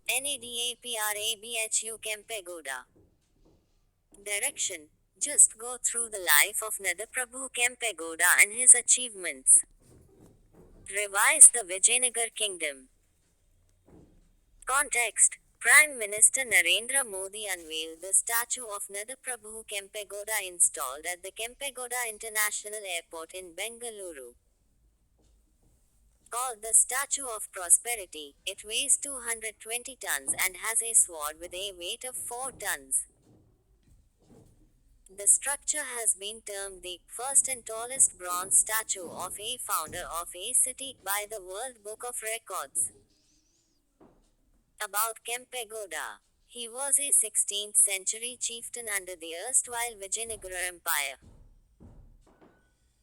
NADAPRABHU Kempegoda. Direction. Just go through the life of Nadaprabhu Kempegoda and his achievements. Revise the Vijayanagar kingdom. Context. Prime Minister Narendra Modi unveiled the statue of Nadaprabhu Kempegoda installed at the Kempegoda International Airport in Bengaluru. Called the Statue of Prosperity, it weighs 220 tons and has a sword with a weight of 4 tons. The structure has been termed the first and tallest bronze statue of a founder of a city by the World Book of Records. About Kempegoda. He was a 16th century chieftain under the erstwhile Vijayanagara Empire.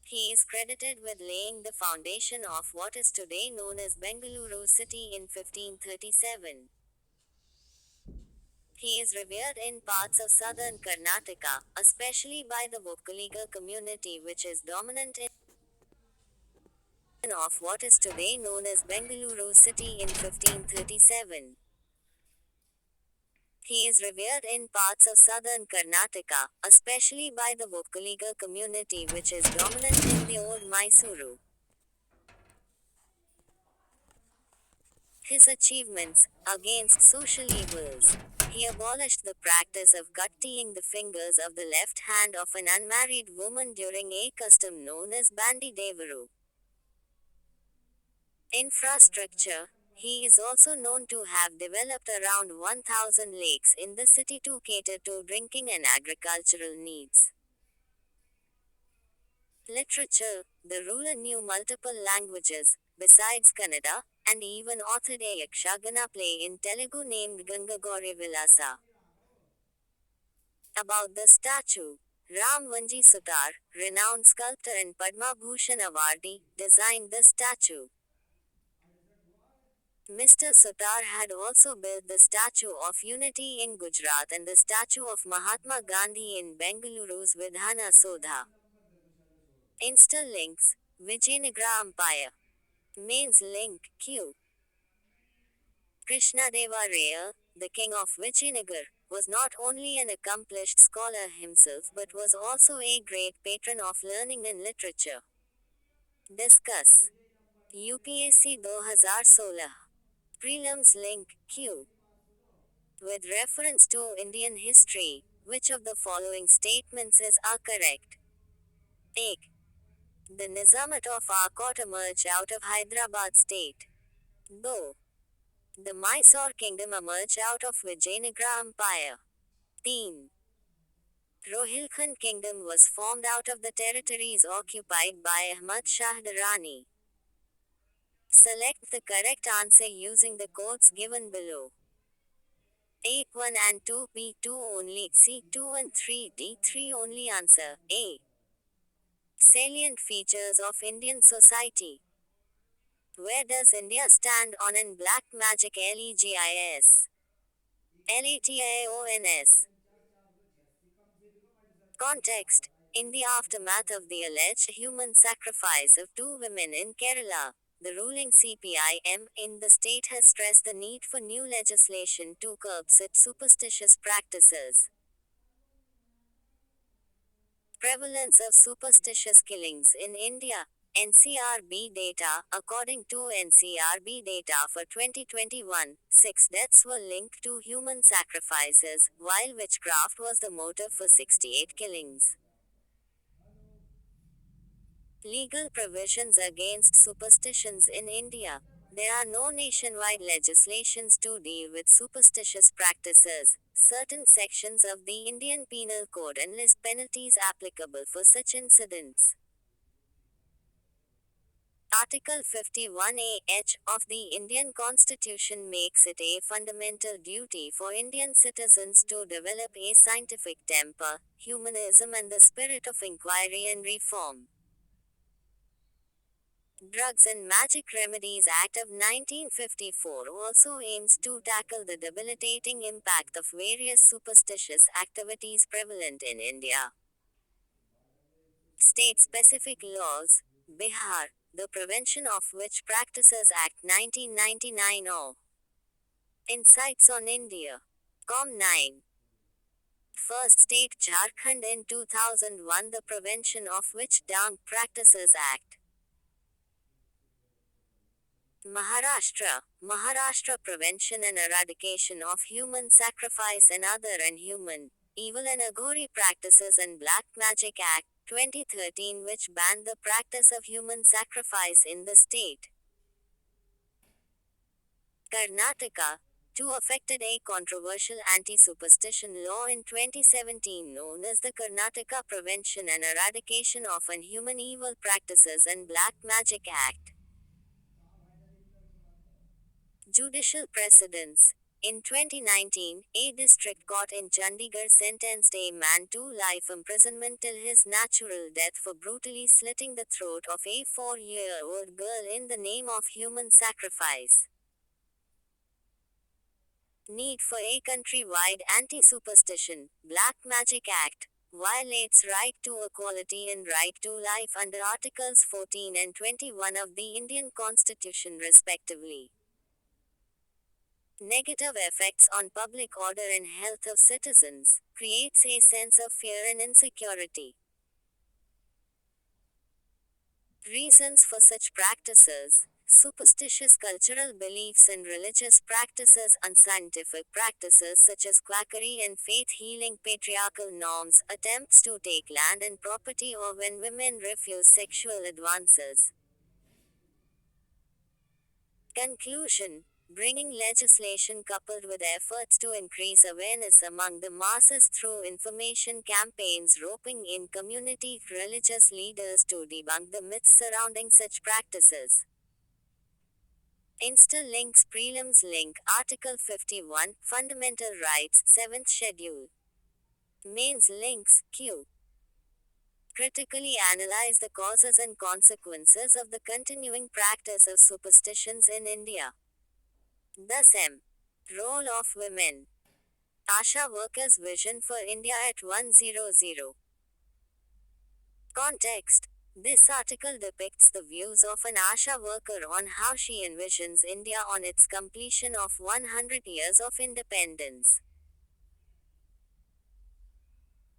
He is credited with laying the foundation of what is today known as Bengaluru city in 1537. He is revered in parts of southern Karnataka, especially by the Vokkaliga community which is dominant in of what is today known as Bengaluru city in 1537. He is revered in parts of southern Karnataka, especially by the Vokkaliga community which is dominant in the old Mysuru. His achievements against social evils. He abolished the practice of cutting the fingers of the left hand of an unmarried woman during a custom known as Bandi Devaru. Infrastructure. He is also known to have developed around 1,000 lakes in the city to cater to drinking and agricultural needs. Literature. The ruler knew multiple languages, besides Kannada, and even authored a Yakshagana play in Telugu named Gangagori Vilasa. About the statue. Ram Vanji Sutar, renowned sculptor and Padma Bhushan awardee, designed the statue. Mr. Sutar had also built the Statue of Unity in Gujarat and the statue of Mahatma Gandhi in Bengaluru's Vidhana Sodha. Insta links. Vijayanagara Empire. Mains link Q. Krishnadeva Raya, the king of Vijayanagar, was not only an accomplished scholar himself but was also a great patron of learning and literature. Discuss. UPSC 2016. Prelims link Q. With reference to Indian history, which of the following statements are correct? A. The Nizamat of Arcot emerged out of Hyderabad state. 2. The Mysore kingdom emerged out of Vijayanagara Empire. 3. Rohilkhand kingdom was formed out of the territories occupied by Ahmad Shah Durrani. Select the correct answer using the codes given below. A. 1 and 2, B. 2 only, C. 2 and 3, D. 3 only. Answer A. Salient features of Indian society. Where does India stand on in black magic LEGIS? LATIONS. Context. In the aftermath of the alleged human sacrifice of two women in Kerala, the ruling CPIM in the state has stressed the need for new legislation to curb such superstitious practices. Prevalence of superstitious killings in India. NCRB data. According to NCRB data for 2021, 6 deaths were linked to human sacrifices, while witchcraft was the motive for 68 killings. Legal provisions against superstitions in India. There are no nationwide legislations to deal with superstitious practices. Certain sections of the Indian Penal Code enlist penalties applicable for such incidents. Article 51A(h) of the Indian Constitution makes it a fundamental duty for Indian citizens to develop a scientific temper, humanism and the spirit of inquiry and reform. Drugs and Magic Remedies Act of 1954 also aims to tackle the debilitating impact of various superstitious activities prevalent in India. State-specific laws. Bihar, the Prevention of Witch Practices Act 1999 or Insights on India. Com9. First state Jharkhand in 2001, the Prevention of Witch Dang Practices Act. Maharashtra Prevention and Eradication of Human Sacrifice and Other Inhuman, Evil and Aghori Practices and Black Magic Act, 2013, which banned the practice of human sacrifice in the state. Karnataka, too affected a controversial anti-superstition law in 2017 known as the Karnataka Prevention and Eradication of Inhuman Evil Practices and Black Magic Act. Judicial precedents. In 2019, a district court in Chandigarh sentenced a man to life imprisonment till his natural death for brutally slitting the throat of a 4-year-old girl in the name of human sacrifice. Need for a countrywide anti-superstition, Black Magic Act, violates right to equality and right to life under Articles 14 and 21 of the Indian Constitution respectively. Negative effects on public order and health of citizens, creates a sense of fear and insecurity. Reasons for such practices: superstitious cultural beliefs and religious practices, unscientific practices such as quackery and faith healing, patriarchal norms, attempts to take land and property, or when women refuse sexual advances. Conclusion: bringing legislation coupled with efforts to increase awareness among the masses through information campaigns, roping in community religious leaders to debunk the myths surrounding such practices. Insta links prelims link Article 51 Fundamental Rights 7th Schedule. Mains links Q. Critically analyze the causes and consequences of the continuing practice of superstitions in India. Thus M. Role of women. Asha workers' vision for India at 100. Context. This article depicts the views of an Asha worker on how she envisions India on its completion of 100 years of independence.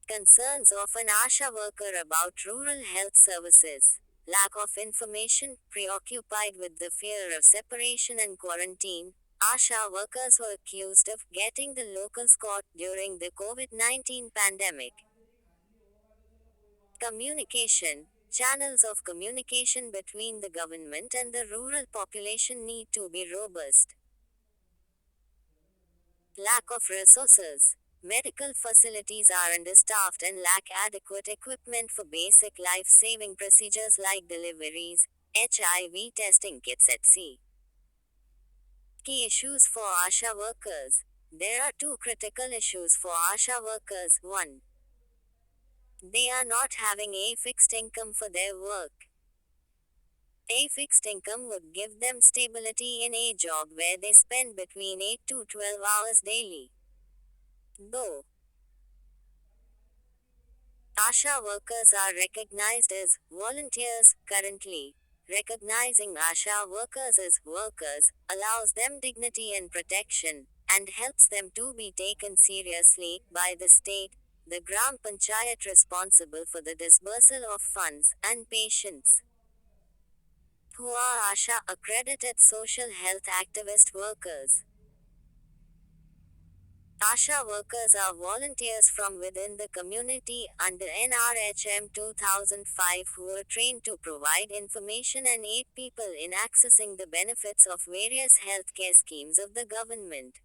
Concerns of an Asha worker about rural health services. Lack of information, preoccupied with the fear of separation and quarantine, Asha workers were accused of getting the locals caught during the COVID-19 pandemic. Communication. Channels of communication between the government and the rural population need to be robust. Lack of resources. Medical facilities are understaffed and lack adequate equipment for basic life-saving procedures like deliveries, HIV testing kits, etc. Key issues for Asha workers. There are two critical issues for Asha workers. 1. They are not having a fixed income for their work. A fixed income would give them stability in a job where they spend between 8 to 12 hours daily. Though Asha workers are recognized as volunteers currently, recognizing Asha workers as workers allows them dignity and protection, and helps them to be taken seriously by the state, the Gram Panchayat responsible for the disbursal of funds, and patients who are Asha accredited social health activist workers. Asha workers are volunteers from within the community under NRHM 2005 who are trained to provide information and aid people in accessing the benefits of various healthcare schemes of the government.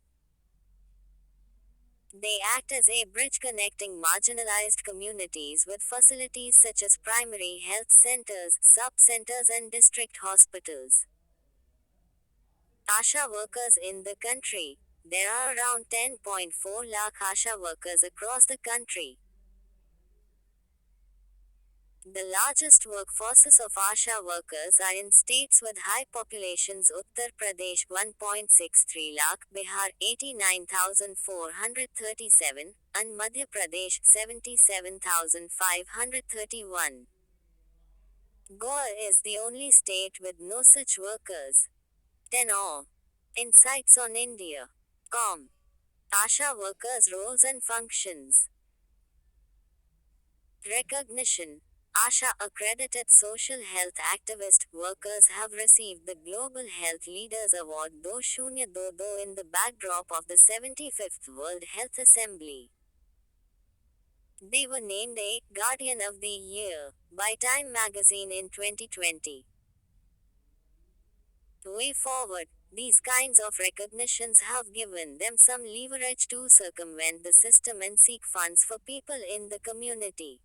They act as a bridge connecting marginalized communities with facilities such as primary health centers, sub-centers and district hospitals. Asha workers in the country. There are around 10.4 lakh Asha workers across the country. The largest workforces of Asha workers are in states with high populations: Uttar Pradesh 1.63 lakh, Bihar 89,437, and Madhya Pradesh 77,531. Goa is the only state with no such workers. 10 Insights on India. Com. ASHA workers' roles and functions. Recognition. ASHA accredited social health activist workers have received the Global Health Leaders Award Do Shunya Do Do in the backdrop of the 75th World Health Assembly. They were named a Guardian of the Year by Time magazine in 2020. Way forward, these kinds of recognitions have given them some leverage to circumvent the system and seek funds for people in the community.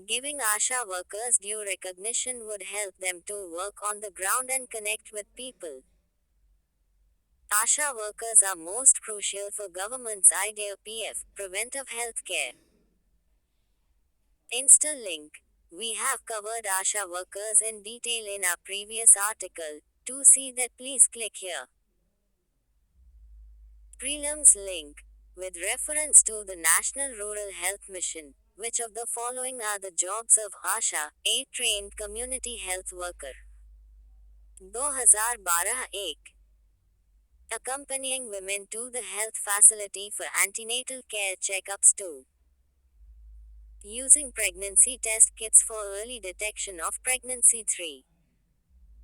Giving ASHA workers due recognition would help them to work on the ground and connect with people. ASHA workers are most crucial for government's IDPF, preventive health care. Insta-link. We have covered ASHA workers in detail in our previous article. To see that, please click here. Prelims link. With reference to the National Rural Health Mission, which of the following are the jobs of ASHA, a trained community health worker? 2012 एक. Accompanying women to the health facility for antenatal care checkups 2. Using pregnancy test kits for early detection of pregnancy 3.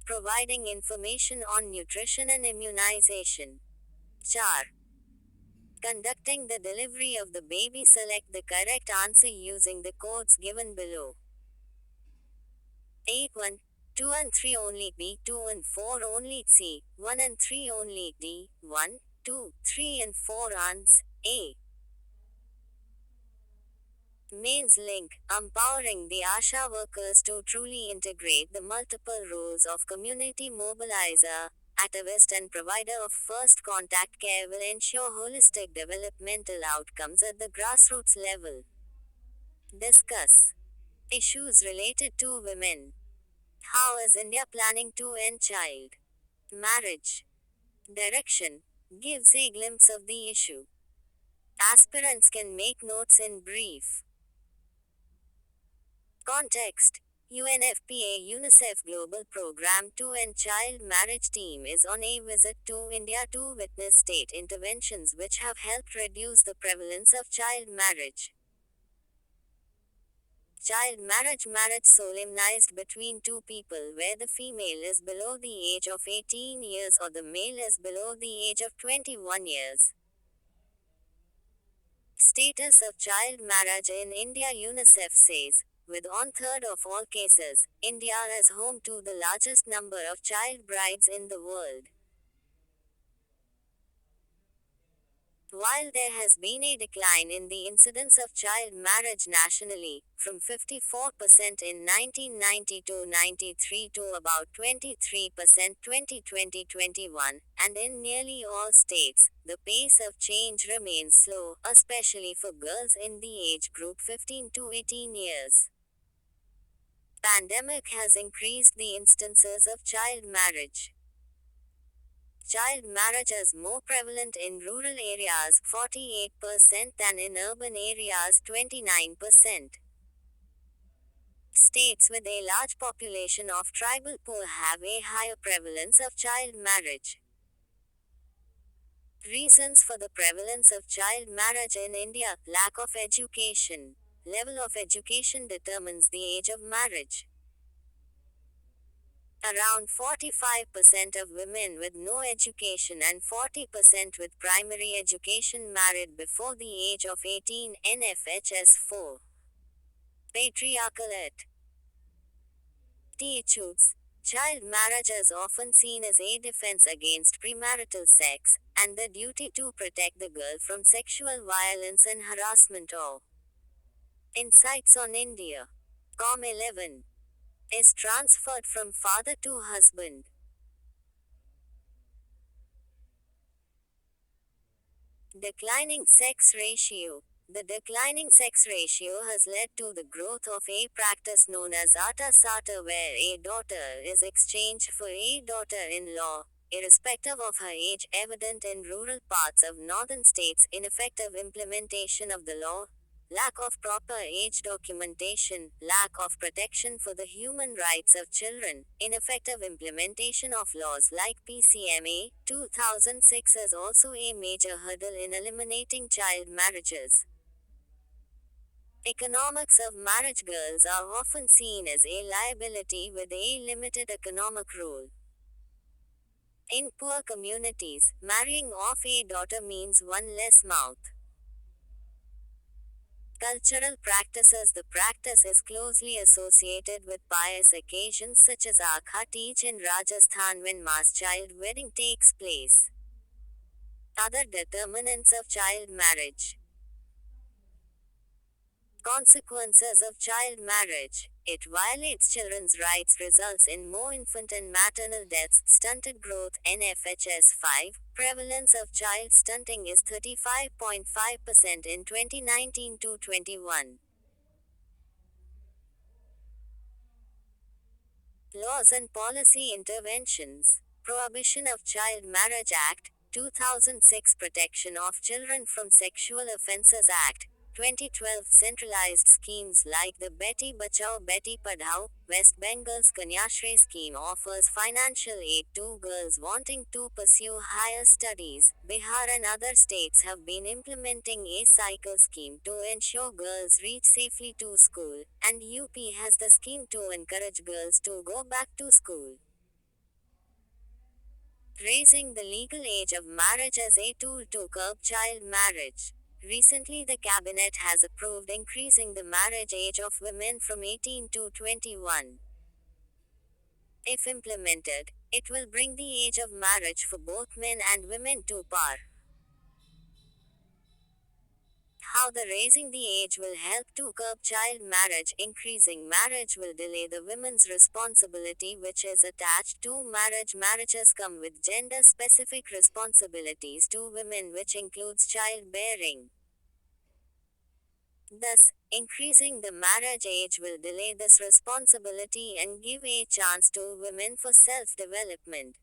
Providing information on nutrition and immunization 4. Conducting the delivery of the baby. Select the correct answer using the codes given below. 8 1, 2 and 3 only B, 2 and 4 only C, 1 and 3 only D, 1, 2, 3 and 4 ans A. Mains link, empowering the ASHA workers to truly integrate the multiple roles of community mobilizer, activist and provider of first contact care will ensure holistic developmental outcomes at the grassroots level. Discuss issues related to women. How is India planning to end child marriage? Direction gives a glimpse of the issue. Aspirants can make notes in brief. Context. UNFPA UNICEF Global Program to End Child Marriage team is on a visit to India to witness state interventions which have helped reduce the prevalence of child marriage. Child marriage solemnized between two people where the female is below the age of 18 years or the male is below the age of 21 years. Status of child marriage in India. UNICEF says, with 1/3 of all cases, India is home to the largest number of child brides in the world. While there has been a decline in the incidence of child marriage nationally, from 54% in 1990 to 93 to about 23% 2020-21, and in nearly all states, the pace of change remains slow, especially for girls in the age group 15 to 18 years. Pandemic has increased the instances of child marriage. Child marriage is more prevalent in rural areas 48% than in urban areas 29%. States with a large population of tribal poor have a higher prevalence of child marriage. Reasons for the prevalence of child marriage in India: lack of education. Level of education determines the age of marriage. Around 45% of women with no education and 40% with primary education married before the age of 18, NFHS 4. Patriarchal attitudes. Child marriage is often seen as a defense against premarital sex, and the duty to protect the girl from sexual violence and harassment or insights on India. Com 11 is transferred from father to husband. Declining sex ratio. The declining sex ratio has led to the growth of a practice known as Ata Sata, where a daughter is exchanged for a daughter-in-law, irrespective of her age, evident in rural parts of northern states. Ineffective implementation of the law. lack of proper age documentation, lack of protection for the human rights of children, ineffective implementation of laws like PCMA 2006 is also a major hurdle in eliminating child marriages. Economics of marriage. Girls are often seen as a liability with a limited economic role. In poor communities, marrying off a daughter means one less mouth. Cultural practices. The practice is closely associated with pious occasions such as Akha Teej in Rajasthan when mass child wedding takes place. Other determinants of child marriage. Consequences of child marriage. It violates children's rights, results in more infant and maternal deaths, stunted growth, NFHS 5. Prevalence of child stunting is 35.5% in 2019 to 21. Laws and policy interventions. Prohibition of Child Marriage Act, 2006. Protection of Children from Sexual Offences Act, 2012. Centralized schemes like the Beti Bachao Beti Padhao, West Bengal's Kanyashri scheme offers financial aid to girls wanting to pursue higher studies. Bihar and other states have been implementing a cycle scheme to ensure girls reach safely to school, and UP has the scheme to encourage girls to go back to school. Raising the legal age of marriage as a tool to curb child marriage. Recently, the cabinet has approved increasing the marriage age of women from 18 to 21. If implemented, it will bring the age of marriage for both men and women to par. How the raising the age will help to curb child marriage. Increasing marriage will delay the women's responsibility which is attached to marriage. Marriages come with gender specific responsibilities to women, which includes childbearing. Thus, increasing the marriage age will delay this responsibility and give a chance to women for self development.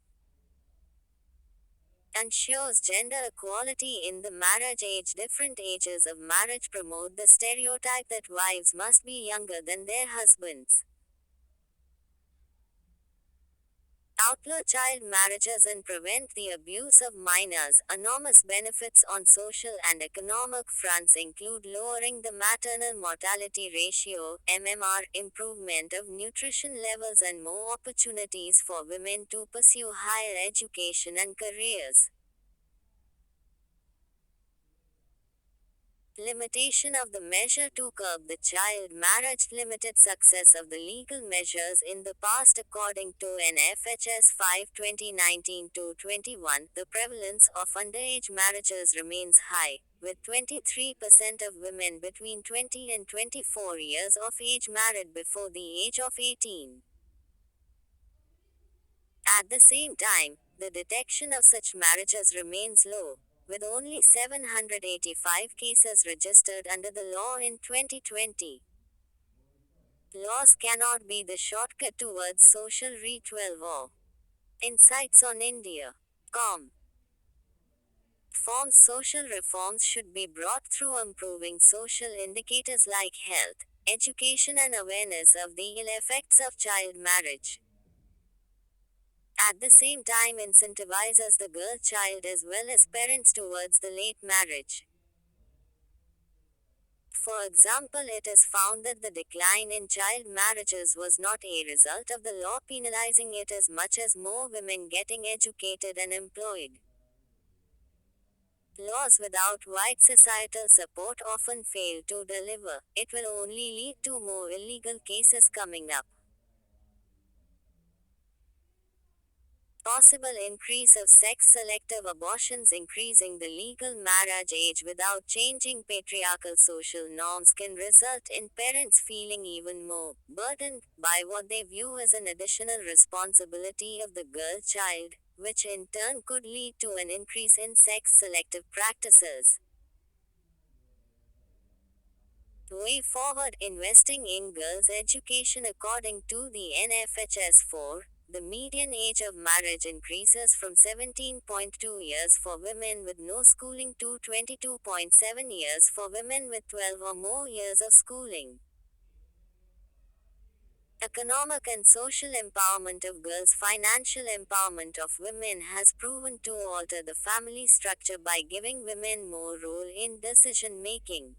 Ensures gender equality in the marriage age. Different ages of marriage promote the stereotype that wives must be younger than their husbands. Outlaw child marriages and prevent the abuse of minors. Enormous benefits on social and economic fronts include lowering the maternal mortality ratio, MMR, improvement of nutrition levels, and more opportunities for women to pursue higher education and careers. Limitation of the measure to curb the child marriage. Limited success of the legal measures in the past. According to NFHS 5 2019 to 21, the prevalence of underage marriages remains high, with 23% of women between 20 and 24 years of age married before the age of 18. At the same time, the detection of such marriages remains low, with only 785 cases registered under the law in 2020. Laws cannot be the shortcut towards social re-12 Insights on India. Com. Forms. Social reforms should be brought through improving social indicators like health, education, and awareness of the ill effects of child marriage. At the same time, incentivizes the girl child as well as parents towards the late marriage. For example, it is found that the decline in child marriages was not a result of the law penalizing it as much as more women getting educated and employed. Laws without wide societal support often fail to deliver. It will only lead to more illegal cases coming up. Possible increase of sex-selective abortions. Increasing the legal marriage age without changing patriarchal social norms can result in parents feeling even more burdened by what they view as an additional responsibility of the girl child, which in turn could lead to an increase in sex-selective practices. Way forward. Investing in girls' education. According to the NFHS 4, The median age of marriage increases from 17.2 years for women with no schooling to 22.7 years for women with 12 or more years of schooling. Economic and social empowerment of girls. Financial empowerment of women has proven to alter the family structure by giving women more role in decision making.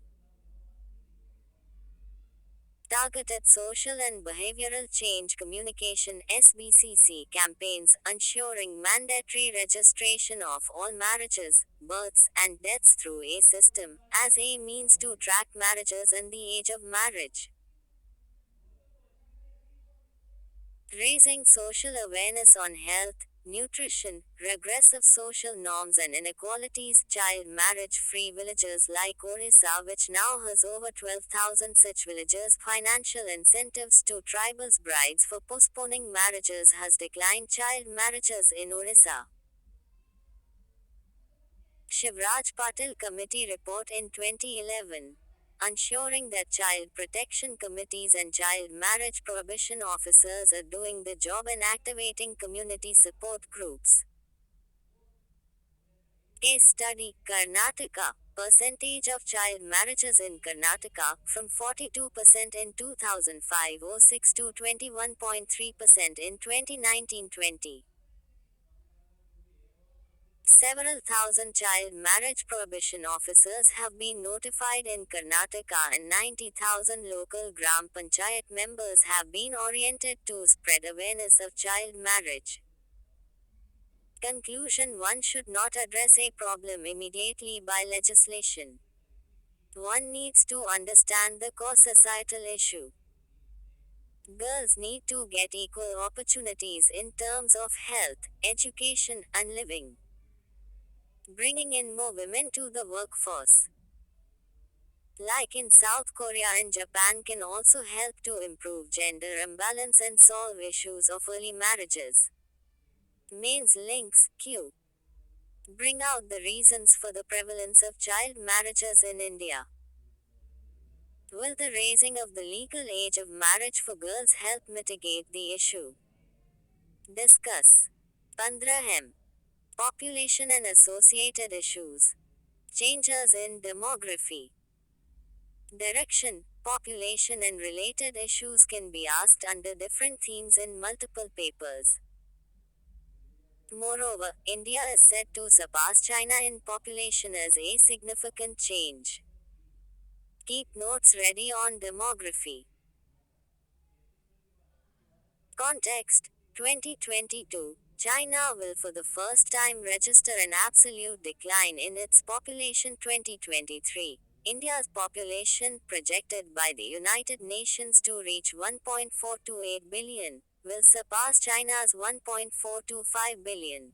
Targeted social and behavioral change communication (SBCC) campaigns, ensuring mandatory registration of all marriages, births, and deaths through a system, as a means to track marriages and the age of marriage. Raising social awareness on health, nutrition, regressive social norms and inequalities. Child marriage free villages like Orissa, which now has over 12,000 such villages. Financial incentives to tribals' brides for postponing marriages has declined child marriages in Orissa. Shivraj Patil Committee report in 2011. Ensuring that child protection committees and child marriage prohibition officers are doing the job and activating community support groups. Case study Karnataka. Percentage of child marriages in Karnataka from 42% in 2005-06 to 21.3% in 2019-20. Several thousand child marriage prohibition officers have been notified in Karnataka and 90,000 local Gram Panchayat members have been oriented to spread awareness of child marriage. Conclusion: one should not address a problem immediately by legislation. One needs to understand the core societal issue. Girls need to get equal opportunities in terms of health, education, and living. Bringing in more women to the workforce, like in South Korea and Japan, can also help to improve gender imbalance and solve issues of early marriages. Mains links Q. Bring out the reasons for the prevalence of child marriages in India. Will the raising of the legal age of marriage for girls help mitigate the issue? Discuss. 15M. Population and associated issues. Changes in demography. Direction, population and related issues can be asked under different themes in multiple papers. Moreover, India is set to surpass China in population as a significant change. Keep notes ready on demography. Context: 2022. China will for the first time register an absolute decline in its population. 2023. India's population, projected by the United Nations to reach 1.428 billion, will surpass China's 1.425 billion.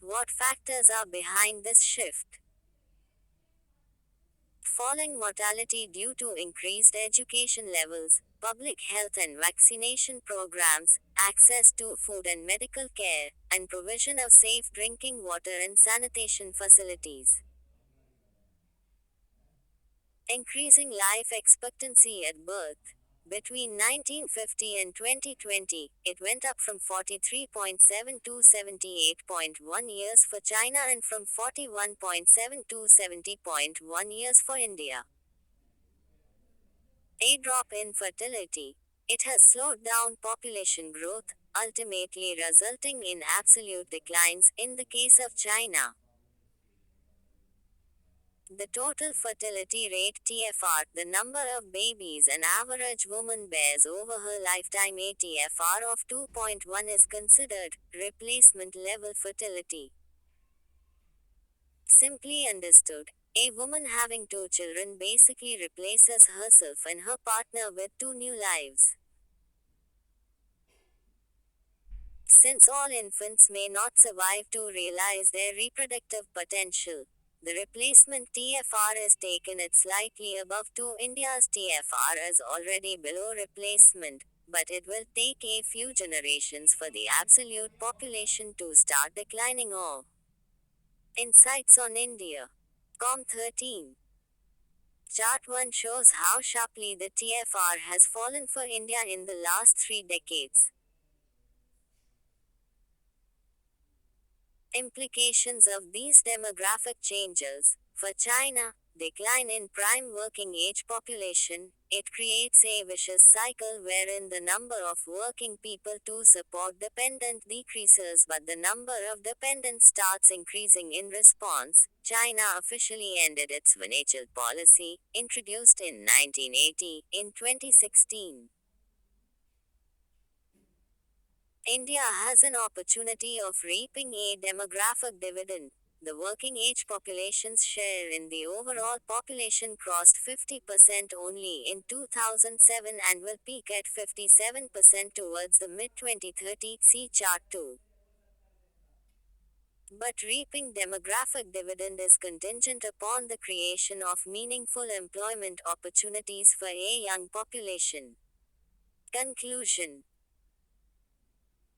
What factors are behind this shift? Falling mortality due to increased education levels, public health and vaccination programs, access to food and medical care, and provision of safe drinking water and sanitation facilities. Increasing life expectancy at birth. Between 1950 and 2020, it went up from 43.7 to 78.1 years for China and from 41.7 to 70.1 years for India. A drop in fertility. It has slowed down population growth, ultimately resulting in absolute declines in the case of China. The total fertility rate (TFR), the number of babies an average woman bears over her lifetime, a TFR of 2.1 is considered replacement level fertility. Simply understood, a woman having two children basically replaces herself and her partner with two new lives. Since all infants may not survive to realize their reproductive potential, the replacement TFR is taken at slightly above 2. India's TFR is already below replacement, but it will take a few generations for the absolute population to start declining. Insights on India. Com 13. Chart 1 shows how sharply the TFR has fallen for India in the last 3 decades. Implications of these demographic changes. For China, decline in prime working age population, it creates a vicious cycle wherein the number of working people to support dependent decreases but the number of dependents starts increasing in response. China officially ended its one child policy, introduced in 1980, in 2016. India has an opportunity of reaping a demographic dividend. The working age population's share in the overall population crossed 50% only in 2007 and will peak at 57% towards the mid 2030. See Chart 2. But reaping demographic dividend is contingent upon the creation of meaningful employment opportunities for a young population. Conclusion.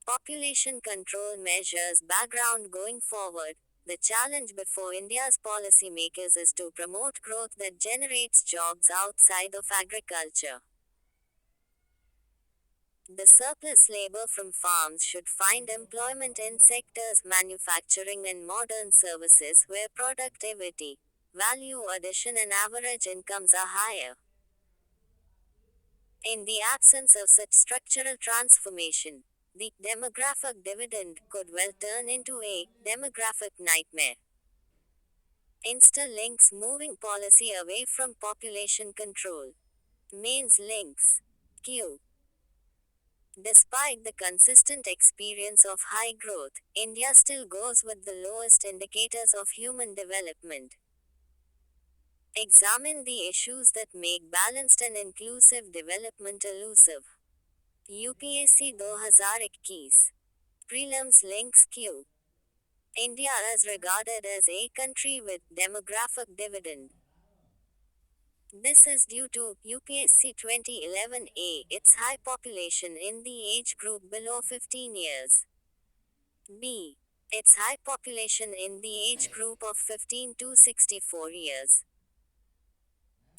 Population control measures background going forward. The challenge before India's policymakers is to promote growth that generates jobs outside of agriculture. The surplus labor from farms should find employment in sectors manufacturing and modern services where productivity, value addition and average incomes are higher. In the absence of such structural transformation, the demographic dividend could well turn into a demographic nightmare. Insta-links moving policy away from population control. Mains links. Q. Despite the consistent experience of high growth, India still goes with the lowest indicators of human development. Examine the issues that make balanced and inclusive development elusive. UPSC 2021. Prelims links Q. India is regarded as a country with demographic dividend. This is due to UPSC 2011A, its high population in the age group below 15 years. B. Its high population in the age group of 15 to 64 years.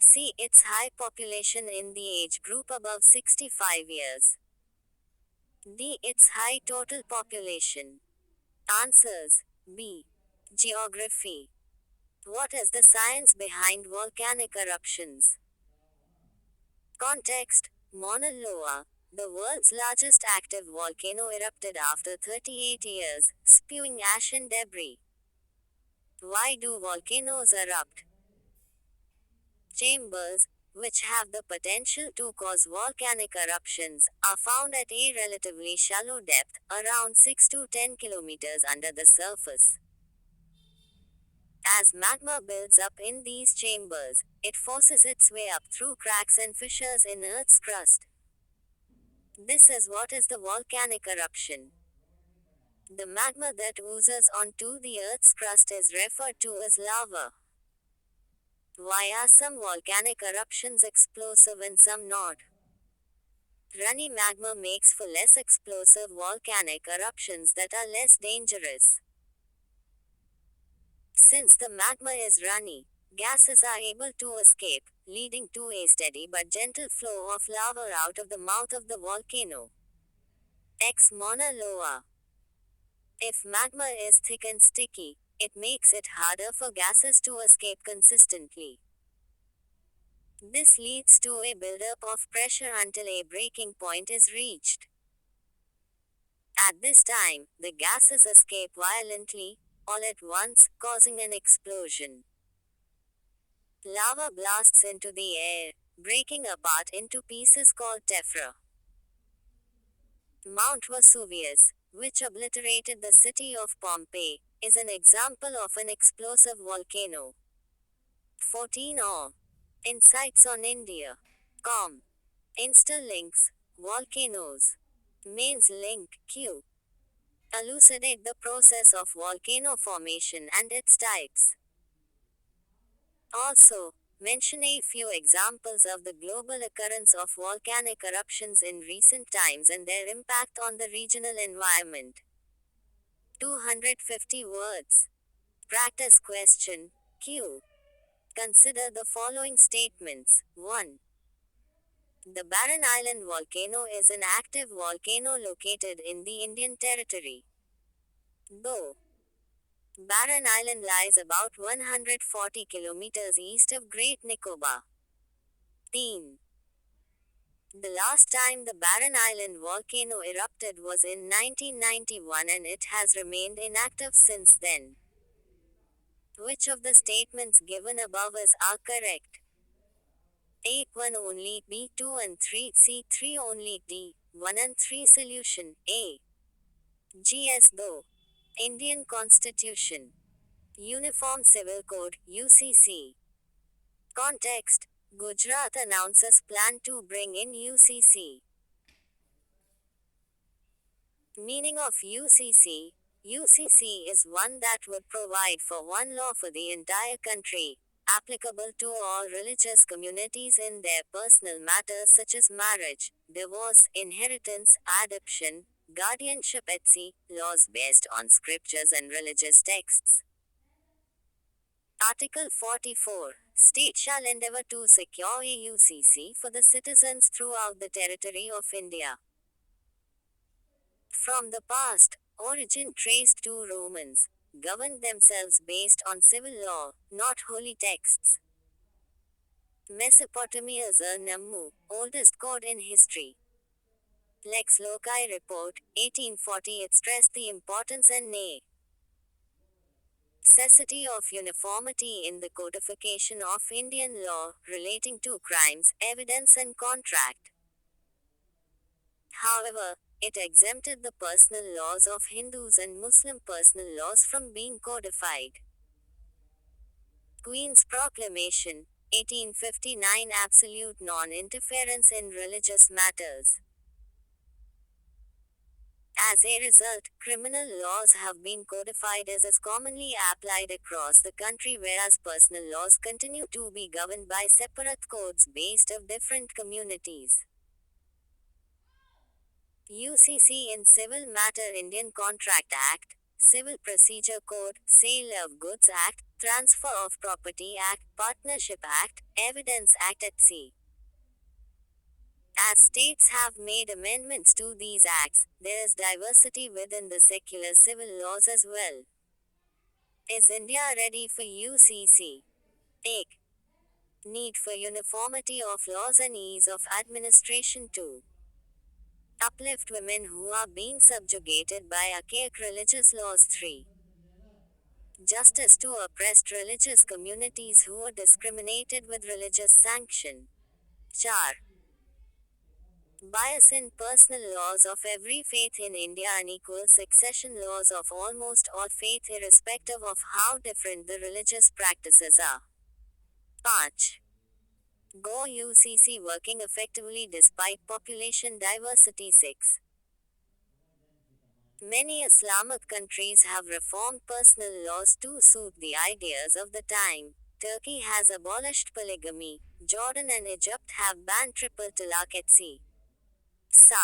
C. Its high population in the age group above 65 years. D. Its high total population. Answers. B. Geography. What is the science behind volcanic eruptions? Context. Mauna Loa, the world's largest active volcano, erupted after 38 years, spewing ash and debris. Why do volcanoes erupt? Chambers, which have the potential to cause volcanic eruptions, are found at a relatively shallow depth, around 6 to 10 kilometers under the surface. As magma builds up in these chambers, it forces its way up through cracks and fissures in Earth's crust. This is what is the volcanic eruption. The magma that oozes onto the Earth's crust is referred to as lava. Why are some volcanic eruptions explosive and some not? Runny magma makes for less explosive volcanic eruptions that are less dangerous. Since the magma is runny, gases are able to escape, leading to a steady but gentle flow of lava out of the mouth of the volcano. X. Mauna Loa. If magma is thick and sticky, it makes it harder for gases to escape consistently. This leads to a buildup of pressure until a breaking point is reached. At this time, the gases escape violently, all at once, causing an explosion. Lava blasts into the air, breaking apart into pieces called tephra. Mount Vesuvius, which obliterated the city of Pompeii, is an example of an explosive volcano. 14 or Insights on India. Com. Insta-links, volcanoes. Mains link, Q. Elucidate the process of volcano formation and its types. Also, mention a few examples of the global occurrence of volcanic eruptions in recent times and their impact on the regional environment. 250 words. Practice question. Q. Consider the following statements. 1. The Barren Island volcano is an active volcano located in the Indian territory. 2. Barren Island lies about 140 kilometers east of Great Nicobar. Theme. The last time the Barren Island volcano erupted was in 1991 and it has remained inactive since then. Which of the statements given above are correct? A. 1 only, B. 2 and 3, C. 3 only, D. 1 and 3 solution, A. GS though. Indian Constitution. Uniform Civil Code, UCC. Context. Gujarat announces plan to bring in UCC. Meaning of UCC. UCC is one that would provide for one law for the entire country, applicable to all religious communities in their personal matters such as marriage, divorce, inheritance, adoption, guardianship etc., laws based on scriptures and religious texts. Article 44. State shall endeavor to secure a UCC for the citizens throughout the territory of India. From the past, origin traced to Romans, governed themselves based on civil law, not holy texts. Mesopotamia's Nammu, oldest code in history. Lex Loci Report, 1840 it stressed the importance and necessity of uniformity in the codification of Indian law relating to crimes, evidence and contract. However, it exempted the personal laws of Hindus and Muslim personal laws from being codified. Queen's Proclamation, 1859 absolute non-interference in religious matters. As a result, criminal laws have been codified as is commonly applied across the country whereas personal laws continue to be governed by separate codes based of different communities. UCC in Civil Matter Indian Contract Act, Civil Procedure Code, Sale of Goods Act, Transfer of Property Act, Partnership Act, Evidence Act etc. As states have made amendments to these acts, there is diversity within the secular civil laws as well. Is India ready for UCC? A. Need for uniformity of laws and ease of administration to uplift women who are being subjugated by archaic religious laws. 3. Justice to oppressed religious communities who are discriminated with religious sanction. 4. Bias in personal laws of every faith in India and equal succession laws of almost all faiths irrespective of how different the religious practices are. 5. Go UCC working effectively despite population diversity. 6. Many Islamic countries have reformed personal laws to suit the ideas of the time. Turkey has abolished polygamy. Jordan and Egypt have banned triple talaq etc. 7.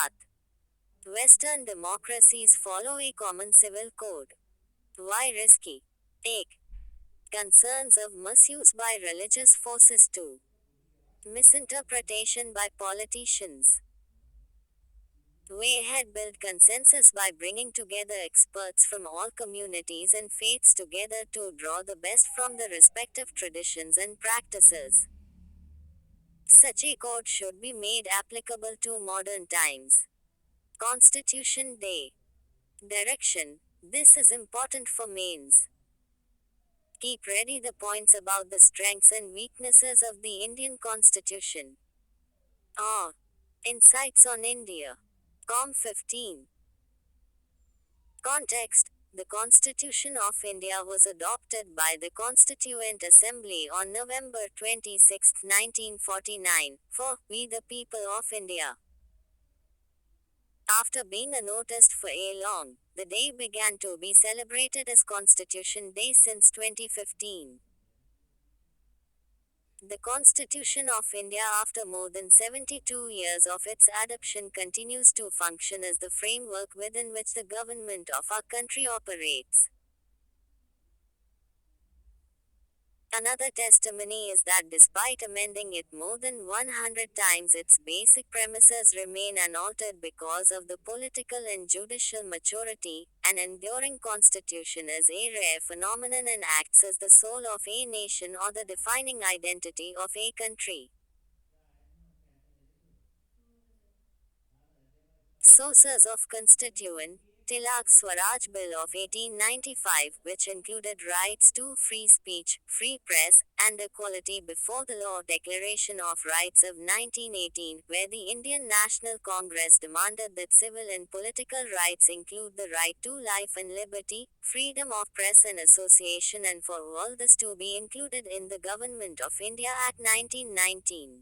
Western democracies follow a common civil code. Why risky? A. Concerns of misuse by religious forces. 2. Misinterpretation by politicians. Way ahead build consensus by bringing together experts from all communities and faiths together to draw the best from the respective traditions and practices. Such a code should be made applicable to modern times. Constitution Day. Direction. This is important for mains. Keep ready the points about the strengths and weaknesses of the Indian Constitution. Ah. Insights on India. Com 15. Context. The Constitution of India was adopted by the Constituent Assembly on November 26, 1949, for "We the People of India." After being unnoticed for a long, the day began to be celebrated as Constitution Day since 2015. The Constitution of India after more than 72 years of its adoption continues to function as the framework within which the government of our country operates. Another testimony is that despite amending it more than 100 times, its basic premises remain unaltered because of the political and judicial maturity. An enduring constitution is a rare phenomenon and acts as the soul of a nation or the defining identity of a country. Sources of Constituent Tilak Swaraj Bill of 1895, which included rights to free speech, free press, and equality before the law. Declaration of Rights of 1918, where the Indian National Congress demanded that civil and political rights include the right to life and liberty, freedom of press and association, and for all this to be included in the Government of India Act 1919.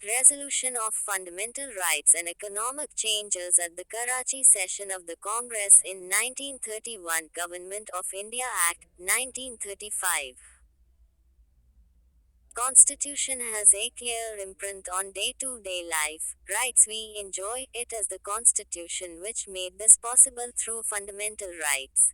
Resolution of Fundamental Rights and Economic Changes at the Karachi session of the Congress in 1931. Government of India Act, 1935. Constitution has a clear imprint on day-to-day life. Rights we enjoy. It is the Constitution which made this possible through fundamental rights.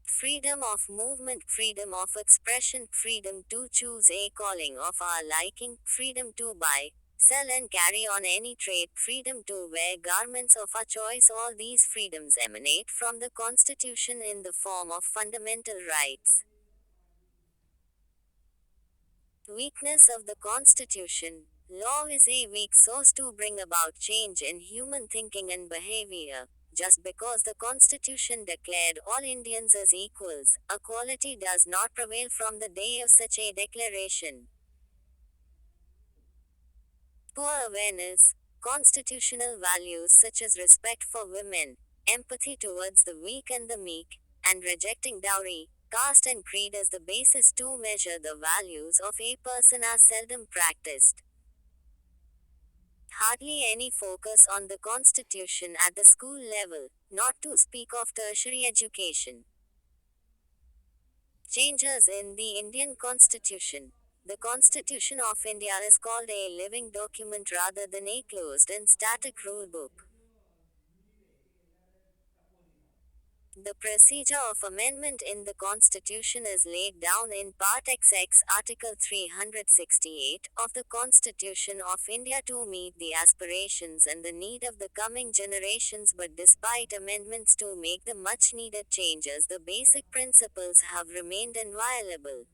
Freedom of movement, freedom of expression, freedom to choose a calling of our liking, freedom to buy, sell and carry on any trade, freedom to wear garments of our choice. All these freedoms emanate from the Constitution in the form of fundamental rights. Weakness of the Constitution. Law is a weak source to bring about change in human thinking and behavior. Just because the Constitution declared all Indians as equals, equality does not prevail from the day of such a declaration. Poor awareness. Constitutional values such as respect for women, empathy towards the weak and the meek, and rejecting dowry, caste and creed as the basis to measure the values of a person are seldom practiced. Hardly any focus on the Constitution at the school level, not to speak of tertiary education. Changes in the Indian Constitution. The Constitution of India is called a living document rather than a closed and static rule book. The procedure of amendment in the Constitution is laid down in Part XX, Article 368 of the Constitution of India to meet the aspirations and the need of the coming generations. But despite amendments to make the much needed changes, the basic principles have remained inviolable.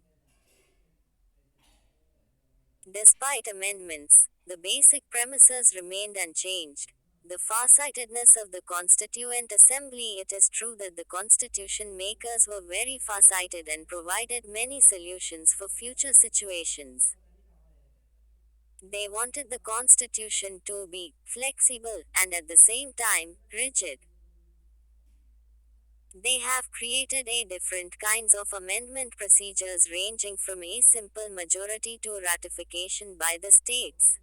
Despite amendments, the basic premises remained unchanged. The farsightedness of the Constituent Assembly. It is true that the Constitution makers were very farsighted and provided many solutions for future situations. They wanted the Constitution to be flexible and at the same time rigid. They have created a different kinds of amendment procedures ranging from a simple majority to ratification by the states.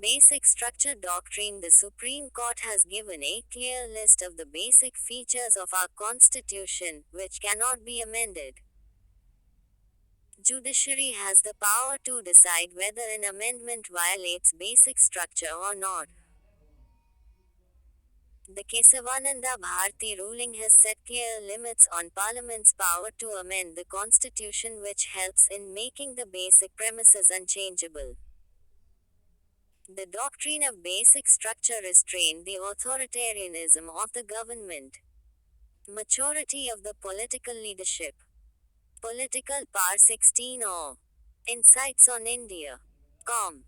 Basic Structure Doctrine. The Supreme Court has given a clear list of the basic features of our Constitution, which cannot be amended. Judiciary has the power to decide whether an amendment violates basic structure or not. The Kesavananda Bharati ruling has set clear limits on Parliament's power to amend the Constitution, which helps in making the basic premises unchangeable. The doctrine of basic structure restrained the authoritarianism of the government. Maturity of the political leadership. Political Power 16 or Insights on India. Com.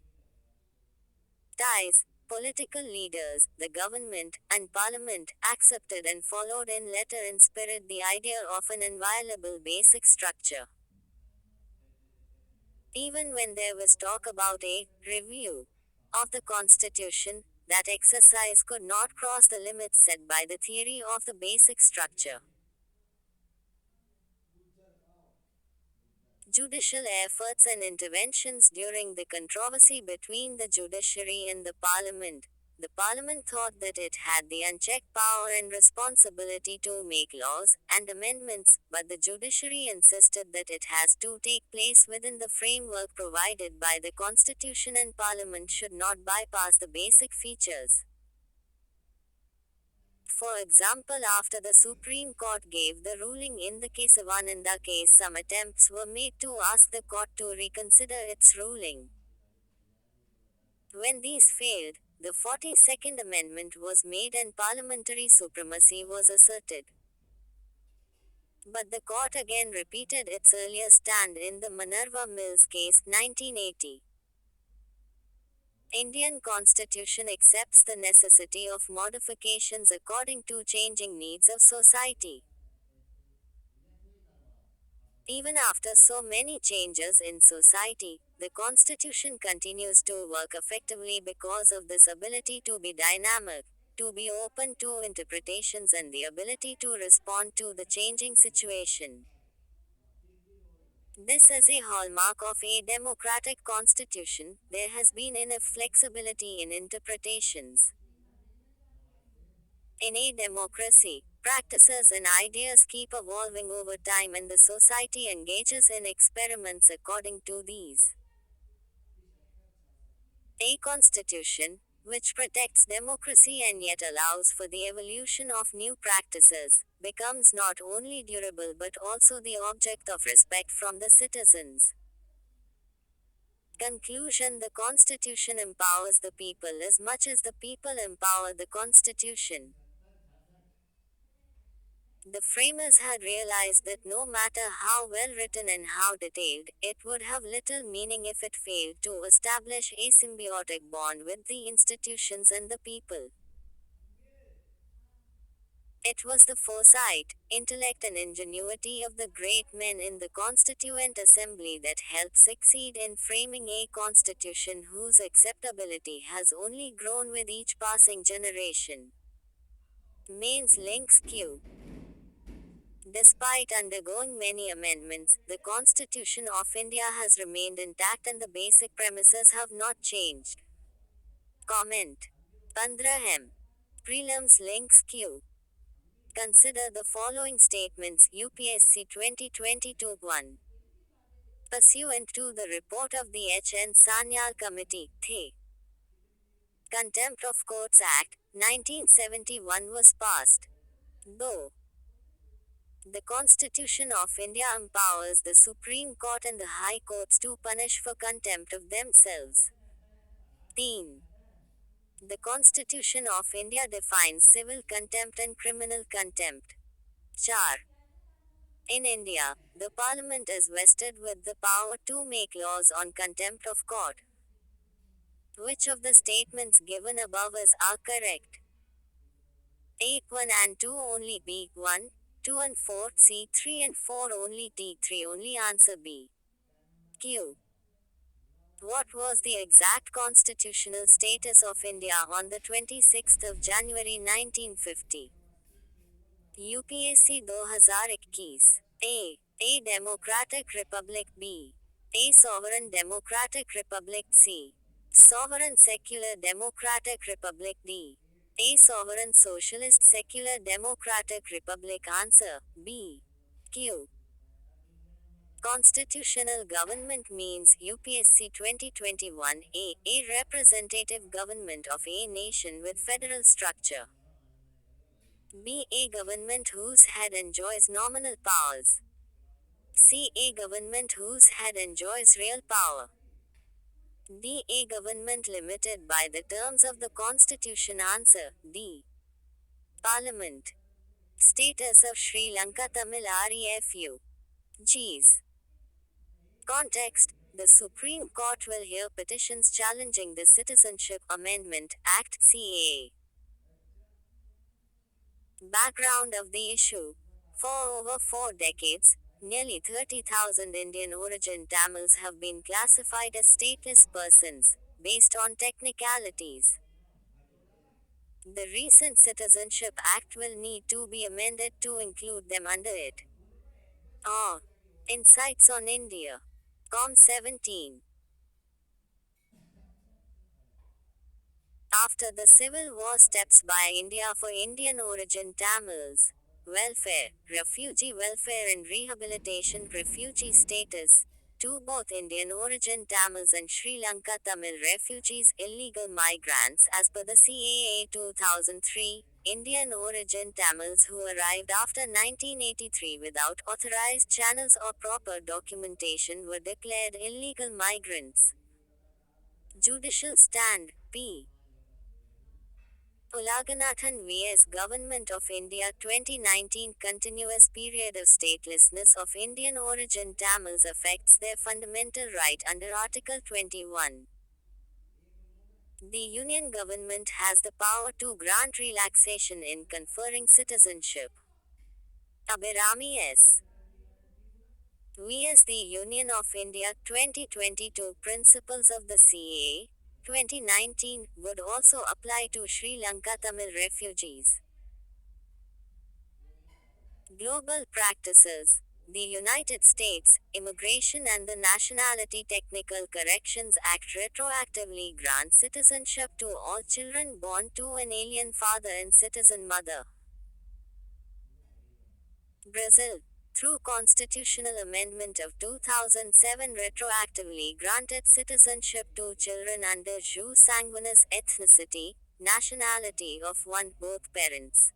Ties. Political leaders, the government, and parliament accepted and followed in letter and spirit the idea of an inviolable basic structure. Even when there was talk about a review of the Constitution, that exercise could not cross the limits set by the theory of the basic structure. Judicial efforts and interventions. During the controversy between the judiciary and the parliament, the parliament thought that it had the unchecked power and responsibility to make laws and amendments, but the judiciary insisted that it has to take place within the framework provided by the Constitution, and parliament should not bypass the basic features. For example, after the Supreme Court gave the ruling in the Kesavananda case, some attempts were made to ask the court to reconsider its ruling. When these failed, the 42nd Amendment was made and parliamentary supremacy was asserted. But the court again repeated its earlier stand in the Minerva Mills case, 1980. Indian Constitution accepts the necessity of modifications according to changing needs of society. Even after so many changes in society, the Constitution continues to work effectively because of this ability to be dynamic, to be open to interpretations, and the ability to respond to the changing situation. This is a hallmark of a democratic constitution. There has been enough flexibility in interpretations. In a democracy, practices and ideas keep evolving over time and the society engages in experiments according to these. A constitution, which protects democracy and yet allows for the evolution of new practices, becomes not only durable but also the object of respect from the citizens. Conclusion: the Constitution empowers the people as much as the people empower the Constitution. The framers had realized that no matter how well written and how detailed, it would have little meaning if it failed to establish a symbiotic bond with the institutions and the people. It was the foresight, intellect, and ingenuity of the great men in the Constituent Assembly that helped succeed in framing a constitution whose acceptability has only grown with each passing generation. Mains Links Q. Despite undergoing many amendments, the Constitution of India has remained intact and the basic premises have not changed. Comment. 15 Prelims Links Q. Consider the following statements. UPSC 2022-1. Pursuant to the report of the H.N. Sanyal Committee, The Contempt of Courts Act, 1971 was passed. Though the Constitution of India empowers the Supreme Court and the High Courts to punish for contempt of themselves. 3. The Constitution of India defines civil contempt and criminal contempt. 4. In India, the Parliament is vested with the power to make laws on contempt of court. Which of the statements given above are correct? 8, 1 and 2 only B. 1, 2 and 4, C. 3 and 4 only D. 3 only. Answer B. Q. What was the exact constitutional status of India on the 26th of January 1950? UPSC 2021. A democratic republic. B. A sovereign democratic republic. C. Sovereign secular democratic republic. D. A sovereign socialist secular democratic republic. Answer B. Q. Constitutional government means UPSC 2021 a representative government of a nation with federal structure. B. A government whose head enjoys nominal powers. C. A government whose head enjoys real power. D. A government limited by the terms of the Constitution. Answer D. Parliament. Status of Sri Lanka Tamil Refu. Gs. Context: the Supreme Court will hear petitions challenging the Citizenship Amendment Act (CAA). Background of the issue: for over 4 decades, nearly 30,000 Indian origin Tamils have been classified as stateless persons, based on technicalities. The recent Citizenship Act will need to be amended to include them under it. Insights on India. Com 17. After the Civil War, steps by India for Indian origin Tamils. Welfare, refugee welfare and rehabilitation. Refugee status. To both Indian origin Tamils and Sri Lanka Tamil refugees, illegal migrants, as per the CAA 2003, Indian origin Tamils who arrived after 1983 without authorized channels or proper documentation were declared illegal migrants. Judicial stand, P. Ulaganathan vs. Government of India 2019 continuous period of statelessness of Indian origin Tamils affects their fundamental right under Article 21. The Union government has the power to grant relaxation in conferring citizenship. Abhirami S. vs. the Union of India 2022 Principles of the CAA 2019 would also apply to Sri Lanka Tamil refugees. Global practices. The United States Immigration and the Nationality Technical Corrections Act retroactively grants citizenship to all children born to an alien father and citizen mother. Brazil, through constitutional amendment of 2007 retroactively granted citizenship to children under jus sanguinis ethnicity, nationality of one both parents.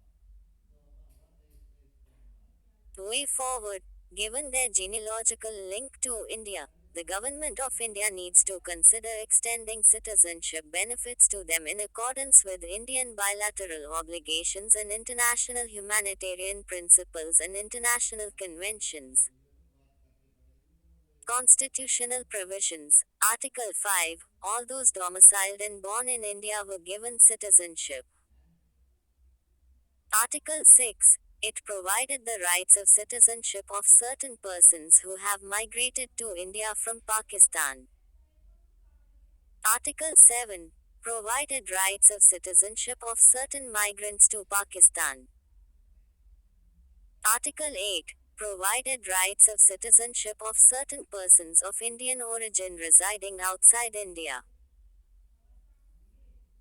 Way forward, given their genealogical link to India, the Government of India needs to consider extending citizenship benefits to them in accordance with Indian bilateral obligations and international humanitarian principles and international conventions. Constitutional provisions. Article 5. All those domiciled and born in India were given citizenship. Article 6. It provided the rights of citizenship of certain persons who have migrated to India from Pakistan. Article 7. Provided rights of citizenship of certain migrants to Pakistan. Article 8. Provided rights of citizenship of certain persons of Indian origin residing outside India.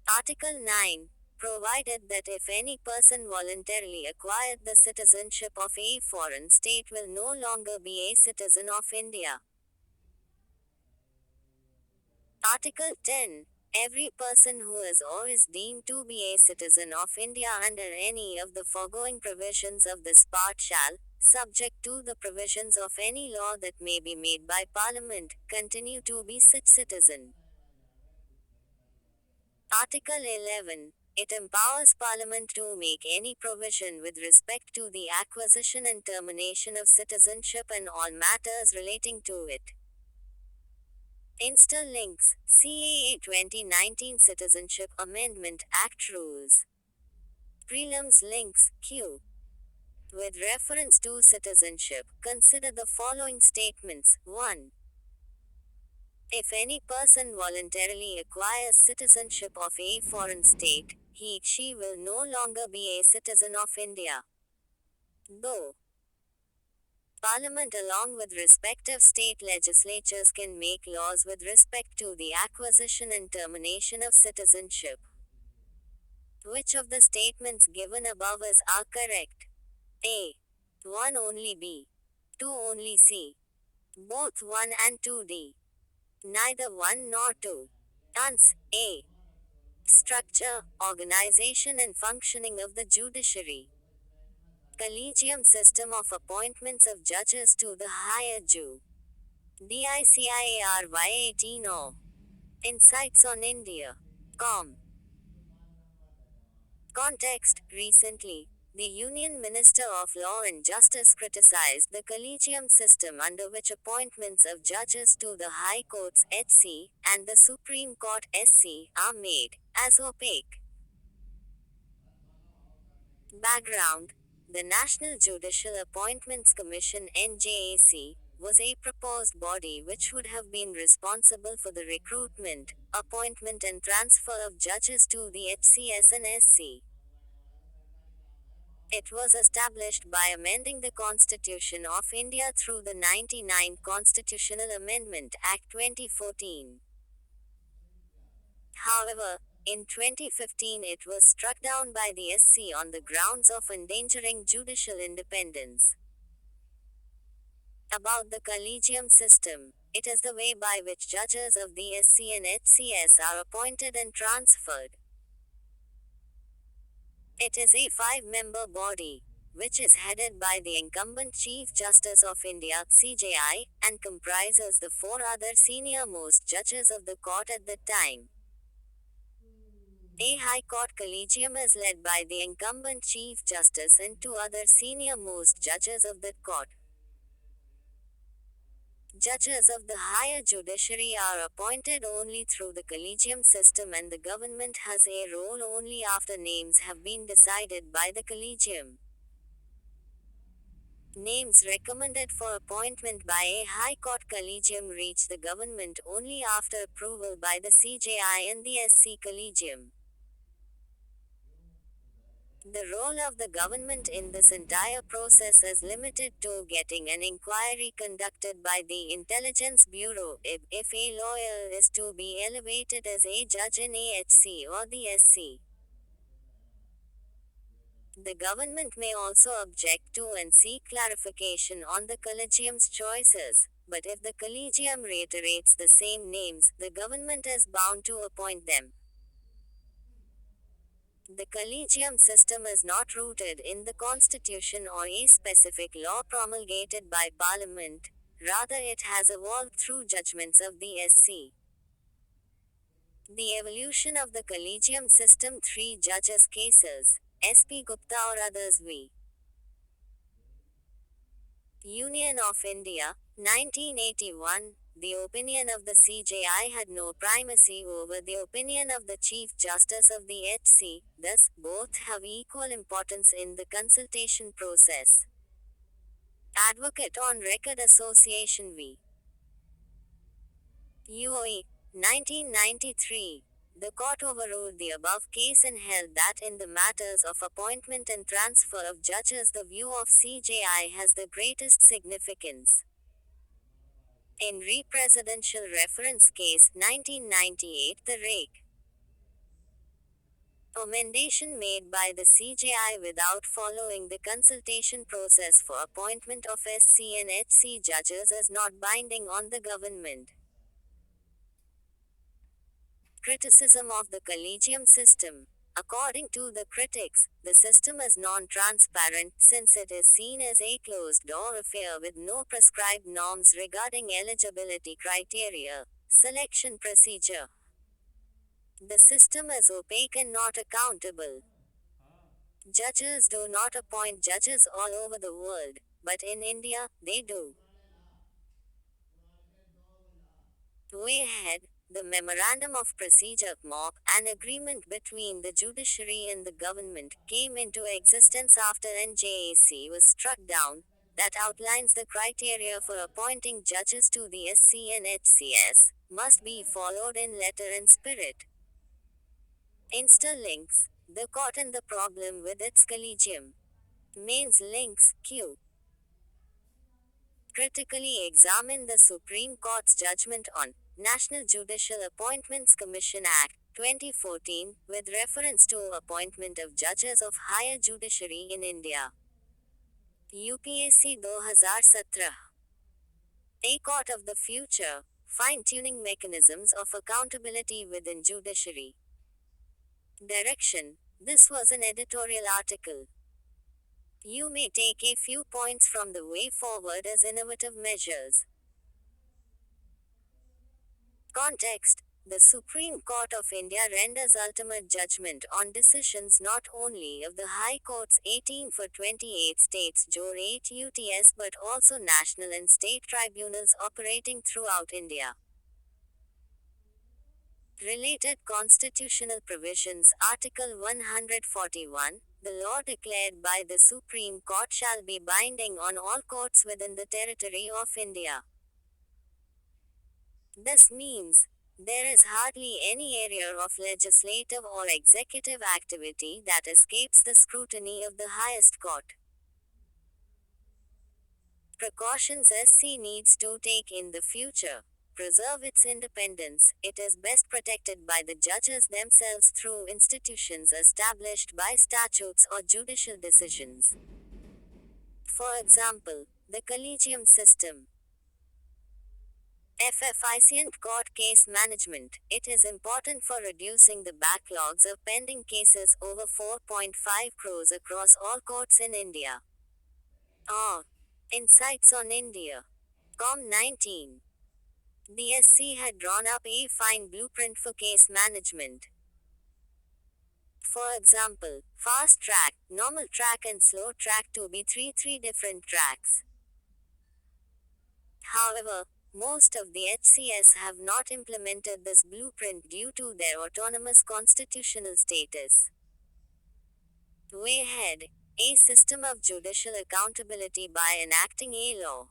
Article 9. Provided that if any person voluntarily acquired the citizenship of a foreign state will no longer be a citizen of India. Article 10. Every person who is or is deemed to be a citizen of India under any of the foregoing provisions of this part shall, subject to the provisions of any law that may be made by Parliament, continue to be such citizen. Article 11. It empowers Parliament to make any provision with respect to the acquisition and termination of citizenship and all matters relating to it. Insta links, CAA 2019 Citizenship Amendment Act Rules. Prelims links, Q. With reference to citizenship, consider the following statements. 1. If any person voluntarily acquires citizenship of a foreign state, he/she will no longer be a citizen of India. Though Parliament along with respective state legislatures can make laws with respect to the acquisition and termination of citizenship. Which of the statements given above are correct? A. 1 only B. 2 only C. Both 1 and 2D. Neither 1 nor 2. Ans. A. Structure, organization and functioning of the judiciary. Collegium system of appointments of judges to the higher Ju. DICIARY 18 Insights on India. Com. Context. Recently, the Union Minister of Law and Justice criticized the collegium system under which appointments of judges to the High Courts (HC) and the Supreme Court (SC) are made as opaque. Background. The National Judicial Appointments Commission (NJAC) was a proposed body which would have been responsible for the recruitment, appointment and transfer of judges to the HCS and SC. It was established by amending the Constitution of India through the 99th Constitutional Amendment Act 2014. However, in 2015 it was struck down by the SC on the grounds of endangering judicial independence. About the collegium system, it is the way by which judges of the SC and HCS are appointed and transferred. It is a five-member body, which is headed by the incumbent Chief Justice of India (CJI) and comprises the four other senior-most judges of the court at the time. A High Court Collegium is led by the incumbent Chief Justice and two other senior-most judges of the court. Judges of the higher judiciary are appointed only through the collegium system, and the government has a role only after names have been decided by the collegium. Names recommended for appointment by a High Court Collegium reach the government only after approval by the CJI and the SC Collegium. The role of the government in this entire process is limited to getting an inquiry conducted by the Intelligence Bureau if a lawyer is to be elevated as a judge in AHC or the SC. The government may also object to and seek clarification on the collegium's choices, but if the collegium reiterates the same names, the government is bound to appoint them. The collegium system is not rooted in the constitution or a specific law promulgated by parliament, rather it has evolved through judgments of the SC. The evolution of the collegium system, 3 judges cases, SP Gupta or others v. Union of India, 1981, the opinion of the CJI had no primacy over the opinion of the Chief Justice of the HC, thus, both have equal importance in the consultation process. Advocate on Record Association v. UOE, 1993. The court overruled the above case and held that in the matters of appointment and transfer of judges, the view of CJI has the greatest significance. In Presidential Reference Case, 1998, the rake commendation made by the CJI without following the consultation process for appointment of SC and HC judges is not binding on the government. Criticism of the collegium system. According to the critics, the system is non-transparent, since it is seen as a closed-door affair with no prescribed norms regarding eligibility criteria, selection procedure. The system is opaque and not accountable. Judges do not appoint judges all over the world, but in India, they do. Way ahead, the Memorandum of Procedure (MOP), an agreement between the judiciary and the government, came into existence after NJAC was struck down, that outlines the criteria for appointing judges to the SC and HCS, must be followed in letter and spirit. Links, the court and the problem with its collegium. Mains links, Q. Critically examine the Supreme Court's judgment on National Judicial Appointments Commission Act, 2014, with reference to appointment of judges of higher judiciary in India. UPSC 2017. A court of the future, fine-tuning mechanisms of accountability within judiciary. Direction. This was an editorial article. You may take a few points from the way forward as innovative measures. Context. The Supreme Court of India renders ultimate judgment on decisions not only of the High Courts 18 for 28 states Jor 8 UTS but also national and state tribunals operating throughout India. Related constitutional provisions. Article 141. The law declared by the Supreme Court shall be binding on all courts within the territory of India. This means, there is hardly any area of legislative or executive activity that escapes the scrutiny of the highest court. Precautions SC needs to take in the future. Preserve its independence. It is best protected by the judges themselves through institutions established by statutes or judicial decisions. For example, the collegium system. Efficient court case management. It is important for reducing the backlogs of pending cases over 4.5 crores across all courts in India. Ah. Insights on India. Com 19. The SC had drawn up a fine blueprint for case management. For example, fast track, normal track and slow track to be three different tracks. However, most of the HCS have not implemented this blueprint due to their autonomous constitutional status. Way ahead, a system of judicial accountability by enacting a law.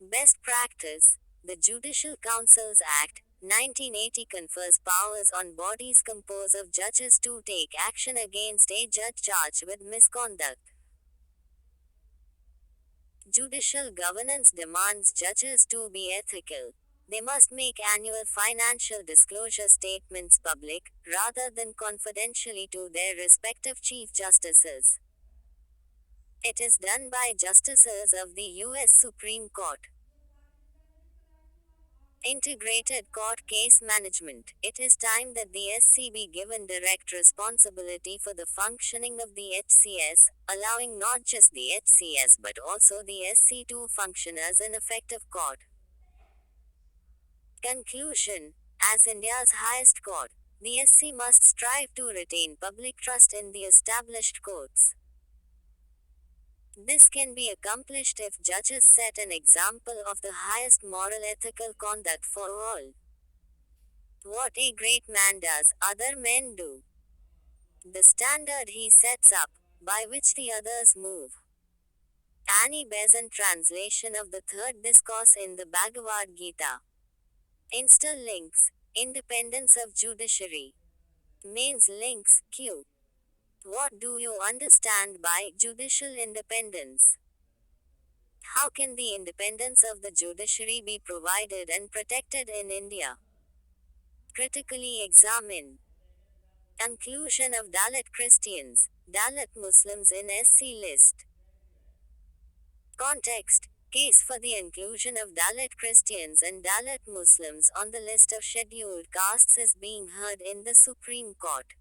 Best practice. The Judicial Councils Act, 1980 confers powers on bodies composed of judges to take action against a judge charged with misconduct. Judicial governance demands judges to be ethical. They must make annual financial disclosure statements public, rather than confidentially to their respective chief justices. It is done by justices of the U.S. Supreme Court. Integrated Court Case Management. It is time that the SC be given direct responsibility for the functioning of the HCS, allowing not just the HCS but also the SC to function as an effective court. Conclusion. As India's highest court, the SC must strive to retain public trust in the established courts. This can be accomplished if judges set an example of the highest moral ethical conduct for all. What a great man does, other men do. The standard he sets up, by which the others move. Annie Besant translation of the third discourse in the Bhagavad Gita. Insta links. Independence of judiciary. Mains links, Q. What do you understand by judicial independence? How can the independence of the judiciary be provided and protected in India? Critically examine. Inclusion of Dalit Christians, Dalit Muslims in SC list. Context. Case for the inclusion of Dalit Christians and Dalit Muslims on the list of scheduled castes is being heard in the Supreme Court.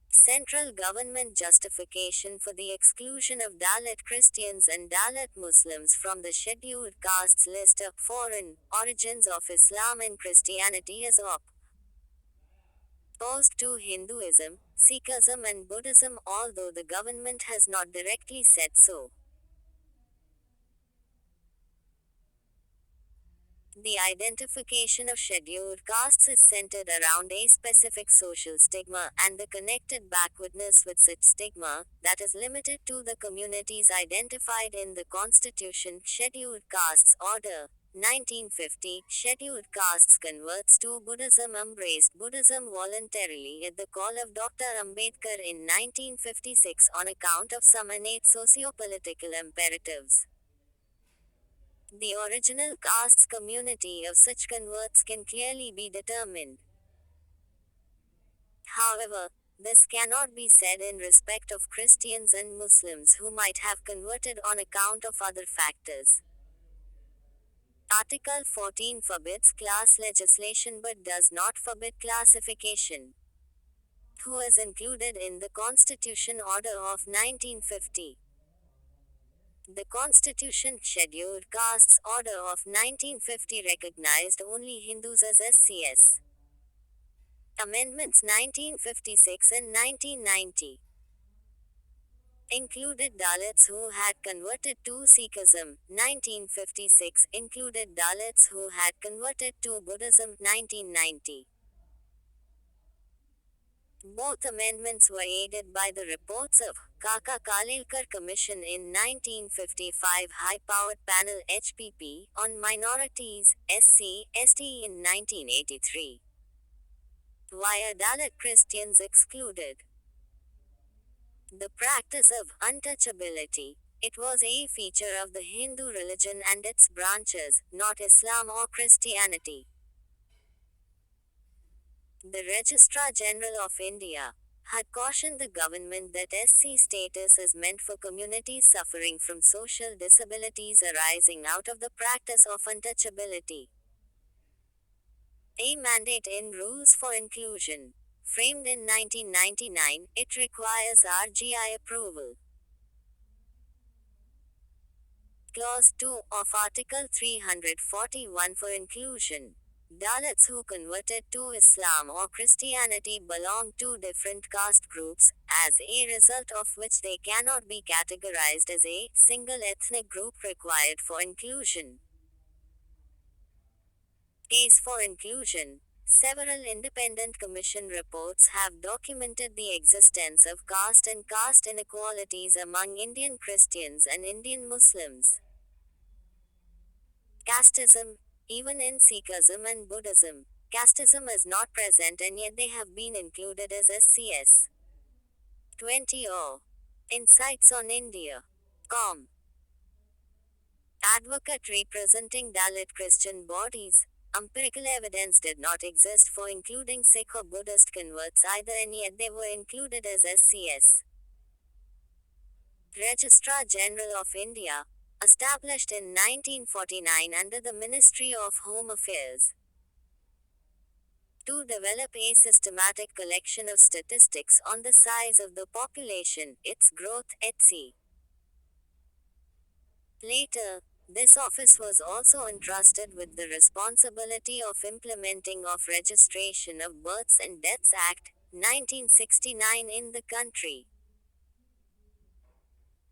Central government justification for the exclusion of Dalit Christians and Dalit Muslims from the scheduled castes list of foreign origins of Islam and Christianity is opposed to Hinduism, Sikhism and Buddhism, although the government has not directly said so. The identification of scheduled castes is centered around a specific social stigma and the connected backwardness with such stigma, that is limited to the communities identified in the Constitution. Scheduled Castes Order, 1950. Scheduled castes converts to Buddhism embraced Buddhism voluntarily at the call of Dr. Ambedkar in 1956 on account of some innate socio-political imperatives. The original castes community of such converts can clearly be determined. However, this cannot be said in respect of Christians and Muslims who might have converted on account of other factors. Article 14 forbids class legislation but does not forbid classification. Who is included in the Constitution Order of 1950? The Constitution Scheduled Castes Order of 1950 recognized only Hindus as SCS. Amendments 1956 and 1990 included Dalits who had converted to Sikhism. 1956 included Dalits who had converted to Buddhism. 1990. Both amendments were aided by the reports of Kaka Kalelkar Commission in 1955, High-Powered Panel HPP on Minorities, SC, ST in 1983. Why are Dalit Christians excluded? The practice of untouchability. It was a feature of the Hindu religion and its branches, not Islam or Christianity. The Registrar General of India had cautioned the government that SC status is meant for communities suffering from social disabilities arising out of the practice of untouchability. A mandate in Rules for Inclusion. Framed in 1999, it requires RGI approval. Clause 2 of Article 341 for inclusion. Dalits who converted to Islam or Christianity belong to different caste groups, as a result of which they cannot be categorized as a single ethnic group required for inclusion. Case for inclusion. Several independent commission reports have documented the existence of caste and caste inequalities among Indian Christians and Indian Muslims. Casteism. Even in Sikhism and Buddhism, casteism is not present and yet they have been included as SCS. 20 or Insights on India. Com. Advocate representing Dalit Christian bodies. Empirical evidence did not exist for including Sikh or Buddhist converts either and yet they were included as SCS. Registrar General of India. Established in 1949 under the Ministry of Home Affairs. To develop a systematic collection of statistics on the size of the population, its growth, etc. Later, this office was also entrusted with the responsibility of implementing of Registration of Births and Deaths Act, 1969 in the country.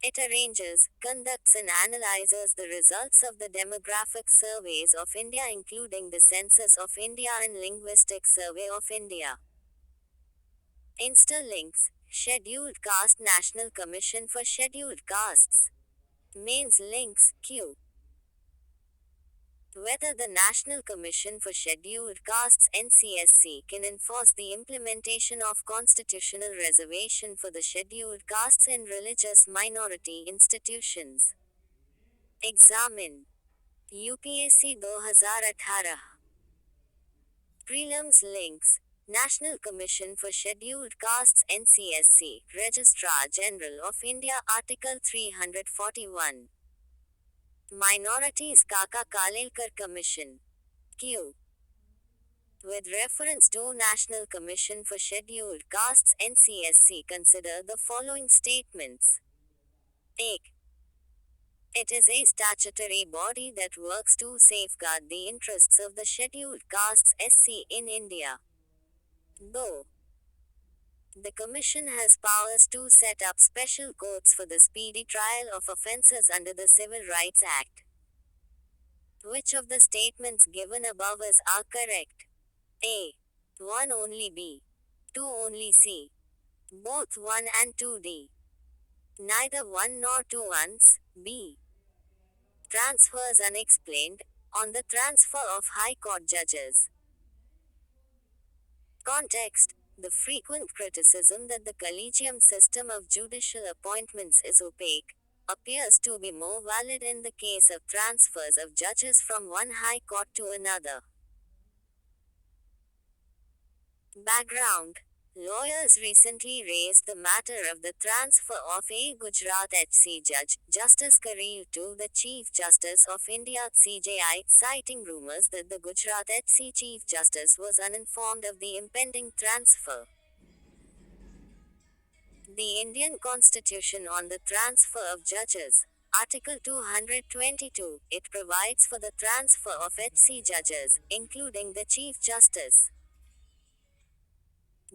It arranges, conducts and analyzes the results of the demographic surveys of India including the Census of India and Linguistic Survey of India. Insta-links, Scheduled Caste National Commission for Scheduled Castes. Mains links, Q. Whether the National Commission for Scheduled Castes NCSC can enforce the implementation of constitutional reservation for the scheduled castes in religious minority institutions. Examine. UPSC 2018. Prelims links. National Commission for Scheduled Castes NCSC, Registrar General of India Article 341. Minorities Kaka Kalelkar Commission. Q. With reference to National Commission for Scheduled Castes NCSC, consider the following statements. 1. It is a statutory body that works to safeguard the interests of the scheduled castes SC in India. 2. The Commission has powers to set up special courts for the speedy trial of offences under the Civil Rights Act. Which of the statements given above are correct? A. 1 only B. 2 only C. Both 1 and 2D. Neither 1 nor 2 ones, B. Transfers unexplained, on the transfer of High Court judges. Context. The frequent criticism that the collegium system of judicial appointments is opaque appears to be more valid in the case of transfers of judges from one high court to another. Background. Lawyers recently raised the matter of the transfer of a Gujarat HC judge, Justice Kareel, to the Chief Justice of India CJI, citing rumours that the Gujarat HC Chief Justice was uninformed of the impending transfer. The Indian Constitution on the transfer of judges. Article 222, it provides for the transfer of HC judges, including the Chief Justice.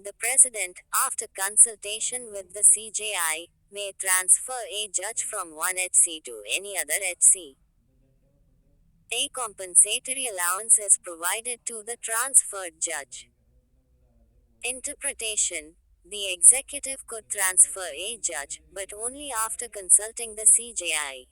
The President, after consultation with the CJI, may transfer a judge from one HC to any other HC. A compensatory allowance is provided to the transferred judge. Interpretation. The executive could transfer a judge, but only after consulting the CJI.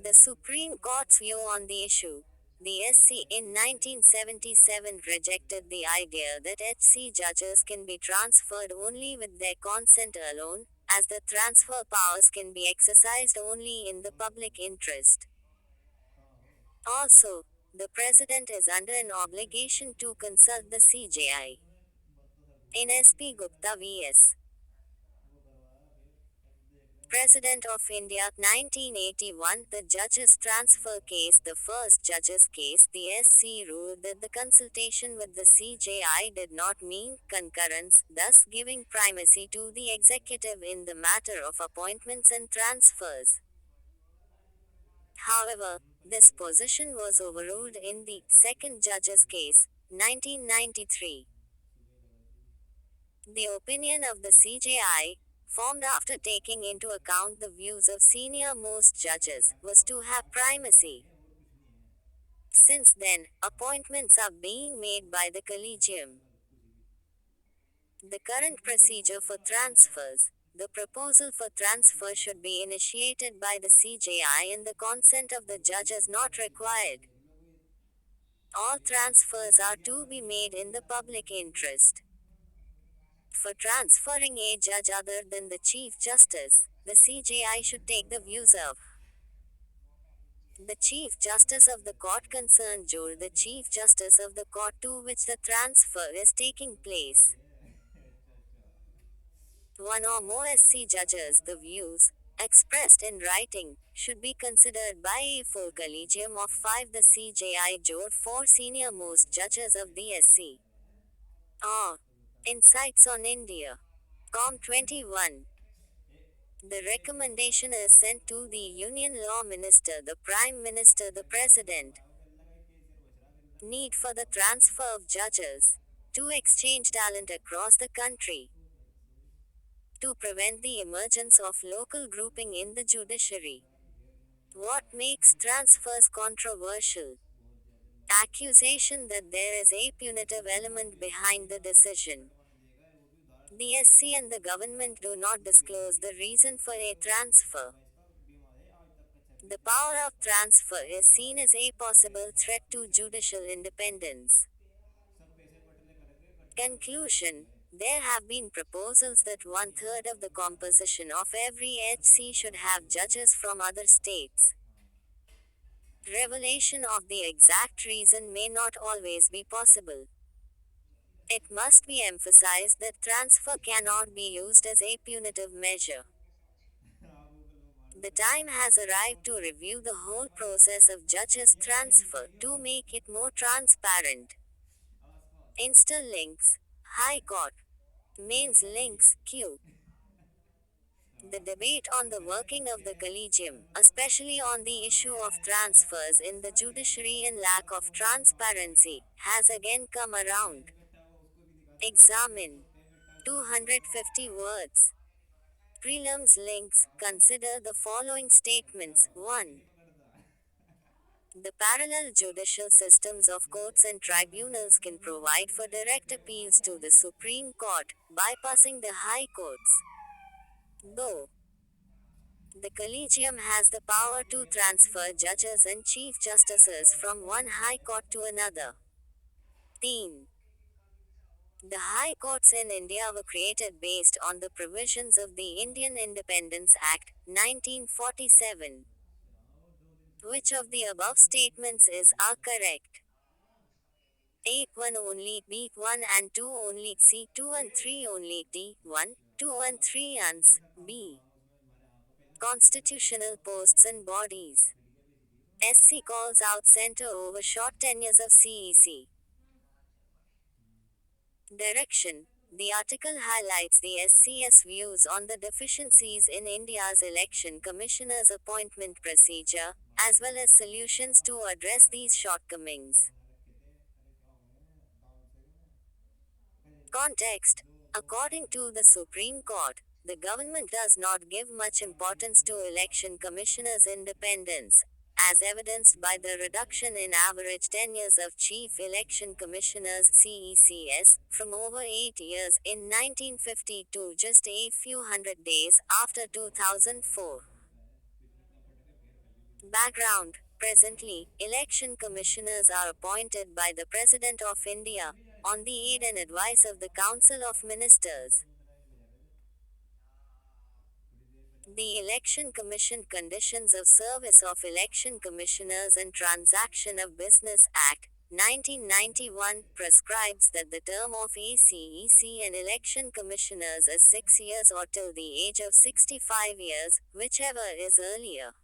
The Supreme Court's view on the issue. The SC in 1977 rejected the idea that HC judges can be transferred only with their consent alone, as the transfer powers can be exercised only in the public interest. Also, the President is under an obligation to consult the CJI. In S.P. Gupta vs. President of India, 1981, the judges transfer case, the first judges case, the SC ruled that the consultation with the CJI did not mean concurrence, thus giving primacy to the executive in the matter of appointments and transfers. However, this position was overruled in the second judges case, 1993. The opinion of the CJI, formed after taking into account the views of senior most judges, was to have primacy. Since then, appointments are being made by the collegium. The current procedure for transfers. The proposal for transfer should be initiated by the CJI and the consent of the judge is not required. All transfers are to be made in the public interest. For transferring a judge other than the Chief Justice, the CJI should take the views of the Chief Justice of the court concerned or the Chief Justice of the court to which the transfer is taking place. One or more SC judges, the views, expressed in writing, should be considered by a full collegium of 5 the CJI or 4 senior most judges of the SC. Insights on India. Com 21. The recommendation is sent to the Union Law Minister, the Prime Minister, the President. Need for the transfer of judges. To exchange talent across the country. To prevent the emergence of local grouping in the judiciary. What makes transfers controversial? Accusation that there is a punitive element behind the decision. The SC and the government do not disclose the reason for a transfer. The power of transfer is seen as a possible threat to judicial independence. Conclusion. There have been proposals that one-third of the composition of every HC should have judges from other states. Revelation of the exact reason may not always be possible. It must be emphasized that transfer cannot be used as a punitive measure. The time has arrived to review the whole process of judges' transfer to make it more transparent. Insta links. High Court. Mains links. Q. The debate on the working of the collegium, especially on the issue of transfers in the judiciary and lack of transparency, has again come around. Examine. 250 words. Prelims links. Consider the following statements. 1. The parallel judicial systems of courts and tribunals can provide for direct appeals to the Supreme Court, bypassing the high courts. Though the collegium has the power to transfer judges and chief justices from one high court to another. 13. The high courts in India were created based on the provisions of the Indian Independence Act, 1947. Which of the above statements are correct? A. 1 only, B. 1 and 2 only, C. 2 and 3 only, D. 1, 2 and 3 ans, B. Constitutional posts and bodies. SC calls out center over short tenures of CEC. Direction. The article highlights the SC's views on the deficiencies in India's election commissioners' appointment procedure, as well as solutions to address these shortcomings. Context. According to the Supreme Court, the government does not give much importance to election commissioners' independence, as evidenced by the reduction in average tenures of Chief Election Commissioners (CECs) from over 8 years in 1950 to just a few hundred days after 2004. Background. Presently, election commissioners are appointed by the President of India, on the aid and advice of the Council of Ministers. The Election Commission Conditions of Service of Election Commissioners and Transaction of Business Act, 1991, prescribes that the term of ACEC and election commissioners is 6 years or till the age of 65 years, whichever is earlier.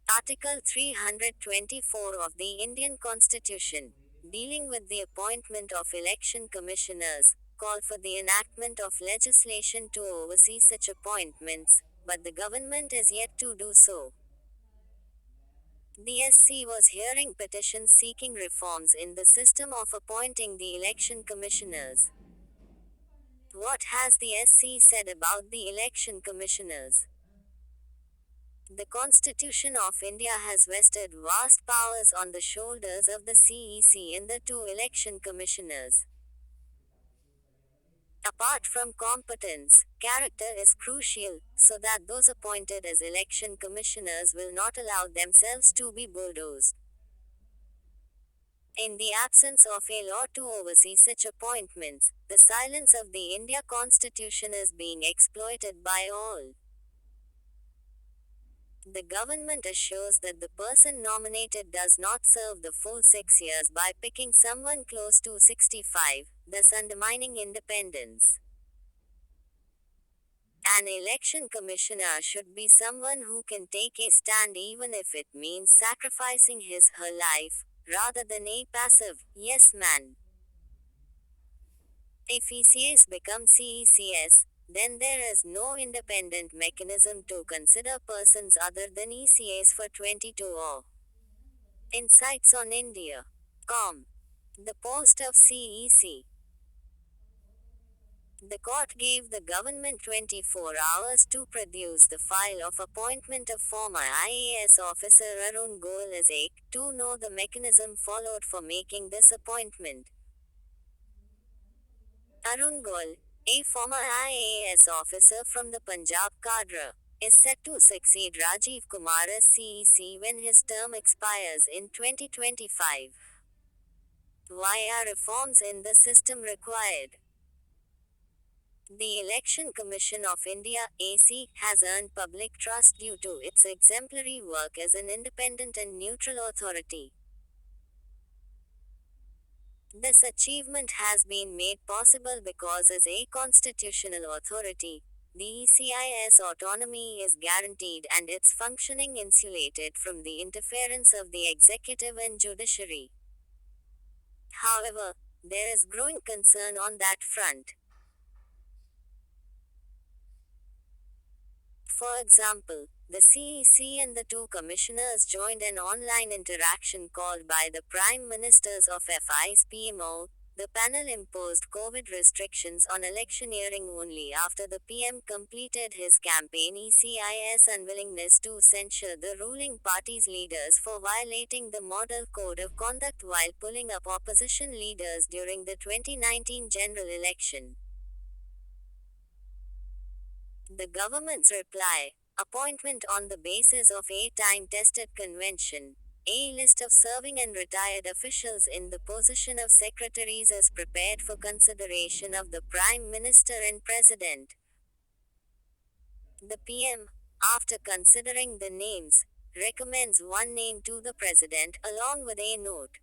Article 324 of the Indian Constitution, dealing with the appointment of election commissioners, call for the enactment of legislation to oversee such appointments, but the government is yet to do so. The SC was hearing petitions seeking reforms in the system of appointing the election commissioners. What has the SC said about the election commissioners? The Constitution of India has vested vast powers on the shoulders of the CEC and the two election commissioners. Apart from competence, character is crucial, so that those appointed as election commissioners will not allow themselves to be bulldozed. In the absence of a law to oversee such appointments, the silence of the India Constitution is being exploited by all. The government assures that the person nominated does not serve the full 6 years by picking someone close to 65, thus undermining independence. An election commissioner should be someone who can take a stand even if it means sacrificing his/her life, rather than a passive yes man. If ECAs become CECS, then there is no independent mechanism to consider persons other than ECAs for 22 or Insights on India. The post of CEC. The court gave the government 24 hours to produce the file of appointment of former IAS officer Arun Goel as a, to know the mechanism followed for making this appointment. Arun Goel, a former IAS officer from the Punjab cadre, is set to succeed Rajiv Kumar as CEC when his term expires in 2025. Why are reforms in the system required? The Election Commission of India (AC) has earned public trust due to its exemplary work as an independent and neutral authority. This achievement has been made possible because as a constitutional authority, the ECI's autonomy is guaranteed and its functioning insulated from the interference of the executive and judiciary. However, there is growing concern on that front. For example, the CEC and the two commissioners joined an online interaction called by the Prime Ministers of FI's PMO. The panel imposed COVID restrictions on electioneering only after the PM completed his campaign. ECI's unwillingness to censure the ruling party's leaders for violating the Model Code of Conduct while pulling up opposition leaders during the 2019 general election. The government's reply: appointment on the basis of a time-tested convention. A list of serving and retired officials in the position of secretaries is prepared for consideration of the Prime Minister and President. The PM, after considering the names, recommends one name to the President along with a note.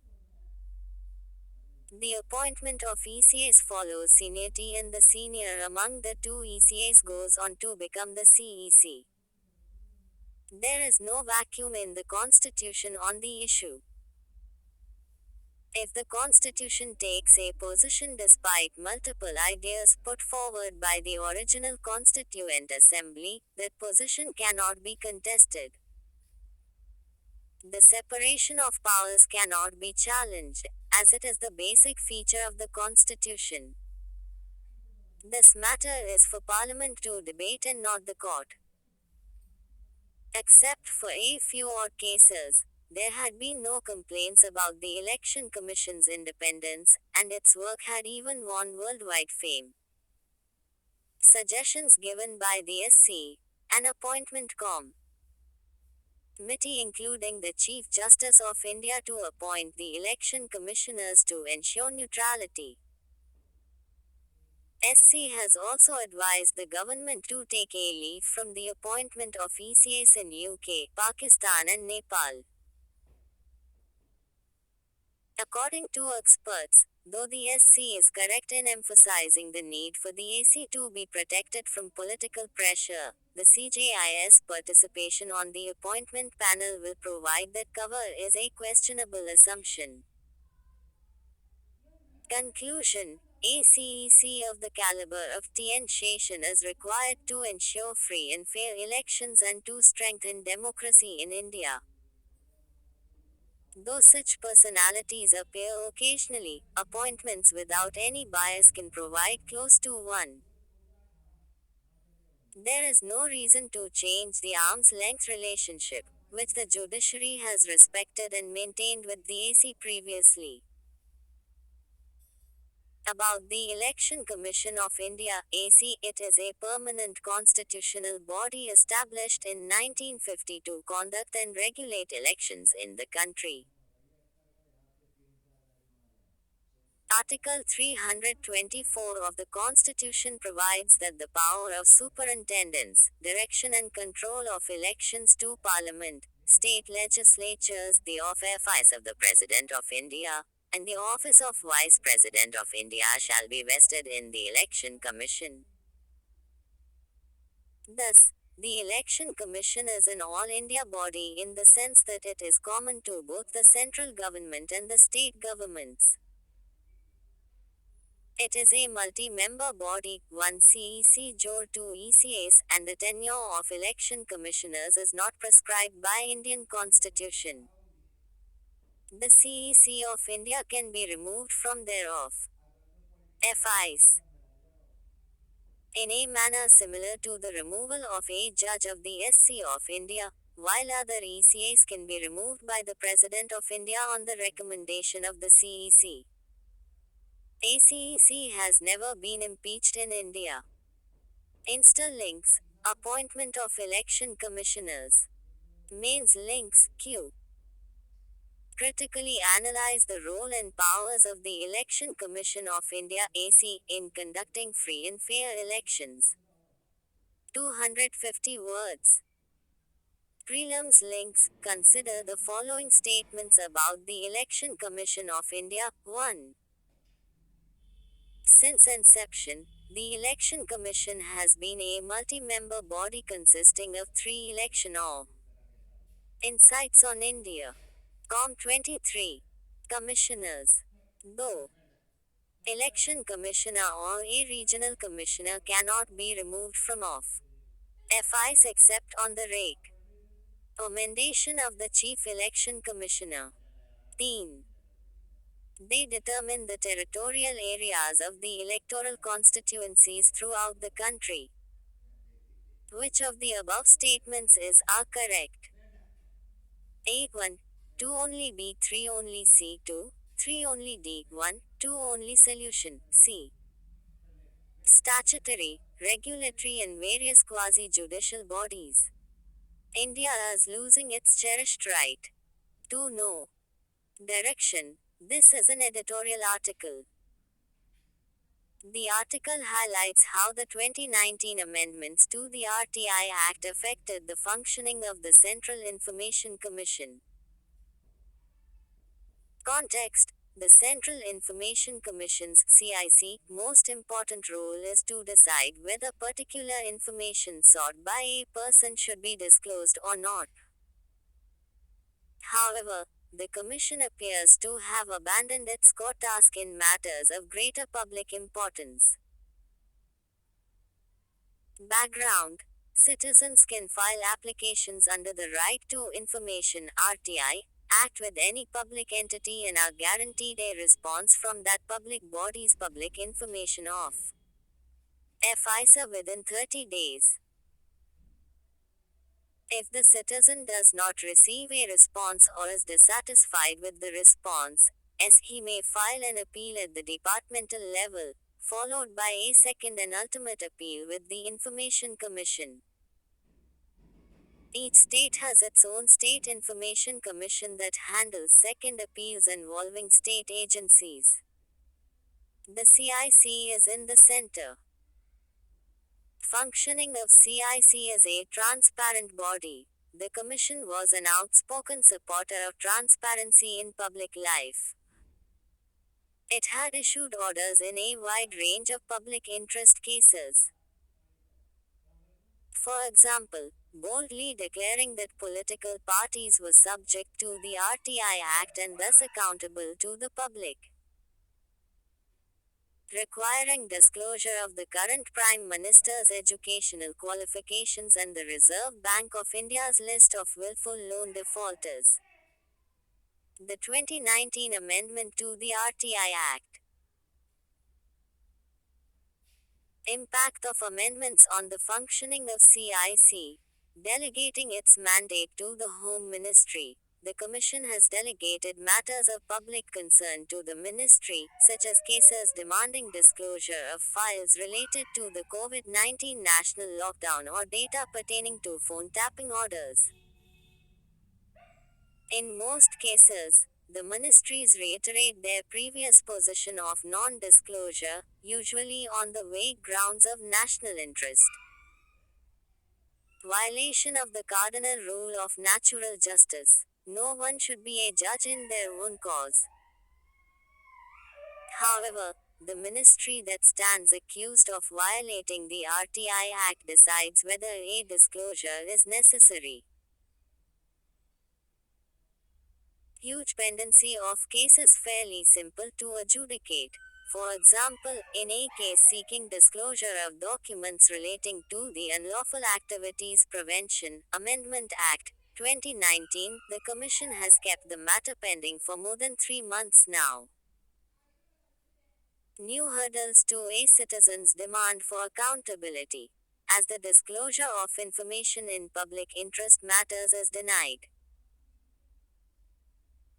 The appointment of ECAs follows seniority and the senior among the two ECAs goes on to become the CEC. There is no vacuum in the Constitution on the issue. If the Constitution takes a position despite multiple ideas put forward by the original Constituent Assembly, that position cannot be contested. The separation of powers cannot be challenged, as it is the basic feature of the Constitution. This matter is for Parliament to debate and not the court. Except for a few odd cases, there had been no complaints about the Election Commission's independence, and its work had even won worldwide fame. Suggestions given by the SC. An appointment committee including the Chief Justice of India to appoint the election commissioners to ensure neutrality. SC has also advised the government to take a leave from the appointment of ECAs in UK, Pakistan and Nepal. According to experts, though the SC is correct in emphasizing the need for the AC to be protected from political pressure, the CJI's participation on the appointment panel will provide that cover is a questionable assumption. Conclusion: a CEC of the caliber of TN Seshan is required to ensure free and fair elections and to strengthen democracy in India. Though such personalities appear occasionally, appointments without any bias can provide close to one. There is no reason to change the arm's length relationship, which the judiciary has respected and maintained with the AC previously. About the Election Commission of India (AC), it is a permanent constitutional body established in 1950 to conduct and regulate elections in the country. Article 324 of the Constitution provides that the power of superintendence, direction and control of elections to Parliament, state legislatures, the office of the President of India, and the office of Vice President of India shall be vested in the Election Commission. Thus, the Election Commission is an all-India body in the sense that it is common to both the central government and the state governments. It is a multi-member body, 1 CEC or 2 ECAs, and the tenure of election commissioners is not prescribed by Indian Constitution. The CEC of India can be removed from thereof. FIs. In a manner similar to the removal of a judge of the SC of India, while other ECAs can be removed by the President of India on the recommendation of the CEC. ACEC has never been impeached in India. Interlinks, appointment of election commissioners. Mains links, Q. Critically analyze the role and powers of the Election Commission of India (AC) in conducting free and fair elections. 250 words. Prelims links, consider the following statements about the Election Commission of India. 1. Since inception, the Election Commission has been a multi-member body consisting of 3 election Insights on India. Com 23. Commissioners. Though Election Commissioner or a regional commissioner cannot be removed from FIs except on the rake. Commendation of the Chief Election Commissioner. 3. They determine the territorial areas of the electoral constituencies throughout the country. Which of the above statements are correct? A1. 2 only B, 3 only C, 2, 3 only D, 1, 2 only solution, C. Statutory, regulatory and various quasi-judicial bodies. India is losing its cherished right to know. Direction. This is an editorial article. The article highlights how the 2019 amendments to the RTI Act affected the functioning of the Central Information Commission. Context. The Central Information Commission's (CIC) most important role is to decide whether particular information sought by a person should be disclosed or not. However, the Commission appears to have abandoned its core task in matters of greater public importance. Background. Citizens can file applications under the Right to Information (RTI) Act with any public entity and are guaranteed a response from that public body's public information FIs within 30 days. If the citizen does not receive a response or is dissatisfied with the response, he may file an appeal at the departmental level, followed by a second and ultimate appeal with the Information Commission. Each state has its own State Information Commission that handles second appeals involving state agencies. The CIC is in the center. Functioning of CIC as a transparent body. The Commission was an outspoken supporter of transparency in public life. It had issued orders in a wide range of public interest cases. For example, boldly declaring that political parties were subject to the RTI Act and thus accountable to the public. Requiring disclosure of the current Prime Minister's educational qualifications and the Reserve Bank of India's list of willful loan defaulters. The 2019 amendment to the RTI Act. Impact of amendments on the functioning of CIC. Delegating its mandate to the Home Ministry. The Commission has delegated matters of public concern to the Ministry, such as cases demanding disclosure of files related to the COVID-19 national lockdown or data pertaining to phone tapping orders. In most cases, the ministries reiterate their previous position of non-disclosure, usually on the vague grounds of national interest. Violation of the cardinal rule of natural justice. No one should be a judge in their own cause. However, the ministry that stands accused of violating the RTI Act decides whether a disclosure is necessary. Huge pendency of cases fairly simple to adjudicate. For example, in a case seeking disclosure of documents relating to the Unlawful Activities Prevention Amendment Act, 2019, the Commission has kept the matter pending for more than 3 months now. New hurdles to a citizen's demand for accountability. As the disclosure of information in public interest matters is denied.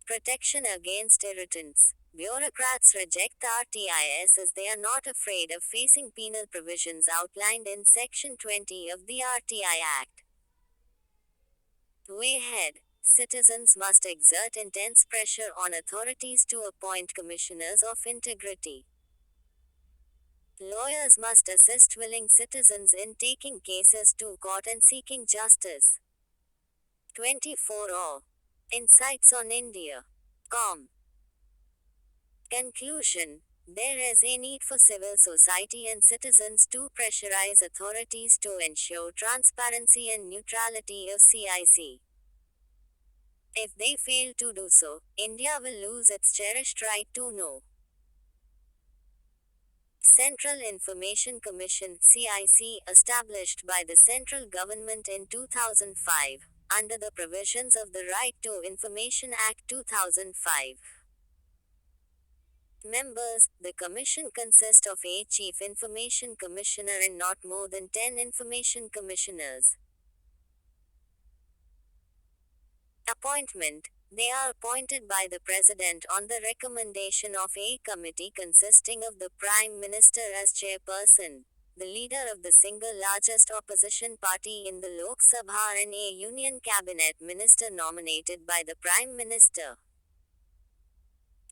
Protection against irritants. Bureaucrats reject RTIS as they are not afraid of facing penal provisions outlined in Section 20 of the RTI Act. Way ahead, citizens must exert intense pressure on authorities to appoint commissioners of integrity. Lawyers must assist willing citizens in taking cases to court and seeking justice. 24 Insights on India. Conclusion. There is a need for civil society and citizens to pressurize authorities to ensure transparency and neutrality of CIC. If they fail to do so, India will lose its cherished right to know. Central Information Commission (CIC), established by the central government in 2005, under the provisions of the Right to Information Act 2005. Members. The Commission consists of a Chief Information Commissioner and not more than 10 Information Commissioners. Appointment. They are appointed by the President on the recommendation of a committee consisting of the Prime Minister as chairperson, the leader of the single largest opposition party in the Lok Sabha and a Union Cabinet Minister nominated by the Prime Minister.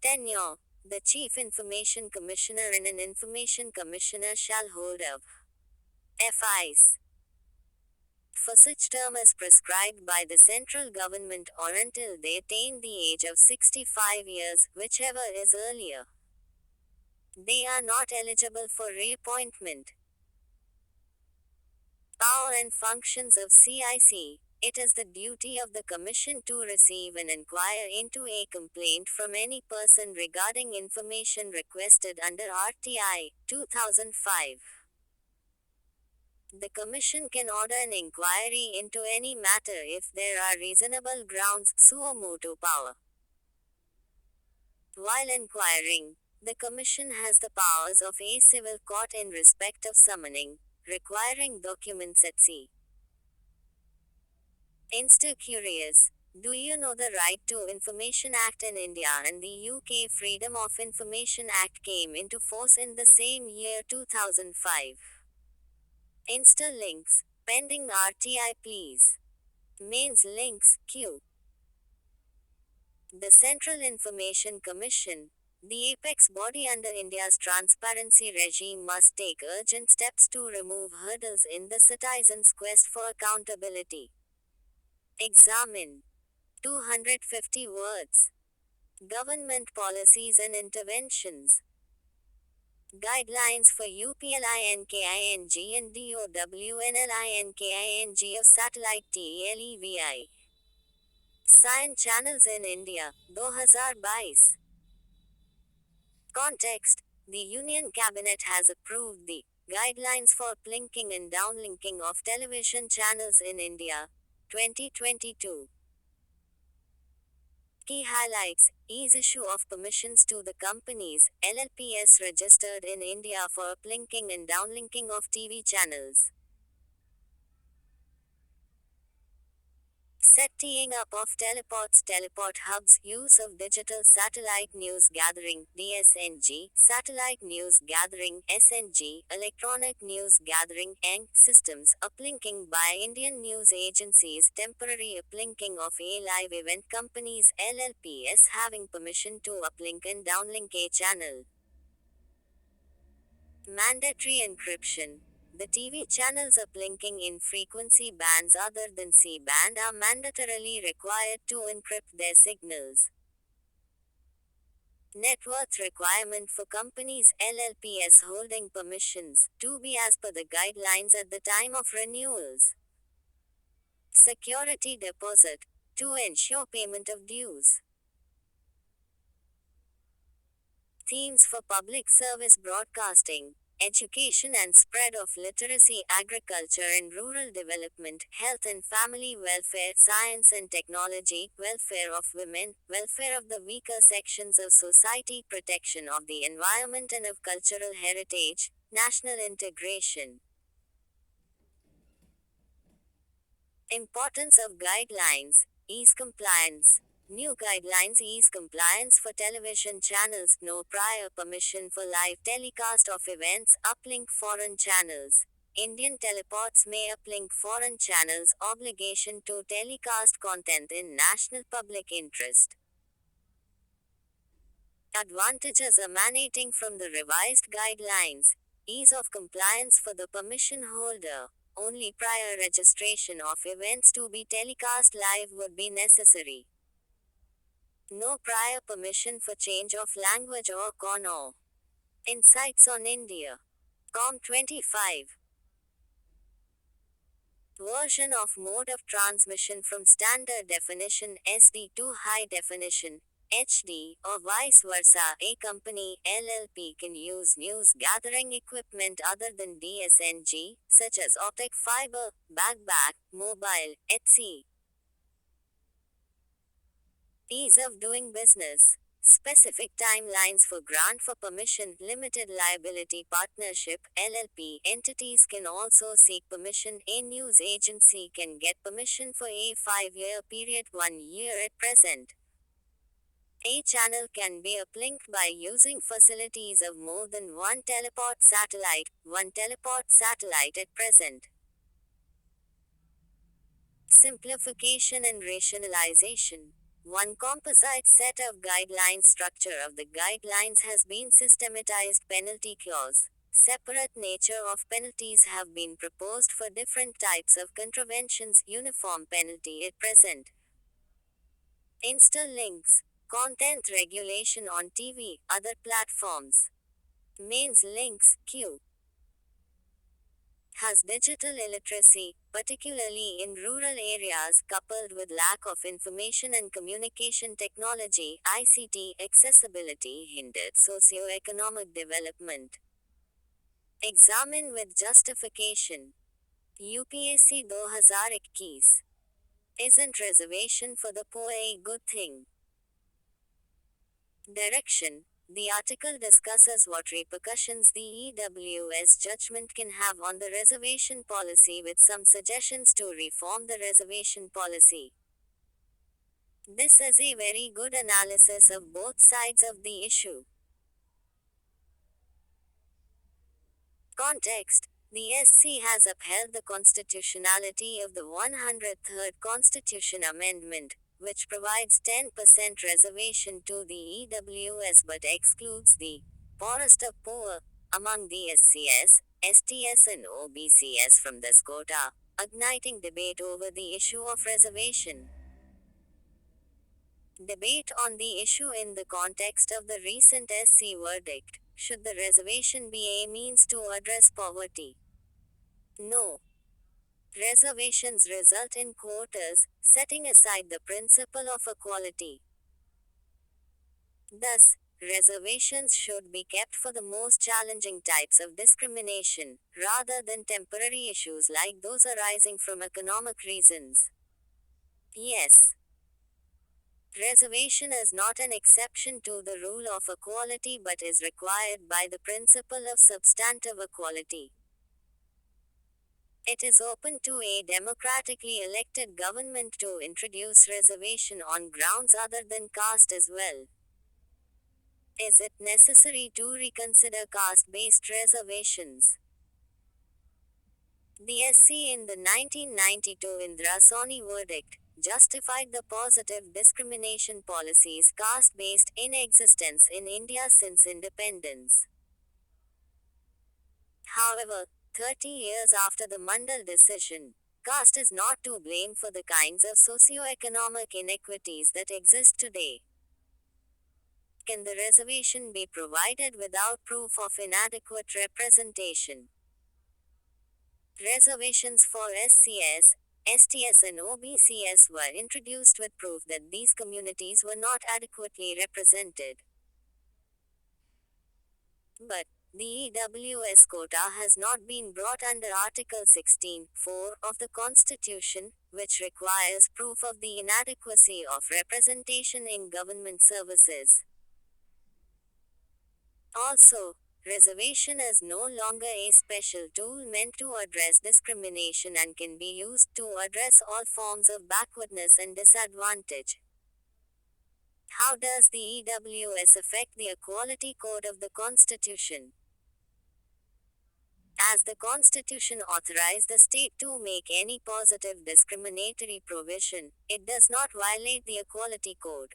Tenure. The Chief Information Commissioner and an Information Commissioner shall hold office for such term as prescribed by the central government or until they attain the age of 65 years, whichever is earlier. They are not eligible for reappointment. Power and functions of CIC. It is the duty of the Commission to receive and inquire into a complaint from any person regarding information requested under RTI 2005. The Commission can order an inquiry into any matter if there are reasonable grounds suo motu power. While inquiring, the Commission has the powers of a civil court in respect of summoning, requiring documents etc. Insta curious. Do you know the Right to Information Act in India and the UK Freedom of Information Act came into force in the same year 2005? Insta links. Pending RTI please. Mains links, Q. The Central Information Commission, the apex body under India's transparency regime, must take urgent steps to remove hurdles in the citizens' quest for accountability. Examine. 250 words. Government policies and interventions. Guidelines for UPLINKING and DOWNLINKING of satellite TELEVI. Cyan channels in India, 2022. Context: the Union Cabinet has approved the Guidelines for Uplinking and Downlinking of Television Channels in India, 2022. Key highlights: ease issue of permissions to the companies, LLPs registered in India for uplinking and downlinking of TV channels. Setting up of teleports, teleport hubs, use of digital satellite news gathering, DSNG, satellite news gathering, SNG, electronic news gathering, ENG, systems, uplinking by Indian news agencies, temporary uplinking of a live event companies, LLPs having permission to uplink and downlink a channel. Mandatory encryption. The TV channels uplinking in frequency bands other than C-band are mandatorily required to encrypt their signals. Net worth requirement for companies LLPs holding permissions to be as per the guidelines at the time of renewals. Security deposit to ensure payment of dues. Themes for public service broadcasting: education and spread of literacy, agriculture and rural development, health and family welfare, science and technology, welfare of women, welfare of the weaker sections of society, protection of the environment and of cultural heritage, national integration. Importance of guidelines: ease compliance. New guidelines ease compliance for television channels, no prior permission for live telecast of events, uplink foreign channels. Indian teleports may uplink foreign channels, obligation to telecast content in national public interest. Advantages emanating from the revised guidelines: ease of compliance for the permission holder. Only prior registration of events to be telecast live would be necessary. No prior permission for change of language or CONO. Insights on India. COM25. Version of mode of transmission from standard definition SD to high definition HD or vice versa. A company LLP can use news gathering equipment other than DSNG, such as optic fiber, backpack, mobile, etc. Ease of doing business. Specific timelines for grant for permission, limited liability partnership, LLP entities can also seek permission. A news agency can get permission for a 5-year period, 1 year at present. A channel can be uplinked by using facilities of more than one teleport satellite at present. Simplification and rationalization. One composite set of guidelines. Structure of the guidelines has been systematized. Penalty clause. Separate nature of penalties have been proposed for different types of contraventions. Uniform penalty at present. Insta links. Content regulation on TV, other platforms. Mains links, Q. Has digital illiteracy, particularly in rural areas, coupled with lack of information and communication technology (ICT) accessibility hindered socio-economic development. Examine with justification. UPSC 2021. Isn't reservation for the poor a good thing? Direction. The article discusses what repercussions the EWS judgment can have on the reservation policy with some suggestions to reform the reservation policy. This is a very good analysis of both sides of the issue. Context. The SC has upheld the constitutionality of the 103rd Constitution Amendment, which provides 10% reservation to the EWS but excludes the poorest of poor among the SCS, STS and OBCs from this quota, igniting debate over the issue of reservation. Debate on the issue in the context of the recent SC verdict. Should the reservation be a means to address poverty? No. Reservations result in quotas, setting aside the principle of equality. Thus, reservations should be kept for the most challenging types of discrimination, rather than temporary issues like those arising from economic reasons. Yes. Reservation is not an exception to the rule of equality but is required by the principle of substantive equality. It is open to a democratically elected government to introduce reservation on grounds other than caste as well. Is it necessary to reconsider caste-based reservations? The SC in the 1992 Indira Sawhney verdict justified the positive discrimination policies caste-based in existence in India since independence. However, 30 years after the Mandal decision, caste is not to blame for the kinds of socio-economic inequities that exist today. Can the reservation be provided without proof of inadequate representation? Reservations for SCS, STS and OBCS were introduced with proof that these communities were not adequately represented. But, the EWS quota has not been brought under Article 16(4) of the Constitution, which requires proof of the inadequacy of representation in government services. Also, reservation is no longer a special tool meant to address discrimination and can be used to address all forms of backwardness and disadvantage. How does the EWS affect the Equality Code of the Constitution? As the Constitution authorized the state to make any positive discriminatory provision, it does not violate the Equality Code.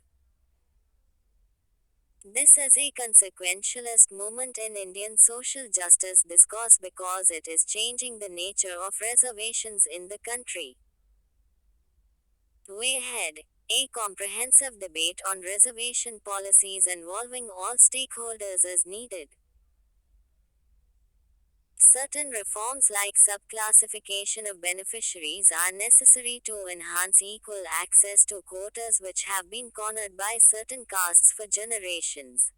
This is a consequentialist movement in Indian social justice discourse because it is changing the nature of reservations in the country. Way ahead, a comprehensive debate on reservation policies involving all stakeholders is needed. Certain reforms like subclassification of beneficiaries are necessary to enhance equal access to quotas which have been cornered by certain castes for generations.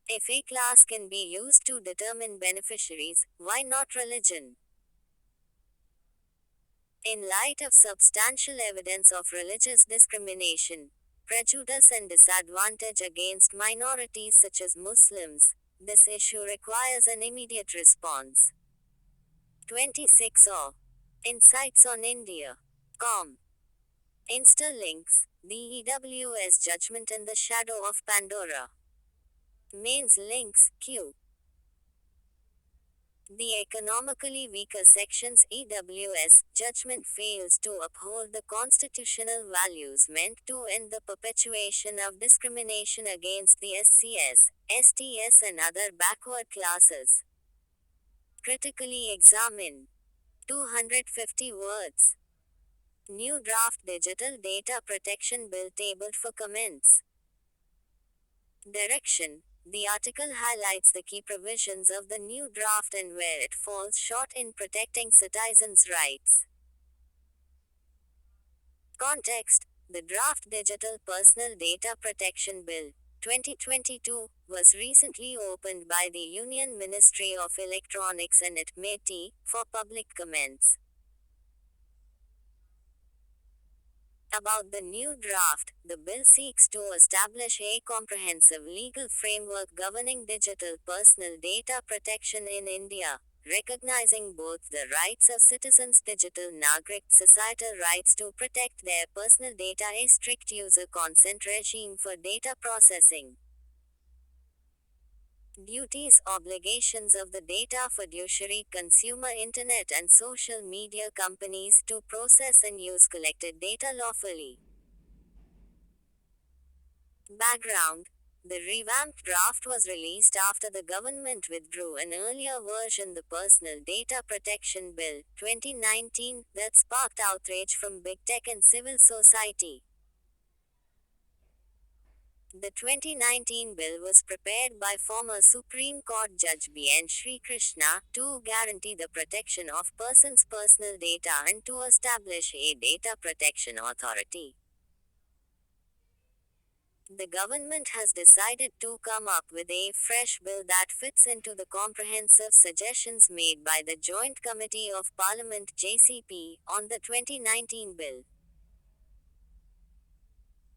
If a class can be used to determine beneficiaries, why not religion? In light of substantial evidence of religious discrimination, prejudice and disadvantage against minorities such as Muslims, this issue requires an immediate response. 26 or Insights on India. Com. Insta-links, the EWS judgment in the shadow of Pandora. Mains links, Q. The economically weaker sections EWS judgment fails to uphold the constitutional values meant to end the perpetuation of discrimination against the SCS, STS and other backward classes. Critically examine. 250 words. New draft Digital Data Protection Bill tabled for comments. Direction. The article highlights the key provisions of the new draft and where it falls short in protecting citizens' rights. Context. The draft Digital Personal Data Protection Bill, 2022, was recently opened by the Union Ministry of Electronics and MeitY for public comments. About the new draft, the bill seeks to establish a comprehensive legal framework governing digital personal data protection in India, recognizing both the rights of citizens, digital Nagrik, societal rights to protect their personal data, a strict user consent regime for data processing. Duties, obligations of the data fiduciary, consumer internet and social media companies to process and use collected data lawfully. Background. The revamped draft was released after the government withdrew an earlier version, the Personal Data Protection Bill, 2019, that sparked outrage from big tech and civil society. The 2019 bill was prepared by former Supreme Court Judge B.N. Srikrishna to guarantee the protection of persons' personal data and to establish a data protection authority. The government has decided to come up with a fresh bill that fits into the comprehensive suggestions made by the Joint Committee of Parliament (JCP) on the 2019 bill.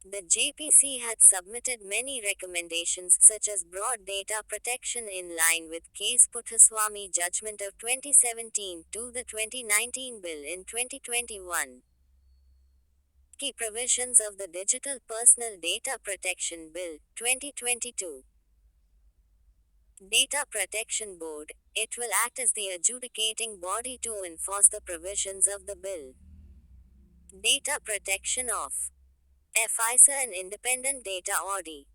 The JPC had submitted many recommendations such as broad data protection in line with Case Puttaswamy judgment of 2017 to the 2019 bill in 2021. Key provisions of the Digital Personal Data Protection Bill, 2022. Data Protection Board. It will act as the adjudicating body to enforce the provisions of the bill. Data protection of FISA and Independent Data Audit.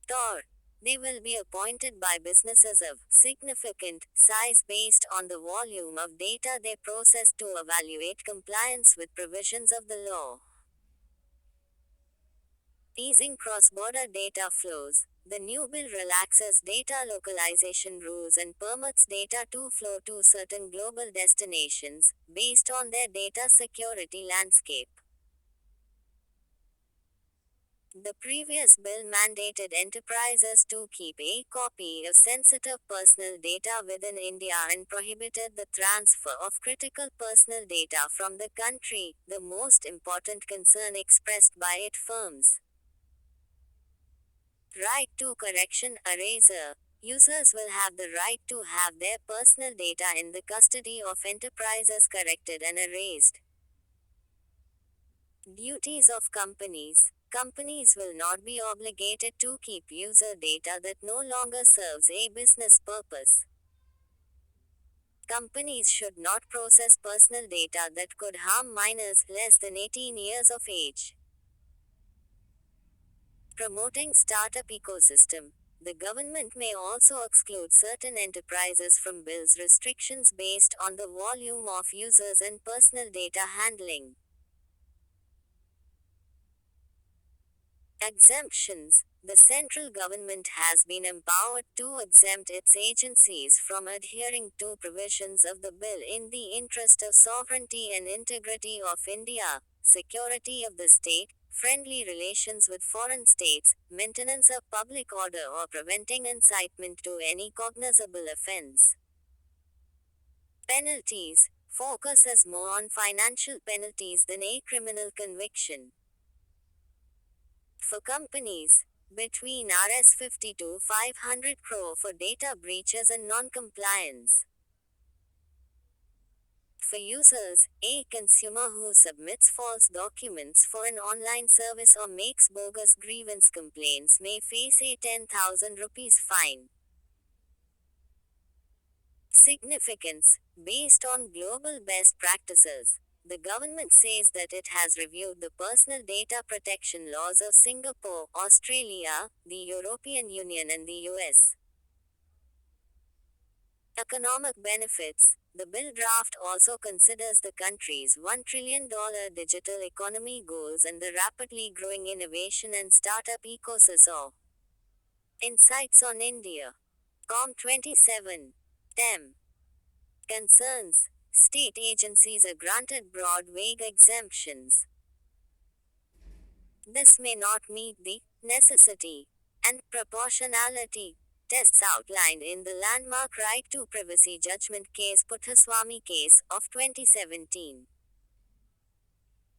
TOR. They will be appointed by businesses of significant size based on the volume of data they process to evaluate compliance with provisions of the law. Easing cross-border data flows. The new bill relaxes data localization rules and permits data to flow to certain global destinations, based on their data security landscape. The previous bill mandated enterprises to keep a copy of sensitive personal data within India and prohibited the transfer of critical personal data from the country, the most important concern expressed by its firms. Right to correction eraser. Users will have the right to have their personal data in the custody of enterprises corrected and erased. Duties of companies. Companies will not be obligated to keep user data that no longer serves a business purpose. Companies should not process personal data that could harm minors less than 18 years of age. Promoting startup ecosystem. The government may also exclude certain enterprises from bill's restrictions based on the volume of users and personal data handling. Exemptions. The central government has been empowered to exempt its agencies from adhering to provisions of the bill in the interest of sovereignty and integrity of India, security of the state, friendly relations with foreign states, maintenance of public order or preventing incitement to any cognizable offense. Penalties. Focuses more on financial penalties than a criminal conviction. For companies, between Rs 50 to 500 crore for data breaches and non-compliance. For users, a consumer who submits false documents for an online service or makes bogus grievance complaints may face a 10,000 rupees fine. Significance. Based on global best practices, the government says that it has reviewed the personal data protection laws of Singapore, Australia, the European Union and the US. Economic benefits. The bill draft also considers the country's $1 trillion digital economy goals and the rapidly growing innovation and startup ecosystem. Insights on India. COM27. TEM. Concerns. State agencies are granted broad vague exemptions. This may not meet the necessity and proportionality tests outlined in the landmark Right to Privacy Judgment Case Puttaswamy case of 2017.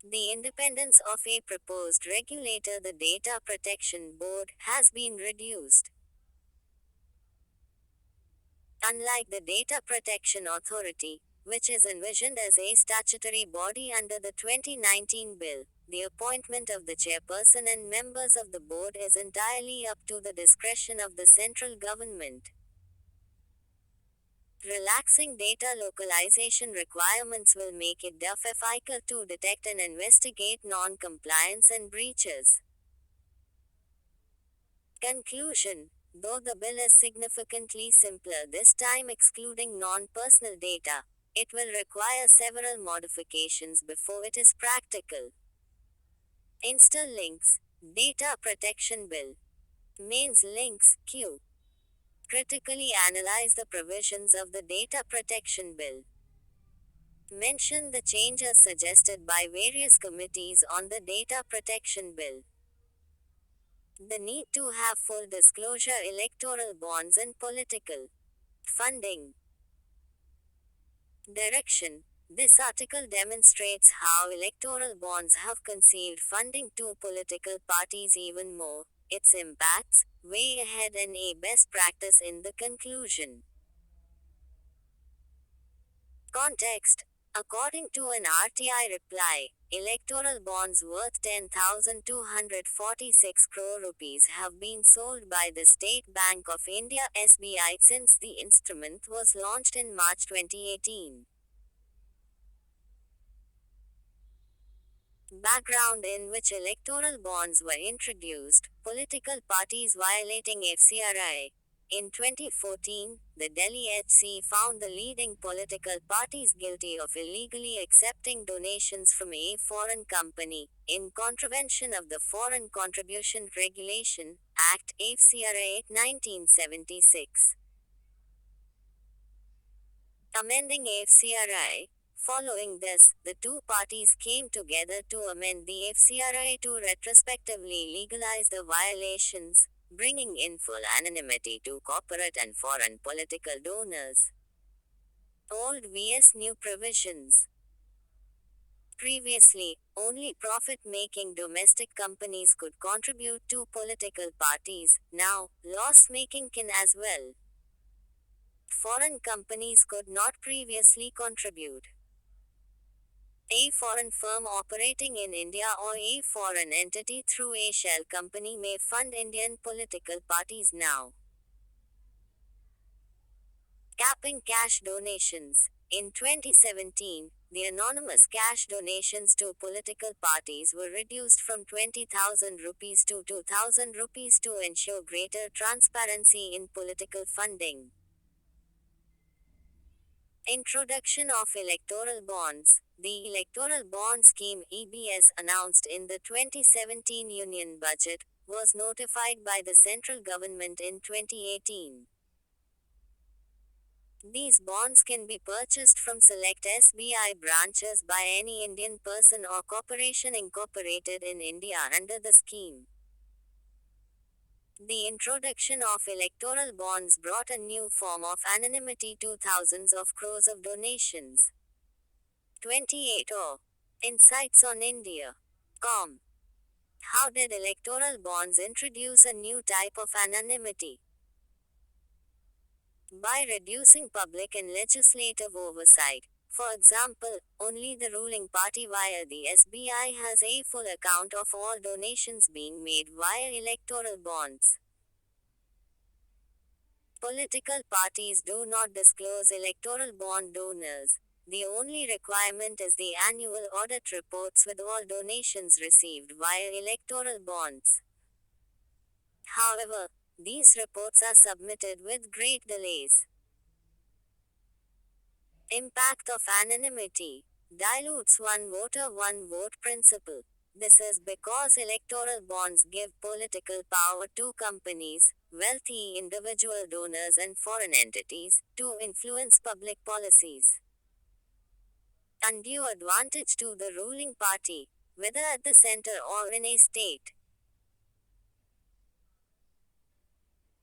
The independence of a proposed regulator, the Data Protection Board, has been reduced. Unlike the Data Protection Authority, which is envisioned as a statutory body under the 2019 bill, the appointment of the chairperson and members of the board is entirely up to the discretion of the central government. Relaxing data localization requirements will make it difficult to detect and investigate non-compliance and breaches. Conclusion. Though the bill is significantly simpler this time excluding non-personal data, it will require several modifications before it is practical. Install links. Data Protection Bill. Mains links Q. Critically analyze the provisions of the Data Protection Bill. Mention the changes suggested by various committees on the Data Protection Bill. The need to have full disclosure electoral bonds and political funding. Direction. This article demonstrates how electoral bonds have concealed funding to political parties even more, its impacts, way ahead and a best practice in the conclusion. Context. According to an RTI reply, electoral bonds worth 10,246 crore rupees have been sold by the State Bank of India (SBI) since the instrument was launched in March 2018. Background in which electoral bonds were introduced, political parties violating FCRI. In 2014, the Delhi HC found the leading political parties guilty of illegally accepting donations from a foreign company, in contravention of the Foreign Contribution Regulation Act (FCRA) 1976. Amending FCRI. Following this, the two parties came together to amend the FCRI to retrospectively legalize the violations, bringing in full anonymity to corporate and foreign political donors. Old vs new provisions. Previously, only profit making domestic companies could contribute to political parties, now, loss making can as well. Foreign companies could not previously contribute. A foreign firm operating in India or a foreign entity through a shell company may fund Indian political parties now. Capping cash donations. In 2017, the anonymous cash donations to political parties were reduced from 20,000 rupees to 2,000 rupees to ensure greater transparency in political funding. Introduction of electoral bonds. The Electoral Bond Scheme (EBS) announced in the 2017 Union Budget was notified by the central government in 2018. These bonds can be purchased from select SBI branches by any Indian person or corporation incorporated in India under the scheme. The introduction of electoral bonds brought a new form of anonymity to thousands of crores of donations. 28 or Insights on India. Com. How did electoral bonds introduce a new type of anonymity? By reducing public and legislative oversight. For example, only the ruling party via the SBI has a full account of all donations being made via electoral bonds. Political parties do not disclose electoral bond donors. The only requirement is the annual audit reports with all donations received via electoral bonds. However, these reports are submitted with great delays. Impact of anonymity dilutes one voter, one vote principle. This is because electoral bonds give political power to companies, wealthy individual donors, and foreign entities to influence public policies. Undue advantage to the ruling party, whether at the center or in a state.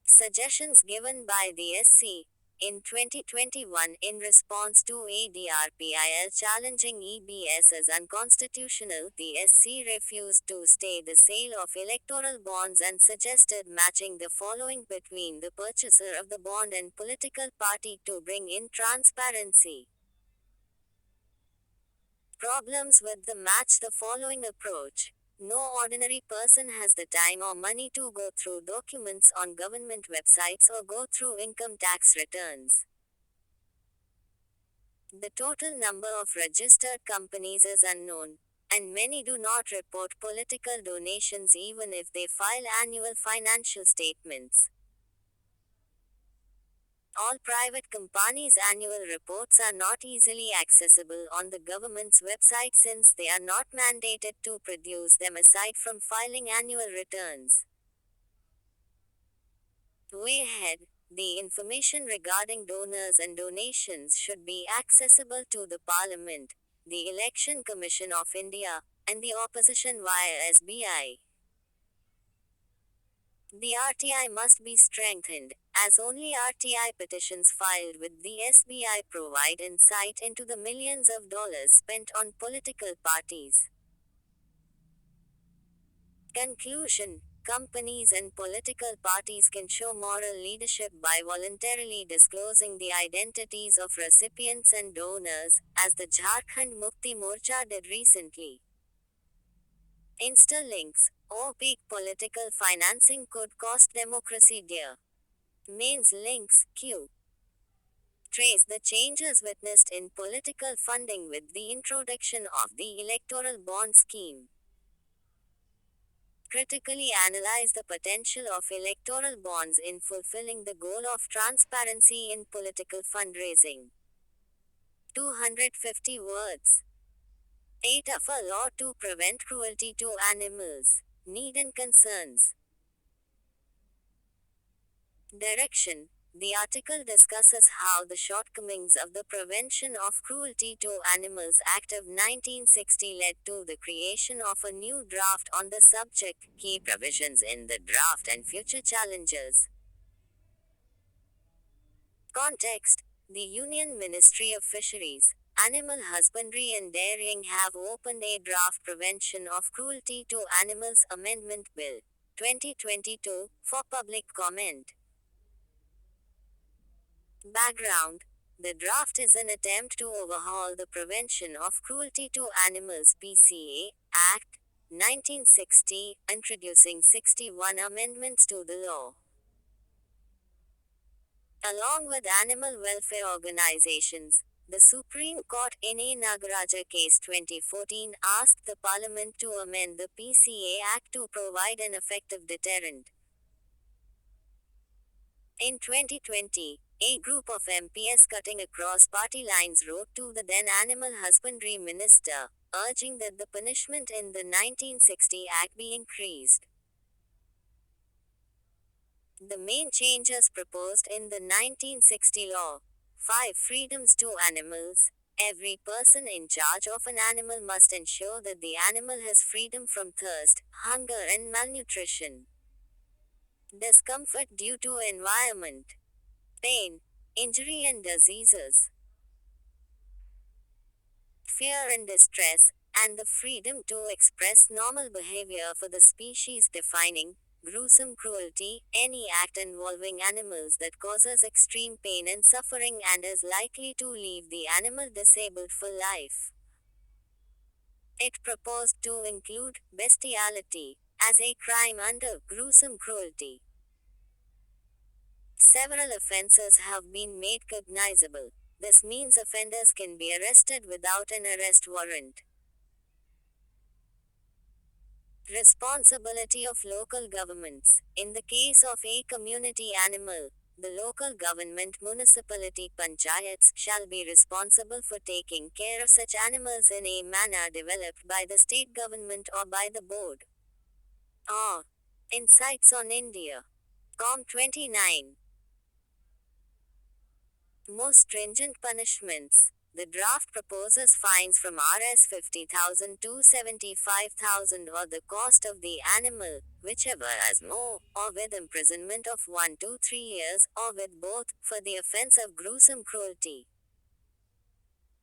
Suggestions given by the SC. In 2021, in response to a DRPIL challenging EBS as unconstitutional, the SC refused to stay the sale of electoral bonds and suggested matching the following between the purchaser of the bond and political party to bring in transparency. Problems with the match the following approach. No ordinary person has the time or money to go through documents on government websites or go through income tax returns. The total number of registered companies is unknown, and many do not report political donations even if they file annual financial statements. All private companies' annual reports are not easily accessible on the government's website since they are not mandated to produce them aside from filing annual returns. Way ahead, the information regarding donors and donations should be accessible to the Parliament, the Election Commission of India, and the opposition via SBI. The RTI must be strengthened, as only RTI petitions filed with the SBI provide insight into the millions of dollars spent on political parties. Conclusion: companies and political parties can show moral leadership by voluntarily disclosing the identities of recipients and donors, as the Jharkhand Mukti Morcha did recently. Insta-links, opaque political financing could cost democracy dear. Mains links, Q. Trace the changes witnessed in political funding with the introduction of the electoral bond scheme. Critically analyze the potential of electoral bonds in fulfilling the goal of transparency in political fundraising. 250 words. 8 of a law to prevent cruelty to animals. Need and concerns. Direction. The article discusses how the shortcomings of the Prevention of Cruelty to Animals Act of 1960 led to the creation of a new draft on the subject, key provisions in the draft and future challenges. Context. The Union Ministry of Fisheries, Animal Husbandry and Dairying have opened a draft Prevention of Cruelty to Animals Amendment Bill 2022 for public comment. Background. The draft is an attempt to overhaul the Prevention of Cruelty to Animals PCA Act 1960, introducing 61 amendments to the law. Along with animal welfare organizations, the Supreme Court in a Nagaraja case 2014 asked the Parliament to amend the PCA Act to provide an effective deterrent. In 2020, a group of MPs cutting across party lines wrote to the then Animal Husbandry Minister, urging that the punishment in the 1960 Act be increased. The main changes proposed in the 1960 law: 5 freedoms to animals. Every person in charge of an animal must ensure that the animal has freedom from thirst, hunger, and malnutrition. Discomfort due to environment, pain, injury, and diseases, fear and distress, and the freedom to express normal behavior for the species defining gruesome cruelty, any act involving animals that causes extreme pain and suffering and is likely to leave the animal disabled for life. It proposed to include bestiality as a crime under gruesome cruelty. Several offenses have been made cognizable. This means offenders can be arrested without an arrest warrant. Responsibility of local governments. In the case of a community animal, the local government municipality panchayats shall be responsible for taking care of such animals in a manner developed by the state government or by the board. Or Insights on India. Com 29. More stringent punishments. The draft proposes fines from Rs 50,000 to 75,000 or the cost of the animal, whichever is more, or with imprisonment of 1 to 3 years, or with both, for the offense of gruesome cruelty.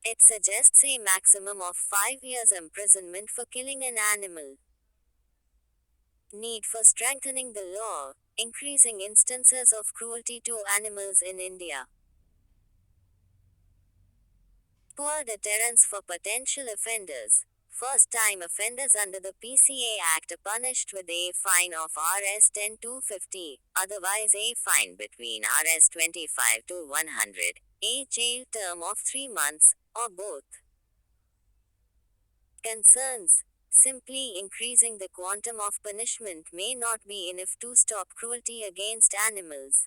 It suggests a maximum of 5 years imprisonment for killing an animal. Need for strengthening the law, increasing instances of cruelty to animals in India. Poor deterrence for potential offenders. First-time offenders under the PCA Act are punished with a fine of Rs 10 to 50, otherwise a fine between Rs 25 to 100, a jail term of 3 months, or both. Concerns. Simply increasing the quantum of punishment may not be enough to stop cruelty against animals.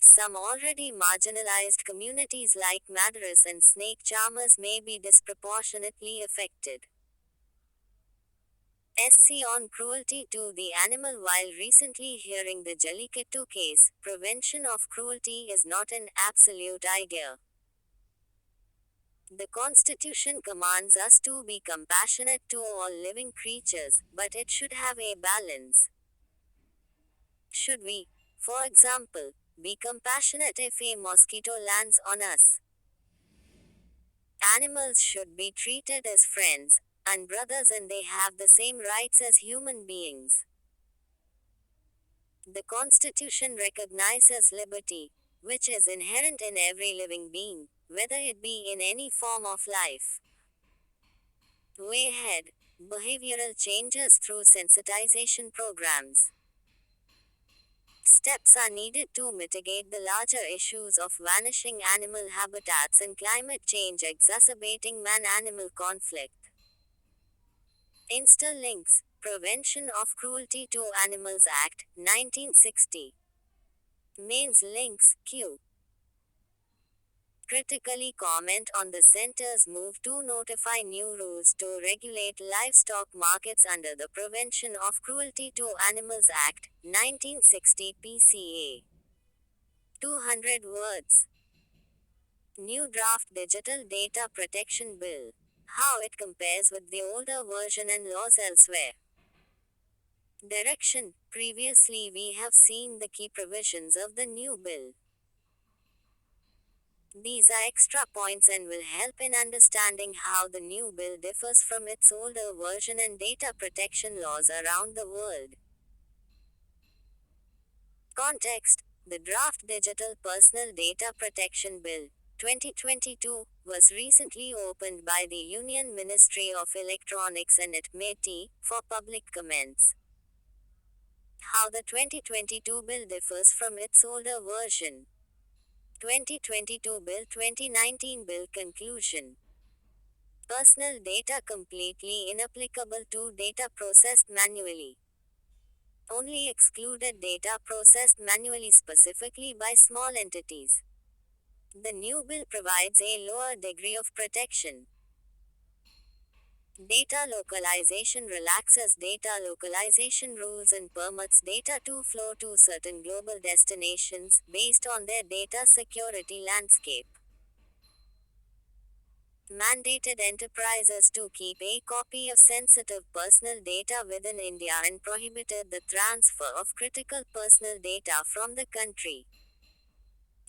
Some already marginalized communities like Madras and snake charmers may be disproportionately affected. SC on cruelty to the animal. While recently hearing the Jallikattu case, prevention of cruelty is not an absolute idea. The Constitution commands us to be compassionate to all living creatures, but it should have a balance. Should we, for example, be compassionate if a mosquito lands on us? Animals should be treated as friends and brothers, and they have the same rights as human beings. The Constitution recognizes liberty, which is inherent in every living being, whether it be in any form of life. Way ahead. Behavioral changes through sensitization programs. Steps are needed to mitigate the larger issues of vanishing animal habitats and climate change exacerbating man-animal conflict. Insta links. Prevention of Cruelty to Animals Act, 1960. Mains links, Q. Critically comment on the center's move to notify new rules to regulate livestock markets under the Prevention of Cruelty to Animals Act, 1960 PCA. 200 words. New Draft Digital Data Protection Bill. How it compares with the older version and laws elsewhere. Direction. Previously we have seen the key provisions of the new bill. These are extra points and will help in understanding how the new bill differs from its older version and data protection laws around the world. Context. The draft Digital Personal Data Protection Bill, 2022, was recently opened by the Union Ministry of Electronics and MeitY for public comments. How the 2022 bill differs from its older version. 2022 Bill 2019 Bill Conclusion. Personal data completely inapplicable to data processed manually. Only excluded data processed manually specifically by small entities. The new bill provides a lower degree of protection. Data localization relaxes data localization rules and permits data to flow to certain global destinations based on their data security landscape. Mandated enterprises to keep a copy of sensitive personal data within India and prohibited the transfer of critical personal data from the country.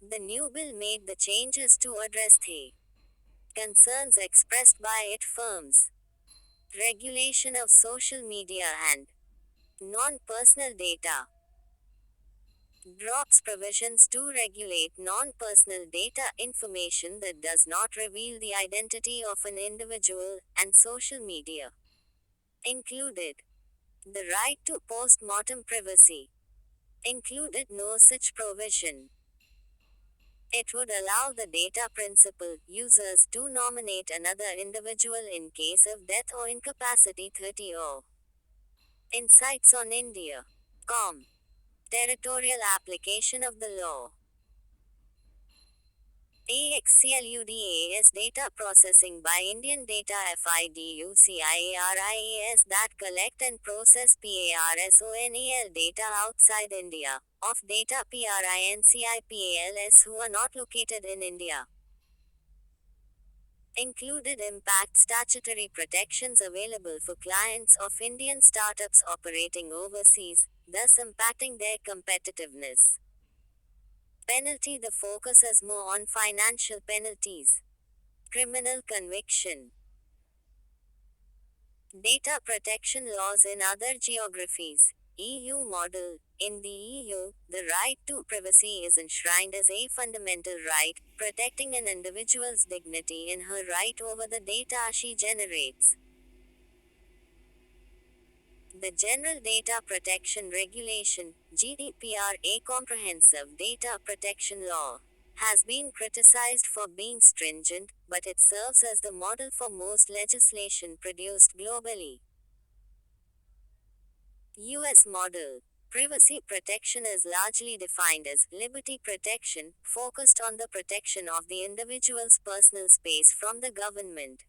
The new bill made the changes to address the concerns expressed by its firms. Regulation of social media and non-personal data. Drops provisions to regulate non-personal data information that does not reveal the identity of an individual, and social media. Included. The right to post-mortem privacy. Included no such provision. It would allow the data principal users to nominate another individual in case of death or incapacity. 30 Insights on India. Com. Territorial application of the law. AXCLUDAS data processing by Indian Data FIDUCIARIAS that collect and process PARSONAL data outside India, of data PRINCIPALS who are not located in India. Included impact statutory protections available for clients of Indian startups operating overseas, thus impacting their competitiveness. Penalty. The focus is more on financial penalties. Criminal conviction. Data protection laws in other geographies. EU model. In the EU, the right to privacy is enshrined as a fundamental right, protecting an individual's dignity in her right over the data she generates. The General Data Protection Regulation, GDPR, a comprehensive data protection law, has been criticized for being stringent, but it serves as the model for most legislation produced globally. US model. Privacy protection is largely defined as liberty protection, focused on the protection of the individual's personal space from the government.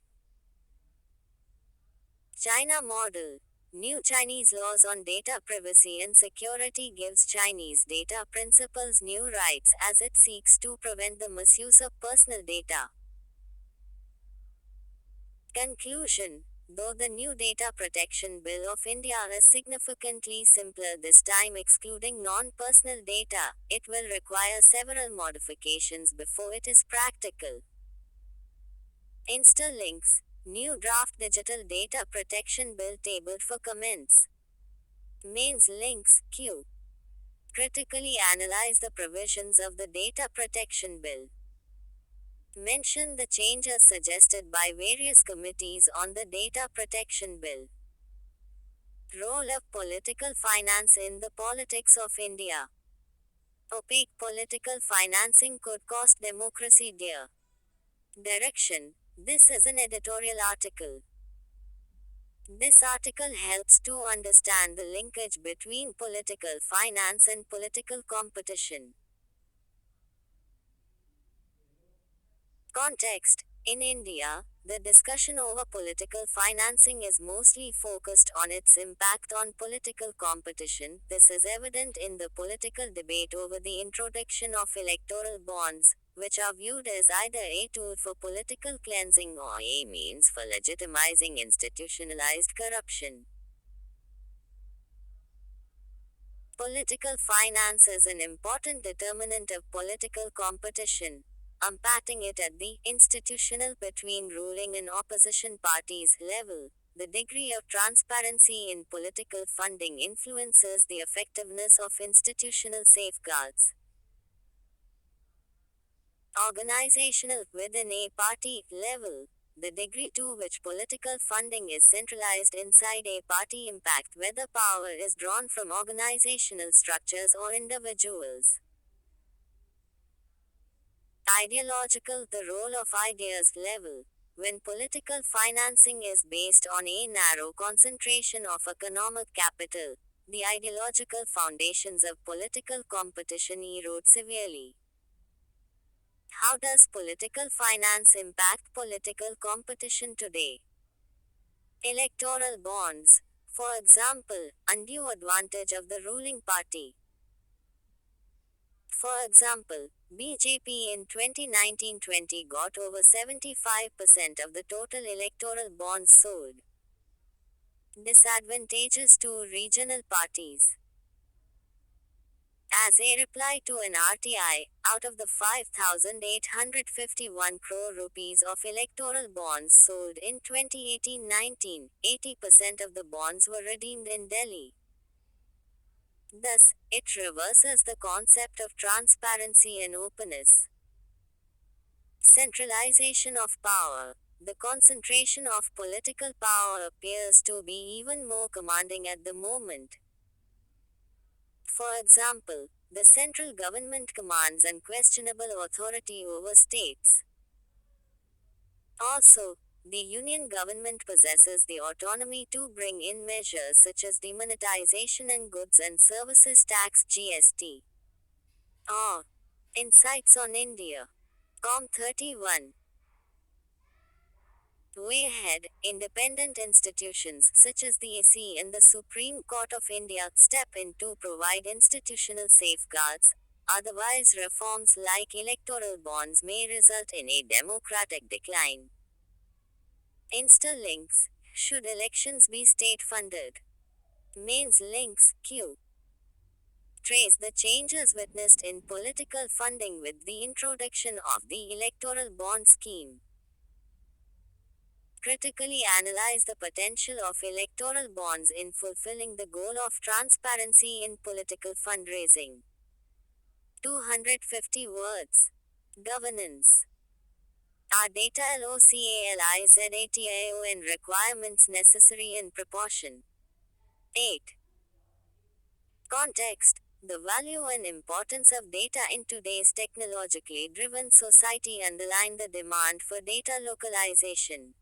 China model. New Chinese laws on data privacy and security gives Chinese data principles new rights as it seeks to prevent the misuse of personal data. Conclusion. Though the new Data Protection Bill of India is significantly simpler this time excluding non-personal data, it will require several modifications before it is practical. Insta links. New draft Digital Data Protection Bill tabled for comments. Mains links, Q. Critically analyze the provisions of the Data Protection Bill. Mention the changes suggested by various committees on the Data Protection Bill. Role of political finance in the politics of India. Opaque political financing could cost democracy dear. Direction. This is an editorial article. This article helps to understand the linkage between political finance and political competition. Context. In India, the discussion over political financing is mostly focused on its impact on political competition. This is evident in the political debate over the introduction of electoral bonds, which are viewed as either a tool for political cleansing or a means for legitimizing institutionalized corruption. Political finance is an important determinant of political competition. Unpacking it at the institutional between ruling and opposition parties level, the degree of transparency in political funding influences the effectiveness of institutional safeguards. Organizational within a party level, the degree to which political funding is centralized inside a party impact whether power is drawn from organizational structures or individuals. Ideological the role of ideas level. When political financing is based on a narrow concentration of economic capital, the ideological foundations of political competition erode severely. How does political finance impact political competition today? Electoral bonds. For example, undue advantage of the ruling party. For example, BJP in 2019-20 got over 75% of the total electoral bonds sold. Disadvantages to regional parties. As a reply to an RTI, out of the 5,851 crore rupees of electoral bonds sold in 2018-19, 80% of the bonds were redeemed in Delhi. Thus, it reverses the concept of transparency and openness. Centralization of power. The concentration of political power appears to be even more commanding at the moment. For example, the central government commands unquestionable authority over states. Also, the union government possesses the autonomy to bring in measures such as demonetization and goods and services tax (GST). Insights on India. Com 31. Way ahead, independent institutions such as the AC and the Supreme Court of India step in to provide institutional safeguards. Otherwise, reforms like electoral bonds may result in a democratic decline. Insta links. Should elections be state funded? Mains links, Q. Trace the changes witnessed in political funding with the introduction of the electoral bond scheme. Critically analyze the potential of electoral bonds in fulfilling the goal of transparency in political fundraising. 250 words. Governance. Are data LOCALIZATION requirements necessary in proportion? 8. Context. The value and importance of data in today's technologically driven society underline the demand for data localization.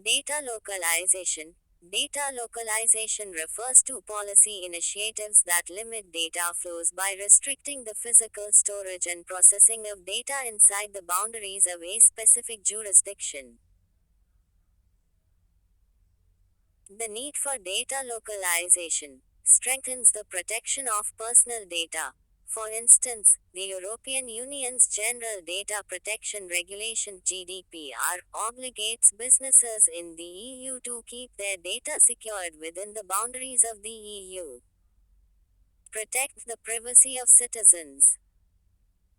Data localization. Data localization refers to policy initiatives that limit data flows by restricting the physical storage and processing of data inside the boundaries of a specific jurisdiction. The need for data localization strengthens the protection of personal data. For instance, the European Union's General Data Protection Regulation (GDPR) obligates businesses in the EU to keep their data secured within the boundaries of the EU. Protect the privacy of citizens.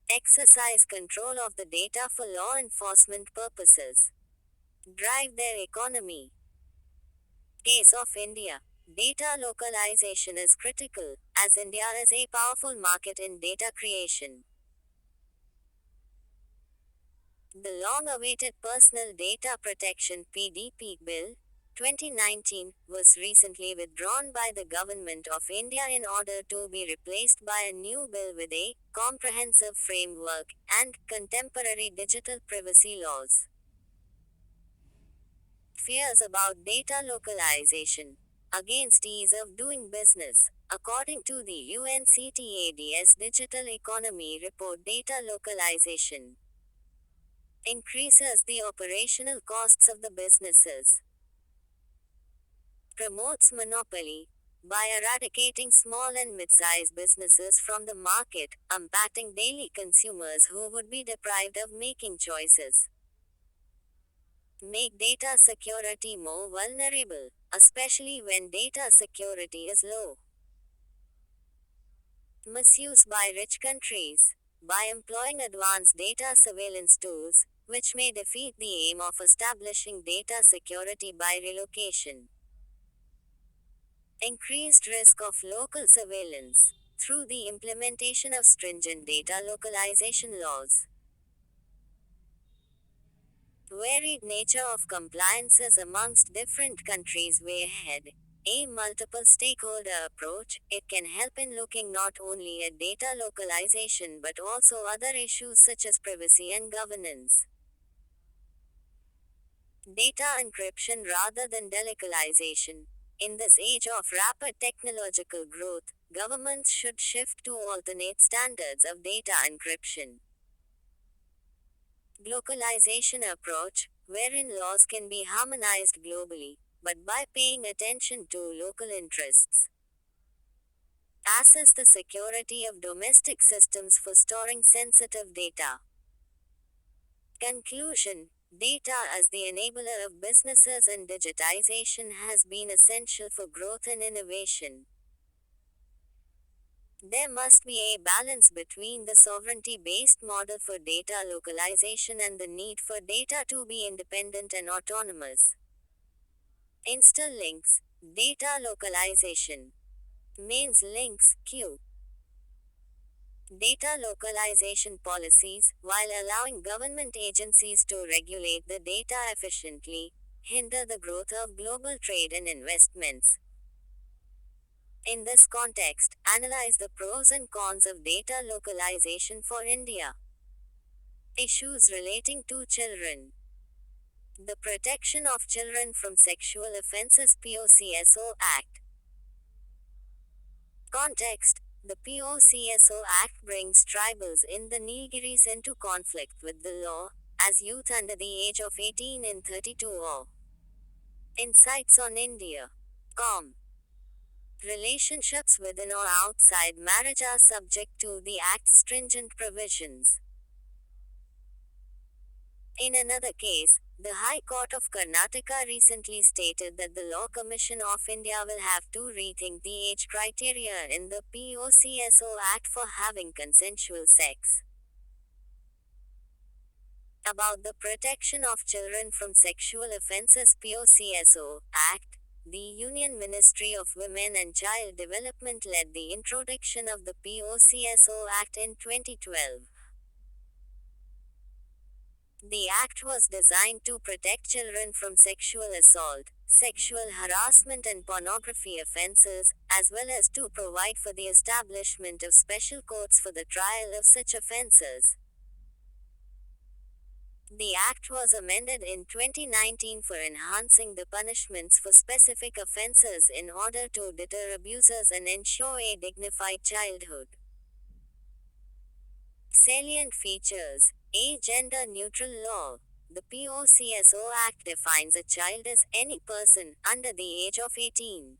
Exercise control of the data for law enforcement purposes. Drive their economy. Case of India. Data localization is critical, as India is a powerful market in data creation. The long-awaited Personal Data Protection (PDP) Bill, 2019, was recently withdrawn by the Government of India in order to be replaced by a new bill with a comprehensive framework and contemporary digital privacy laws. Fears about data localization against ease of doing business. According to the UNCTAD's Digital Economy Report, data localization increases the operational costs of the businesses, promotes monopoly by eradicating small and mid-sized businesses from the market, impacting daily consumers who would be deprived of making choices. Make data security more vulnerable, especially when data security is low. Misuse by rich countries. By employing advanced data surveillance tools, which may defeat the aim of establishing data security by relocation. Increased risk of local surveillance. Through the implementation of stringent data localization laws. Varied nature of compliances amongst different countries way ahead. A multiple stakeholder approach, it can help in looking not only at data localization but also other issues such as privacy and governance. Data encryption rather than delocalization. In this age of rapid technological growth, governments should shift to alternate standards of data encryption. Globalization approach, wherein laws can be harmonized globally, but by paying attention to local interests. Assess the security of domestic systems for storing sensitive data. Conclusion. Data as the enabler of businesses and digitization has been essential for growth and innovation. There must be a balance between the sovereignty-based model for data localization and the need for data to be independent and autonomous. Interlinks. Data localization. Means links, Q. Data localization policies, while allowing government agencies to regulate the data efficiently, hinder the growth of global trade and investments. In this context, analyze the pros and cons of data localization for India. Issues relating to children. The Protection of Children from Sexual Offences (POCSO) Act. Context. The POCSO Act brings tribals in the Nilgiris into conflict with the law, as youth under the age of 18 in 32 Insights on India. Relationships within or outside marriage are subject to the Act's stringent provisions. In another case, the High Court of Karnataka recently stated that the Law Commission of India will have to rethink the age criteria in the POCSO Act for having consensual sex. About the Protection of Children from Sexual Offences POCSO Act, the Union Ministry of Women and Child Development led the introduction of the POCSO Act in 2012. The act was designed to protect children from sexual assault, sexual harassment and pornography offences, as well as to provide for the establishment of special courts for the trial of such offences. The Act was amended in 2019 for enhancing the punishments for specific offenses in order to deter abusers and ensure a dignified childhood. Salient features: a gender-neutral law. The POCSO Act defines a child as any person under the age of 18.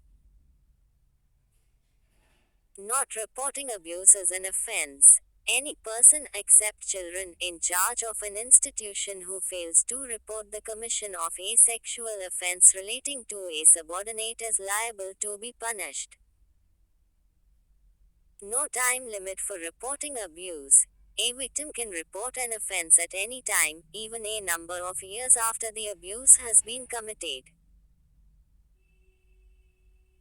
Not reporting abuse as an offense. Any person except children in charge of an institution who fails to report the commission of a sexual offense relating to a subordinate is liable to be punished. No time limit for reporting abuse. A victim can report an offense at any time, even a number of years after the abuse has been committed.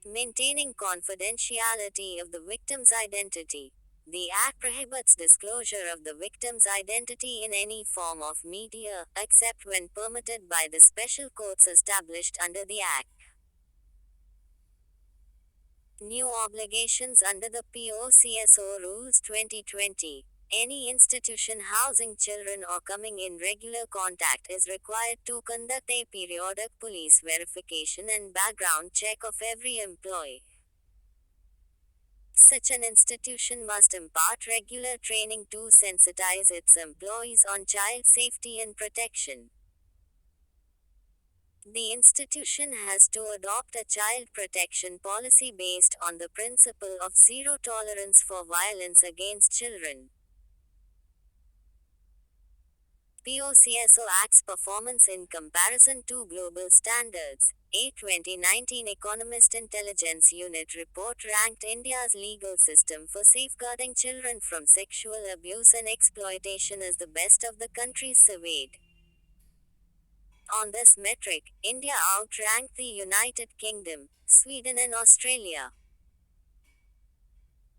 Maintaining confidentiality of the victim's identity. The Act prohibits disclosure of the victim's identity in any form of media, except when permitted by the special courts established under the Act. New obligations under the POCSO Rules 2020. Any institution housing children or coming in regular contact is required to conduct a periodic police verification and background check of every employee. Such an institution must impart regular training to sensitize its employees on child safety and protection. The institution has to adopt a child protection policy based on the principle of zero tolerance for violence against children. POCSO Act's performance in comparison to global standards. A 2019 Economist Intelligence Unit report ranked India's legal system for safeguarding children from sexual abuse and exploitation as the best of the countries surveyed. On this metric, India outranked the United Kingdom, Sweden, and Australia.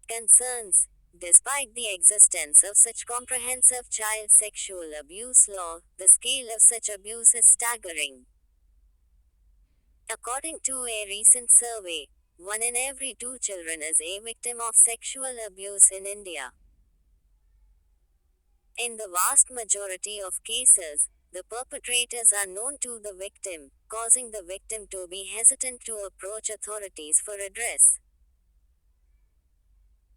Concerns. Despite the existence of such comprehensive child sexual abuse law, the scale of such abuse is staggering. According to a recent survey, 1 in every 2 children is a victim of sexual abuse in India. In the vast majority of cases, the perpetrators are known to the victim, causing the victim to be hesitant to approach authorities for redress.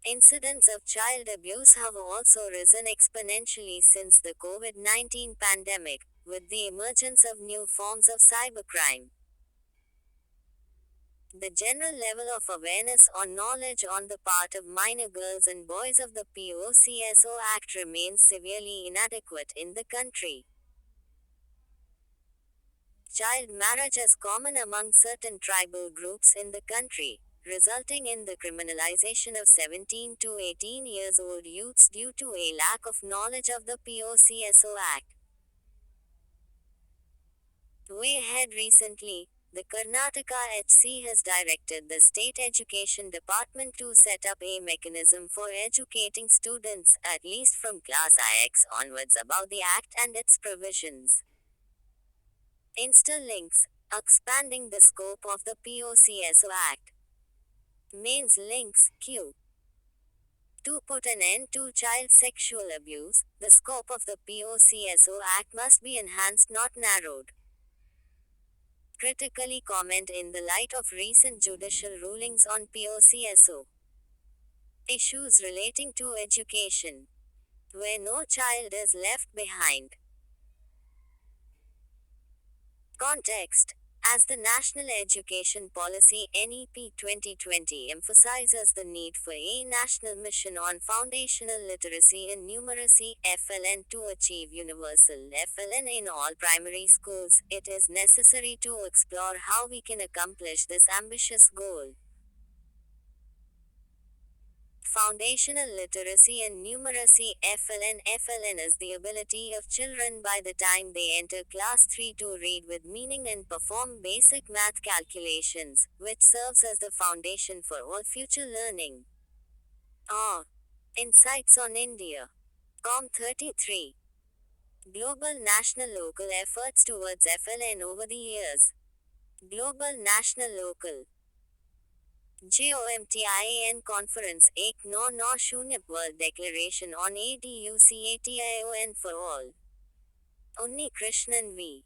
Incidents of child abuse have also risen exponentially since the COVID-19 pandemic, with the emergence of new forms of cybercrime. The general level of awareness or knowledge on the part of minor girls and boys of the POCSO Act remains severely inadequate in the country. Child marriage is common among certain tribal groups in the country, resulting in the criminalization of 17 to 18 years old youths due to a lack of knowledge of the POCSO Act. Way ahead recently, the Karnataka HC has directed the State Education Department to set up a mechanism for educating students, at least from Class IX onwards, about the Act and its provisions. Interlinks, expanding the scope of the POCSO Act. Mains links, Q. To put an end to child sexual abuse, the scope of the POCSO Act must be enhanced, not narrowed. Critically comment in the light of recent judicial rulings on POCSO. Issues relating to education, where no child is left behind. Context. As the National Education Policy (NEP) 2020 emphasizes the need for a national mission on foundational literacy and numeracy (FLN) to achieve universal FLN in all primary schools, it is necessary to explore how we can accomplish this ambitious goal. Foundational literacy and numeracy FLN is the ability of children by the time they enter class 3 to read with meaning and perform basic math calculations, which serves as the foundation for all future learning. Insights on India. Com 33. Global National Local efforts towards FLN over the years. Global National Local GOMTIAN Conference एक 9 World Declaration on ADUCATION for All. Unni Krishnan v.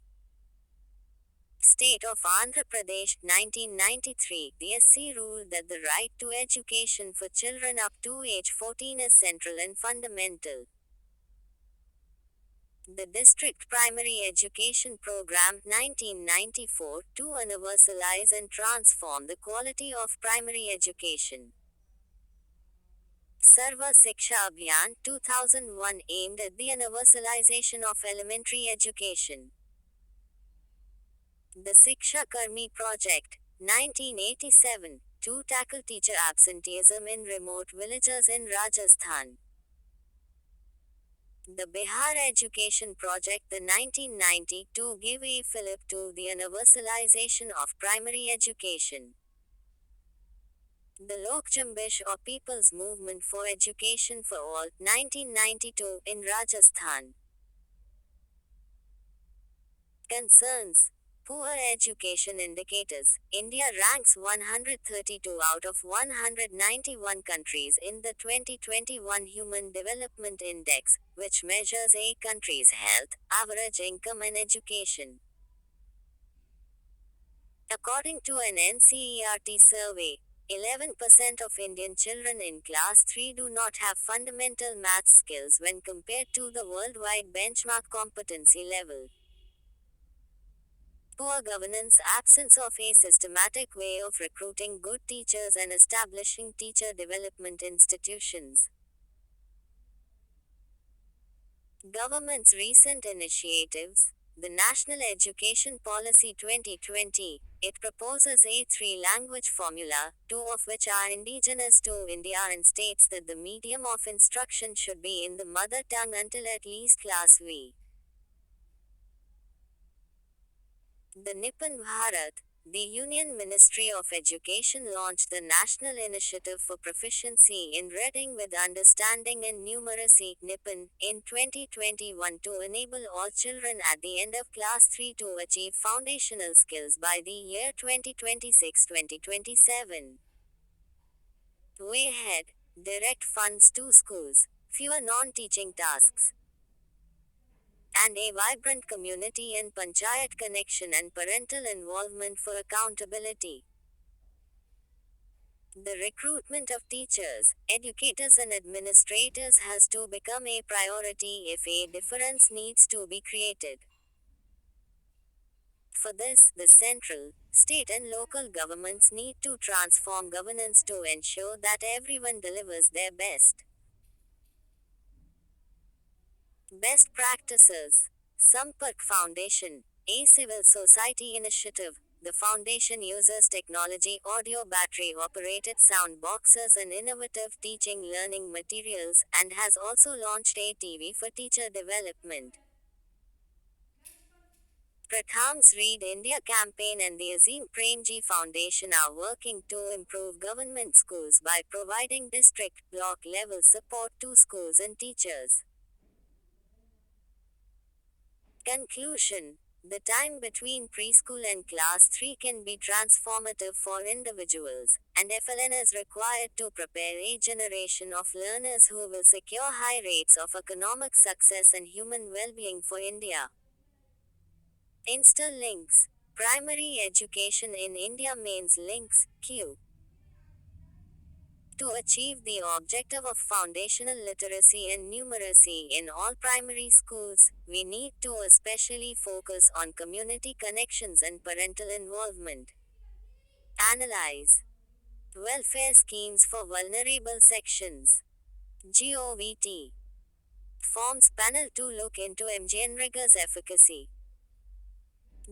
State of Andhra Pradesh, 1993, the SC ruled that the right to education for children up to age 14 is central and fundamental. The District Primary Education Program, 1994, to universalize and transform the quality of primary education. Sarva Shiksha Abhiyan, 2001, aimed at the universalization of elementary education. The Shiksha Karmi Project, 1987, to tackle teacher absenteeism in remote villages in Rajasthan. The Bihar Education Project, the 1990, to give a fillip to the universalization of primary education. The Lok Jambish or People's Movement for Education for All, 1992, in Rajasthan. Concerns. Poor education indicators. India ranks 132 out of 191 countries in the 2021 Human Development Index, which measures a country's health, average income, and education. According to an NCERT survey, 11% of Indian children in class 3 do not have fundamental math skills when compared to the worldwide benchmark competency level. Poor governance, absence of a systematic way of recruiting good teachers and establishing teacher development institutions. Government's recent initiatives. The National Education Policy 2020, it proposes a three-language formula, two of which are indigenous to India, and states that the medium of instruction should be in the mother tongue until at least class V. The Nipan Bharat, the Union Ministry of Education launched the National Initiative for Proficiency in Reading with Understanding and Numeracy (NIPAN) in 2021 to enable all children at the end of class 3 to achieve foundational skills by the year 2026-2027. Way ahead. Direct funds to schools, fewer non-teaching tasks, and a vibrant community and panchayat connection and parental involvement for accountability. The recruitment of teachers, educators, and administrators has to become a priority if a difference needs to be created. For this, the central, state, and local governments need to transform governance to ensure that everyone delivers their best. Best practices. Sampark Foundation, a civil society initiative. The foundation uses technology, audio battery operated sound boxes, and innovative teaching learning materials, and has also launched a TV for teacher development. Pratham's Read India campaign and the Azim Premji Foundation are working to improve government schools by providing district, block level support to schools and teachers. Conclusion. The time between preschool and class 3 can be transformative for individuals, and FLN is required to prepare a generation of learners who will secure high rates of economic success and human well-being for India. Insta links. Primary education in India means links, Q. To achieve the objective of foundational literacy and numeracy in all primary schools, we need to especially focus on community connections and parental involvement. Analyze. Welfare schemes for vulnerable sections. GOVT. Forms panel to look into MGNREGA's efficacy.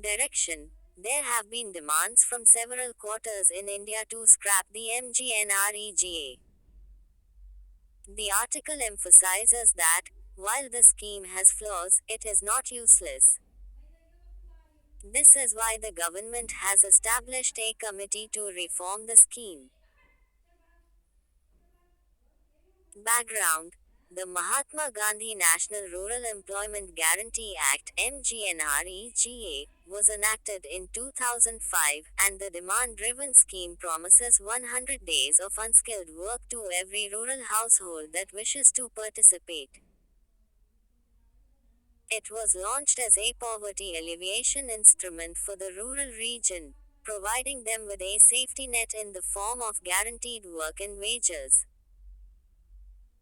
Direction. There have been demands from several quarters in India to scrap the MGNREGA. The article emphasizes that, while the scheme has flaws, it is not useless. This is why the government has established a committee to reform the scheme. Background. The Mahatma Gandhi National Rural Employment Guarantee Act (MGNREGA) was enacted in 2005, and the demand-driven scheme promises 100 days of unskilled work to every rural household that wishes to participate. It was launched as a poverty alleviation instrument for the rural region, providing them with a safety net in the form of guaranteed work and wages.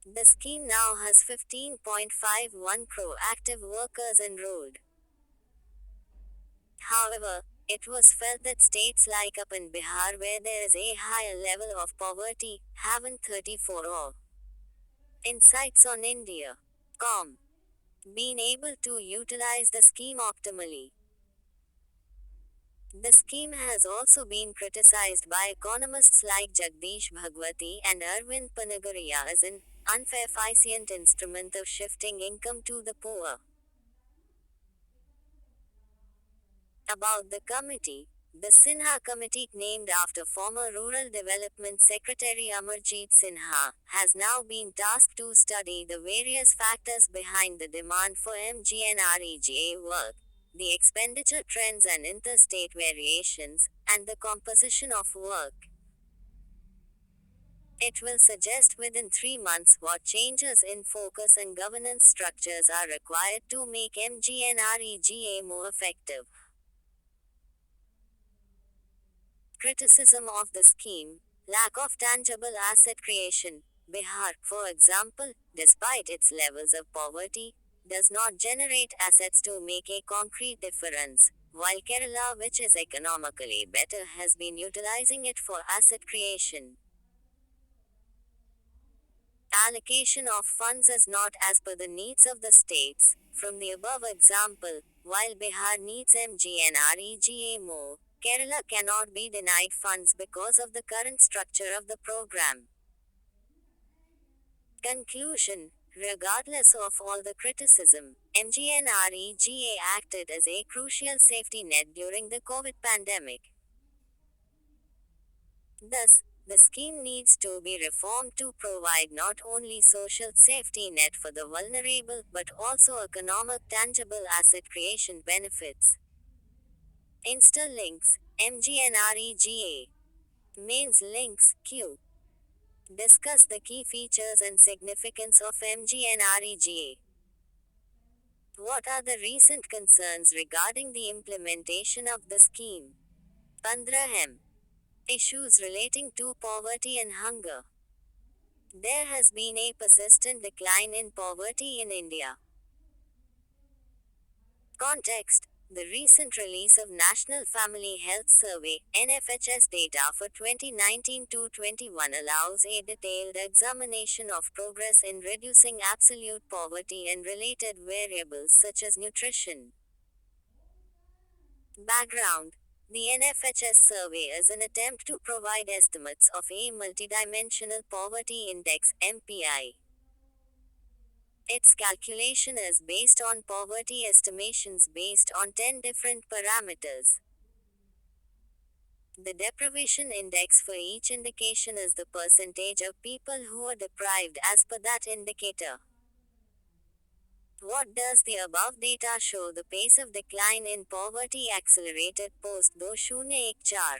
The scheme now has 15.51 crore active workers enrolled. However, it was felt that states like up in Bihar, where there is a higher level of poverty, haven't 34 or insights on India. Com. Been able to utilize the scheme optimally. The scheme has also been criticized by economists like Jagdish Bhagwati and Arvind Panagaria as an unfair efficient instrument of shifting income to the poor. About the committee, the Sinha Committee, named after former Rural Development Secretary Amarjeet Sinha, has now been tasked to study the various factors behind the demand for MGNREGA work, the expenditure trends and interstate variations, and the composition of work. It will suggest within 3 months what changes in focus and governance structures are required to make MGNREGA more effective. Criticism of the scheme: lack of tangible asset creation. Bihar, for example, despite its levels of poverty, does not generate assets to make a concrete difference, while Kerala, which is economically better, has been utilizing it for asset creation. Allocation of funds is not as per the needs of the states. From the above example, while Bihar needs MGNREGA more, Kerala cannot be denied funds because of the current structure of the program. Conclusion: regardless of all the criticism, MGNREGA acted as a crucial safety net during the COVID pandemic. Thus, the scheme needs to be reformed to provide not only social safety net for the vulnerable but also economic tangible asset creation benefits. Insta links: MGNREGA. Mains links: Q. Discuss the key features and significance of MGNREGA. What are the recent concerns regarding the implementation of the scheme? 15. Issues relating to poverty and hunger. There has been a persistent decline in poverty in India. Context: the recent release of National Family Health Survey (NFHS) data for 2019 to 21 allows a detailed examination of progress in reducing absolute poverty and related variables such as nutrition. Background: the NFHS survey is an attempt to provide estimates of a multidimensional poverty index (MPI). Its calculation is based on poverty estimations based on 10 different parameters. The deprivation index for each indication is the percentage of people who are deprived as per that indicator. What does the above data show? The pace of decline in poverty accelerated post 2014.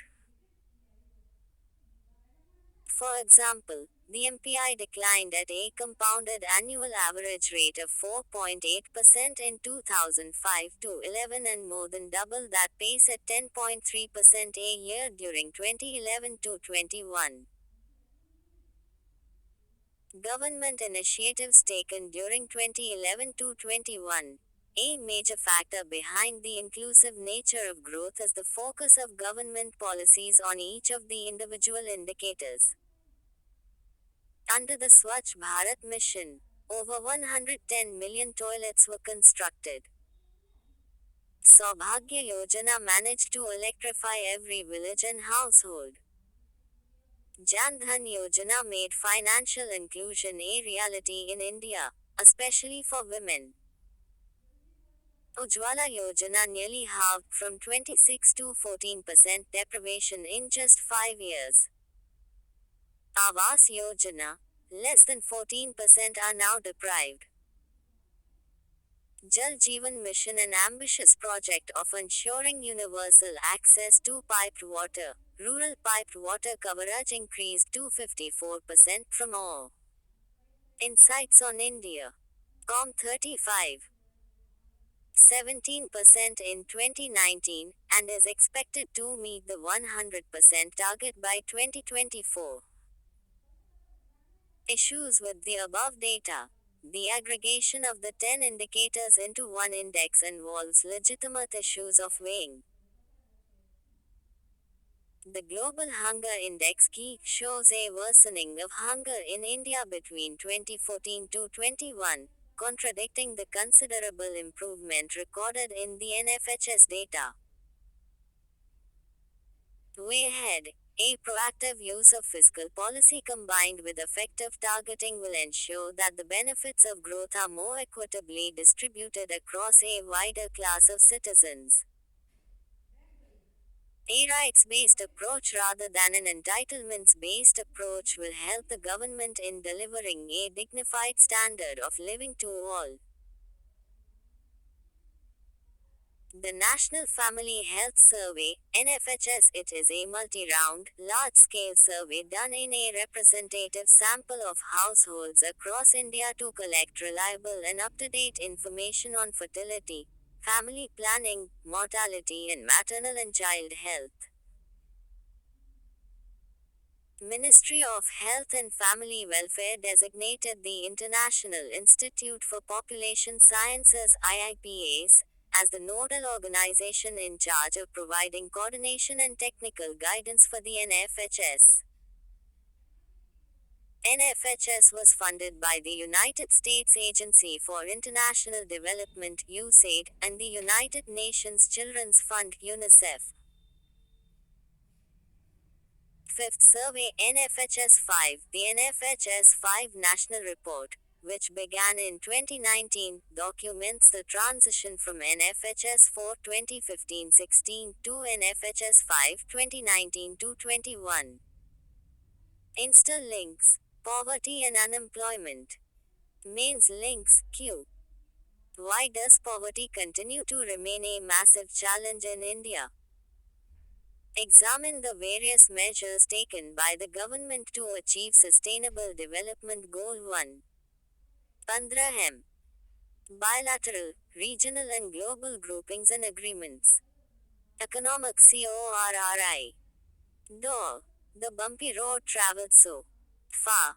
For example, the MPI declined at a compounded annual average rate of 4.8% in 2005 to 11 and more than double that pace at 10.3% a year during 2011 to 21. Government initiatives taken during 2011 to 21. A major factor behind the inclusive nature of growth is the focus of government policies on each of the individual indicators. Under the Swachh Bharat mission, over 110 million toilets were constructed. Saubhagya Yojana managed to electrify every village and household. Jan Dhan Yojana made financial inclusion a reality in India, especially for women. Ujjwala Yojana nearly halved from 26 to 14% deprivation in just 5 years. Awas Yojana, less than 14% are now deprived. Jal Jeevan Mission, an ambitious project of ensuring universal access to piped water. Rural piped water coverage increased to 54% from all. Insights on India. Com 35. 17% in 2019, and is expected to meet the 100% target by 2024. Issues with the above data. The aggregation of the 10 indicators into one index involves legitimate issues of weighing. The Global Hunger Index (GHI) shows a worsening of hunger in India between 2014 to 21, contradicting the considerable improvement recorded in the NFHS data. Way ahead. A proactive use of fiscal policy combined with effective targeting will ensure that the benefits of growth are more equitably distributed across a wider class of citizens. A rights-based approach rather than an entitlements-based approach will help the government in delivering a dignified standard of living to all. The National Family Health Survey, NFHS, it is a multi-round, large-scale survey done in a representative sample of households across India to collect reliable and up-to-date information on fertility, family planning, mortality and maternal and child health. Ministry of Health and Family Welfare designated the International Institute for Population Sciences (IIPAS) as the nodal organization in charge of providing coordination and technical guidance for the NFHS. NFHS was funded by the United States Agency for International Development (USAID) and the United Nations Children's Fund (UNICEF). Fifth Survey NFHS 5. The NFHS 5 National Report, which began in 2019, documents the transition from NFHS 4 2015-16 to NFHS 5 2019-21. Insta links. Poverty and unemployment. Mains links. Q. Why does poverty continue to remain a massive challenge in India? Examine the various measures taken by the government to achieve Sustainable Development Goal 1. 15M. Bilateral, regional and global groupings and agreements. Economic CORRI. Though the bumpy road traveled so far.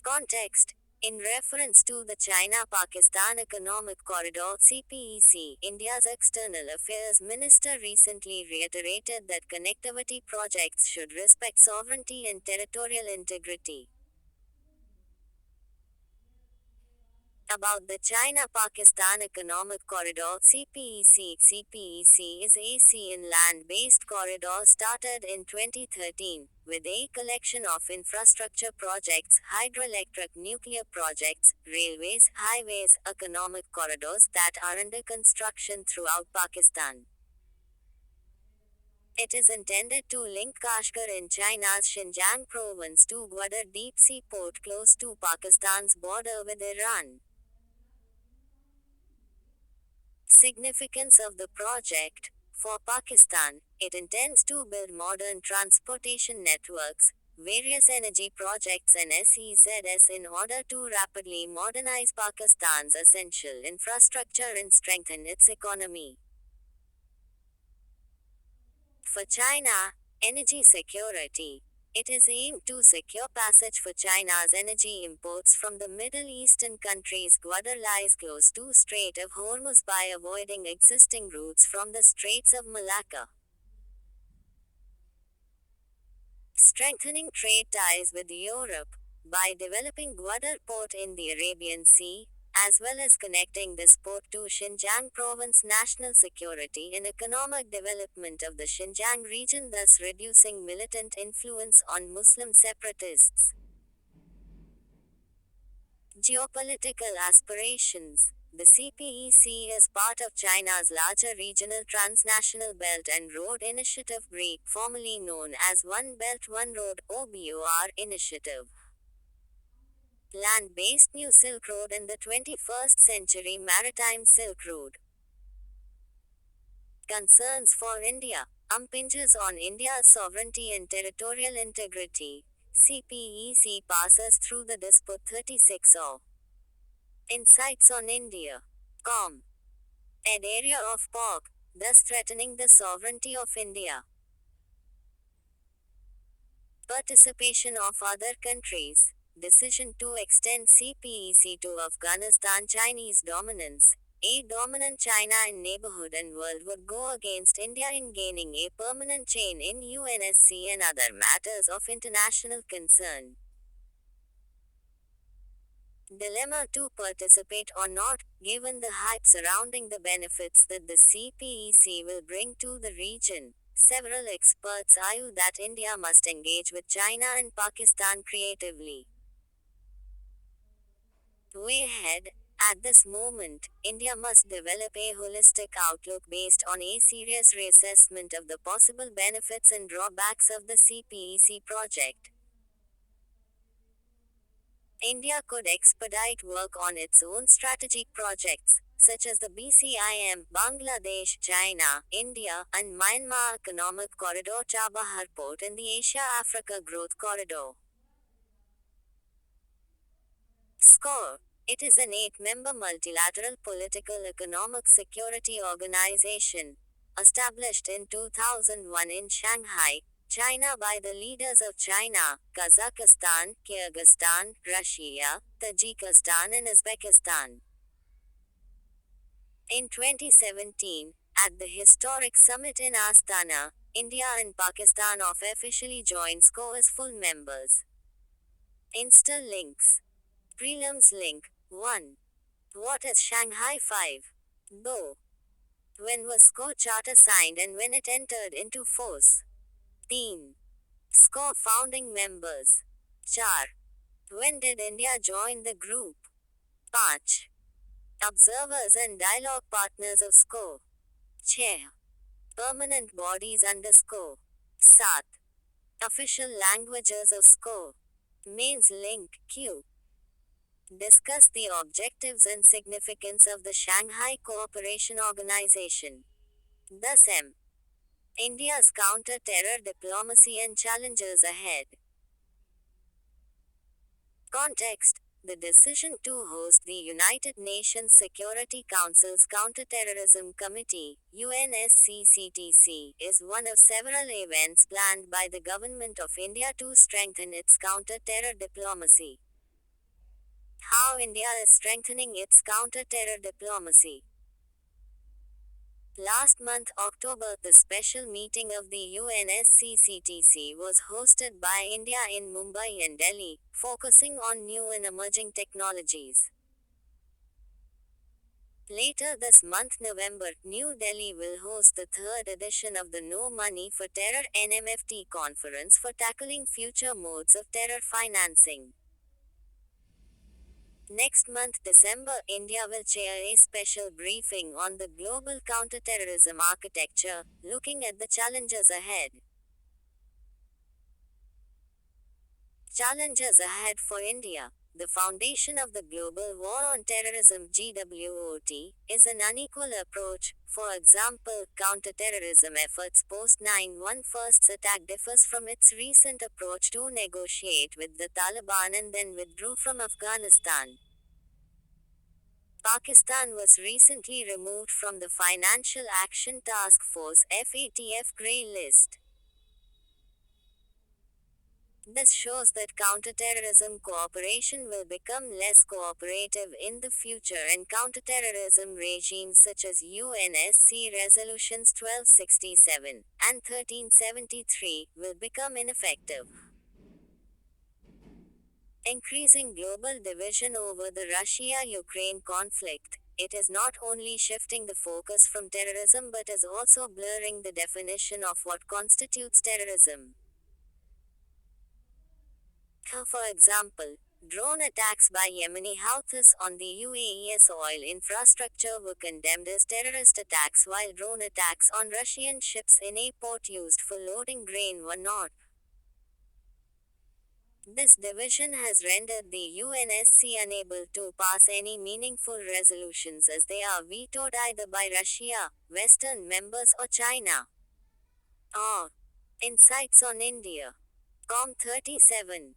Context. In reference to the China-Pakistan Economic Corridor (CPEC), India's External Affairs Minister recently reiterated that connectivity projects should respect sovereignty and territorial integrity. About the China-Pakistan Economic Corridor (CPEC). CPEC is a sea and land-based corridor started in 2013, with a collection of infrastructure projects, hydroelectric nuclear projects, railways, highways, economic corridors that are under construction throughout Pakistan. It is intended to link Kashgar in China's Xinjiang province to Gwadar deep sea port close to Pakistan's border with Iran. Significance of the project. For Pakistan, it intends to build modern transportation networks, various energy projects and SEZs in order to rapidly modernize Pakistan's essential infrastructure and strengthen its economy. For China, energy security. It is aimed to secure passage for China's energy imports from the Middle Eastern countries. Gwadar lies close to Strait of Hormuz by avoiding existing routes from the Straits of Malacca. Strengthening trade ties with Europe. By developing Gwadar port in the Arabian Sea, as well as connecting this port to Xinjiang province, national security and economic development of the Xinjiang region, thus reducing militant influence on Muslim separatists. Geopolitical aspirations. The CPEC is part of China's larger regional transnational Belt and Road Initiative (BRIC), formerly known as One Belt One Road (OBOR) initiative. Land-based New Silk Road and the 21st century Maritime Silk Road. Concerns for India. Impinges on India's sovereignty and territorial integrity. CPEC passes through the dispute 36 or Insights on India. Com. Ed area of POC, thus threatening the sovereignty of India. Participation of other countries. Decision to extend CPEC to Afghanistan. Chinese dominance. A dominant China in neighborhood and world would go against India in gaining a permanent chain in UNSC and other matters of international concern. Dilemma to participate or not, given the hype surrounding the benefits that the CPEC will bring to the region. Several experts argue that India must engage with China and Pakistan creatively. Way ahead. At this moment, India must develop a holistic outlook based on a serious reassessment of the possible benefits and drawbacks of the CPEC project. India could expedite work on its own strategic projects, such as the BCIM, Bangladesh, China, India, and Myanmar Economic Corridor, Chabahar Port, and the Asia-Africa Growth Corridor. Score. It is an 8-member multilateral political economic security organization, established in 2001 in Shanghai, China by the leaders of China, Kazakhstan, Kyrgyzstan, Russia, Tajikistan and Uzbekistan. In 2017, at the historic summit in Astana, India and Pakistan officially joined SCO as full members. Insta links. Prelims link 1. What is Shanghai 5? Go. When was SCO Charter signed and when it entered into force? 3. SCO founding members. 4. When did India join the group? 5. Observers and dialogue partners of SCO. 6. Permanent bodies under SCO. 7. Official languages of SCO. Mains link Q. Discuss the objectives and significance of the Shanghai Cooperation Organization. Thus M. India's counter-terror diplomacy and challenges ahead. Context. The decision to host the United Nations Security Council's Counterterrorism Committee, UNSCCTC, is one of several events planned by the Government of India to strengthen its counter-terror diplomacy. How India is strengthening its counter-terror diplomacy. Last month, October, the special meeting of the UNSCCTC was hosted by India in Mumbai and Delhi, focusing on new and emerging technologies. Later this month, November, New Delhi will host the third edition of the No Money for Terror (NMFT) conference for tackling future modes of terror financing. Next month, December, India will chair a special briefing on the global counterterrorism architecture, looking at the challenges ahead. Challenges ahead for India. The foundation of the Global War on Terrorism (GWOT) is an unequal approach. For example, counterterrorism efforts post 9/11 first attack differs from its recent approach to negotiate with the Taliban and then withdrew from Afghanistan. Pakistan was recently removed from the Financial Action Task Force (FATF) grey list. This shows that counterterrorism cooperation will become less cooperative in the future and counterterrorism regimes such as UNSC Resolutions 1267 and 1373 will become ineffective. Increasing global division over the Russia-Ukraine conflict, it is not only shifting the focus from terrorism but is also blurring the definition of what constitutes terrorism. For example, drone attacks by Yemeni Houthis on the UAE's oil infrastructure were condemned as terrorist attacks while drone attacks on Russian ships in a port used for loading grain were not. This division has rendered the UNSC unable to pass any meaningful resolutions as they are vetoed either by Russia, Western members or China. Insights on India. Com 37.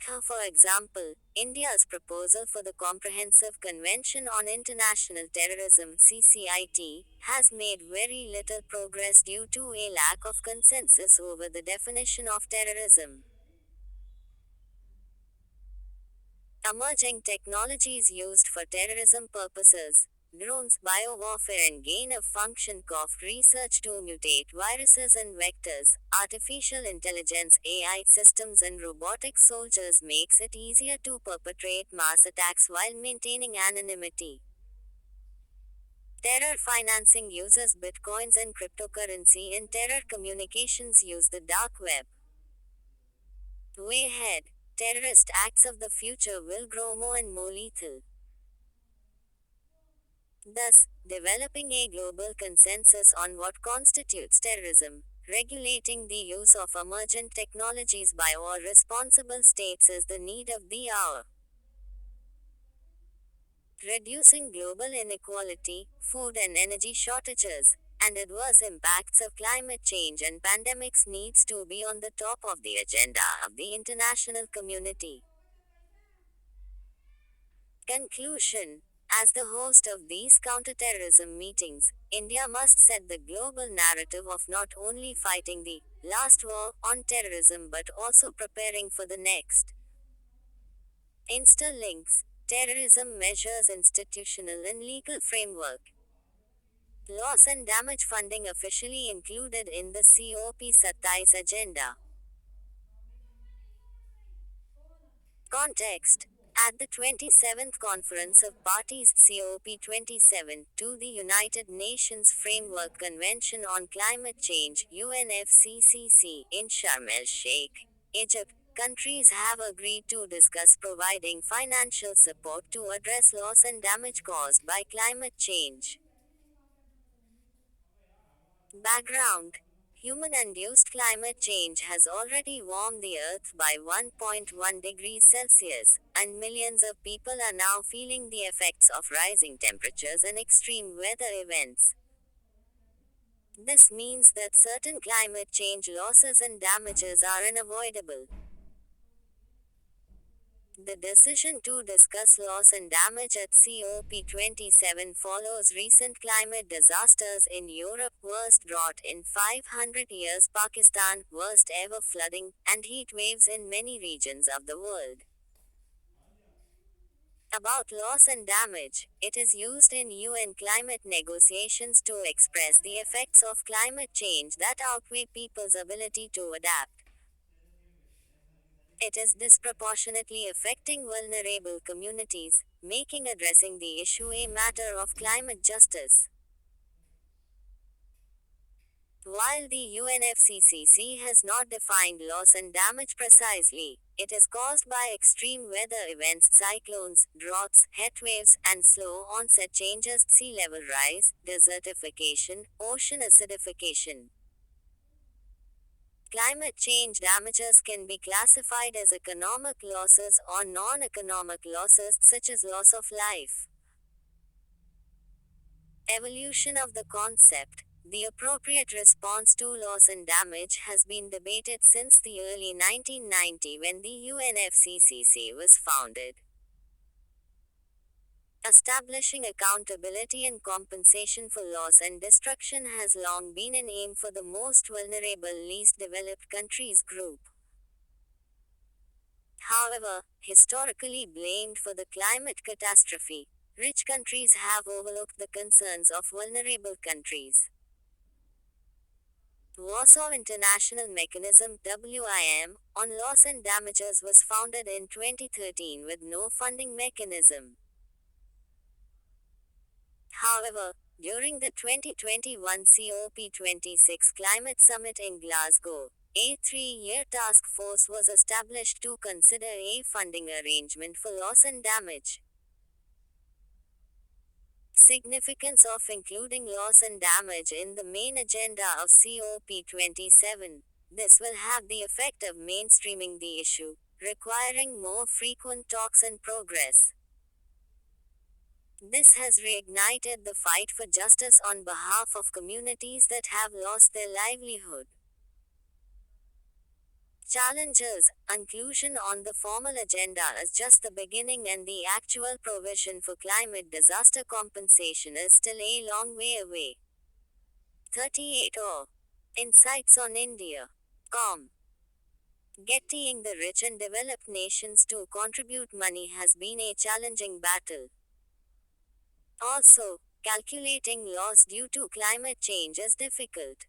For example, India's proposal for the Comprehensive Convention on International Terrorism (CCIT) has made very little progress due to a lack of consensus over the definition of terrorism. Emerging technologies used for terrorism purposes. Drones, biowarfare and gain-of-function research to mutate viruses and vectors, artificial intelligence AI systems and robotic soldiers makes it easier to perpetrate mass attacks while maintaining anonymity. Terror financing uses bitcoins and cryptocurrency, and terror communications use the dark web. Way ahead, terrorist acts of the future will grow more and more lethal. Thus, developing a global consensus on what constitutes terrorism, regulating the use of emergent technologies by all responsible states is the need of the hour. Reducing global inequality, food and energy shortages, and adverse impacts of climate change and pandemics needs to be on the top of the agenda of the international community. Conclusion. As the host of these counterterrorism meetings, India must set the global narrative of not only fighting the last war on terrorism but also preparing for the next. Interlinks. Terrorism measures institutional and legal framework. Loss and damage funding officially included in the COP27 agenda. Context. At the 27th Conference of Parties COP27 to the United Nations Framework Convention on Climate Change UNFCCC in Sharm el-Sheikh, Egypt, countries have agreed to discuss providing financial support to address loss and damage caused by climate change. Background. Human-induced climate change has already warmed the Earth by 1.1 degrees Celsius, and millions of people are now feeling the effects of rising temperatures and extreme weather events. This means that certain climate change losses and damages are unavoidable. The decision to discuss loss and damage at COP27 follows recent climate disasters in Europe, worst drought in 500 years, Pakistan, worst ever flooding, and heat waves in many regions of the world. About loss and damage, it is used in UN climate negotiations to express the effects of climate change that outweigh people's ability to adapt. It is disproportionately affecting vulnerable communities, making addressing the issue a matter of climate justice. While the UNFCCC has not defined loss and damage precisely, it is caused by extreme weather events, cyclones, droughts, heatwaves, and slow onset changes, sea level rise, desertification, ocean acidification. Climate change damages can be classified as economic losses or non-economic losses, such as loss of life. Evolution of the concept. The appropriate response to loss and damage has been debated since the early 1990s when the UNFCCC was founded. Establishing accountability and compensation for loss and destruction has long been an aim for the most vulnerable, least developed countries group. However, historically blamed for the climate catastrophe, rich countries have overlooked the concerns of vulnerable countries. Warsaw International Mechanism (WIM) on loss and damages was founded in 2013 with no funding mechanism. However, during the 2021 COP26 Climate Summit in Glasgow, a 3-year task force was established to consider a funding arrangement for loss and damage. Significance of including loss and damage in the main agenda of COP27. This will have the effect of mainstreaming the issue, requiring more frequent talks and progress. This has reignited the fight for justice on behalf of communities that have lost their livelihood. Challengers, inclusion on the formal agenda is just the beginning, and the actual provision for climate disaster compensation is still a long way away. 38 or Insights on India. Com. Getting the rich and developed nations to contribute money has been a challenging battle. Also, calculating loss due to climate change is difficult.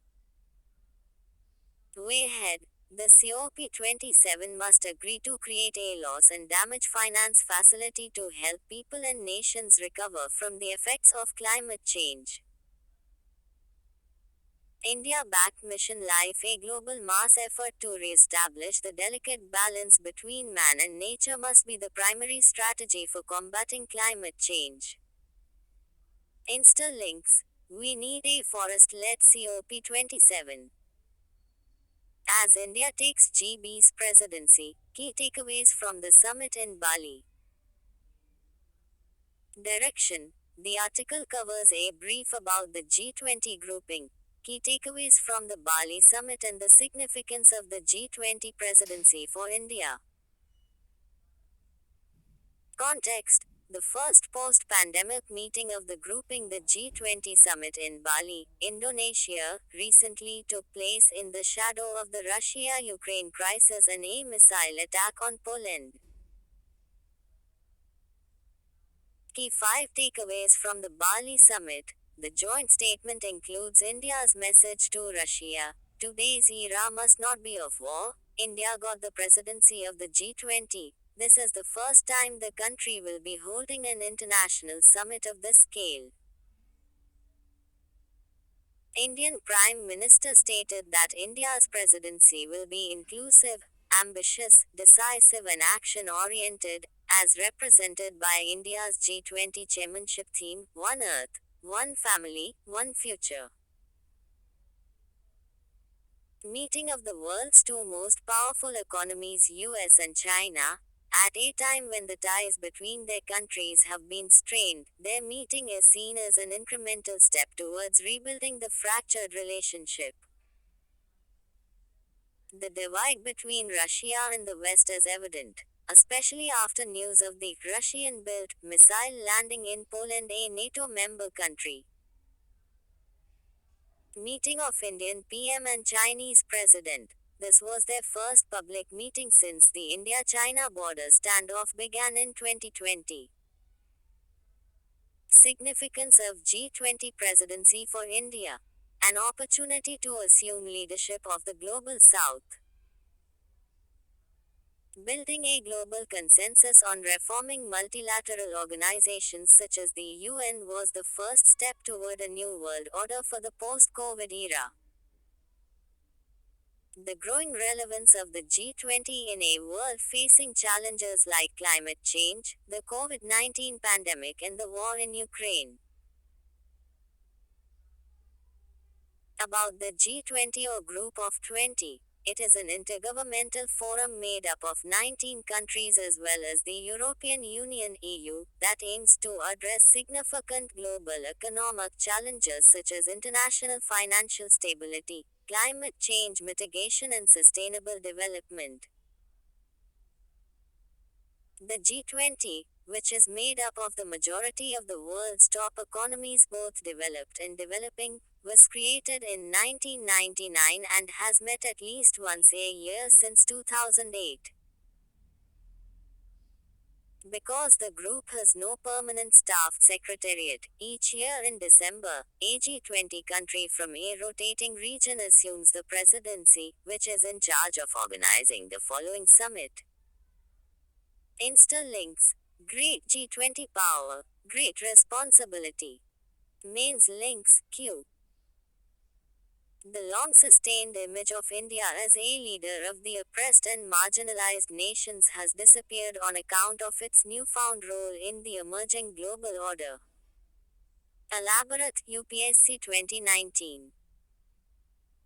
Way ahead, the COP27 must agree to create a loss and damage finance facility to help people and nations recover from the effects of climate change. India-backed Mission Life, a global mass effort to re-establish the delicate balance between man and nature, must be the primary strategy for combating climate change. Insta-links. We need a forest-led COP27. As India takes GB's presidency, key takeaways from the summit in Bali. Direction. The article covers a brief about the G20 grouping, key takeaways from the Bali summit, and the significance of the G20 presidency for India. Context. The first post-pandemic meeting of the grouping, the G20 summit in Bali, Indonesia, recently took place in the shadow of the Russia-Ukraine crisis and a missile attack on Poland. Key 5 takeaways from the Bali summit. The joint statement includes India's message to Russia: today's era must not be of war. India got the presidency of the G20. This is the first time the country will be holding an international summit of this scale. Indian Prime Minister stated that India's presidency will be inclusive, ambitious, decisive, and action-oriented, as represented by India's G20 chairmanship theme, One Earth, One Family, One Future. Meeting of the world's two most powerful economies, US and China, at a time when the ties between their countries have been strained. Their meeting is seen as an incremental step towards rebuilding the fractured relationship. The divide between Russia and the West is evident, especially after news of the Russian-built missile landing in Poland, a NATO member country. Meeting of Indian PM and Chinese President. This was their first public meeting since the India-China border standoff began in 2020. Significance of G20 presidency for India. An opportunity to assume leadership of the global south. Building a global consensus on reforming multilateral organizations such as the UN was the first step toward a new world order for the post-COVID era. The growing relevance of the G20 in a world facing challenges like climate change, the COVID-19 pandemic, and the war in Ukraine. About the G20 or Group of 20. It is an intergovernmental forum made up of 19 countries as well as the European Union (EU) that aims to address significant global economic challenges such as international financial stability, climate change mitigation, and sustainable development. The G20, which is made up of the majority of the world's top economies, both developed and developing, was created in 1999 and has met at least once a year since 2008. Because the group has no permanent staff secretariat, each year in December, a G20 country from a rotating region assumes the presidency, which is in charge of organizing the following summit. Insta-links. Great G20 power, great responsibility. Mains links, Q. The long-sustained image of India as a leader of the oppressed and marginalized nations has disappeared on account of its newfound role in the emerging global order. Elaborate UPSC 2019.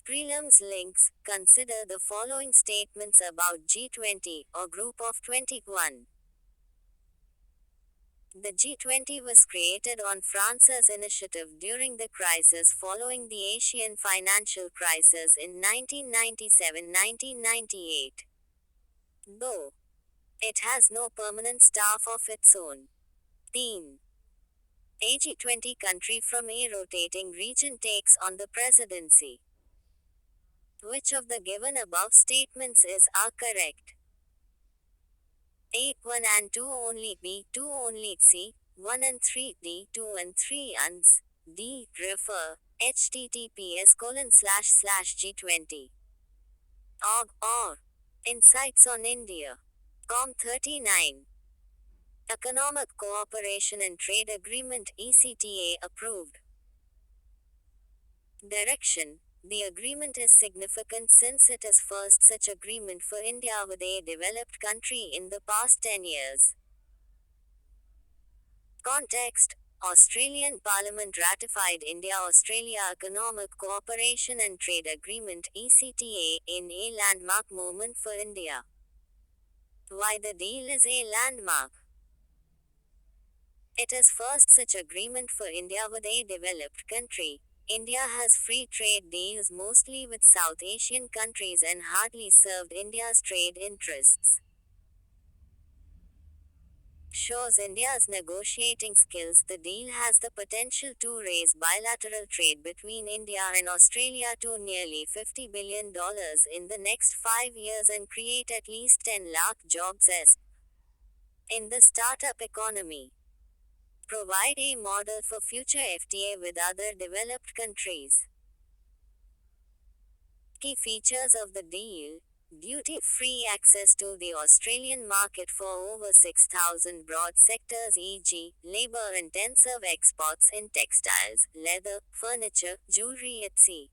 Prelims links. Consider the following statements about G20 or Group of 21. The G20 was created on France's initiative during the crisis following the Asian financial crisis in 1997-1998. though it has no permanent staff of its own. 13. A G20 country from a rotating region takes on the presidency. Which of the given above statements are correct? A. 1 and 2 only, B. 2 only, C. 1 and 3, D. 2 and 3 uns, D. Refer https://G20 or Insights on India. Com 39. Economic Cooperation and Trade Agreement ECTA approved. Direction. The agreement is significant since it is first such agreement for India with a developed country in the past 10 years. Context. Australian Parliament ratified India-Australia Economic Cooperation and Trade Agreement ECTA in a landmark moment for India. Why the deal is a landmark? It is first such agreement for India with a developed country. India has free trade deals mostly with South Asian countries and hardly served India's trade interests. Shows India's negotiating skills. The deal has the potential to raise bilateral trade between India and Australia to nearly $50 billion in the next 5 years and create at least 10 lakh jobs in the startup economy. Provide a model for future FTA with other developed countries. Key features of the deal: duty-free access to the Australian market for over 6,000 broad sectors, e.g., labor-intensive exports in textiles, leather, furniture, jewelry, etc.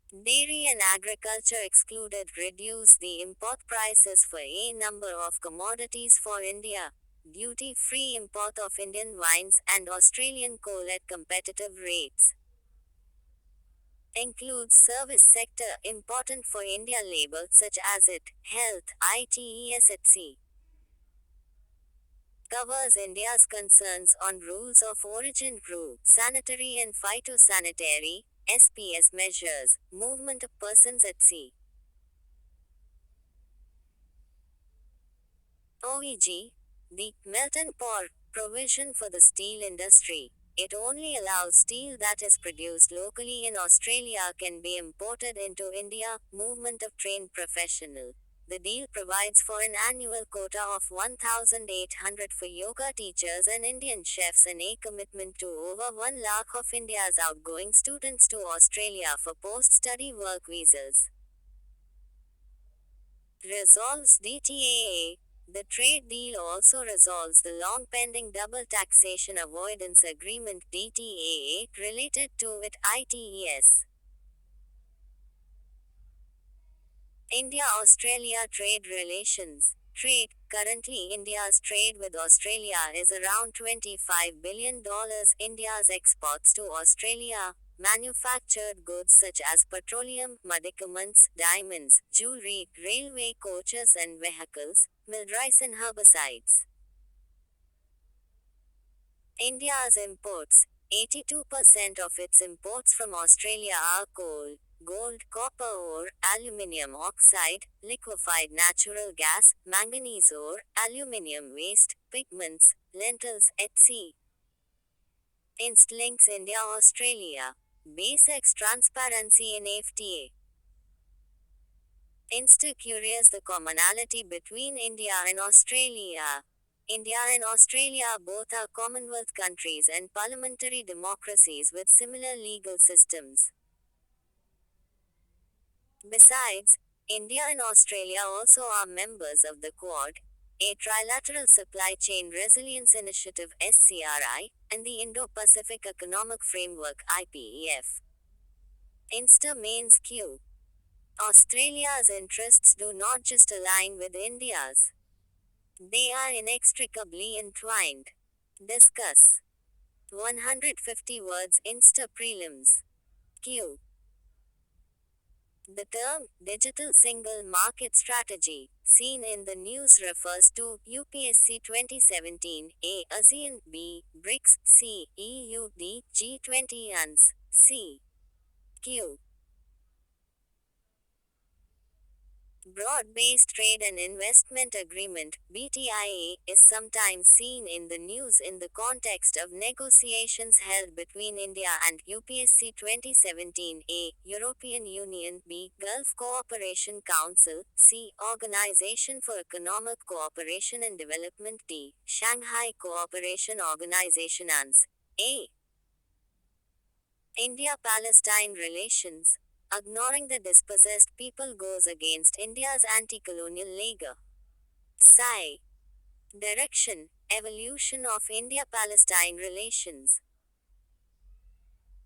Dairy and agriculture excluded. Reduce the import prices for a number of commodities for India. Duty-free import of Indian wines and Australian coal at competitive rates. Includes service sector important for India labor such as health, ITES, etc. Covers India's concerns on rules of origin group, sanitary and phytosanitary, SPS measures, movement of persons at sea. OEG, the melt and pour provision for the steel industry. It only allows steel that is produced locally in Australia can be imported into India. Movement of trained professional. The deal provides for an annual quota of 1,800 for yoga teachers and Indian chefs and a commitment to over 1 lakh of India's outgoing students to Australia for post-study work visas. Resolves DTAA. The trade deal also resolves the long-pending double taxation avoidance agreement DTAA related to ITES. India-Australia trade relations. Trade. Currently India's trade with Australia is around $25 billion. India's exports to Australia, manufactured goods such as petroleum, medicaments, diamonds, jewelry, railway coaches and vehicles, milled rice and herbicides. India's imports. 82% of its imports from Australia are coal, gold, copper ore, aluminium oxide, liquefied natural gas, manganese ore, aluminium waste, pigments, lentils, etc. Inst links India-Australia. Basics transparency in FTA. Insta curious the commonality between India and Australia. India and Australia both are Commonwealth countries and parliamentary democracies with similar legal systems. Besides, India and Australia also are members of the Quad, a trilateral supply chain resilience initiative SCRI, and the Indo-Pacific Economic Framework IPEF. Insta mains Q. Australia's interests do not just align with India's. They are inextricably entwined. Discuss. 150 words Insta prelims. Q. The term digital single market strategy, seen in the news, refers to UPSC 2017, A. ASEAN, B. BRICS, C. EU, D. G20 UNS, C. Q. Broad-based Trade and Investment Agreement (BTIA) is sometimes seen in the news in the context of negotiations held between India and UPSC 2017 A, European Union B, Gulf Cooperation Council C, Organization for Economic Cooperation and Development D, Shanghai Cooperation Organization ANZ. A. India-Palestine relations. Ignoring the dispossessed people goes against India's anti-colonial league. Psi. Direction. Evolution of India-Palestine relations.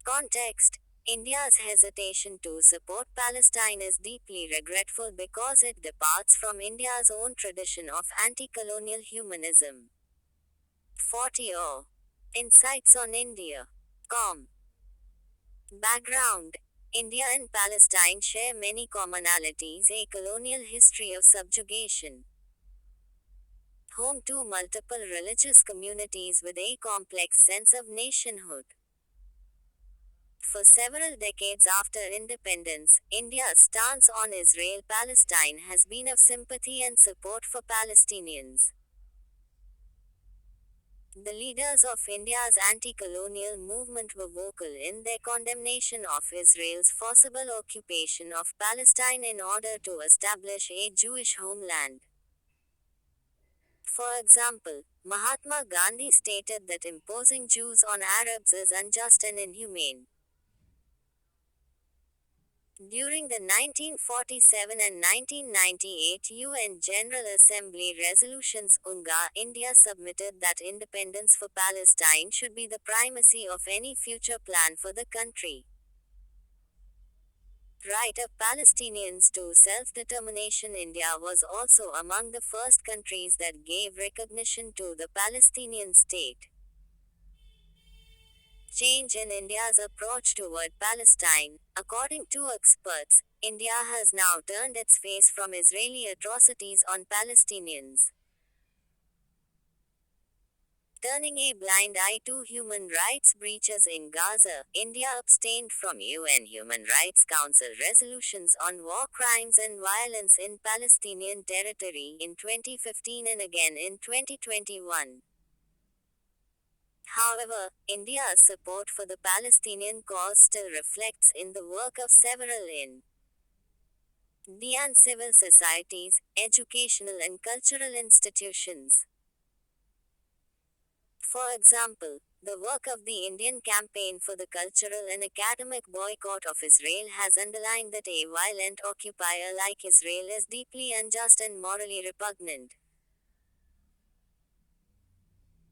Context. India's hesitation to support Palestine is deeply regretful because it departs from India's own tradition of anti-colonial humanism. 40 Insights on India. Com. Background. India and Palestine share many commonalities: a colonial history of subjugation, home to multiple religious communities with a complex sense of nationhood. For several decades after independence, India's stance on Israel-Palestine has been of sympathy and support for Palestinians. The leaders of India's anti-colonial movement were vocal in their condemnation of Israel's forcible occupation of Palestine in order to establish a Jewish homeland. For example, Mahatma Gandhi stated that imposing Jews on Arabs is unjust and inhumane. During the 1947 and 1998 UN General Assembly resolutions, UNGA, India submitted that independence for Palestine should be the primacy of any future plan for the country. Right of Palestinians to self-determination. India was also among the first countries that gave recognition to the Palestinian state. Change in India's approach toward Palestine. According to experts, India has now turned its face from Israeli atrocities on Palestinians, turning a blind eye to human rights breaches in Gaza. India abstained from UN Human Rights Council resolutions on war crimes and violence in Palestinian territory in 2015 and again in 2021. However, India's support for the Palestinian cause still reflects in the work of several Indian civil societies, educational and cultural institutions. For example, the work of the Indian Campaign for the Cultural and Academic Boycott of Israel has underlined that a violent occupier like Israel is deeply unjust and morally repugnant.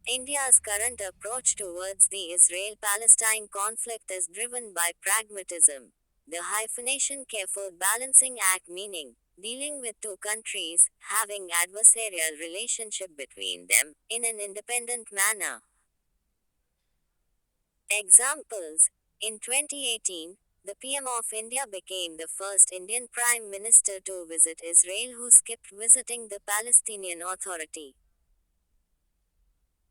India's current approach towards the Israel-Palestine conflict is driven by pragmatism. The hyphenation careful balancing act, meaning dealing with two countries, having adversarial relationship between them, in an independent manner. Examples. In 2018, the PM of India became the first Indian Prime Minister to visit Israel who skipped visiting the Palestinian Authority.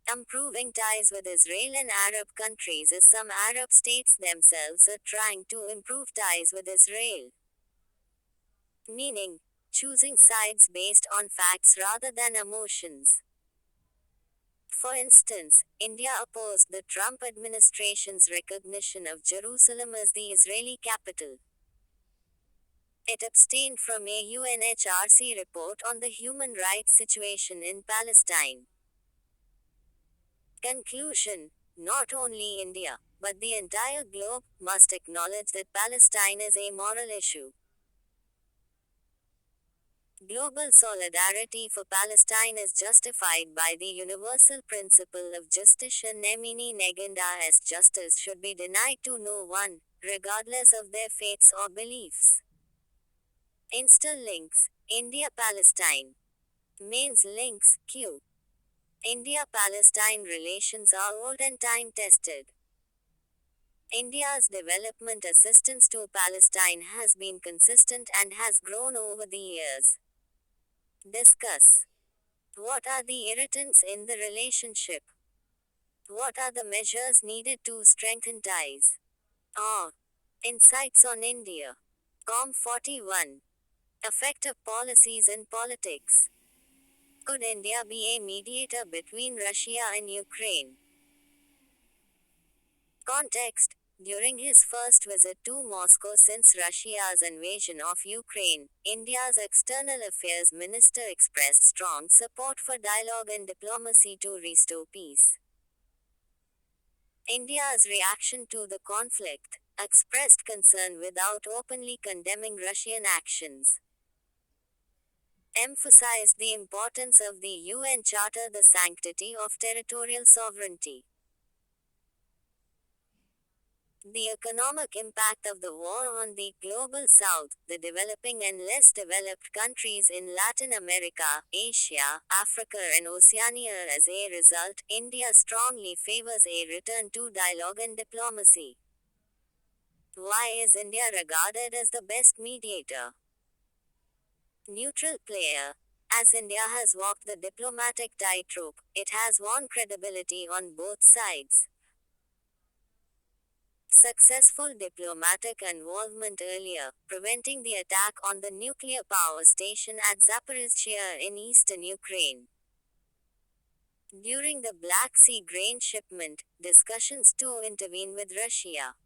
Improving ties with Israel and Arab countries is some Arab states themselves are trying to improve ties with Israel. Meaning, choosing sides based on facts rather than emotions. For instance, India opposed the Trump administration's recognition of Jerusalem as the Israeli capital. It abstained from a UNHRC report on the human rights situation in Palestine. Conclusion. Not only India, but the entire globe, must acknowledge that Palestine is a moral issue. Global solidarity for Palestine is justified by the universal principle of Justitia Nemini Neganda, as justice should be denied to no one, regardless of their faiths or beliefs. Interlinks. India-Palestine. Mains links, Q. India-Palestine relations are old and time-tested. India's development assistance to Palestine has been consistent and has grown over the years. Discuss. What are the irritants in the relationship? What are the measures needed to strengthen ties? Insights on India. Com 41. Effect of policies in politics. Could India be a mediator between Russia and Ukraine? Context. During his first visit to Moscow since Russia's invasion of Ukraine, India's External Affairs Minister expressed strong support for dialogue and diplomacy to restore peace. India's reaction to the conflict expressed concern without openly condemning Russian actions. Emphasized the importance of the UN Charter, the sanctity of territorial sovereignty. The economic impact of the war on the global south, the developing and less developed countries in Latin America, Asia, Africa, and Oceania. As a result, India strongly favors a return to dialogue and diplomacy. Why is India regarded as the best mediator? Neutral player. As India has walked the diplomatic tightrope, it has won credibility on both sides. Successful diplomatic involvement earlier, preventing the attack on the nuclear power station at Zaporizhzhia in eastern Ukraine. During the Black Sea grain shipment, discussions to intervene with Russia.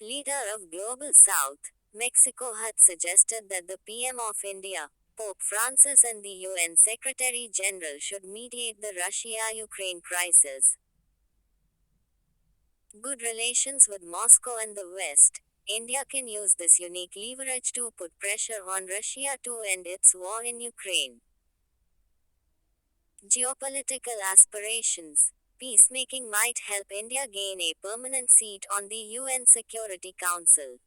Leader of Global South, Mexico had suggested that the PM of India, Pope Francis, and the UN Secretary General should mediate the Russia-Ukraine crisis. Good relations with Moscow and the West. India can use this unique leverage to put pressure on Russia to end its war in Ukraine. Geopolitical aspirations. Peacemaking might help India gain a permanent seat on the UN Security Council.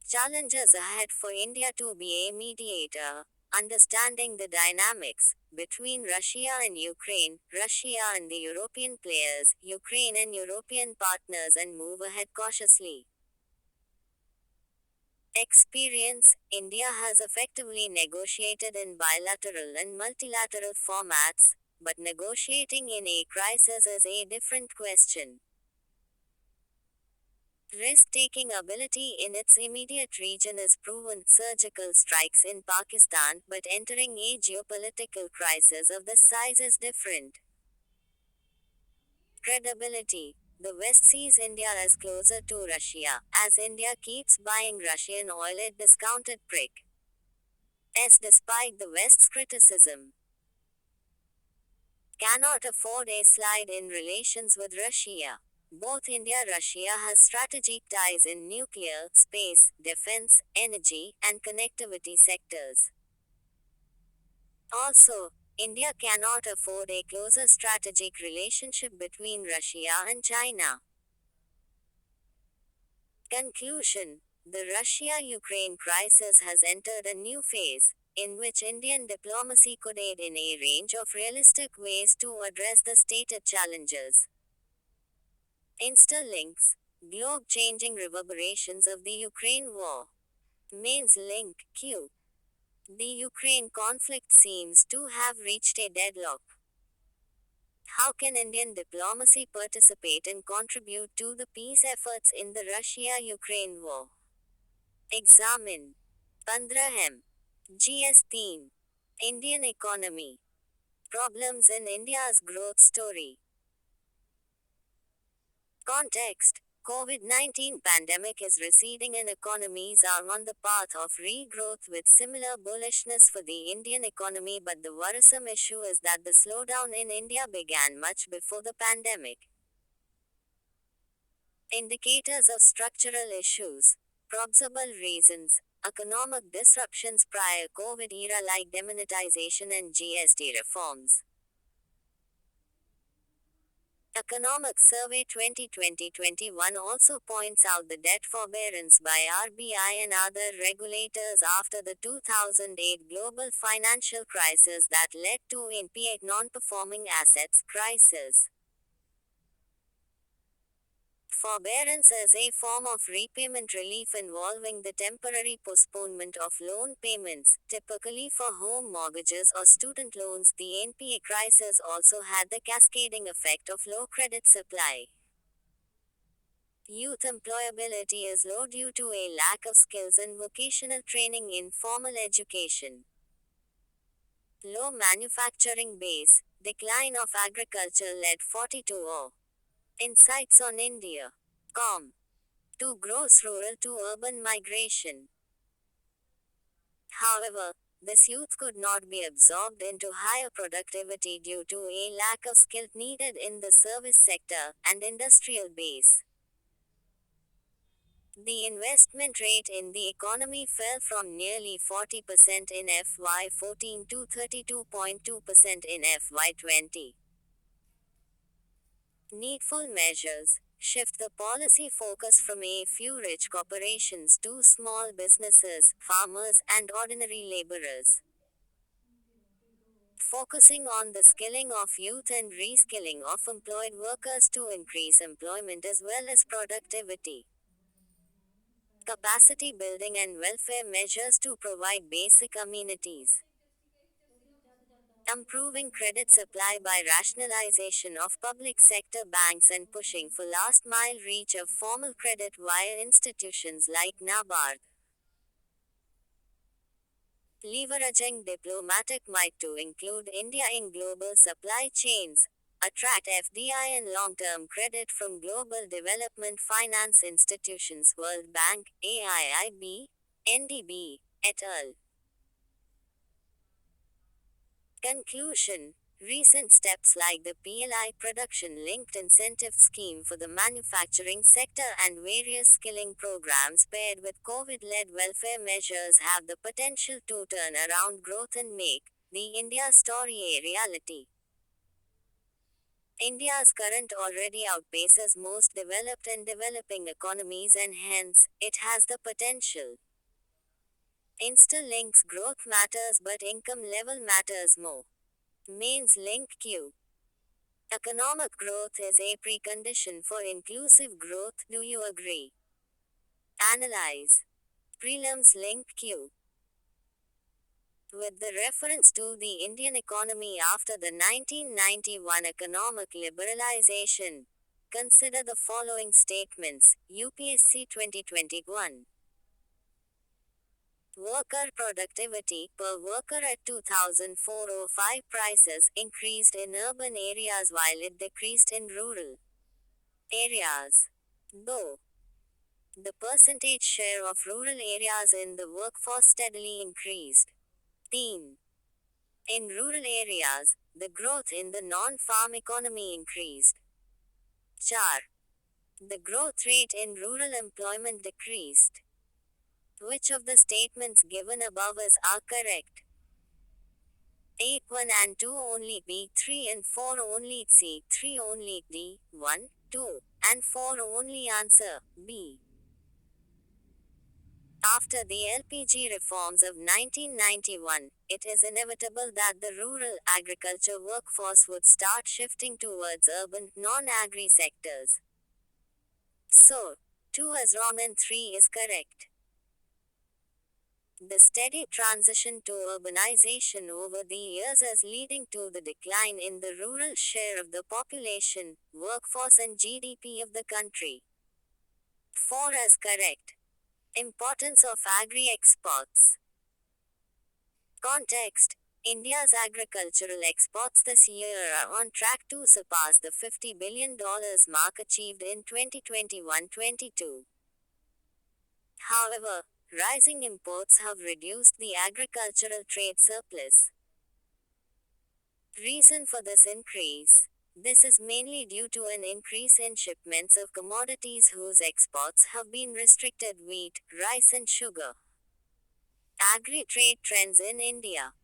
Challenges ahead for India to be a mediator. Understanding the dynamics between Russia and Ukraine, Russia and the European players, Ukraine and European partners, and move ahead cautiously. Experience. India has effectively negotiated in bilateral and multilateral formats, but negotiating in a crisis is a different question. Risk-taking ability in its immediate region is proven. Surgical strikes in Pakistan, but entering a geopolitical crisis of this size is different. Credibility. The West sees India as closer to Russia, as India keeps buying Russian oil at discounted prices despite the West's criticism. Cannot afford a slide in relations with Russia. Both India and Russia has strategic ties in nuclear, space, defense, energy, and connectivity sectors. Also, India cannot afford a closer strategic relationship between Russia and China. Conclusion. The Russia-Ukraine crisis has entered a new phase, in which Indian diplomacy could aid in a range of realistic ways to address the stated challenges. Interlinks. Globe-changing reverberations of the Ukraine war. Mains link, Q. The Ukraine conflict seems to have reached a deadlock. How can Indian diplomacy participate and contribute to the peace efforts in the Russia-Ukraine war? Examine. 15M. GS theme. Indian economy. Problems in India's growth story. Context. COVID-19 pandemic is receding and economies are on the path of regrowth with similar bullishness for the Indian economy, but the worrisome issue is that the slowdown in India began much before the pandemic. Indicators of structural issues. Probable reasons. Economic disruptions prior COVID era like demonetization and GST reforms. Economic Survey 2020-21 also points out the debt forbearance by RBI and other regulators after the 2008 global financial crisis that led to NPA non-performing assets crisis. Forbearance is a form of repayment relief involving the temporary postponement of loan payments, typically for home mortgages or student loans. The NPA crisis also had the cascading effect of low credit supply. Youth employability is low due to a lack of skills and vocational training in formal education. Low manufacturing base, decline of agriculture led 42 Insights on India. Com. To gross rural to urban migration. However, this youth could not be absorbed into higher productivity due to a lack of skill needed in the service sector and industrial base. The investment rate in the economy fell from nearly 40% in FY14 to 32.2% in FY20. Needful measures shift the policy focus from a few rich corporations to small businesses, farmers, and ordinary laborers. Focusing on the skilling of youth and reskilling of employed workers to increase employment as well as productivity. Capacity building and welfare measures to provide basic amenities. Improving credit supply by rationalization of public sector banks and pushing for last mile reach of formal credit via institutions like NABARD. Leveraging diplomatic might to include India in global supply chains, attract FDI and long-term credit from global development finance institutions World Bank, AIIB, NDB, et al. Conclusion. Recent steps like the PLI production linked incentive scheme for the manufacturing sector and various skilling programs paired with COVID led welfare measures have the potential to turn around growth and make the India story a reality. India's current already outpaces most developed and developing economies, and hence, it has the potential. Insta-Link's growth matters, but income level matters more. Mains Link Q. Economic growth is a precondition for inclusive growth, do you agree? Analyze. Prelims Link Q. With the reference to the Indian economy after the 1991 economic liberalization, consider the following statements, UPSC 2021. Worker productivity per worker at 2004-05 prices increased in urban areas while it decreased in rural areas. Though the percentage share of rural areas in the workforce steadily increased. 3. In rural areas, the growth in the non-farm economy increased. 4. The growth rate in rural employment decreased. Which of the statements given above are correct? 8 1 and 2 only B, 3 and 4 only C, 3 only D, 1, 2, and 4 only answer B. After the LPG reforms of 1991, it is inevitable that the rural agriculture workforce would start shifting towards urban, non-agri sectors. So, 2 is wrong and 3 is correct. The steady transition to urbanization over the years is leading to the decline in the rural share of the population, workforce and GDP of the country. 4 is correct. Importance of agri-exports. Context. India's agricultural exports this year are on track to surpass the $50 billion mark achieved in 2021-22. However, rising imports have reduced the agricultural trade surplus. Reason for this increase. This is mainly due to an increase in shipments of commodities whose exports have been restricted: wheat, rice and sugar. Agri-trade trends in India.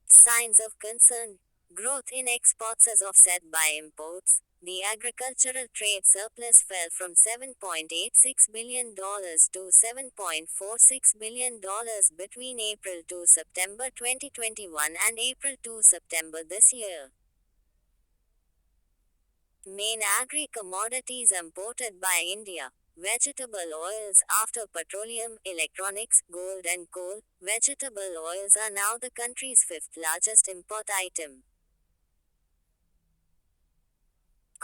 Signs of concern. Growth in exports is offset by imports. The agricultural trade surplus fell from $7.86 billion to $7.46 billion between April to September 2021 and April to September this year. Main agri-commodities imported by India. Vegetable oils. After petroleum, electronics, gold and coal, vegetable oils are now the country's fifth largest import item.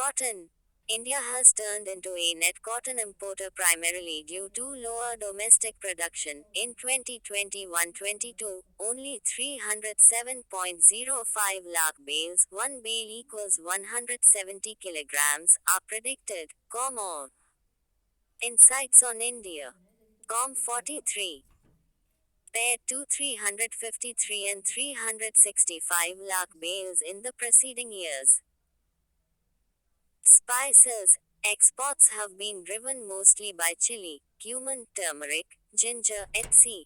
Cotton. India has turned into a net cotton importer primarily due to lower domestic production. In 2021-22, only 307.05 lakh bales, 1 bale equals 170 kilograms, are predicted. More. Insights on India. 43. Compared to 353 and 365 lakh bales in the preceding years. Spices. Exports have been driven mostly by chili, cumin, turmeric, ginger, etc.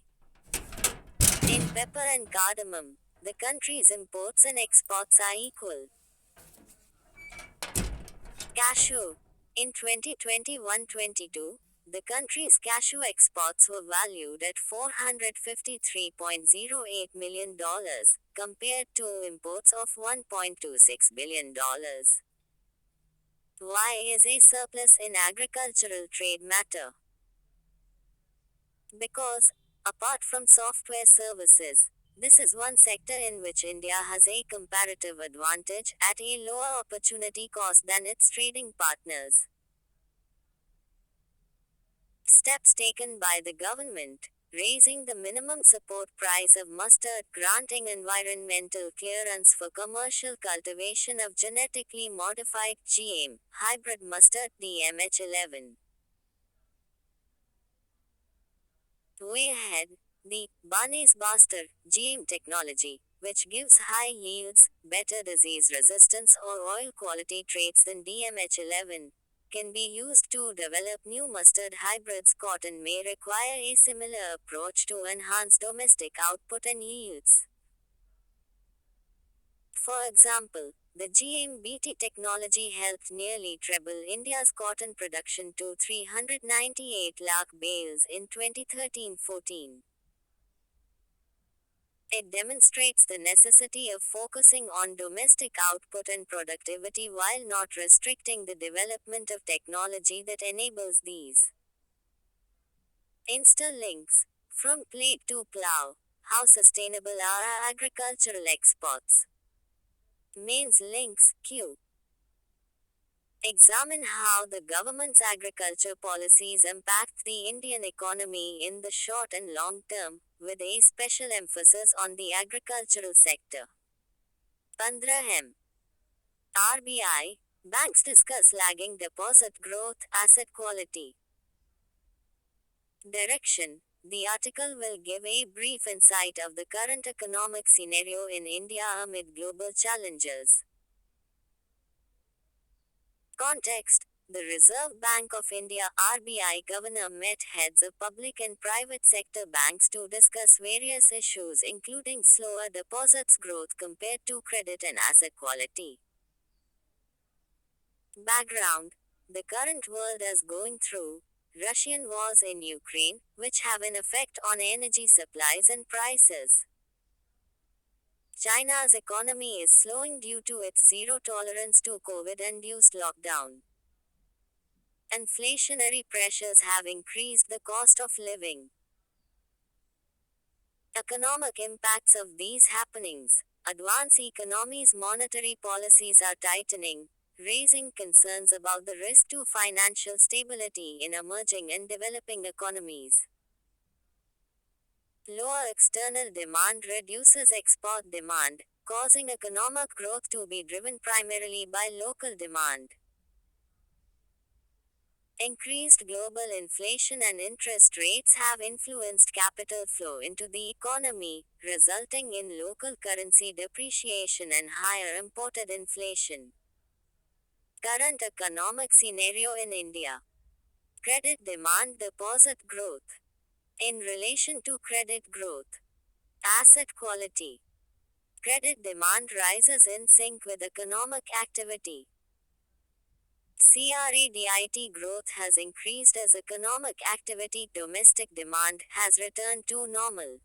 In pepper and cardamom, the country's imports and exports are equal. Cashew. In 2021-22, the country's cashew exports were valued at $453.08 million, compared to imports of $1.26 billion. Why is a surplus in agricultural trade matter? Because, apart from software services, this is one sector in which India has a comparative advantage at a lower opportunity cost than its trading partners. Steps taken by the government: raising the minimum support price of mustard, granting environmental clearance for commercial cultivation of genetically modified GM hybrid mustard DMH11. Way ahead, the Barnes Buster GM technology, which gives high yields, better disease resistance or oil quality traits than DMH11, can be used to develop new mustard hybrids. Cotton may require a similar approach to enhance domestic output and yields. For example, the GMBT technology helped nearly treble India's cotton production to 398 lakh bales in 2013-14. It demonstrates the necessity of focusing on domestic output and productivity while not restricting the development of technology that enables these. Insta links. From plate to plow. How sustainable are our agricultural exports? Mains links. Q. Examine how the government's agriculture policies impact the Indian economy in the short and long term, with a special emphasis on the agricultural sector. 15. RBI, banks discuss lagging deposit growth, asset quality. Direction. The article will give a brief insight of the current economic scenario in India amid global challenges. Context. The Reserve Bank of India (RBI) governor met heads of public and private sector banks to discuss various issues including slower deposits growth compared to credit and asset quality. Background. The current world is going through Russian wars in Ukraine, which have an effect on energy supplies and prices. China's economy is slowing due to its zero tolerance to COVID-induced lockdown. Inflationary pressures have increased the cost of living. Economic impacts of these happenings. Advanced economies' monetary policies are tightening, raising concerns about the risk to financial stability in emerging and developing economies. Lower external demand reduces export demand, causing economic growth to be driven primarily by local demand. Increased global inflation and interest rates have influenced capital flow into the economy, resulting in local currency depreciation and higher imported inflation. Current economic scenario in India. Credit demand deposit growth. In relation to credit growth. Asset quality. Credit demand rises in sync with economic activity. CREDIT growth has increased as economic activity, domestic demand has returned to normal.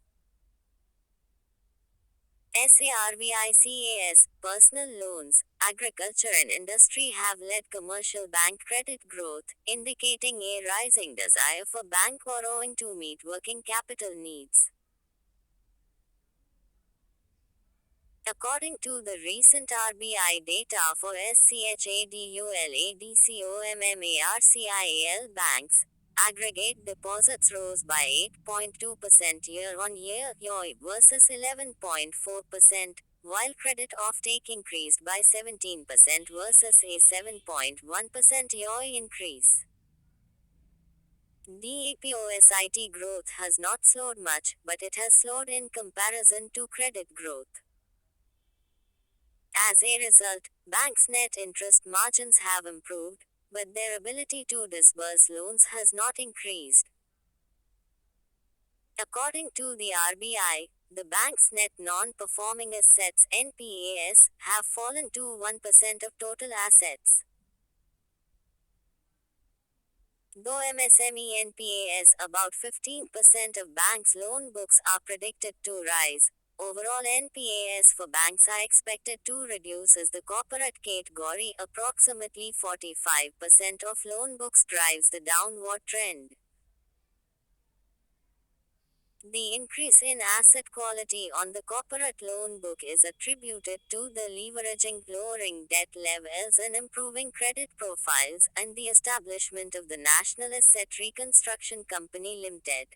SARVICAS, personal loans, agriculture and industry have led commercial bank credit growth, indicating a rising desire for bank borrowing to meet working capital needs. According to the recent RBI data for SCHADULADCOMMARCIAL banks, aggregate deposits rose by 8.2% year-on-year YoY versus 11.4%, while credit offtake increased by 17% versus a 7.1% YoY increase. DPOSIT growth has not slowed much, but it has slowed in comparison to credit growth. As a result, banks' net interest margins have improved, but their ability to disburse loans has not increased. According to the RBI, the bank's net non-performing assets (NPAs) have fallen to 1% of total assets. Though MSME NPAs, about 15% of banks' loan books, are predicted to rise, overall NPAs for banks are expected to reduce as the corporate category, approximately 45% of loan books, drives the downward trend. The increase in asset quality on the corporate loan book is attributed to the leveraging, lowering debt levels and improving credit profiles, and the establishment of the National Asset Reconstruction Company Limited.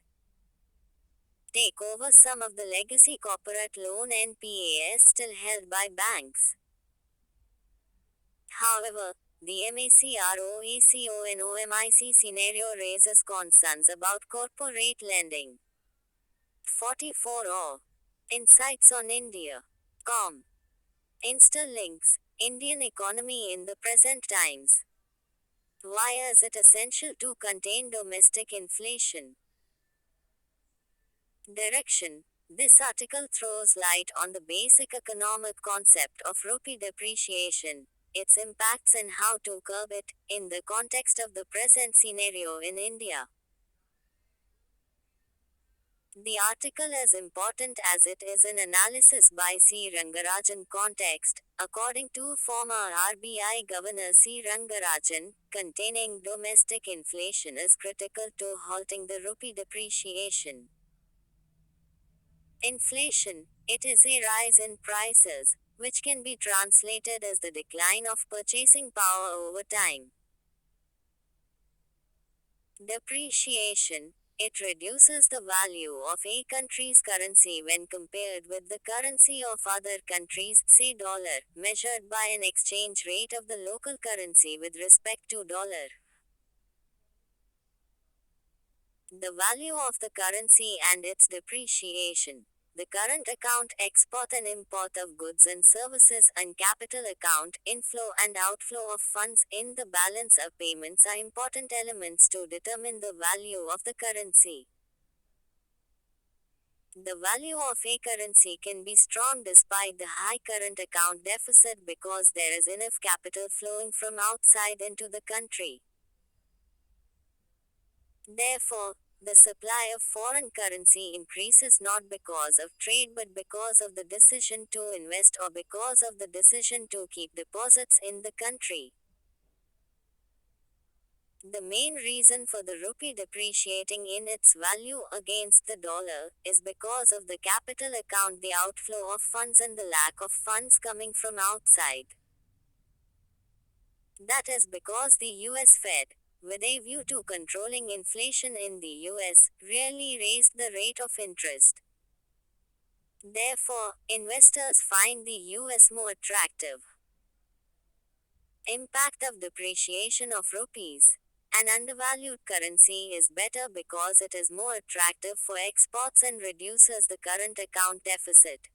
Take over some of the legacy corporate loan NPAs still held by banks. However, the MACROECONOMIC scenario raises concerns about corporate lending. 44 O. Insights on India. Com. Insta-links. Indian economy in the present times. Why is it essential to contain domestic inflation? Direction. This article throws light on the basic economic concept of rupee depreciation, its impacts and how to curb it, in the context of the present scenario in India. The article is important as it is an analysis by C. Rangarajan. Context, according to former RBI Governor C. Rangarajan, containing domestic inflation is critical to halting the rupee depreciation. Inflation, it is a rise in prices, which can be translated as the decline of purchasing power over time. Depreciation, it reduces the value of a country's currency when compared with the currency of other countries, say dollar, measured by an exchange rate of the local currency with respect to dollar. The value of the currency and its depreciation. The current account, export and import of goods and services, and capital account, inflow and outflow of funds in the balance of payments are important elements to determine the value of the currency. The value of a currency can be strong despite the high current account deficit because there is enough capital flowing from outside into the country. Therefore, the supply of foreign currency increases not because of trade but because of the decision to invest or because of the decision to keep deposits in the country. The main reason for the rupee depreciating in its value against the dollar is because of the capital account, the outflow of funds, and the lack of funds coming from outside. That is because the US Fed, with a view to controlling inflation in the US, rarely raised the rate of interest. Therefore, investors find the US more attractive. Impact of depreciation of rupees. An undervalued currency is better because it is more attractive for exports and reduces the current account deficit.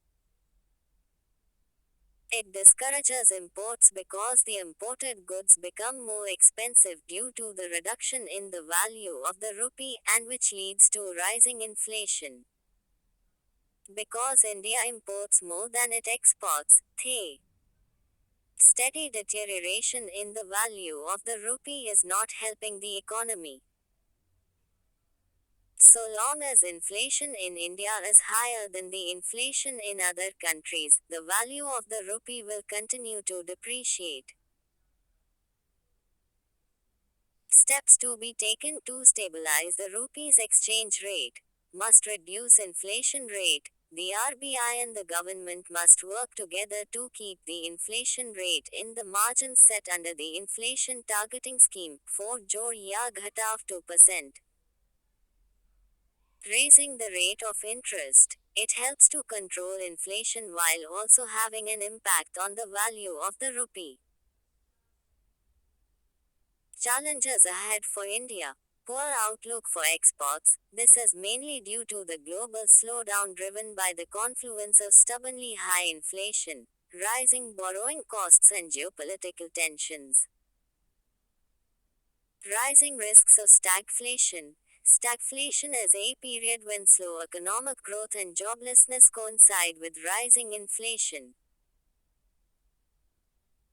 It discourages imports because the imported goods become more expensive due to the reduction in the value of the rupee, and which leads to rising inflation. Because India imports more than it exports, the steady deterioration in the value of the rupee is not helping the economy. So long as inflation in India is higher than the inflation in other countries, the value of the rupee will continue to depreciate. Steps to be taken to stabilize the rupee's exchange rate. Must reduce inflation rate. the RBI and the government must work together to keep the inflation rate in the margins set under the inflation targeting scheme, 4 jod ya ghatav 2%. Raising the rate of interest, it helps to control inflation while also having an impact on the value of the rupee. Challenges ahead for India. Poor outlook for exports. This is mainly due to the global slowdown driven by the confluence of stubbornly high inflation, rising borrowing costs, and geopolitical tensions. Rising risks of stagflation. Stagflation is a period when slow economic growth and joblessness coincide with rising inflation.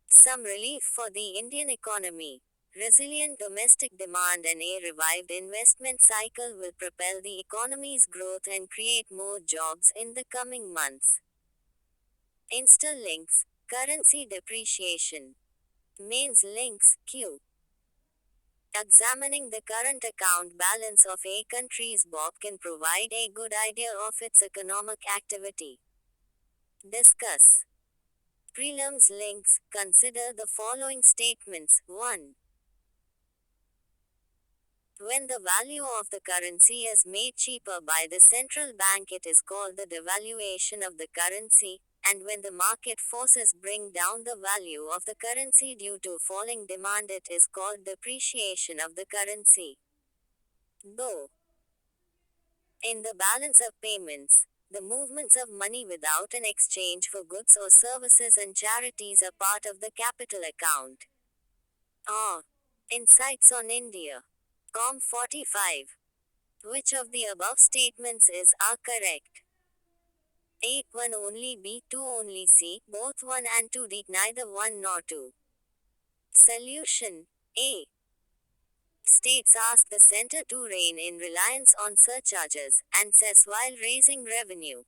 Some relief for the Indian economy. Resilient domestic demand and a revived investment cycle will propel the economy's growth and create more jobs in the coming months. Interlinks, currency depreciation. Mains links, Q. Examining the current account balance of a country's BOP can provide a good idea of its economic activity. Discuss. Prelims links. Consider the following statements. 1. When the value of the currency is made cheaper by the central bank, it is called the devaluation of the currency, and when the market forces bring down the value of the currency due to falling demand, it is called depreciation of the currency. Though, in the balance of payments, the movements of money without an exchange for goods or services and charities are part of the capital account. Insights on India. Com 45. Which of the above statements are correct? A. 1 only B, 2 only C, both 1 and 2 D, neither 1 nor 2. Solution. A. States ask the center to rein in reliance on surcharges and cess while raising revenue.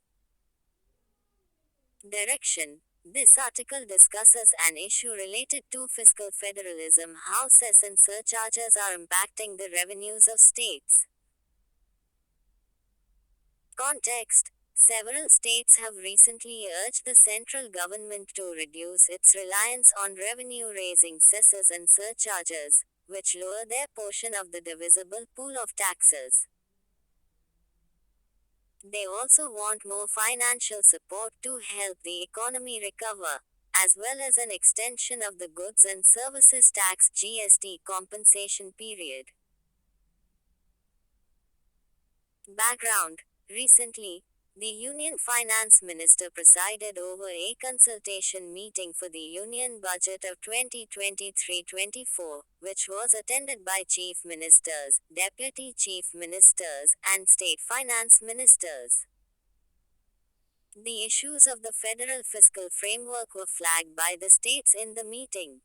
Direction. This article discusses an issue related to fiscal federalism, how cess and surcharges are impacting the revenues of states. Context. Several states have recently urged the central government to reduce its reliance on revenue-raising cesses and surcharges, which lower their portion of the divisible pool of taxes. They also want more financial support to help the economy recover, as well as an extension of the Goods and Services Tax (GST) compensation period. Background. Recently, the Union Finance Minister presided over a consultation meeting for the Union Budget of 2023-24, which was attended by Chief Ministers, Deputy Chief Ministers, and State Finance Ministers. The issues of the federal fiscal framework were flagged by the states in the meeting.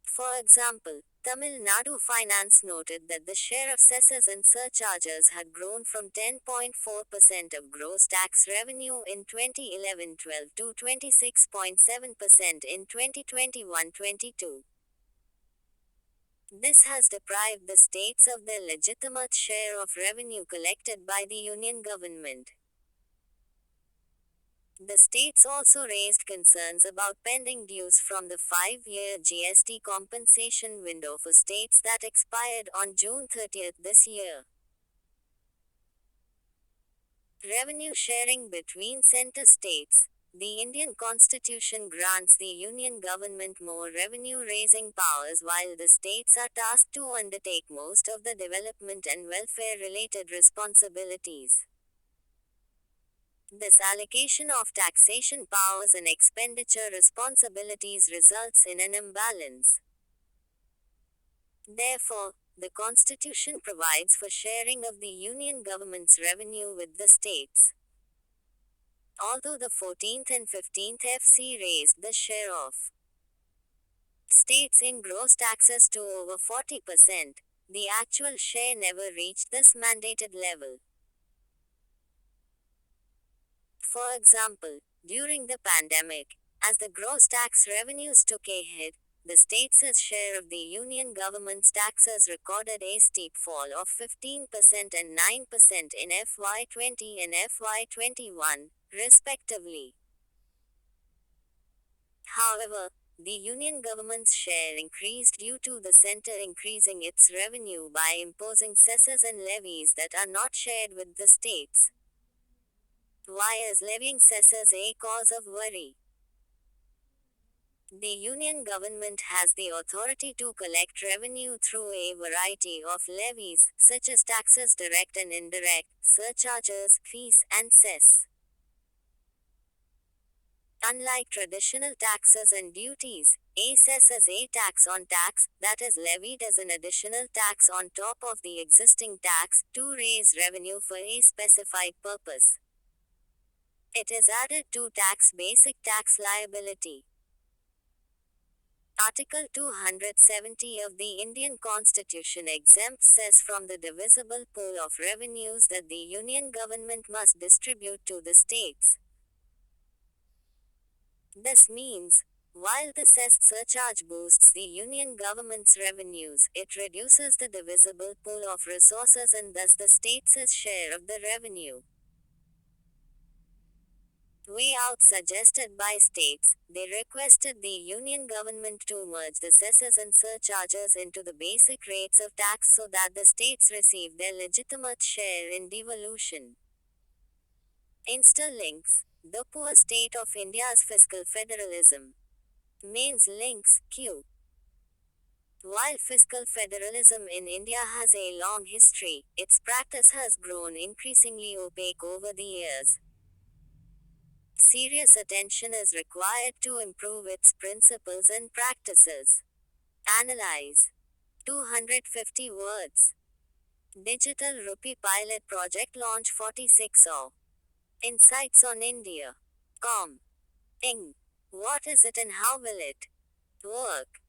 For example, Tamil Nadu Finance noted that the share of cesses and surcharges had grown from 10.4% of gross tax revenue in 2011-12 to 26.7% in 2021-22. This has deprived the states of their legitimate share of revenue collected by the union government. The states also raised concerns about pending dues from the 5-year GST compensation window for states that expired on June 30 this year. Revenue sharing between center states. The Indian Constitution grants the union government more revenue-raising powers while the states are tasked to undertake most of the development and welfare-related responsibilities. This allocation of taxation powers and expenditure responsibilities results in an imbalance. Therefore, the Constitution provides for sharing of the union government's revenue with the states. Although the 14th and 15th FC raised the share of states in gross taxes to over 40%, the actual share never reached this mandated level. For example, during the pandemic, as the gross tax revenues took a hit, the states' share of the union government's taxes recorded a steep fall of 15% and 9% in FY20 and FY21, respectively. However, the union government's share increased due to the center increasing its revenue by imposing cesses and levies that are not shared with the states. Why is levying cesses a cause of worry? The union government has the authority to collect revenue through a variety of levies, such as taxes direct and indirect, surcharges, fees, and cess. Unlike traditional taxes and duties, a cess is a tax on tax, that is levied as an additional tax on top of the existing tax, to raise revenue for a specified purpose. It is added to tax basic tax liability. Article 270 of the Indian Constitution exempts cess from the divisible pool of revenues that the union government must distribute to the states. This means, while the cess surcharge boosts the union government's revenues, it reduces the divisible pool of resources and thus the states' share of the revenue. Way out suggested by states, they requested the union government to merge the cesses and surcharges into the basic rates of tax so that the states receive their legitimate share in devolution. Interlinks, the poor state of India's fiscal federalism. Mains links, Q. While fiscal federalism in India has a long history, its practice has grown increasingly opaque over the years. Serious attention is required to improve its principles and practices. Analyze. 250 words. Digital Rupee Pilot Project Launch 46 or Insights on India. Com. Ing. What is it and how will it work?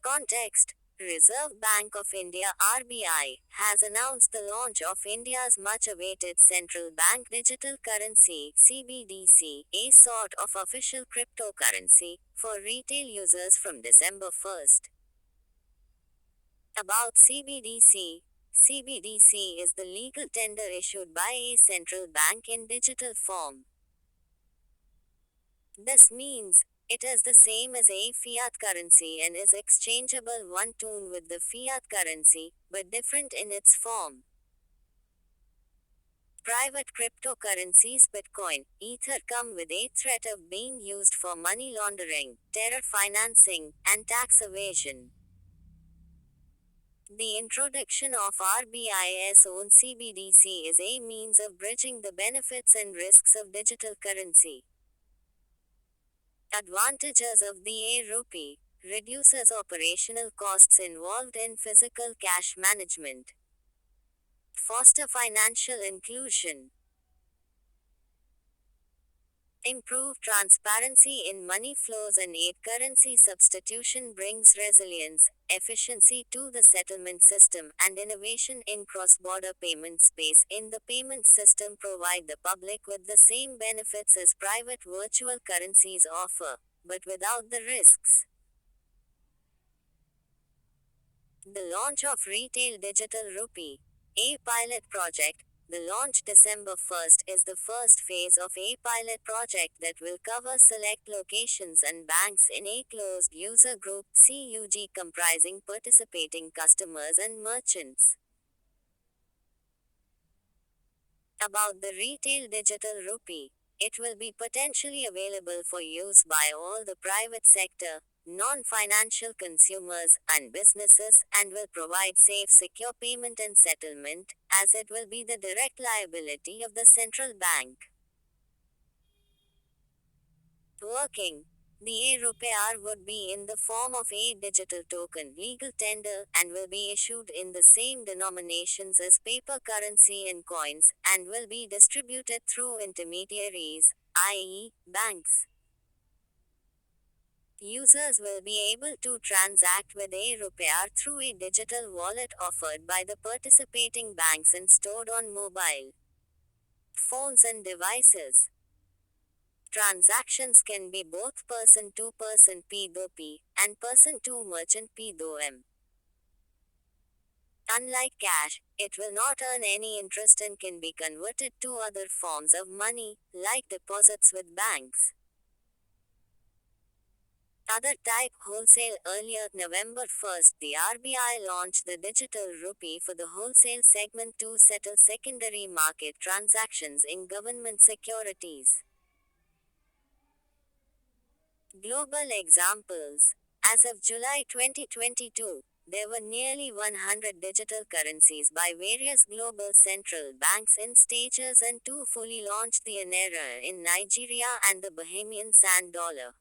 Context. Reserve Bank of India (RBI) has announced the launch of India's much-awaited central bank digital currency (CBDC), a sort of official cryptocurrency, for retail users from December 1st. About CBDC. CBDC is the legal tender issued by a central bank in digital form. This means, it is the same as a fiat currency and is exchangeable one tune with the fiat currency, but different in its form. Private cryptocurrencies Bitcoin, Ether come with a threat of being used for money laundering, terror financing, and tax evasion. The introduction of RBI's own CBDC is a means of bridging the benefits and risks of digital currency. Advantages of the e-rupee: reduces operational costs involved in physical cash management. Foster financial inclusion. Improve transparency in money flows and aid currency substitution brings resilience, efficiency to the settlement system, and innovation in cross-border payment space. In the payment system provide the public with the same benefits as private virtual currencies offer, but without the risks. The launch of Retail Digital Rupee, a pilot project. The launch December 1st is the first phase of a pilot project that will cover select locations and banks in a closed user group (CUG) comprising participating customers and merchants. About the Retail Digital Rupee. It will be potentially available for use by all the private sector, non-financial consumers, and businesses, and will provide safe secure payment and settlement, as it will be the direct liability of the central bank. Working. The e-rupee would be in the form of a digital token legal tender, and will be issued in the same denominations as paper currency and coins, and will be distributed through intermediaries, i.e., banks. Users will be able to transact with e-rupee through a digital wallet offered by the participating banks and stored on mobile phones and devices. Transactions can be both person to person P2P and person to merchant P2M. Unlike cash, it will not earn any interest and can be converted to other forms of money, like deposits with banks. Other type wholesale. Earlier November 1st, the RBI launched the digital rupee for the wholesale segment to settle secondary market transactions in government securities. Global examples. As of July 2022, there were nearly 100 digital currencies by various global central banks in stages, and two fully launched, the Naira in Nigeria and the Bahamian Sand Dollar.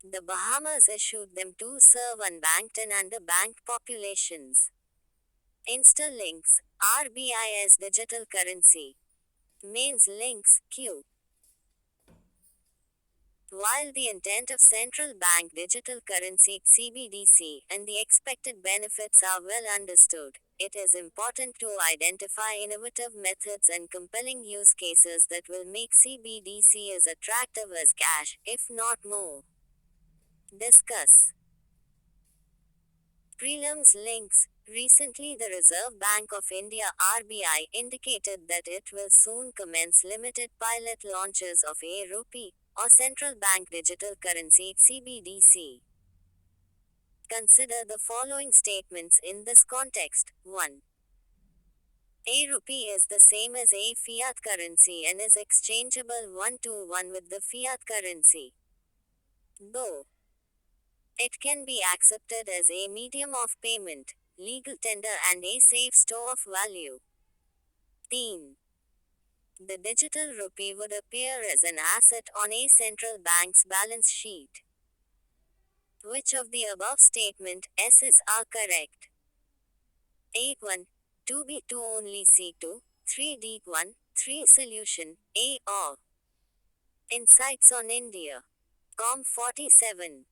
The Bahamas issued them to serve unbanked and underbanked populations. Instalinks, RBI's digital currency. Mains links, Q. While the intent of central bank digital currency (CBDC) and the expected benefits are well understood, it is important to identify innovative methods and compelling use cases that will make CBDC as attractive as cash, if not more. Discuss. Prelims links. Recently, the Reserve Bank of India (RBI) indicated that it will soon commence limited pilot launches of e-rupee, or central bank digital currency (CBDC). Consider the following statements in this context. 1. E-rupee is the same as a fiat currency and is exchangeable 1-to-1 with the fiat currency. Though it can be accepted as a medium of payment, legal tender and a safe store of value. 3. The digital rupee would appear as an asset on a central bank's balance sheet. Which of the above statement S's are correct? A1. 2B2 only C2, 3D1, 3 solution, A or. Insights on India. Com 47.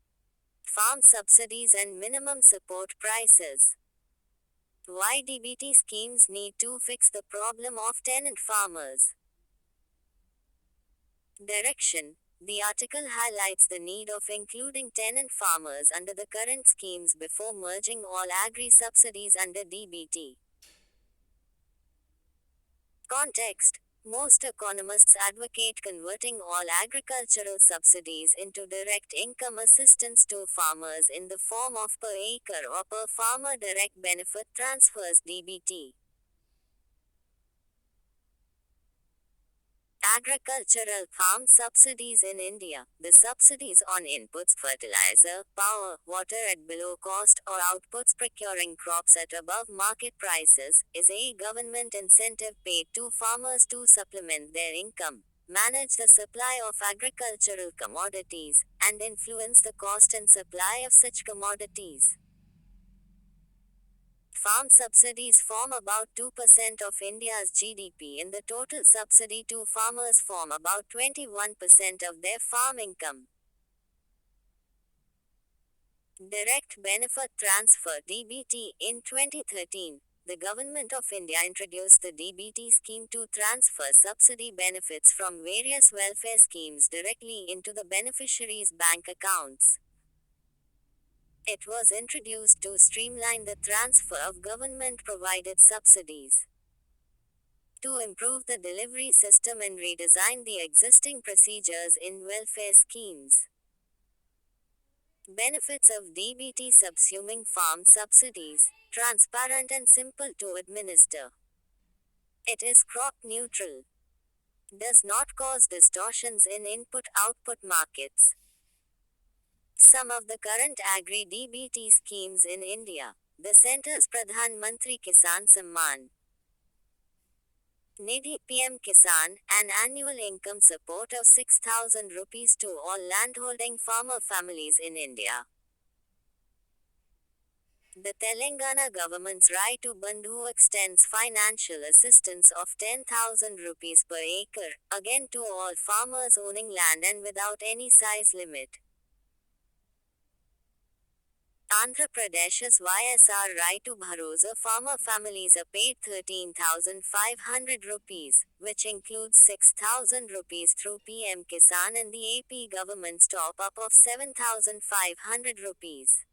Farm subsidies and minimum support prices. Why DBT schemes need to fix the problem of tenant farmers. Direction. The article highlights the need of including tenant farmers under the current schemes before merging all agri subsidies under DBT. Context. Most economists advocate converting all agricultural subsidies into direct income assistance to farmers in the form of per acre or per farmer direct benefit transfers (DBT). Agricultural farm subsidies in India. The subsidies on inputs, fertilizer, power, water at below cost, or outputs procuring crops at above market prices, is a government incentive paid to farmers to supplement their income, manage the supply of agricultural commodities, and influence the cost and supply of such commodities. Farm subsidies form about 2% of India's GDP, and the total subsidy to farmers form about 21% of their farm income. Direct Benefit Transfer (DBT). In 2013, the Government of India introduced the DBT scheme to transfer subsidy benefits from various welfare schemes directly into the beneficiaries' bank accounts. It was introduced to streamline the transfer of government-provided subsidies, to improve the delivery system and redesign the existing procedures in welfare schemes. Benefits of DBT subsuming farm subsidies: transparent and simple to administer. It is crop neutral. Does not cause distortions in input-output markets. Some of the current agri-DBT schemes in India. The center's Pradhan Mantri Kisan Samman Nidhi PM Kisan, an annual income support of 6,000 rupees to all landholding farmer families in India. The Telangana government's Right to Bandhu extends financial assistance of 10,000 rupees per acre, again to all farmers owning land and without any size limit. Andhra Pradesh's YSR Raitu Bharosa farmer families are paid 13,500 rupees, which includes 6,000 rupees through PM Kisan and the AP government's top-up of 7,500 rupees.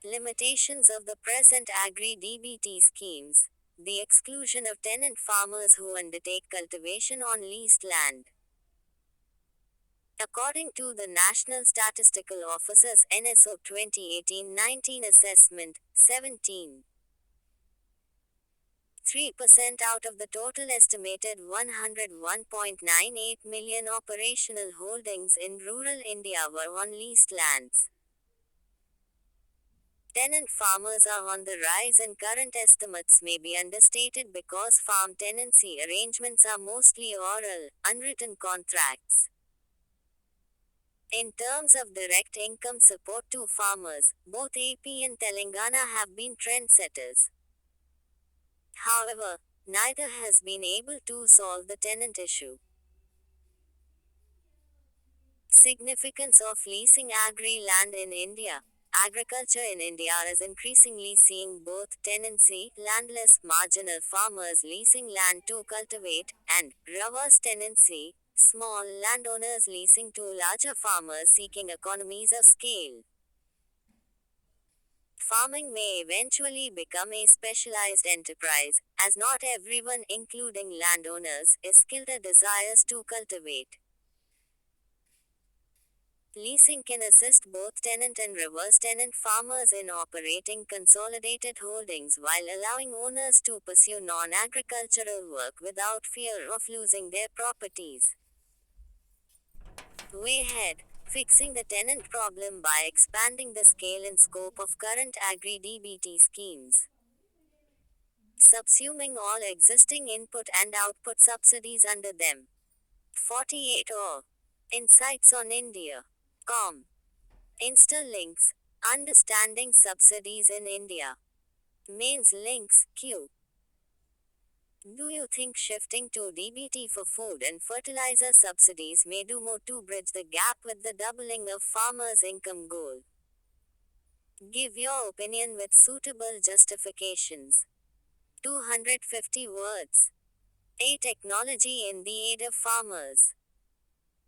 Limitations of the present Agri-DBT schemes. The exclusion of tenant farmers who undertake cultivation on leased land. According to the National Statistical Office's NSO 2018-19 assessment, 17.3% out of the total estimated 101.98 million operational holdings in rural India were on leased lands. Tenant farmers are on the rise and current estimates may be understated because farm tenancy arrangements are mostly oral, unwritten contracts. In terms of direct income support to farmers, both AP and Telangana have been trendsetters. However, neither has been able to solve the tenant issue. Significance of leasing agri land in India. Agriculture in India is increasingly seeing both tenancy, landless, marginal farmers leasing land to cultivate, and reverse tenancy, small landowners leasing to larger farmers seeking economies of scale. Farming may eventually become a specialized enterprise, as not everyone, including landowners, is skilled or desires to cultivate. Leasing can assist both tenant and reverse tenant farmers in operating consolidated holdings while allowing owners to pursue non-agricultural work without fear of losing their properties. Way ahead. Fixing the tenant problem by expanding the scale and scope of current Agri-DBT schemes. Subsuming all existing input and output subsidies under them. 48 or Insights on India. Com. Insta links. Understanding subsidies in India. Mains links. Q. Do you think shifting to DBT for food and fertilizer subsidies may do more to bridge the gap with the doubling of farmers' income goal? Give your opinion with suitable justifications. 250 words. A technology in the aid of farmers.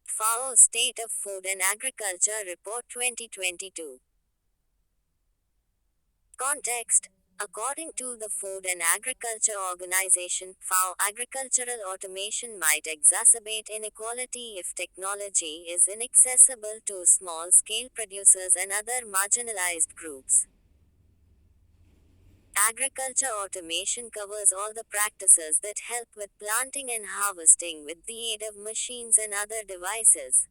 FAO State of Food and Agriculture Report 2022. Context. According to the Food and Agriculture Organization, FAO, agricultural automation might exacerbate inequality if technology is inaccessible to small-scale producers and other marginalized groups. Agriculture automation covers all the practices that help with planting and harvesting with the aid of machines and other devices.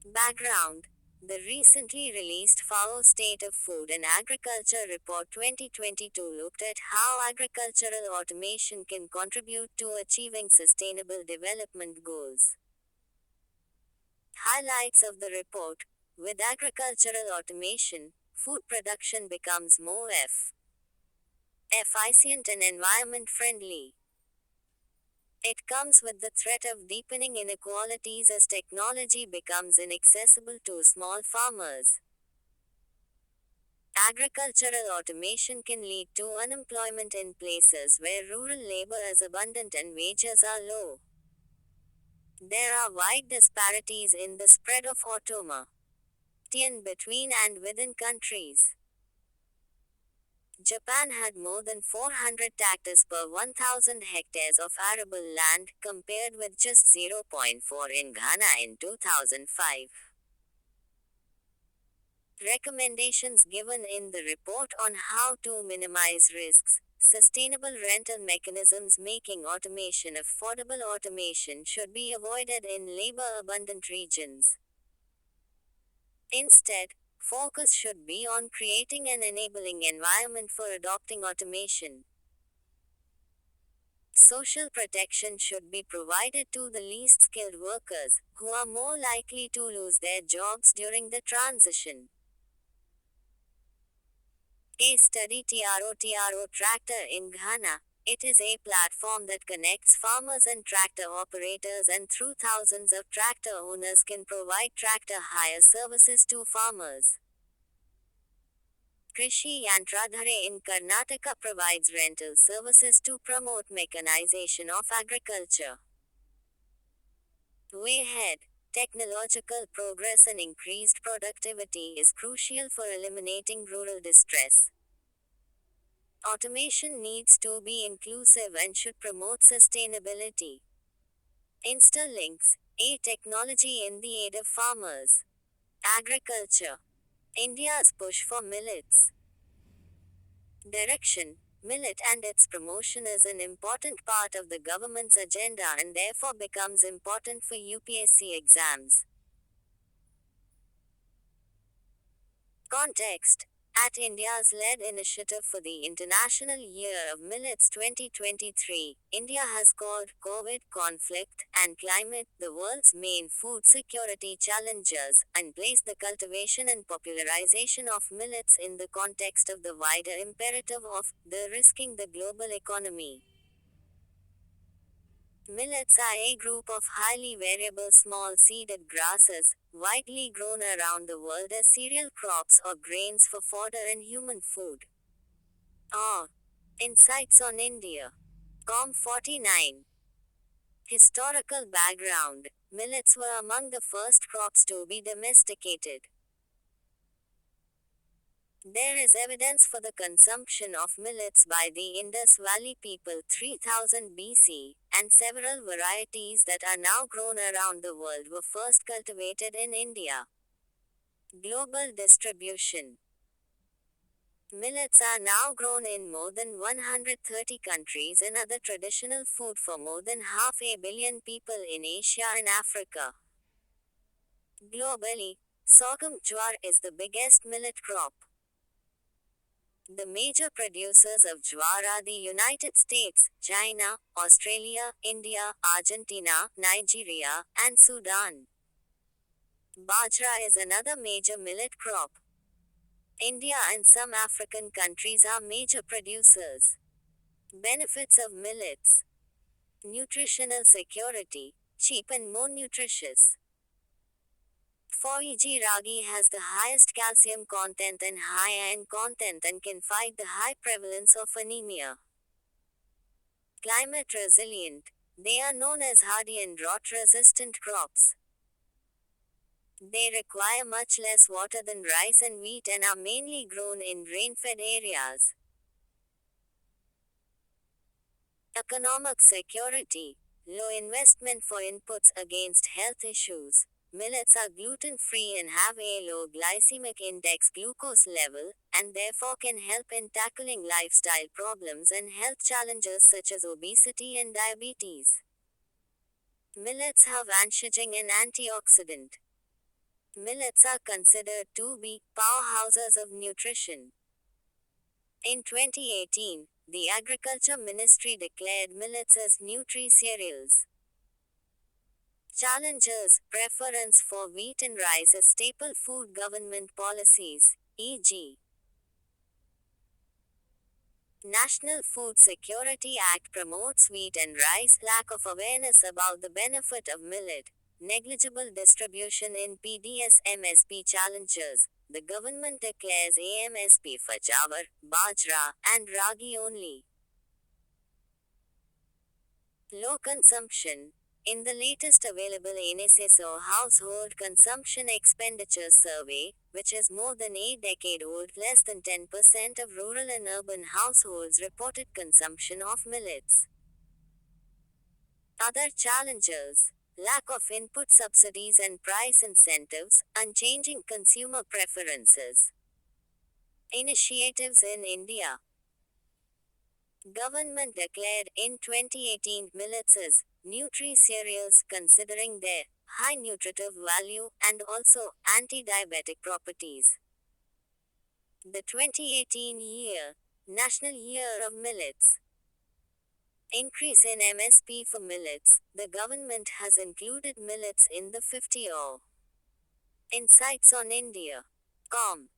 Background. The recently released FAO State of Food and Agriculture Report 2022 looked at how agricultural automation can contribute to achieving sustainable development goals. Highlights of the report. With agricultural automation, food production becomes more efficient and environment friendly. It comes with the threat of deepening inequalities as technology becomes inaccessible to small farmers. Agricultural automation can lead to unemployment in places where rural labor is abundant and wages are low. There are wide disparities in the spread of automation between and within countries. Japan had more than 400 tractors per 1,000 hectares of arable land, compared with just 0.4 in Ghana in 2005. Recommendations given in the report on how to minimize risks. Sustainable rental mechanisms. Making automation affordable. Automation should be avoided in labor-abundant regions. Instead, focus should be on creating an enabling environment for adopting automation. Social protection should be provided to the least skilled workers, who are more likely to lose their jobs during the transition. Case study. TRO tractor in Ghana. It is a platform that connects farmers and tractor operators, and through thousands of tractor owners can provide tractor hire services to farmers. Krishi Yantradhare in Karnataka provides rental services to promote mechanization of agriculture. Way ahead. Technological progress and increased productivity is crucial for eliminating rural distress. Automation needs to be inclusive and should promote sustainability. Interlinks, a technology in the aid of farmers. Agriculture. India's push for millets. Direction. Millet and its promotion is an important part of the government's agenda and therefore becomes important for UPSC exams. Context. At India's led initiative for the International Year of Millets 2023, India has called COVID, conflict, and climate the world's main food security challenges, and placed the cultivation and popularization of millets in the context of the wider imperative of the risking the global economy. Millets are a group of highly variable small seeded grasses, widely grown around the world as cereal crops or grains for fodder and human food. Ah. Insights on India. Com 49. Historical background. Millets were among the first crops to be domesticated. There is evidence for the consumption of millets by the Indus Valley people 3000 BC, and several varieties that are now grown around the world were first cultivated in India. Global distribution. Millets are now grown in more than 130 countries and other traditional food for more than half a billion people in Asia and Africa. Globally, sorghum jowar is the biggest millet crop. The major producers of jowar are the United States, China, Australia, India, Argentina, Nigeria, and Sudan. Bajra is another major millet crop. India and some African countries are major producers. Benefits of millets. Nutritional security, cheap and more nutritious. Forage ragi has the highest calcium content and high iron content and can fight the high prevalence of anemia. Climate resilient. They are known as hardy and drought resistant crops. They require much less water than rice and wheat and are mainly grown in rain-fed areas. Economic security. Low investment for inputs against health issues. Millets are gluten-free and have a low glycemic index glucose level, and therefore can help in tackling lifestyle problems and health challenges such as obesity and diabetes. Millets have antiaging and antioxidant. Millets are considered to be powerhouses of nutrition. In 2018, the Agriculture Ministry declared millets as nutri-cereals. Challenges, preference for wheat and rice as staple food government policies, e.g. National Food Security Act promotes wheat and rice, lack of awareness about the benefit of millet, negligible distribution in PDS MSP challenges, the government declares AMSP for jowar, bajra, and ragi only. Low consumption. In the latest available NSSO Household Consumption Expenditure Survey, which is more than a decade old, less than 10% of rural and urban households reported consumption of millets. Other challenges. Lack of input subsidies and price incentives, unchanging consumer preferences. Initiatives in India. Government declared in 2018 millets as nutri-cereals considering their high nutritive value and also anti-diabetic properties. The 2018 National Year of Millets. Increase in MSP for millets. The government has included millets in the 50-o. Insights on India. Com.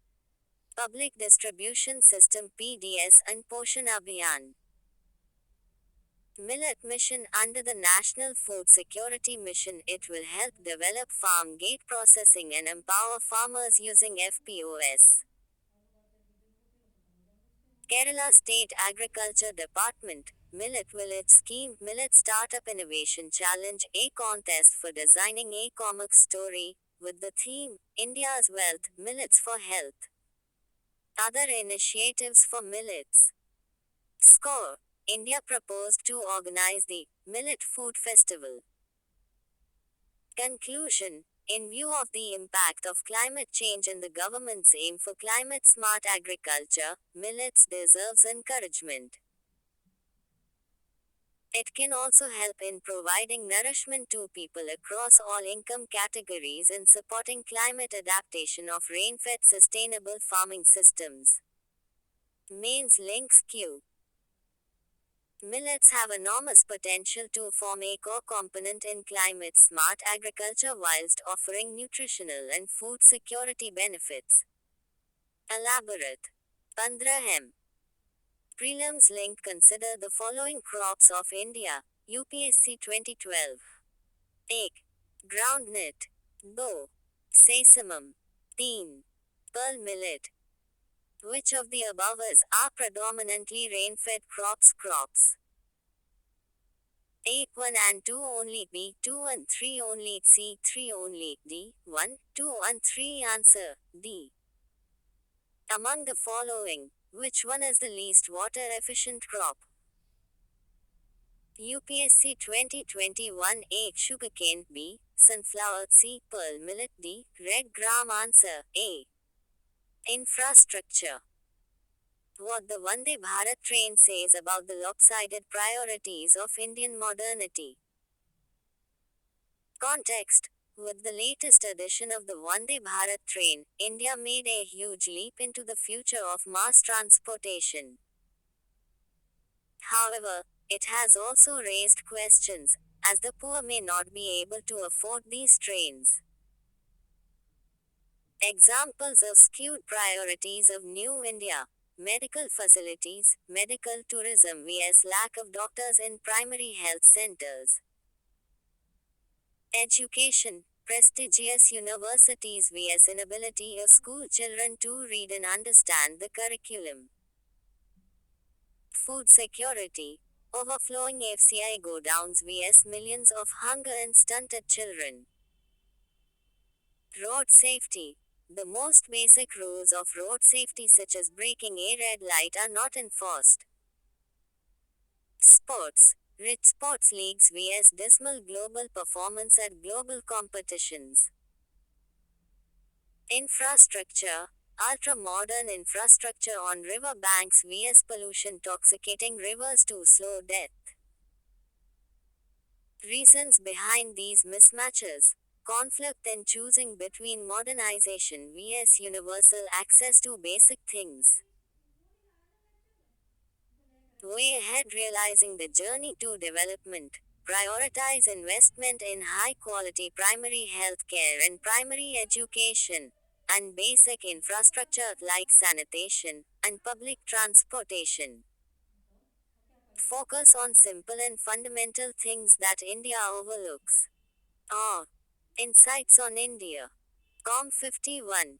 Public Distribution System PDS and Poshan Abhiyan. Millet Mission under the National Food Security Mission. It will help develop farm gate processing and empower farmers using FPOS. Kerala State Agriculture Department, Millet Village Scheme, Millet Startup Innovation Challenge, a contest for designing a comic story, with the theme, India's Wealth, Millets for Health. Other initiatives for millets. Score. India proposed to organize the Millet Food Festival. Conclusion. In view of the impact of climate change and the government's aim for climate smart agriculture, millets deserves encouragement. It can also help in providing nourishment to people across all income categories and supporting climate adaptation of rain-fed sustainable farming systems. Mains links Q. Millets have enormous potential to form a core component in climate smart agriculture whilst offering nutritional and food security benefits. Elaborate. 15 Prelims link. Consider the following crops of India. UPSC 2012. 1. Groundnut. 2. Sesamum. 3. Pearl millet. Which of the above are predominantly rain-fed crops? A. 1 and 2 only. B. 2 and 3 only. C. 3 only. D. 1, 2 and 3. Answer D. Among the following, which one is the least water-efficient crop? UPSC 2021. A. Sugarcane. B. Sunflower. C. Pearl millet. D. Red gram. Answer A. Infrastructure. What the Vande Bharat train says about the lopsided priorities of Indian modernity. Context. With the latest edition of the Vande Bharat train, India made a huge leap into the future of mass transportation. However, it has also raised questions, as the poor may not be able to afford these trains. Examples of skewed priorities of New India. Medical facilities, medical tourism vs lack of doctors in primary health centers. Education, prestigious universities vs inability of school children to read and understand the curriculum. Food security, overflowing FCI godowns vs millions of hunger and stunted children. Road safety. The most basic rules of road safety such as braking a red light are not enforced. Sports. Rich sports leagues vs dismal global performance at global competitions. Infrastructure. Ultra-modern infrastructure on river banks vs pollution toxicating rivers to slow death. Reasons behind these mismatches. Conflict in choosing between modernization vs universal access to basic things. Way ahead realizing the journey to development. Prioritize investment in high quality primary health care and primary education, and basic infrastructure like sanitation and public transportation. Focus on simple and fundamental things that India overlooks. Ah. Insights on India. Com 51.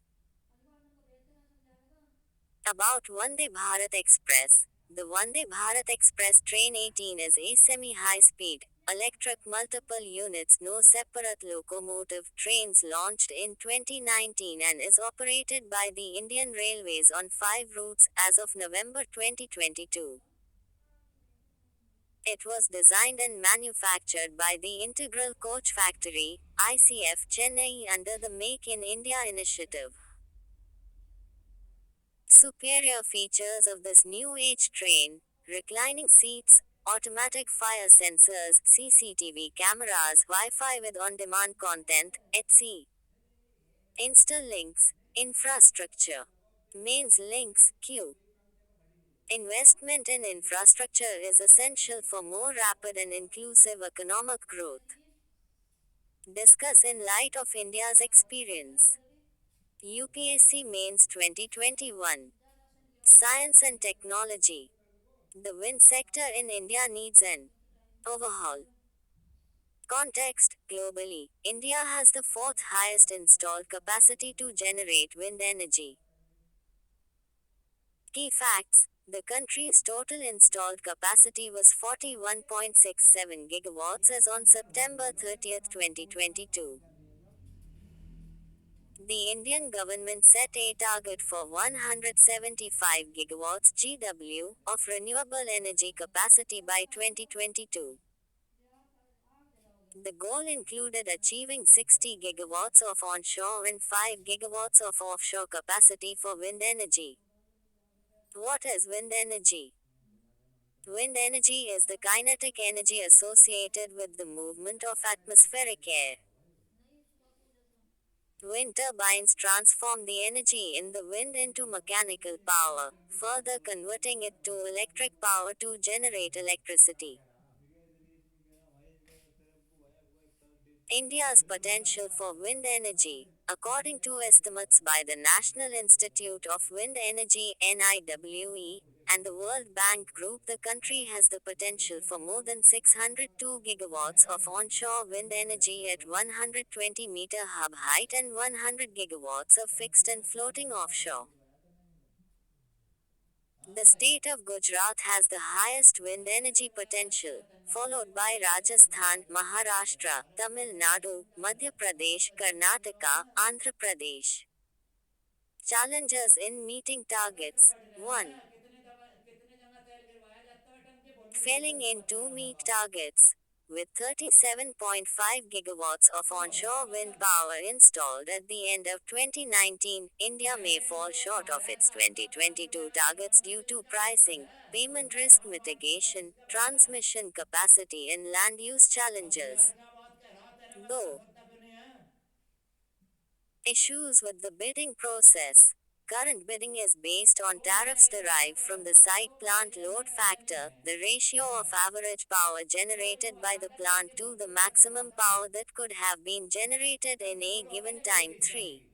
About Vande Bharat Express. The Vande Bharat Express Train 18 is a semi-high speed, electric multiple units no separate locomotive trains launched in 2019 and is operated by the Indian Railways on 5 routes as of November 2022. It was designed and manufactured by the Integral Coach Factory, ICF Chennai under the Make in India initiative. Superior features of this new age train: reclining seats, automatic fire sensors, CCTV cameras, Wi-Fi with on-demand content, etc. Insta links, infrastructure. Mains links, Q. Investment in infrastructure is essential for more rapid and inclusive economic growth. Discuss in light of India's experience. UPSC Mains 2021. Science and technology. The wind sector in India needs an Overhaul. Context. Globally, India has the fourth highest installed capacity to generate wind energy. Key facts. The country's total installed capacity was 41.67 gigawatts as on September 30, 2022. The Indian government set a target for 175 gigawatts GW of renewable energy capacity by 2022. The goal included achieving 60 gigawatts of onshore and 5 gigawatts of offshore capacity for wind energy. What is wind energy? Wind energy is the kinetic energy associated with the movement of atmospheric air. Wind turbines transform the energy in the wind into mechanical power, further converting it to electric power to generate electricity. India's potential for wind energy. According to estimates by the National Institute of Wind Energy (NIWE) and the World Bank Group, the country has the potential for more than 602 gigawatts of onshore wind energy at 120-meter hub height and 100 gigawatts of fixed and floating offshore. The state of Gujarat has the highest wind energy potential, followed by Rajasthan, Maharashtra, Tamil Nadu, Madhya Pradesh, Karnataka, Andhra Pradesh. Challenges in meeting targets. 1. Failing in to meet targets. With 37.5 gigawatts of onshore wind power installed at the end of 2019, India may fall short of its 2022 targets due to pricing, payment risk mitigation, transmission capacity, and land use challenges. Though issues with the bidding process. Current bidding is based on tariffs derived from the site plant load factor, the ratio of average power generated by the plant to the maximum power that could have been generated in a given time. 3.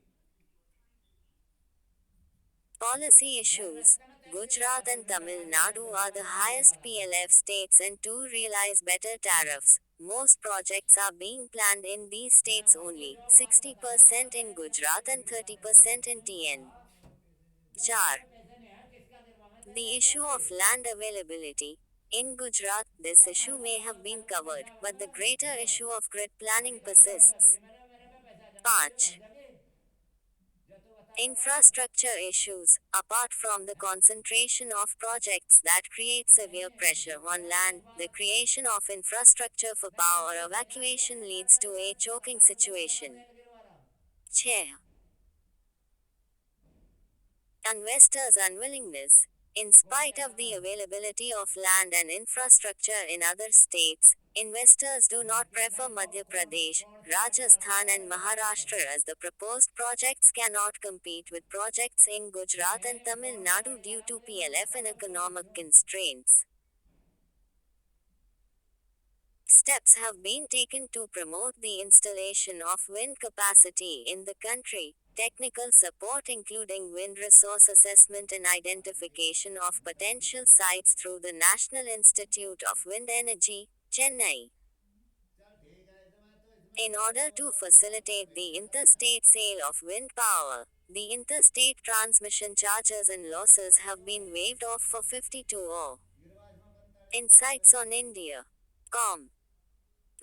Policy issues. Gujarat and Tamil Nadu are the highest PLF states and to realize better tariffs. Most projects are being planned in these states only, 60% in Gujarat and 30% in TN. 4. The issue of land availability. In Gujarat, this issue may have been covered, but the greater issue of grid planning persists. 5. Infrastructure issues. Apart from the concentration of projects that create severe pressure on land, the creation of infrastructure for power evacuation leads to a choking situation. 6. Investors' unwillingness. In spite of the availability of land and infrastructure in other states, investors do not prefer Madhya Pradesh, Rajasthan, and Maharashtra as the proposed projects cannot compete with projects in Gujarat and Tamil Nadu due to PLF and economic constraints. Steps have been taken to promote the installation of wind capacity in the country. Technical support including wind resource assessment and identification of potential sites through the National Institute of Wind Energy, Chennai. In order to facilitate the interstate sale of wind power, the interstate transmission charges and losses have been waived off for 52 Insights on India. Com.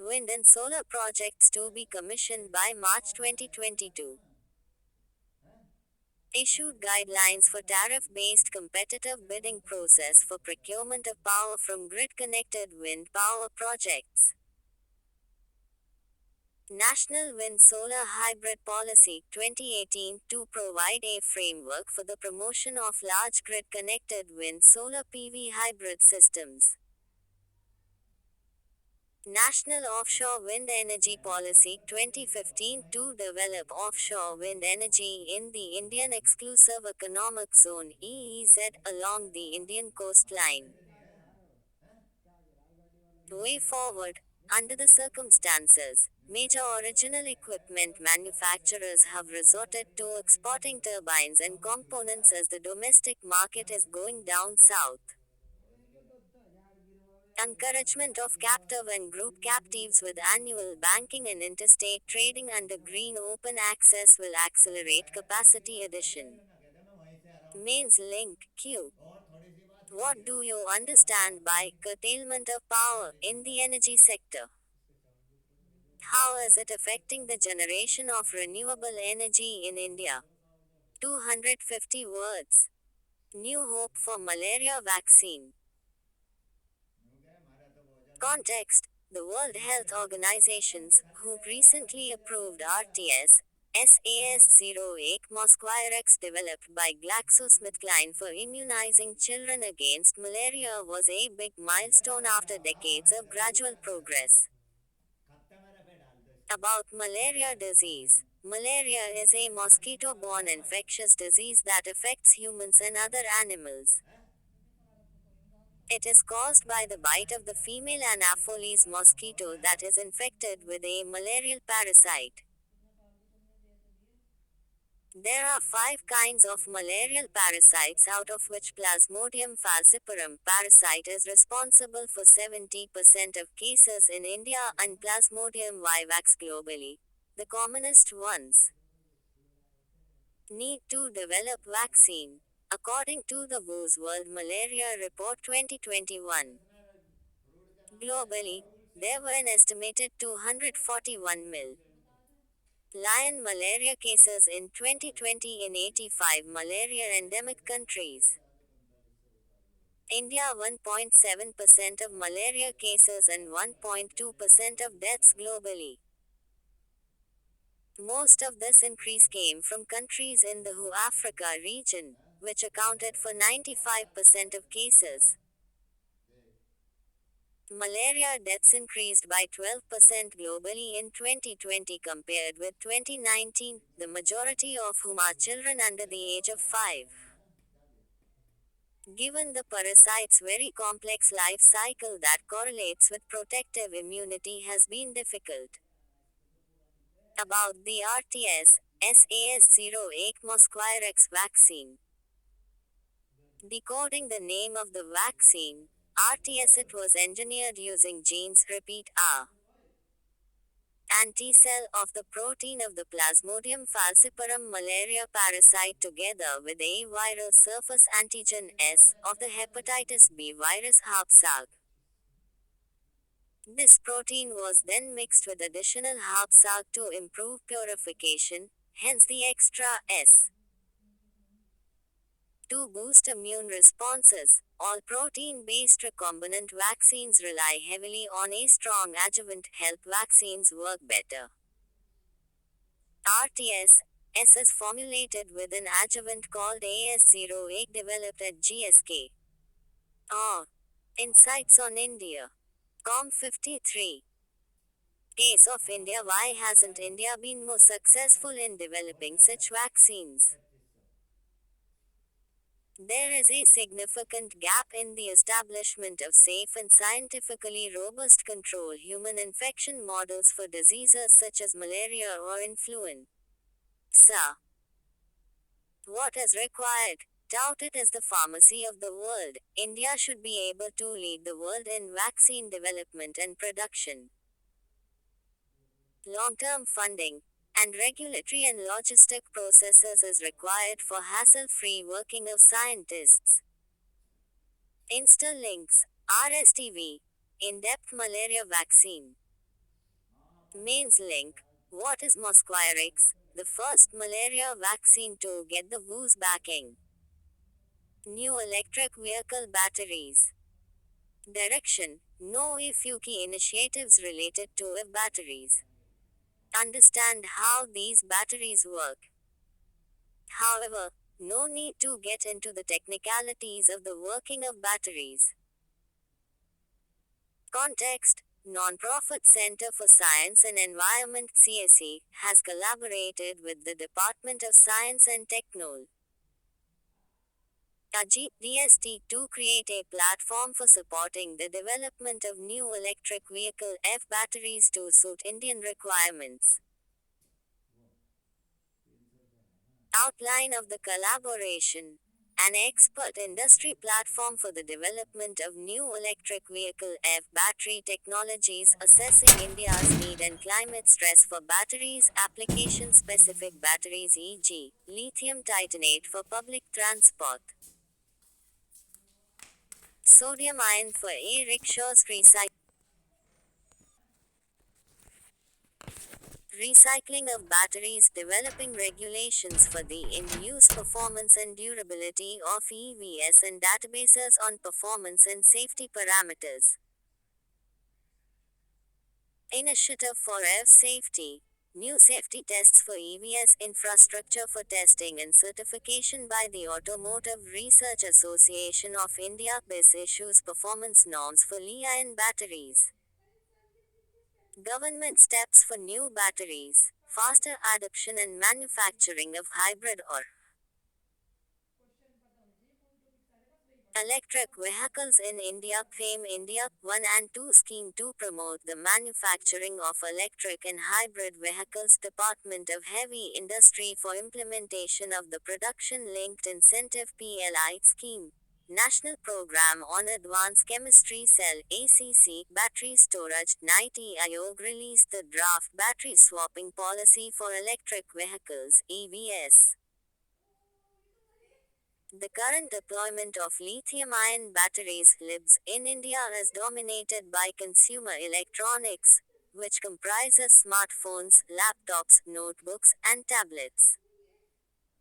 Wind and solar projects to be commissioned by March 2022. Issued guidelines for tariff-based competitive bidding process for procurement of power from grid-connected wind power projects. National Wind Solar Hybrid Policy 2018 to provide a framework for the promotion of large grid-connected wind solar PV hybrid systems. National Offshore Wind Energy Policy 2015 to develop offshore wind energy in the Indian Exclusive Economic Zone (EEZ) along the Indian coastline. Way forward. Under the circumstances, major original equipment manufacturers have resorted to exporting turbines and components as the domestic market is going down south. Encouragement of captive and group captives with annual banking and interstate trading under green open access will accelerate capacity addition. Mains link Q. What do you understand by curtailment of power in the energy sector? How is it affecting the generation of renewable energy in India? 250 words. New hope for malaria vaccine. Context: the World Health Organizations, who recently approved RTS, SAS-08 Mosquirix developed by GlaxoSmithKline for immunizing children against malaria was a big milestone after decades of gradual progress. About malaria disease. Malaria is a mosquito-borne infectious disease that affects humans and other animals. It is caused by the bite of the female Anopheles mosquito that is infected with a malarial parasite. There are 5 kinds of malarial parasites, out of which Plasmodium falciparum parasite is responsible for 70% of cases in India and Plasmodium vivax globally, the commonest ones. Need to develop vaccine. According to the WHO's World Malaria Report 2021, globally, there were an estimated 241 million malaria cases in 2020 in 85 malaria endemic countries. India 1.7% of malaria cases and 1.2% of deaths globally. Most of this increase came from countries in the WHO Africa region, which accounted for 95% of cases. Malaria deaths increased by 12% globally in 2020 compared with 2019, the majority of whom are children under the age of 5. Given the parasite's very complex life cycle that correlates with protective immunity has been difficult. About the RTS, SAS-08 Mosquirix vaccine. Decoding the name of the vaccine, RTS. It was engineered using genes repeat R. Anticell of the protein of the Plasmodium falciparum malaria parasite together with a viral surface antigen S of the hepatitis B virus Hapsag. This protein was then mixed with additional Hapsag to improve purification, hence the extra S. To boost immune responses, all protein-based recombinant vaccines rely heavily on a strong adjuvant. Help vaccines work better. RTS S is formulated with an adjuvant called AS08 developed at GSK. Insights on India. Com 53. Case of India. Why hasn't India been more successful in developing such vaccines? There is a significant gap in the establishment of safe and scientifically robust control human infection models for diseases such as malaria or influenza. What is required? Touted as the pharmacy of the world, India should be able to lead the world in vaccine development and production. Long-term funding and regulatory and logistic processes is required for hassle-free working of scientists. Insta links. RSTV. In-depth malaria vaccine. Mains link. What is Mosquirix, the first malaria vaccine to get the WHO's backing? New electric vehicle batteries. Direction. No few key initiatives related to EV batteries. Understand how these batteries work. However, no need to get into the technicalities of the working of batteries. Context: Non-profit Center for Science and Environment (CSE) has collaborated with the Department of Science and Technology DST to create a platform for supporting the development of new electric vehicle F batteries to suit Indian requirements. Outline of the collaboration. an expert industry platform for the development of new electric vehicle EV battery technologies, assessing India's need and climate stress for batteries, application-specific batteries e.g., lithium titanate for public transport, sodium ion for e-rickshaws, recycling of batteries, developing regulations for the in-use performance and durability of EVs and databases on performance and safety parameters. Initiative for EV safety. New safety tests for EVs, infrastructure for testing and certification by the Automotive Research Association of India. BIS issues performance norms for Li-ion batteries. Government steps for new batteries, faster adoption and manufacturing of hybrid or electric vehicles in India. FAME India 1 and 2 scheme to promote the manufacturing of electric and hybrid vehicles. Department of Heavy Industry for implementation of the Production Linked Incentive PLI scheme. National Program on Advanced Chemistry Cell ACC Battery Storage. NITI Aayog released the draft battery swapping policy for electric vehicles EVs. The current deployment of lithium-ion batteries (LIBs) in India is dominated by consumer electronics, which comprises smartphones, laptops, notebooks, and tablets.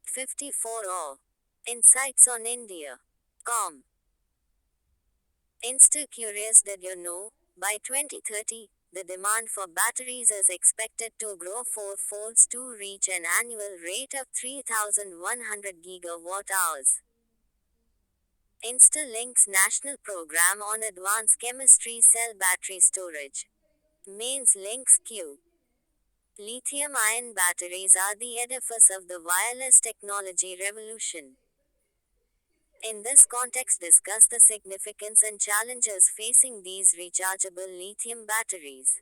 54 Insights on India. Com. Insta curious, did you know? By 2030, the demand for batteries is expected to grow fourfolds to reach an annual rate of 3,100 gigawatt hours. InstaLink's National Program on Advanced Chemistry Cell Battery Storage. Mains links Q. Lithium-ion batteries are the edifice of the wireless technology revolution. In this context, discuss the significance and challenges facing these rechargeable lithium batteries.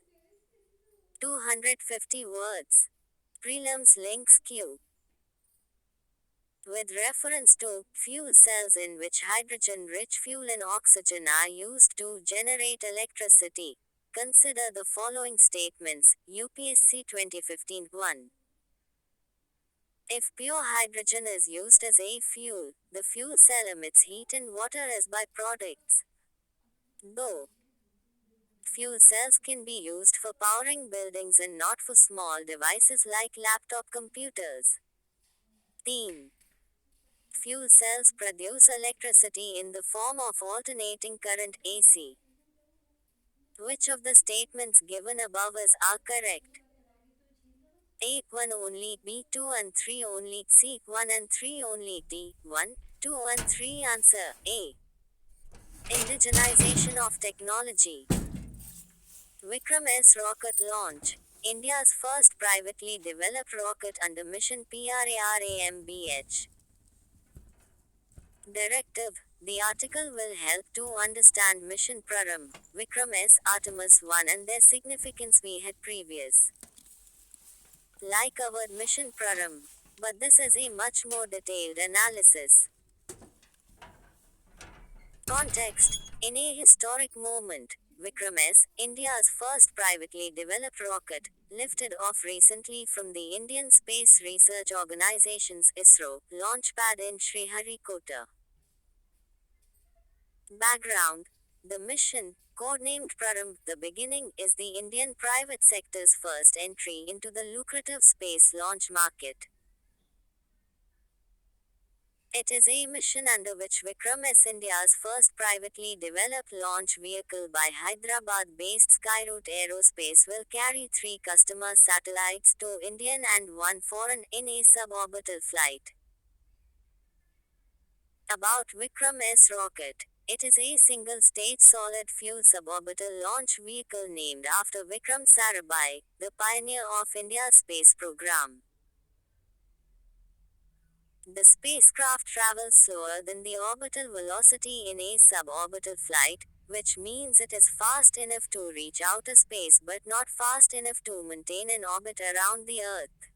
250 words. Prelims links Q. With reference to fuel cells in which hydrogen-rich fuel and oxygen are used to generate electricity, consider the following statements. UPSC 2015-1. If pure hydrogen is used as a fuel, the fuel cell emits heat and water as byproducts. Though fuel cells can be used for powering buildings and not for small devices like laptop computers. Theme. Fuel cells produce electricity in the form of alternating current AC. Which of the statements given above are correct? A. 1 only, B. 2 and 3 only, C. 1 and 3 only, D. 1, 2 and 3. Answer A. Indigenization of technology. Vikram S rocket launch. India's first privately developed rocket under mission PRARAMBH. Directive. The article will help to understand Mission Praram, Vikram S, Artemis 1 and their significance. We had previous covered Mission Praram, but this is a much more detailed analysis. Context. In a historic moment, Vikram S, India's first privately developed rocket, lifted off recently from the Indian Space Research Organization's ISRO launchpad in Sriharikota. Background. The mission, codenamed Praram, the beginning, is the Indian private sector's first entry into the lucrative space launch market. It is a mission under which Vikram S, India's first privately developed launch vehicle by Hyderabad-based Skyroot Aerospace, will carry 3 customer satellites, 2 Indian and 1 foreign, in a suborbital flight. About Vikram S rocket. It is a single-stage solid-fuel suborbital launch vehicle named after Vikram Sarabhai, the pioneer of India's space program. The spacecraft travels slower than the orbital velocity in a suborbital flight, which means it is fast enough to reach outer space but not fast enough to maintain an orbit around the Earth.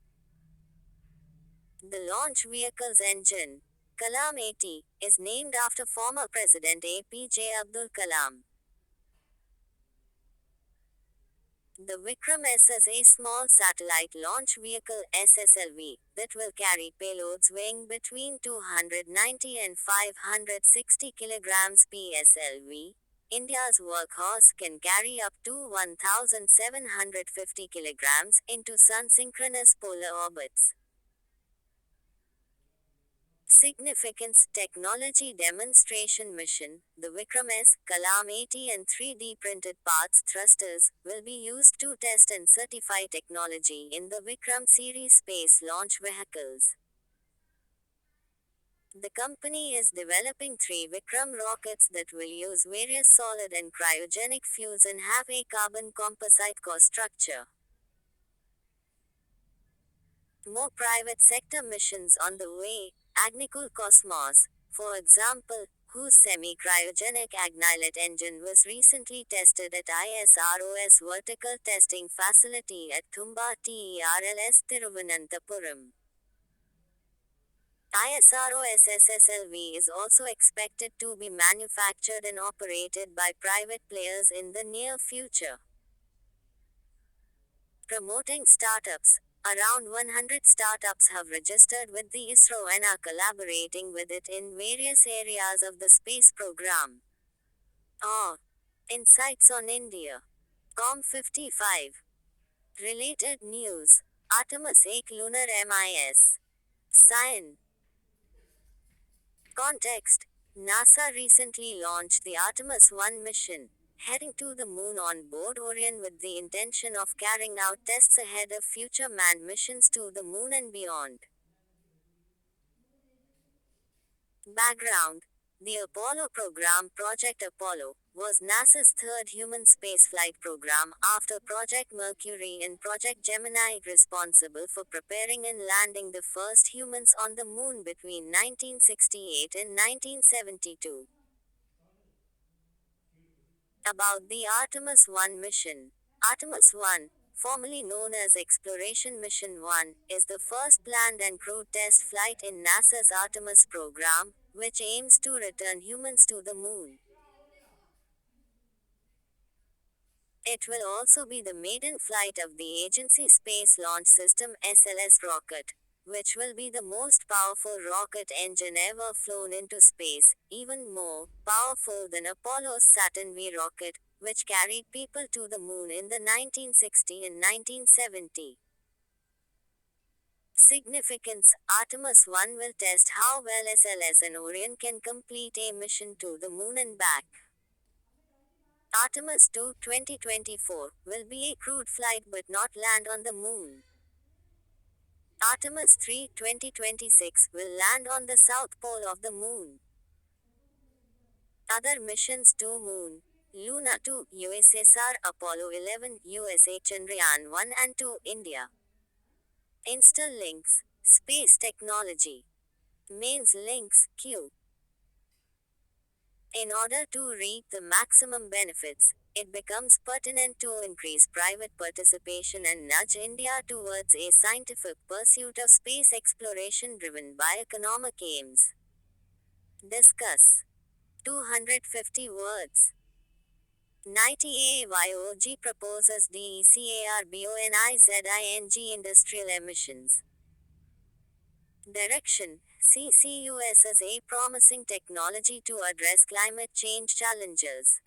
The launch vehicle's engine, Kalam-80 is named after former President APJ Abdul Kalam. The Vikram S is a small satellite launch vehicle (SSLV) that will carry payloads weighing between 290 and 560 kilograms (PSLV). India's workhorse can carry up to 1,750 kilograms into sun-synchronous polar orbits. Significance Technology Demonstration Mission. The Vikram S, Kalam-80 and 3D printed parts thrusters will be used to test and certify technology in the Vikram series space launch vehicles. The company is developing 3 Vikram rockets that will use various solid and cryogenic fuels and have a carbon composite core structure. More private sector missions on the way. Agnikul Cosmos, for example, whose semi-cryogenic Agnilet engine was recently tested at ISRO's vertical testing facility at Thumba TERLS Thiruvananthapuram. ISRO's SSLV is also expected to be manufactured and operated by private players in the near future. Promoting startups. Around 100 startups have registered with the ISRO and are collaborating with it in various areas of the space program. Insights on India. COM55. Related news. Artemis 8 Lunar MIS. Sign. Context. NASA recently launched the Artemis 1 mission, heading to the moon on board Orion with the intention of carrying out tests ahead of future manned missions to the moon and beyond. Background. The Apollo program, Project Apollo, was NASA's third human spaceflight program after Project Mercury and Project Gemini, responsible for preparing and landing the first humans on the moon between 1968 and 1972. About the Artemis 1 mission. Artemis 1, formerly known as Exploration Mission 1, is the first planned and crewed test flight in NASA's Artemis program, which aims to return humans to the moon. It will also be the maiden flight of the agency's Space Launch System (SLS) rocket, which will be the most powerful rocket engine ever flown into space, even more powerful than Apollo's Saturn V rocket, which carried people to the moon in the 1960 and 1970. Significance. Artemis 1 will test how well SLS and Orion can complete a mission to the moon and back. Artemis 2 2024 will be a crewed flight but not land on the moon. Artemis 3 2026 will land on the south pole of the moon. Other missions to Moon. Luna 2 USSR, Apollo 11 USA, Chandrayaan 1 and 2 India. Install links. Space technology. Mains links Q. In order to reap the maximum benefits, it becomes pertinent to increase private participation and nudge India towards a scientific pursuit of space exploration driven by economic aims. Discuss. 250 words. NITI AYOG proposes DECARBONIZING industrial emissions. Direction. CCUS is a promising technology to address climate change challenges.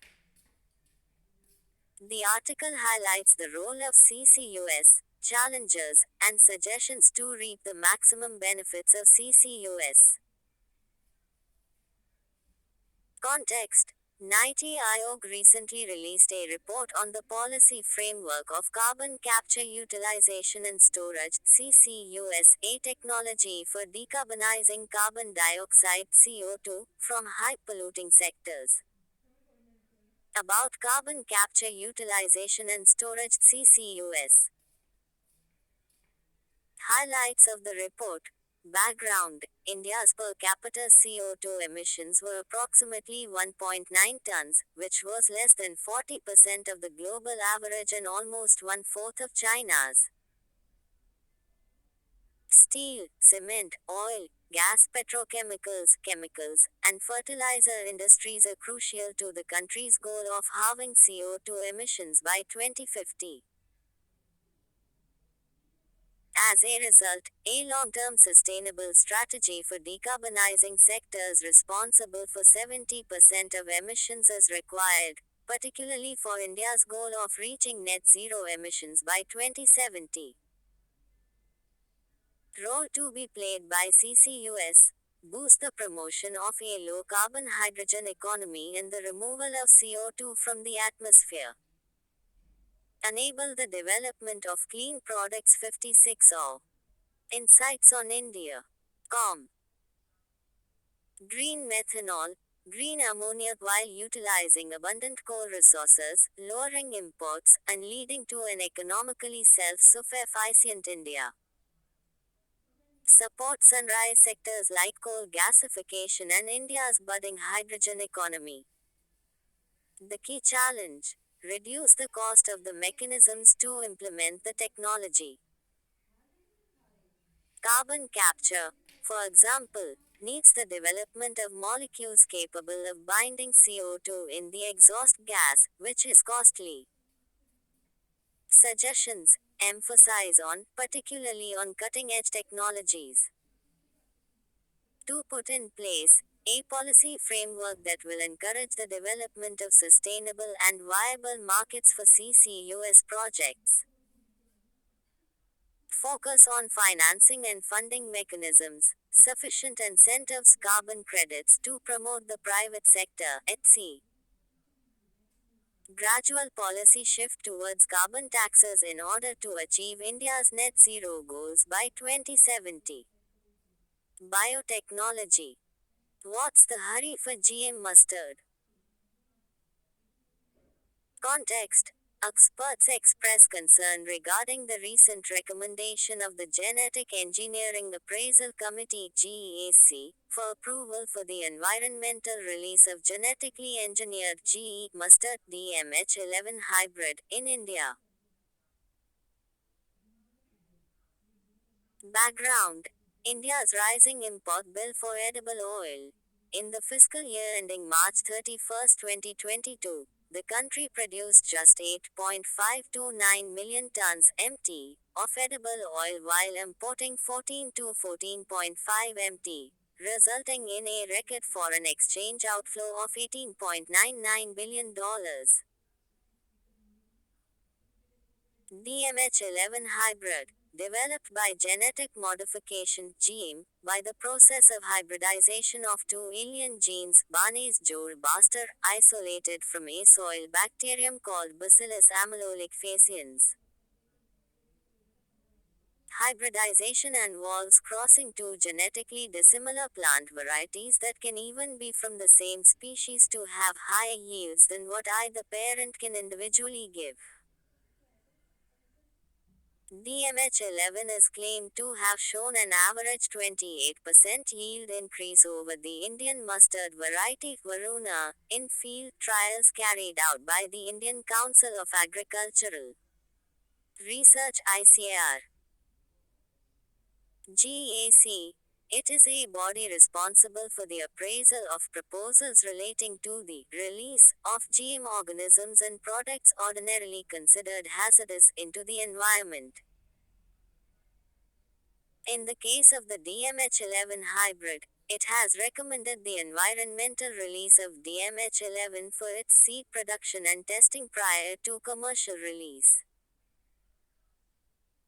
The article highlights the role of CCUS, challenges, and suggestions to reap the maximum benefits of CCUS. Context. NITI Aayog recently released a report on the policy framework of carbon capture utilization and storage (CCUS), a technology for decarbonizing carbon dioxide (CO2) from high-polluting sectors. About carbon capture utilization and storage (CCUS). Highlights of the report. Background. India's per capita CO2 emissions were approximately 1.9 tons, which was less than 40% of the global average and almost one-fourth of China's. Steel, cement, oil, gas, petrochemicals, chemicals, and fertilizer industries are crucial to the country's goal of halving CO2 emissions by 2050. As a result, a long-term sustainable strategy for decarbonizing sectors responsible for 70% of emissions is required, particularly for India's goal of reaching net zero emissions by 2070. Role to be played by CCUS: boost the promotion of a low carbon hydrogen economy and the removal of CO2 from the atmosphere. Enable the development of clean products. 56 Insights on India. Com. Green methanol, green ammonia while utilizing abundant coal resources, lowering imports, and leading to an economically self-sufficient India. Support sunrise sectors like coal gasification and India's budding hydrogen economy. The key challenge: reduce the cost of the mechanisms to implement the technology. Carbon capture, for example, needs the development of molecules capable of binding CO2 in the exhaust gas, which is costly. Suggestions: emphasize on, particularly on cutting edge technologies. To put in place a policy framework that will encourage the development of sustainable and viable markets for CCUS projects. Focus on financing and funding mechanisms, sufficient incentives, carbon credits to promote the private sector, etc. Gradual policy shift towards carbon taxes in order to achieve India's net zero goals by 2070. Biotechnology. What's the hurry for GM mustard? Context: experts express concern regarding the recent recommendation of the Genetic Engineering Appraisal Committee (GEAC) for approval for the environmental release of genetically engineered GE mustard DMH11 hybrid in India. Background: India's rising import bill for edible oil. In the fiscal year ending March 31, 2022, the country produced just 8.529 million tons (mt) of edible oil while importing 14 to 14.5 mt, resulting in a record foreign exchange outflow of $18.99 billion. DMH11 hybrid, developed by genetic modification (GM) by the process of hybridization of two alien genes, Barnase Joule Baster, isolated from a soil bacterium called Bacillus amyloic Hybridization involves crossing two genetically dissimilar plant varieties that can even be from the same species to have higher yields than what either parent can individually give. DMH11 is claimed to have shown an average 28% yield increase over the Indian mustard variety Varuna, in field trials carried out by the Indian Council of Agricultural Research (ICAR). GEAC. It is a body responsible for the appraisal of proposals relating to the release of GM organisms and products ordinarily considered hazardous into the environment. In the case of the DMH11 hybrid, it has recommended the environmental release of DMH11 for its seed production and testing prior to commercial release.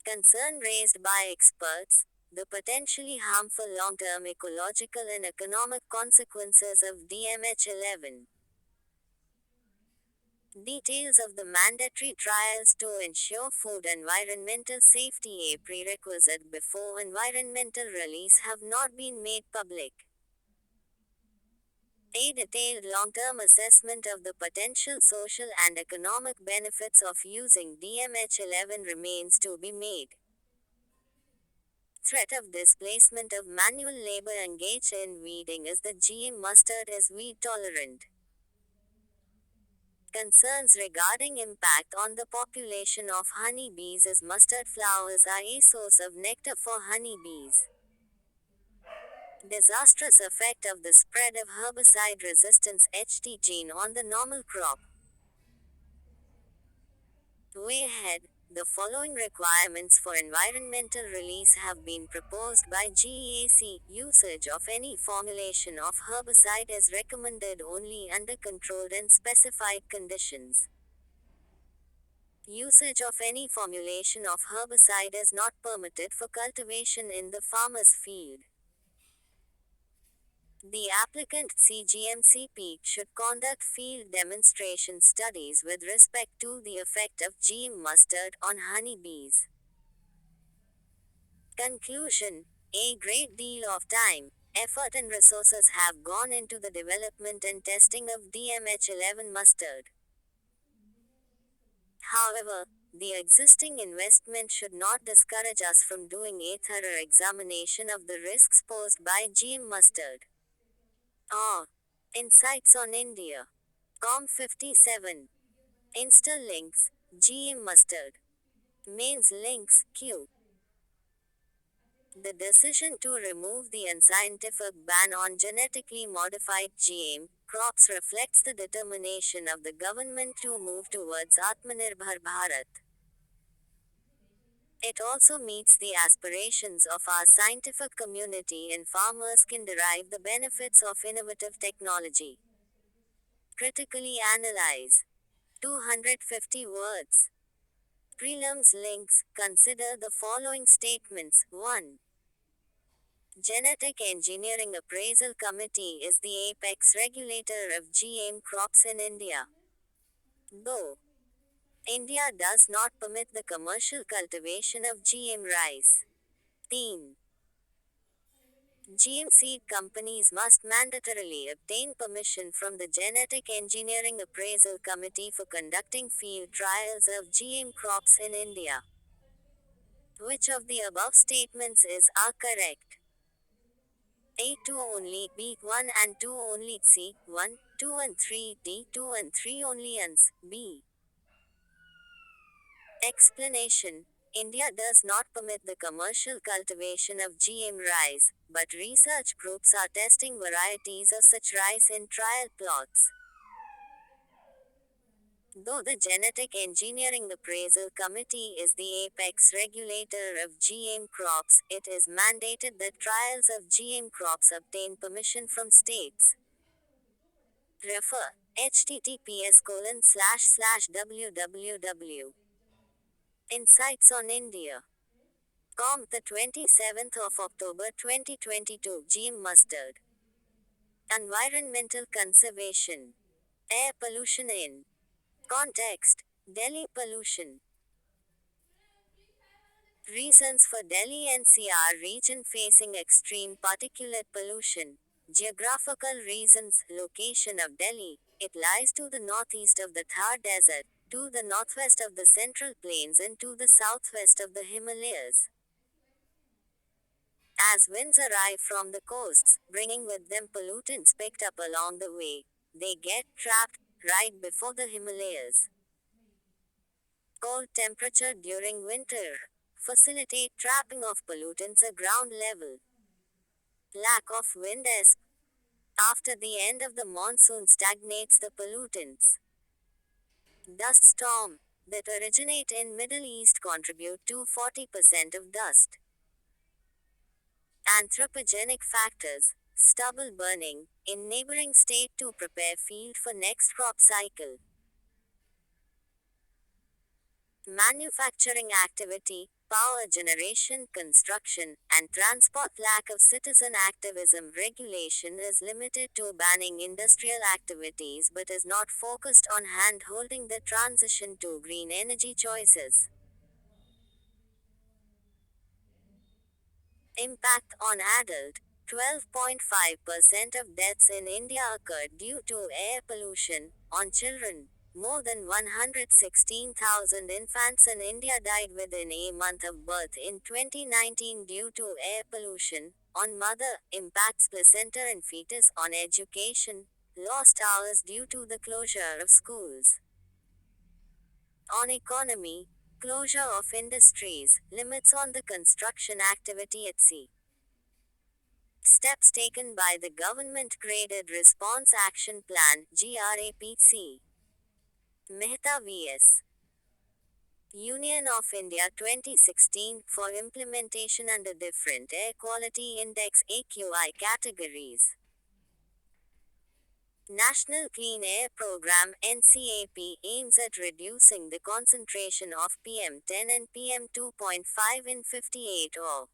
Concern raised by experts: the potentially harmful long-term ecological and economic consequences of DMH11. Details of the mandatory trials to ensure food environmental safety, a prerequisite before environmental release, have not been made public. A detailed long-term assessment of the potential social and economic benefits of using DMH11 remains to be made. Threat of displacement of manual labor engaged in weeding as the GM mustard is weed tolerant. Concerns regarding impact on the population of honeybees as mustard flowers are a source of nectar for honeybees. Disastrous effect of the spread of herbicide resistance HT gene on the normal crop. Way ahead, the following requirements for environmental release have been proposed by GEAC. Usage of any formulation of herbicide is recommended only under controlled and specified conditions. Usage of any formulation of herbicide is not permitted for cultivation in the farmer's field. The applicant CGMCP should conduct field demonstration studies with respect to the effect of GM mustard on honeybees. Conclusion: a great deal of time, effort, and resources have gone into the development and testing of DMH11 mustard. However, the existing investment should not discourage us from doing a thorough examination of the risks posed by GM mustard. Insights on India. COM57. Insta links. GM mustard. Mains links. Q. The decision to remove the unscientific ban on genetically modified GM crops reflects the determination of the government to move towards Atmanirbhar Bharat. It also meets the aspirations of our scientific community, and farmers can derive the benefits of innovative technology. Critically analyze. 250 words. Prelims links. Consider the following statements. 1. Genetic Engineering Appraisal Committee is the apex regulator of GM crops in India. Though India does not permit the commercial cultivation of GM rice. 3. GM seed companies must mandatorily obtain permission from the Genetic Engineering Appraisal Committee for conducting field trials of GM crops in India. Which of the above statements are correct? A 2 only, B 1 and 2 only, C 1, 2 and 3, D 2 and 3 only, ans, B. Explanation: India does not permit the commercial cultivation of GM rice, but research groups are testing varieties of such rice in trial plots. Though the Genetic Engineering Appraisal Committee is the apex regulator of GM crops, it is mandated that trials of GM crops obtain permission from states. Refer https://www. Insights on India. Com. The 27th of October 2022. GM mustard. Environmental conservation. Air pollution in context. Delhi pollution. Reasons for Delhi NCR region facing extreme particulate pollution. Geographical reasons. Location of Delhi. It lies to the northeast of the Thar Desert, to the northwest of the Central Plains, and to the southwest of the Himalayas. As winds arrive from the coasts, bringing with them pollutants picked up along the way, they get trapped right before the Himalayas. Cold temperature during winter facilitate trapping of pollutants at ground level. Lack of wind after the end of the monsoon stagnates the pollutants. Dust storm that originate in Middle East contribute to 40% of dust. Anthropogenic factors, stubble burning, in neighboring state to prepare field for next crop cycle. Manufacturing activity, power generation, construction, and transport. Lack of citizen activism. Regulation is limited to banning industrial activities but is not focused on hand-holding the transition to green energy choices. Impact on adult. 12.5% of deaths in India occurred due to air pollution. On children, more than 116,000 infants in India died within a month of birth in 2019 due to air pollution. On mother, impacts placenta and fetus. On education, lost hours due to the closure of schools. On economy, closure of industries, limits on the construction activity at sea. Steps taken by the Government Graded Response Action Plan (GRAPC). Mehta vs. Union of India 2016 for implementation under different Air Quality Index AQI categories. National Clean Air Program (NCAP) aims at reducing the concentration of PM10 and PM2.5 in 58 or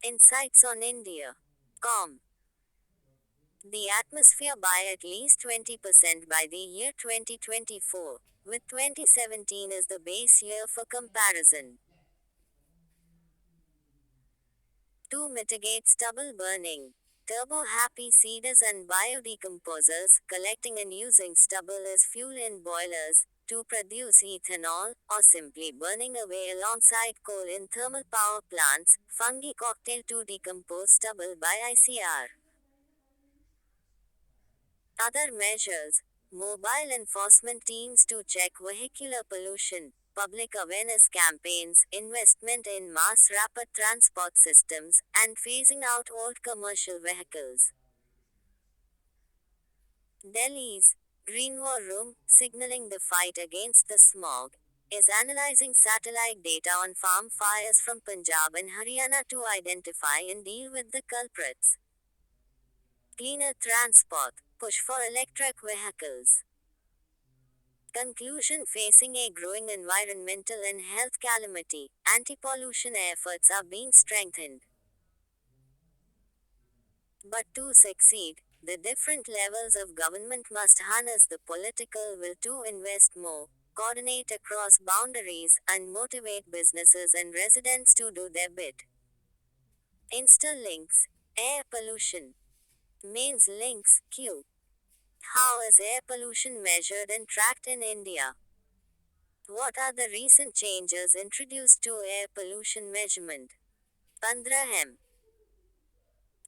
Insights on India. Com. The atmosphere by at least 20% by the year 2024, with 2017 as the base year for comparison. To mitigate stubble burning, turbo-happy seeders and biodecomposers, collecting and using stubble as fuel in boilers, to produce ethanol, or simply burning away alongside coal in thermal power plants, fungi cocktail to decompose stubble by ICR. Other measures: mobile enforcement teams to check vehicular pollution, public awareness campaigns, investment in mass rapid transport systems, and phasing out old commercial vehicles. Delhi's Green War Room, signaling the fight against the smog, is analyzing satellite data on farm fires from Punjab and Haryana to identify and deal with the culprits. Cleaner transport, push for electric vehicles. Conclusion: facing a growing environmental and health calamity, anti-pollution efforts are being strengthened. But to succeed, the different levels of government must harness the political will to invest more, coordinate across boundaries, and motivate businesses and residents to do their bit. Insta links: air pollution. Mains links: Q. How is air pollution measured and tracked in India? What are the recent changes introduced to air pollution measurement? 15M.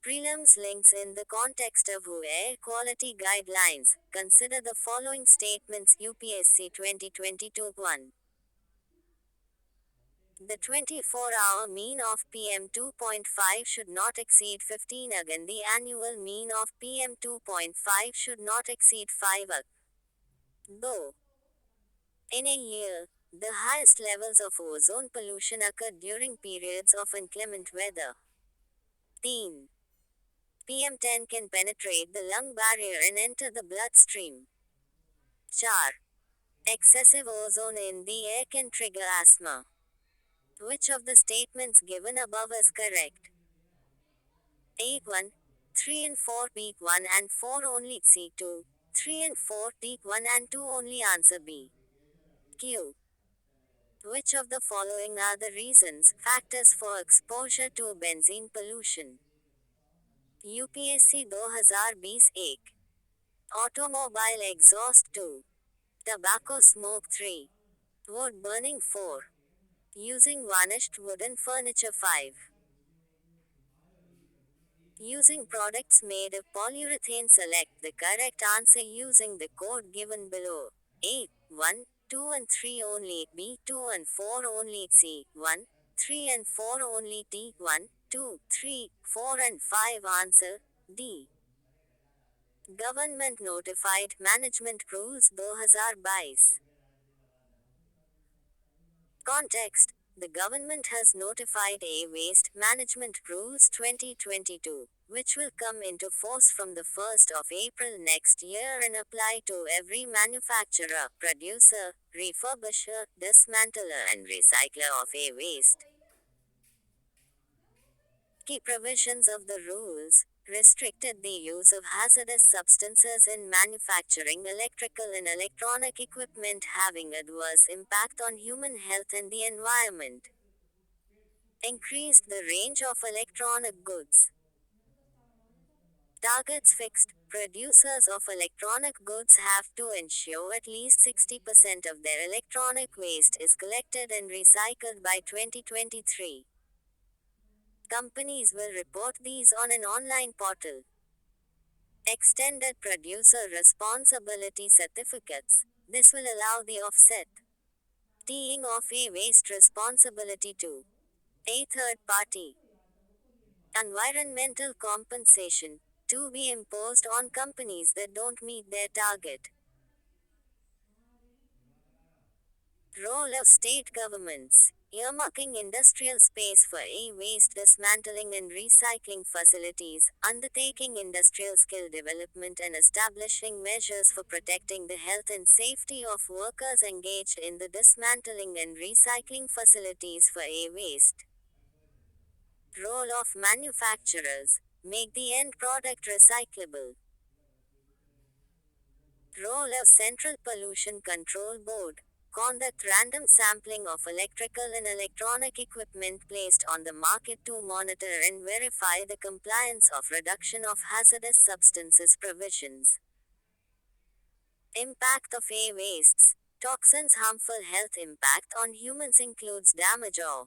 Prelims links: in the context of air quality guidelines, consider the following statements. UPSC 2022-1. The 24-hour mean of PM2.5 should not exceed 15 ug and the annual mean of PM2.5 should not exceed 5 ug. Though, in a year, the highest levels of ozone pollution occurred during periods of inclement weather. 13. PM10 can penetrate the lung barrier and enter the bloodstream. 4. Excessive ozone in the air can trigger asthma. Which of the statements given above is correct? 8.1. 3 and 4 peak 1 and 4 only. C2. 3 and 4 peak 1 and 2 only. Answer B. Q. Which of the following are the reasons, factors for exposure to benzene pollution? UPSC 2020-1. Automobile exhaust 2. Tobacco smoke 3. Wood burning 4. Using varnished wooden furniture 5. Using products made of polyurethane. Select the correct answer using the code given below. A. 1, 2 and 3 only. B. 2 and 4 only. C. 1, 3 and 4 only. D. 1, 2, 3, 4 and 5. Answer D. Government notified Management Rules 2022. Context: the government has notified Waste Management Rules 2022, which will come into force from the 1st of April next year and apply to every manufacturer, producer, refurbisher, dismantler and recycler of waste. Key provisions of the rules restricted the use of hazardous substances in manufacturing electrical and electronic equipment having adverse impact on human health and the environment. Increased the range of electronic goods. Targets fixed. Producers of electronic goods have to ensure at least 60% of their electronic waste is collected and recycled by 2023. Companies will report these on an online portal. Extended producer responsibility certificates. This will allow the offset teeing of waste responsibility to a third party. Environmental compensation to be imposed on companies that don't meet their target. Role of state governments. Earmarking industrial space for e-waste dismantling and recycling facilities, undertaking industrial skill development and establishing measures for protecting the health and safety of workers engaged in the dismantling and recycling facilities for e-waste. Role of manufacturers. Make the end product recyclable. Role of Central Pollution Control Board. Conduct random sampling of electrical and electronic equipment placed on the market to monitor and verify the compliance of reduction of hazardous substances provisions. Impact of e-wastes. Toxins' harmful health impact on humans includes damage or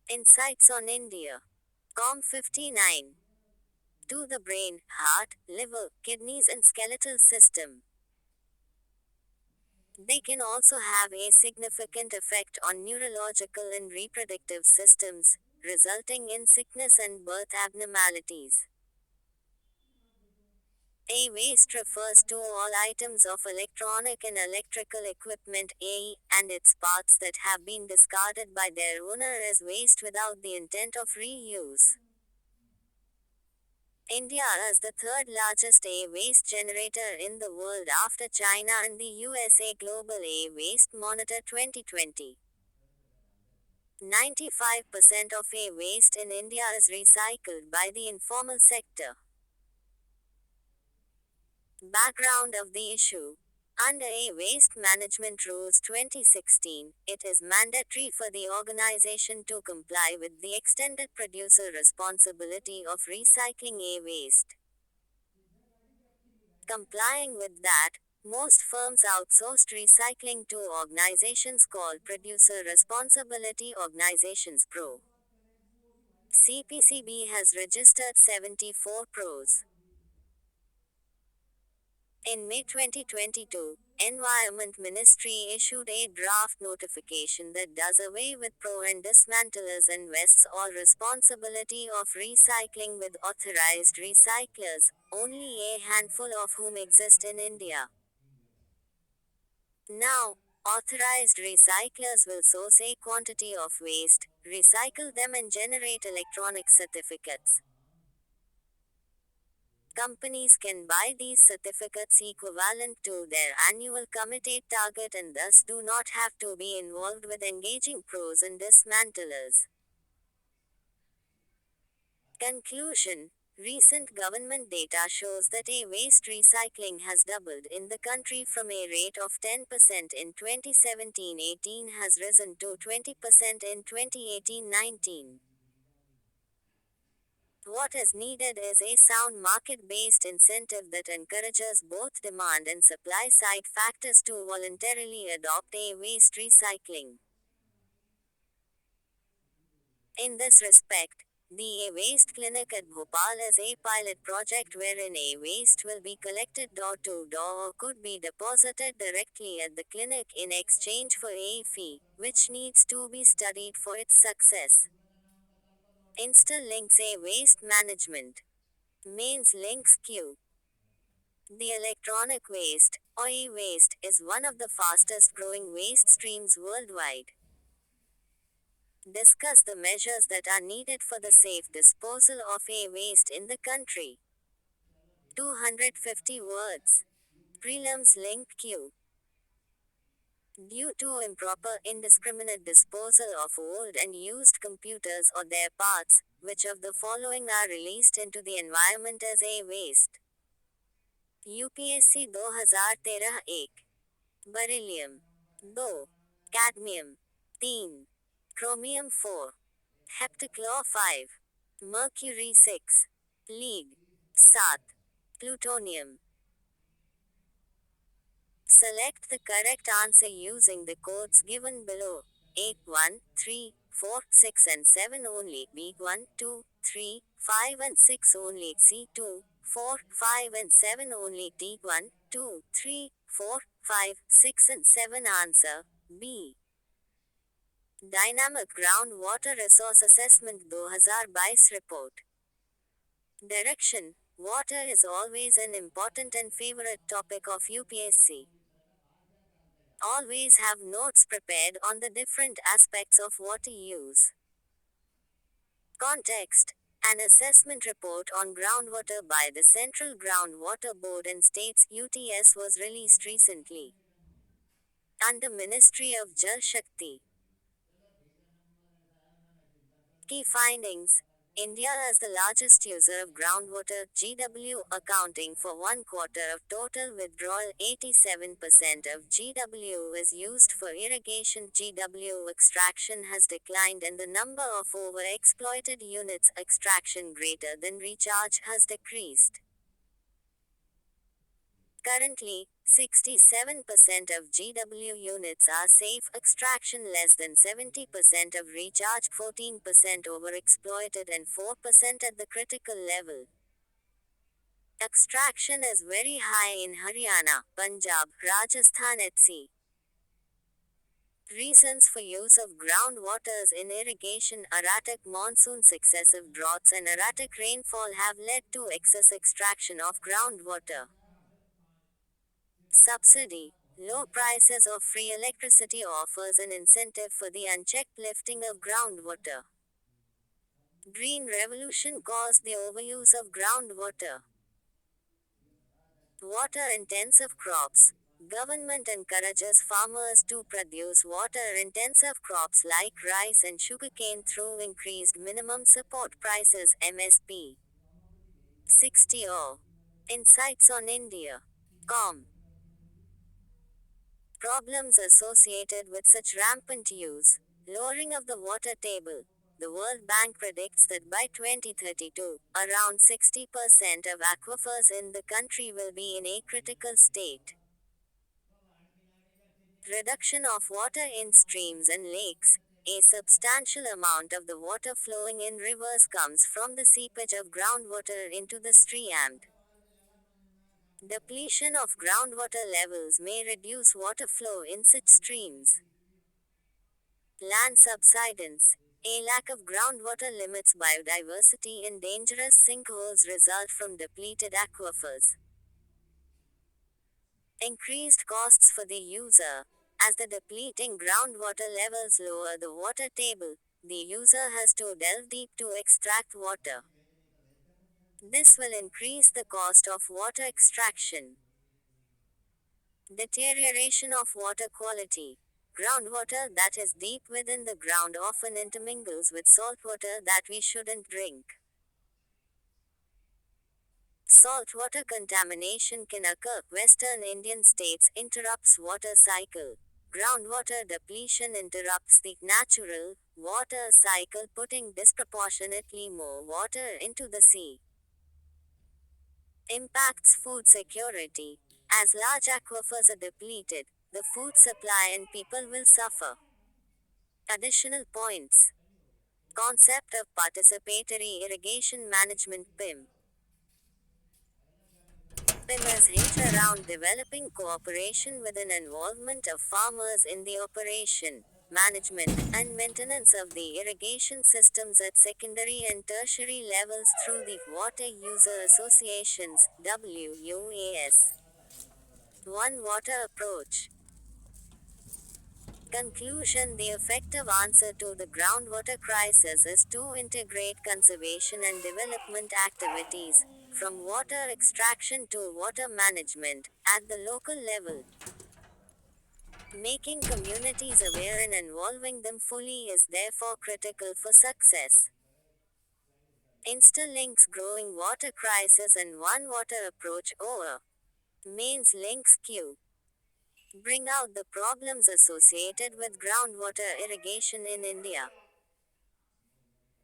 insights on India. COM59. To the brain, heart, liver, kidneys and skeletal system. They can also have a significant effect on neurological and reproductive systems, resulting in sickness and birth abnormalities. E-waste refers to all items of electronic and electrical equipment (AE) and its parts that have been discarded by their owner as waste without the intent of reuse. India is the third largest e-waste generator in the world after China and the USA. Global E-Waste Monitor 2020. 95% of e-waste in India is recycled by the informal sector. Background of the issue. Under E-Waste Management Rules 2016, it is mandatory for the organization to comply with the extended producer responsibility of recycling e-waste. Complying with that, most firms outsourced recycling to organizations called Producer Responsibility Organizations Pro. CPCB has registered 74 pros. In May 2022, Environment Ministry issued a draft notification that does away with pro and dismantlers and vests all responsibility of recycling with authorized recyclers, only a handful of whom exist in India. Now, authorized recyclers will source a quantity of waste, recycle them and generate electronic certificates. Companies can buy these certificates equivalent to their annual committed target and thus do not have to be involved with engaging pros and dismantlers. Conclusion. Recent government data shows that e-waste recycling has doubled in the country from a rate of 10% in 2017-18 has risen to 20% in 2018-19. What is needed is a sound market-based incentive that encourages both demand and supply side factors to voluntarily adopt e-waste recycling. In this respect, the e-waste clinic at Bhopal is a pilot project wherein e-waste will be collected door to door or could be deposited directly at the clinic in exchange for a fee, which needs to be studied for its success. InstaLinks e-waste management. Mains links queue. The electronic waste, or e-waste, is one of the fastest growing waste streams worldwide. Discuss the measures that are needed for the safe disposal of e-waste in the country. 250 words. Prelims link queue. Due to improper, indiscriminate disposal of old and used computers or their parts, which of the following are released into the environment as e-waste? UPSC 2013-1 Beryllium 2 Cadmium 3 Chromium 4 Heptachlor 5 Mercury 6 Lead 7 Plutonium. Select the correct answer using the codes given below. 8, 1, 3, 4, 6 and 7 only. B 1, 2, 3, 5 and 6 only. C 2, 4, 5 and 7 only. D 1, 2, 3, 4, 5, 6 and 7 answer. B. Dynamic Groundwater Resource Assessment 2022 report. Direction: Water is always an important and favorite topic of UPSC. Always have notes prepared on the different aspects of water use. Context: An assessment report on groundwater by the Central Groundwater Board and States UTS was released recently. Under Ministry of Jal Shakti. Key findings: India is the largest user of groundwater (GW), accounting for one quarter of total withdrawal. 87% of GW is used for irrigation. GW extraction has declined and the number of overexploited units extraction greater than recharge has decreased. Currently, 67% of GW units are safe, extraction less than 70% of recharge, 14% overexploited and 4% at the critical level. Extraction is very high in Haryana, Punjab, Rajasthan etc. Reasons for use of groundwaters in irrigation: erratic monsoon, successive droughts and erratic rainfall have led to excess extraction of groundwater. Subsidy: low prices of free electricity offers an incentive for the unchecked lifting of groundwater. Green revolution caused the overuse of groundwater. Water-intensive crops. Government encourages farmers to produce water-intensive crops like rice and sugarcane through increased minimum support prices (MSP). 60 Insights on India. Problems associated with such rampant use. Lowering of the water table. The World Bank predicts that by 2032, around 60% of aquifers in the country will be in a critical state. Reduction of water in streams and lakes. A substantial amount of the water flowing in rivers comes from the seepage of groundwater into the stream. Depletion of groundwater levels may reduce water flow in such streams. Land subsidence. A lack of groundwater limits biodiversity and dangerous sinkholes result from depleted aquifers. Increased costs for the user. As the depleting groundwater levels lower the water table, the user has to delve deep to extract water. This will increase the cost of water extraction. Deterioration of water quality. Groundwater that is deep within the ground often intermingles with saltwater that we shouldn't drink. Saltwater contamination can occur. Western Indian states interrupts water cycle. Groundwater depletion interrupts the natural water cycle, putting disproportionately more water into the sea. Impacts food security. As large aquifers are depleted, the food supply and people will suffer. Additional points. Concept of Participatory Irrigation Management (PIM). PIM is hinged around developing cooperation with an involvement of farmers in the operation, management, and maintenance of the irrigation systems at secondary and tertiary levels through the Water User Associations (WUAS). One Water Approach. Conclusion: the effective answer to the groundwater crisis is to integrate conservation and development activities, from water extraction to water management, at the local level. Making communities aware and involving them fully is therefore critical for success. Interlinks growing water crisis and one water approach over. Mains links Q. Bring out the problems associated with groundwater irrigation in India.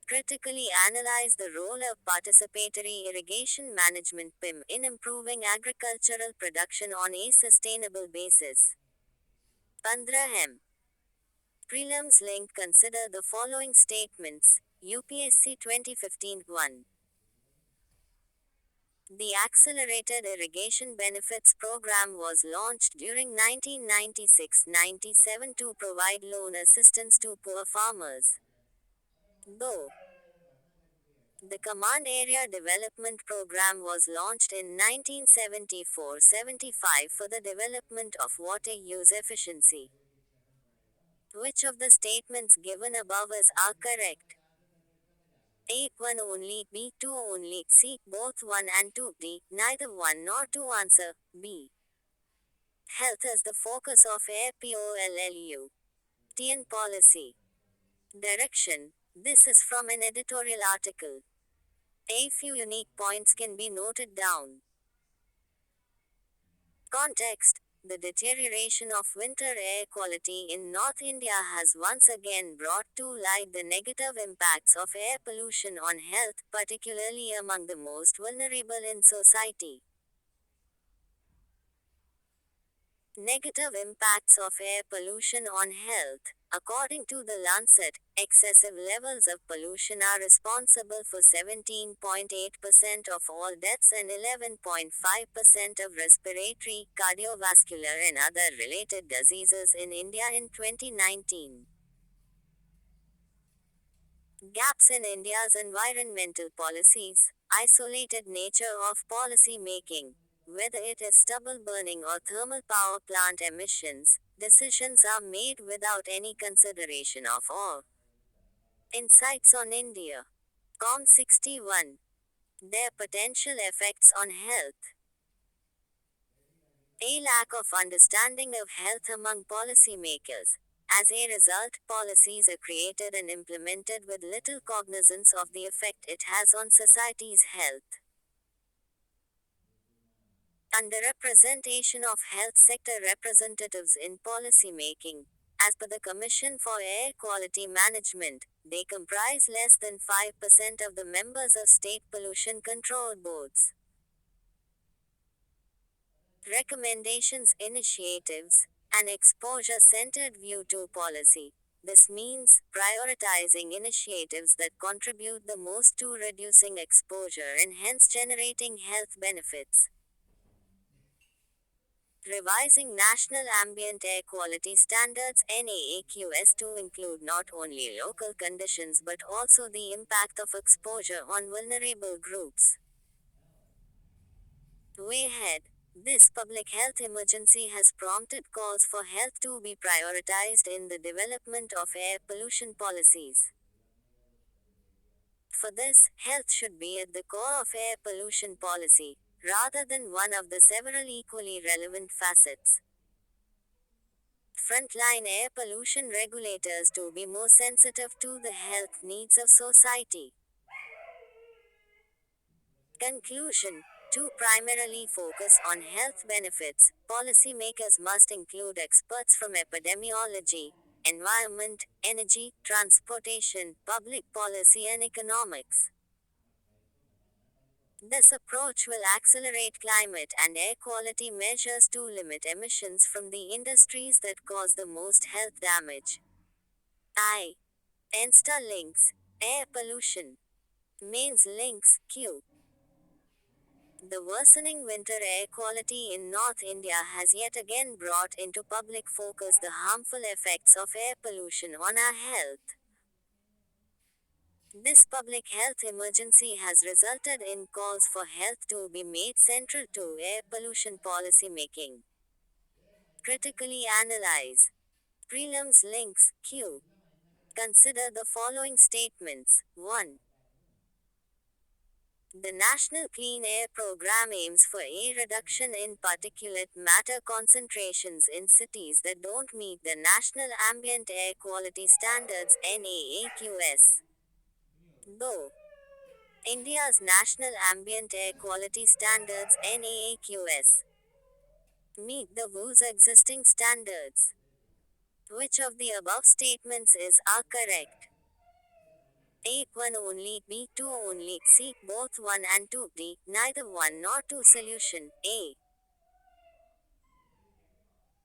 Critically analyze the role of participatory irrigation management (PIM) in improving agricultural production on a sustainable basis. 15 Prelims link. Consider the following statements. UPSC 2015 1. The Accelerated Irrigation Benefits Program was launched during 1996-97 to provide loan assistance to poor farmers. Though the Command Area Development Program was launched in 1974-75 for the development of water use efficiency. Which of the statements given above are correct? A. 1 only, B. 2 only, C. Both 1 and 2, D. Neither 1 nor 2. Answer B. Health is the focus of APOLLU. TN policy. Direction. This is from an editorial article. A few unique points can be noted down. Context. The deterioration of winter air quality in North India has once again brought to light the negative impacts of air pollution on health, particularly among the most vulnerable in society. Negative impacts of air pollution on health. According to the Lancet, excessive levels of pollution are responsible for 17.8% of all deaths and 11.5% of respiratory, cardiovascular and other related diseases in India in 2019. Gaps in India's environmental policies. Isolated nature of policy making. Whether it is stubble burning or thermal power plant emissions, decisions are made without any consideration of all. Insights on India. COM 61. Their potential effects on health. A lack of understanding of health among policymakers. As a result, policies are created and implemented with little cognizance of the effect it has on society's health. Underrepresentation of health sector representatives in policymaking. As per the Commission for Air Quality Management, they comprise less than 5% of the members of state pollution control boards. Recommendations, initiatives, an exposure-centered view to policy. This means prioritizing initiatives that contribute the most to reducing exposure and hence generating health benefits. Revising National Ambient Air Quality Standards (NAAQS) to include not only local conditions but also the impact of exposure on vulnerable groups. Way ahead. This public health emergency has prompted calls for health to be prioritized in the development of air pollution policies. For this, health should be at the core of air pollution policy, rather than one of the several equally relevant facets. Frontline air pollution regulators to be more sensitive to the health needs of society. Conclusion. To primarily focus on health benefits, policymakers must include experts from epidemiology, environment, energy, transportation, public policy and economics. This approach will accelerate climate and air quality measures to limit emissions from the industries that cause the most health damage. I. Insta links. Air pollution. Mains links. Q. The worsening winter air quality in North India has yet again brought into public focus the harmful effects of air pollution on our health. This public health emergency has resulted in calls for health to be made central to air pollution policy making. Critically analyze. Prelims links. Q. Consider the following statements. 1. The National Clean Air Program aims for a reduction in particulate matter concentrations in cities that don't meet the National Ambient Air Quality Standards (NAAQS). Though India's National Ambient Air Quality Standards (NAAQS) meet the WHO's existing standards. Which of the above statements are correct? A. 1 only, B. 2 only, C. Both 1 and 2, D. Neither 1 nor 2. Solution. A.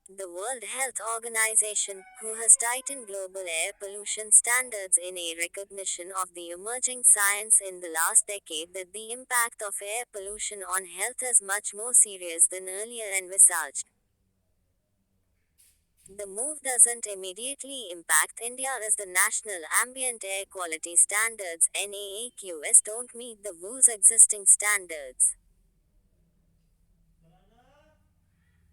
The World Health Organization, who has tightened global air pollution standards in a recognition of the emerging science in the last decade that the impact of air pollution on health is much more serious than earlier envisaged. The move doesn't immediately impact India as the National Ambient Air Quality Standards (NAAQS) don't meet the WHO's existing standards.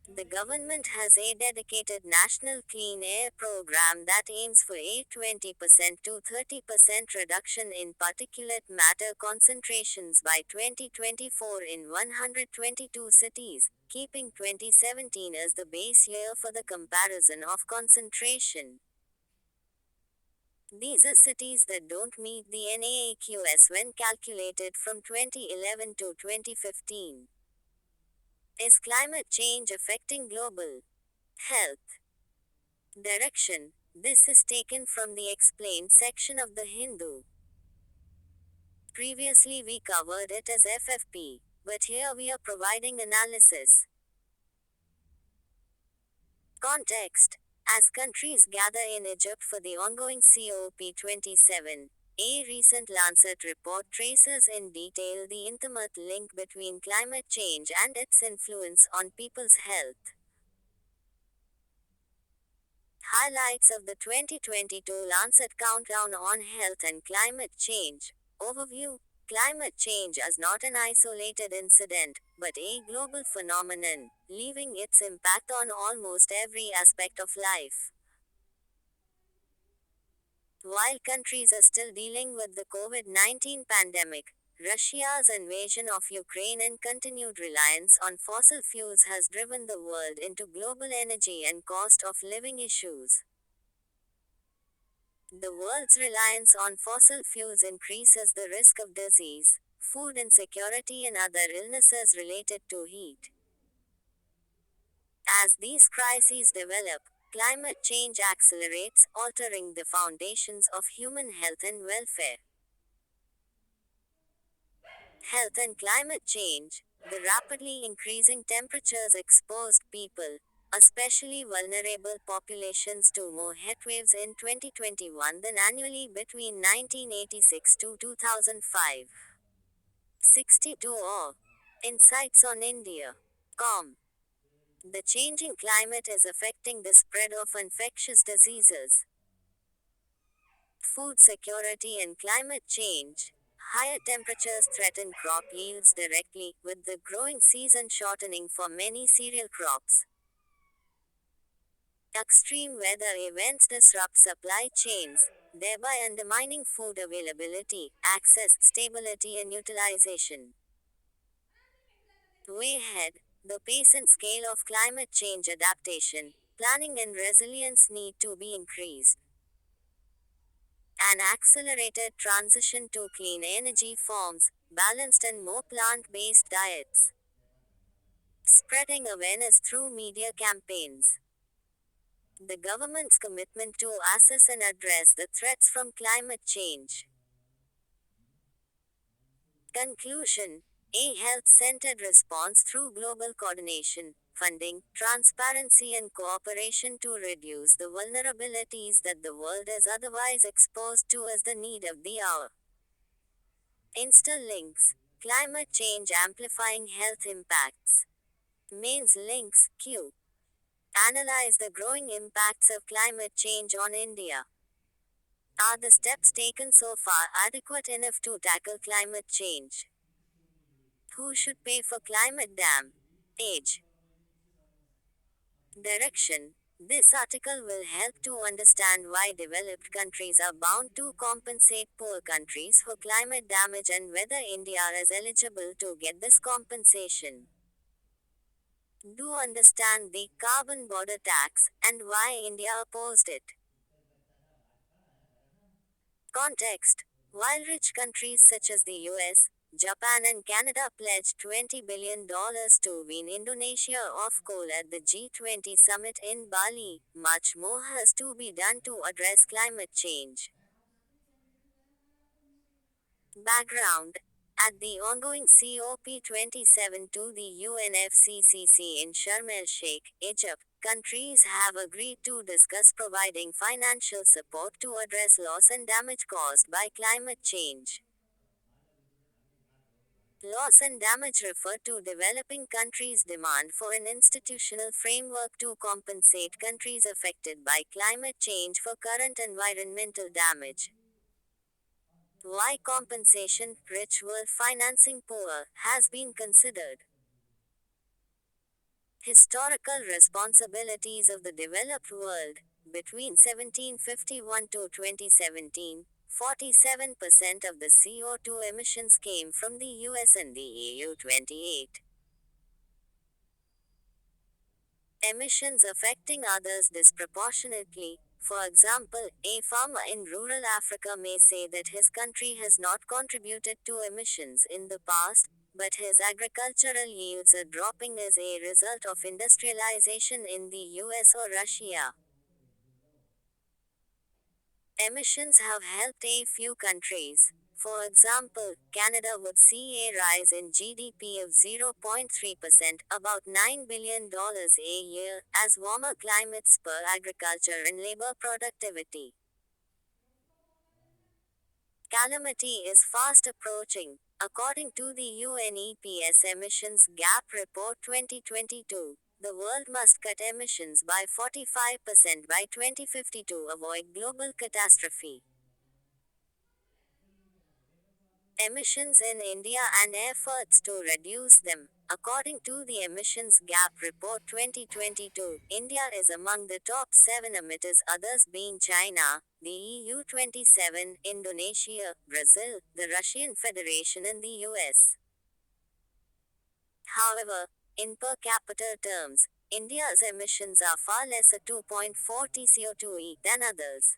The government has a dedicated national clean air program that aims for a 20% to 30% reduction in particulate matter concentrations by 2024 in 122 cities, keeping 2017 as the base year for the comparison of concentration. These are cities that don't meet the NAAQS when calculated from 2011 to 2015. Is climate change affecting global health? Direction. This is taken from the explained section of the Hindu. Previously we covered it as FFP, but here we are providing analysis. Context. As countries gather in Egypt for the ongoing COP27, a recent Lancet report traces in detail the intimate link between climate change and its influence on people's health. Highlights of the 2022 Lancet Countdown on Health and Climate Change. Overview. Climate change is not an isolated incident, but a global phenomenon, leaving its impact on almost every aspect of life. While countries are still dealing with the COVID-19 pandemic, Russia's invasion of Ukraine and continued reliance on fossil fuels has driven the world into global energy and cost of living issues. The world's reliance on fossil fuels increases the risk of disease, food insecurity, and other illnesses related to heat. As these crises develop, climate change accelerates, altering the foundations of human health and welfare. Health and climate change. The rapidly increasing temperatures exposed people, especially vulnerable populations, to more heatwaves in 2021 than annually between 1986 to 2005. 62 or Insights on India. Com. The changing climate is affecting the spread of infectious diseases, food security, and climate change. Higher temperatures threaten crop yields directly, with the growing season shortening for many cereal crops. Extreme weather events disrupt supply chains, thereby undermining food availability, access, stability, and utilization. Way ahead, the pace and scale of climate change adaptation, planning, and resilience need to be increased. An accelerated transition to clean energy forms, balanced and more plant based diets. Spreading awareness through media campaigns. The government's commitment to assess and address the threats from climate change. Conclusion. A health centered response through global coordination, funding, transparency, and cooperation to reduce the vulnerabilities that the world is otherwise exposed to is the need of the hour. Insta links. Climate change amplifying health impacts. Mains links. Q. Analyze the growing impacts of climate change on India. Are the steps taken so far adequate enough to tackle climate change? Who should pay for climate dam? Age. Direction. This article will help to understand why developed countries are bound to compensate poor countries for climate damage and whether India is eligible to get this compensation. Do understand the carbon border tax and why India opposed it. Context. While rich countries such as the US, Japan, and Canada pledged $20 billion to wean Indonesia off coal at the G20 summit in Bali, much more has to be done to address climate change. Background. At the ongoing COP27 to the UNFCCC in Sharm el Sheikh, Egypt, countries have agreed to discuss providing financial support to address loss and damage caused by climate change. Loss and damage refer to developing countries' demand for an institutional framework to compensate countries affected by climate change for current environmental damage. Why compensation, rich world financing poor, has been considered. Historical responsibilities of the developed world. Between 1751 to 2017, 47% of the CO2 emissions came from the US and the EU 28. Emissions affecting others disproportionately. For example, a farmer in rural Africa may say that his country has not contributed to emissions in the past, but his agricultural yields are dropping as a result of industrialization in the US or Russia. Emissions have helped a few countries. For example, Canada would see a rise in GDP of 0.3%, about $9 billion a year, as warmer climates spur agriculture and labor productivity. Calamity is fast approaching. According to the UNEP's Emissions Gap Report 2022, the world must cut emissions by 45% by 2050 to avoid global catastrophe. Emissions in India and efforts to reduce them. According to the Emissions Gap Report 2022, India is among the top 7 emitters, others being China, the EU 27, Indonesia, Brazil, the Russian Federation, and the US. However, in per capita terms, India's emissions are far less at 2.40 CO2e than others.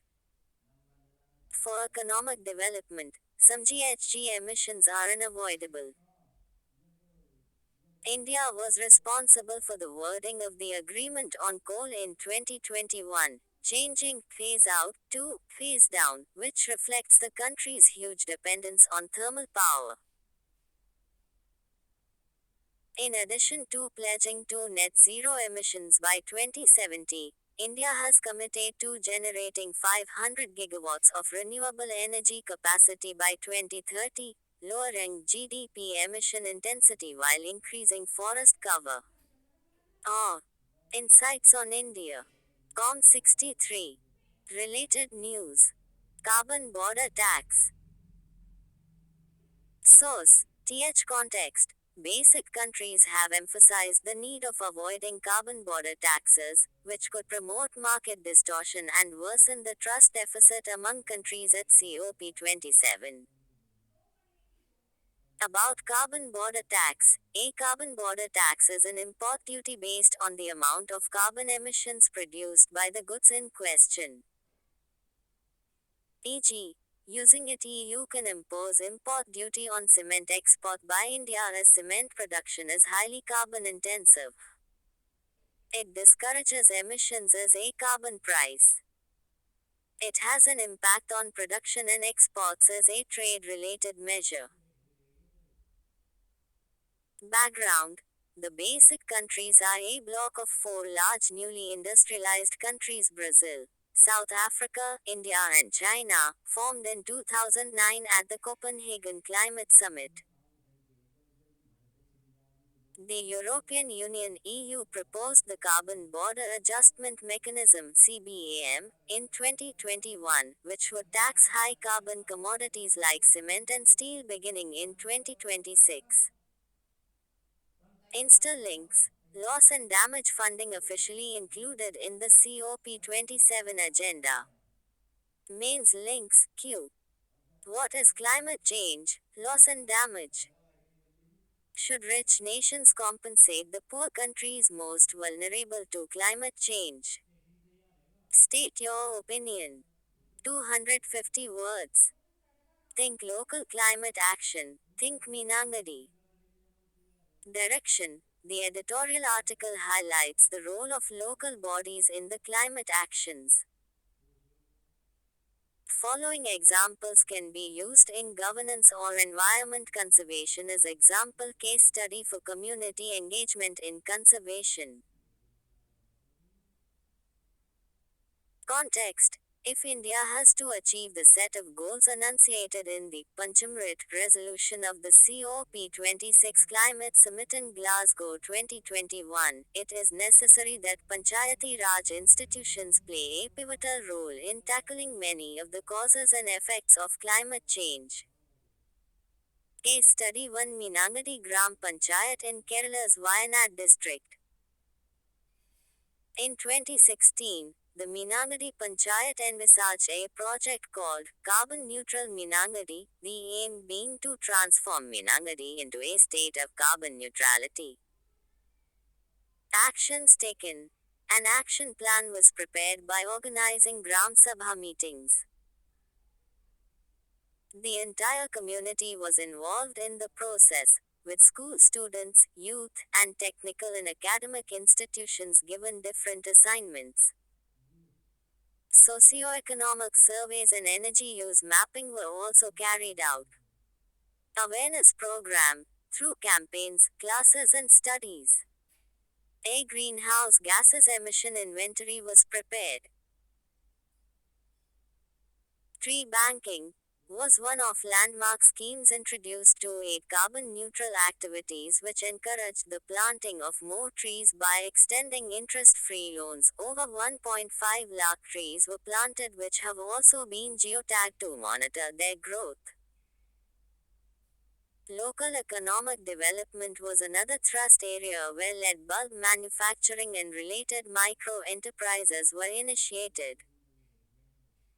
For economic development, some GHG emissions are unavoidable. India was responsible for the wording of the agreement on coal in 2021, changing phase out to phase down, which reflects the country's huge dependence on thermal power. In addition to pledging to net zero emissions by 2070, India has committed to generating 500 gigawatts of renewable energy capacity by 2030, lowering GDP emission intensity while increasing forest cover. Insights on India. COM 63. Related news. Carbon border tax. Source. TH context. Basic countries have emphasized the need of avoiding carbon border taxes, which could promote market distortion and worsen the trust deficit among countries at COP27. About carbon border tax. A carbon border tax is an import duty based on the amount of carbon emissions produced by the goods in question. E.g., using it, EU can impose import duty on cement export by India as cement production is highly carbon intensive. It discourages emissions as a carbon price. It has an impact on production and exports as a trade related measure. Background. The basic countries are a bloc of 4 large newly industrialized countries: Brazil, South Africa, India and China, formed in 2009 at the Copenhagen Climate Summit. The European Union (EU) proposed the Carbon Border Adjustment Mechanism (CBAM) in 2021, which would tax high carbon commodities like cement and steel beginning in 2026. Insta-links. Loss and damage funding officially included in the COP27 agenda. Mains links. Q. What is climate change, loss and damage? Should rich nations compensate the poor countries most vulnerable to climate change? State your opinion. 250 words. Think local climate action. Think Minangadi. Direction. The editorial article highlights the role of local bodies in the climate actions. Following examples can be used in governance or environment conservation as example case study for community engagement in conservation. Context. If India has to achieve the set of goals enunciated in the Panchamrit resolution of the COP26 Climate Summit in Glasgow 2021, it is necessary that Panchayati Raj institutions play a pivotal role in tackling many of the causes and effects of climate change. Case study 1, Minangadi Gram Panchayat in Kerala's Wayanad district. In 2016, the Minangadi Panchayat envisaged a project called Carbon Neutral Minangadi, the aim being to transform Minangadi into a state of carbon neutrality. Actions taken. An action plan was prepared by organizing Gram Sabha meetings. The entire community was involved in the process, with school students, youth, and technical and academic institutions given different assignments. Socioeconomic surveys and energy use mapping were also carried out. Awareness program, through campaigns, classes and studies. A greenhouse gases emission inventory was prepared. Tree banking was one of landmark schemes introduced to aid carbon neutral activities which encouraged the planting of more trees by extending interest-free loans. Over 1.5 lakh trees were planted which have also been geotagged to monitor their growth. Local economic development was another thrust area where lead bulb manufacturing and related micro enterprises were initiated.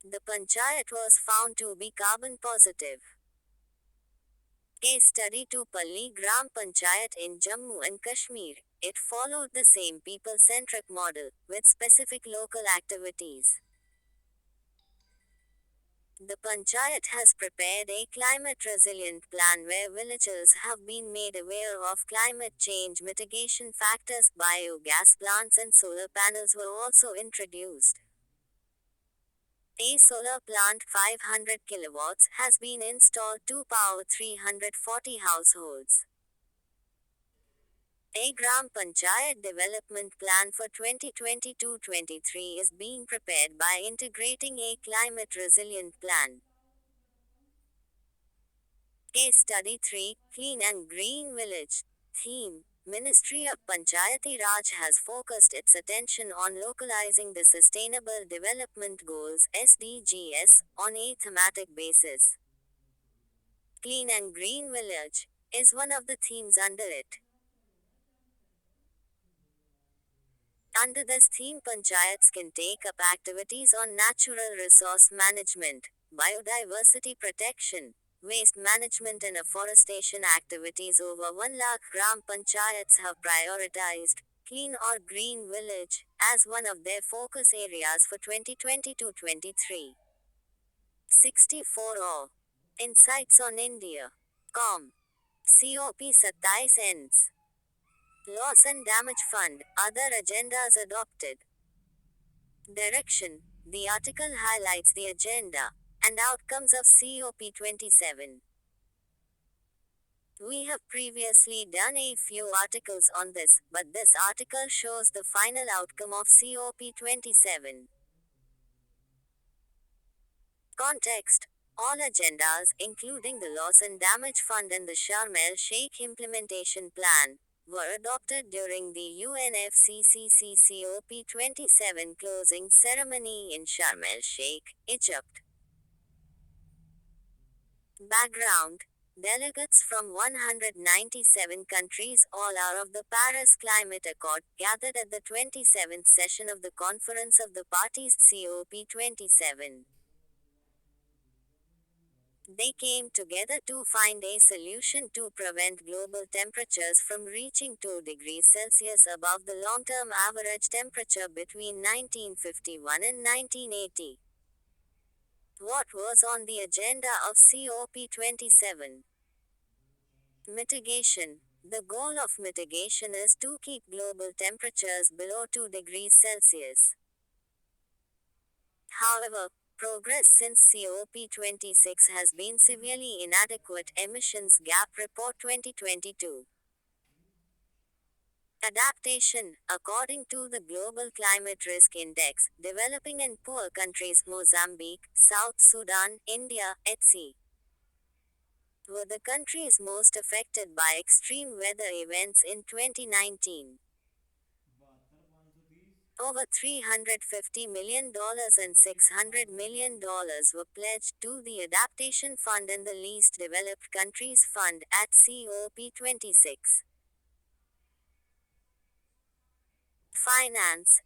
The panchayat was found to be carbon positive. Case study 2, Palli Gram Panchayat in Jammu and Kashmir. It followed the same people-centric model, with specific local activities. The panchayat has prepared a climate-resilient plan where villagers have been made aware of climate change mitigation factors. Biogas plants and solar panels were also introduced. A solar plant 500 kilowatts has been installed to power 340 households. A Gram Panchayat development plan for 2022-23 is being prepared by integrating a climate resilient plan. Case study 3, Clean and Green Village. Theme: Ministry of Panchayati Raj has focused its attention on localizing the Sustainable Development Goals (SDGs) on a thematic basis. Clean and Green Village is one of the themes under it. Under this theme, panchayats can take up activities on natural resource management, biodiversity protection, waste management and afforestation activities. Over 1 lakh gram panchayats have prioritized Clean or Green Village as one of their focus areas for 2022-23. 64 or Insights on India. Com. COP27 ends. Loss and Damage Fund, other agendas adopted. Direction. The article highlights the agenda and outcomes of COP27. We have previously done a few articles on this, but this article shows the final outcome of COP27. Context. All agendas, including the Loss and Damage Fund and the Sharm el-Sheikh Implementation Plan, were adopted during the UNFCCC COP27 closing ceremony in Sharm el-Sheikh, Egypt. Background. Delegates from 197 countries, all are of the Paris Climate Accord, gathered at the 27th session of the Conference of the Parties COP27. They came together to find a solution to prevent global temperatures from reaching 2 degrees Celsius above the long-term average temperature between 1951 and 1980. What was on the agenda of COP27? Mitigation. The goal of mitigation is to keep global temperatures below 2 degrees Celsius. However, progress since COP26 has been severely inadequate. Emissions Gap Report 2022. Adaptation. According to the Global Climate Risk Index, developing and poor countries Mozambique, South Sudan, India, etc. were the countries most affected by extreme weather events in 2019. Over $350 million and $600 million were pledged to the Adaptation Fund and the Least Developed Countries Fund at COP26. Finance.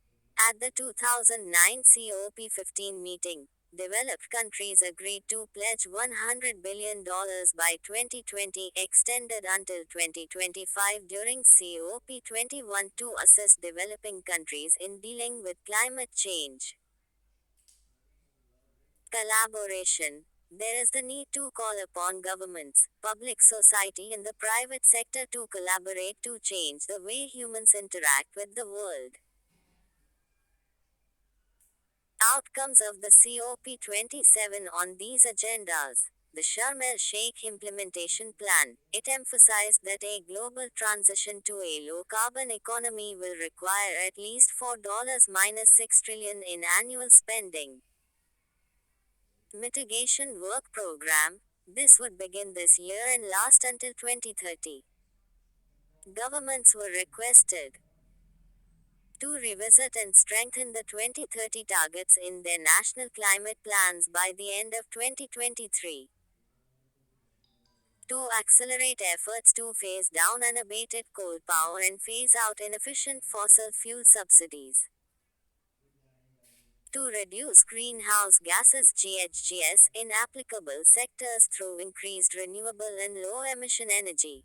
At the 2009 COP15 meeting, developed countries agreed to pledge $100 billion by 2020, extended until 2025 during COP21 to assist developing countries in dealing with climate change. Collaboration. There is the need to call upon governments, public society, and the private sector to collaborate to change the way humans interact with the world. Outcomes of the COP27 on these agendas. The Sharm el Sheikh Implementation Plan. It emphasized that a global transition to a low carbon economy will require at least $4-6 trillion in annual spending. Mitigation Work Program. This would begin this year and last until 2030. Governments were requested to revisit and strengthen the 2030 targets in their national climate plans by the end of 2023. To accelerate efforts to phase down unabated coal power and phase out inefficient fossil fuel subsidies. To reduce greenhouse gases GHGs in applicable sectors through increased renewable and low emission energy.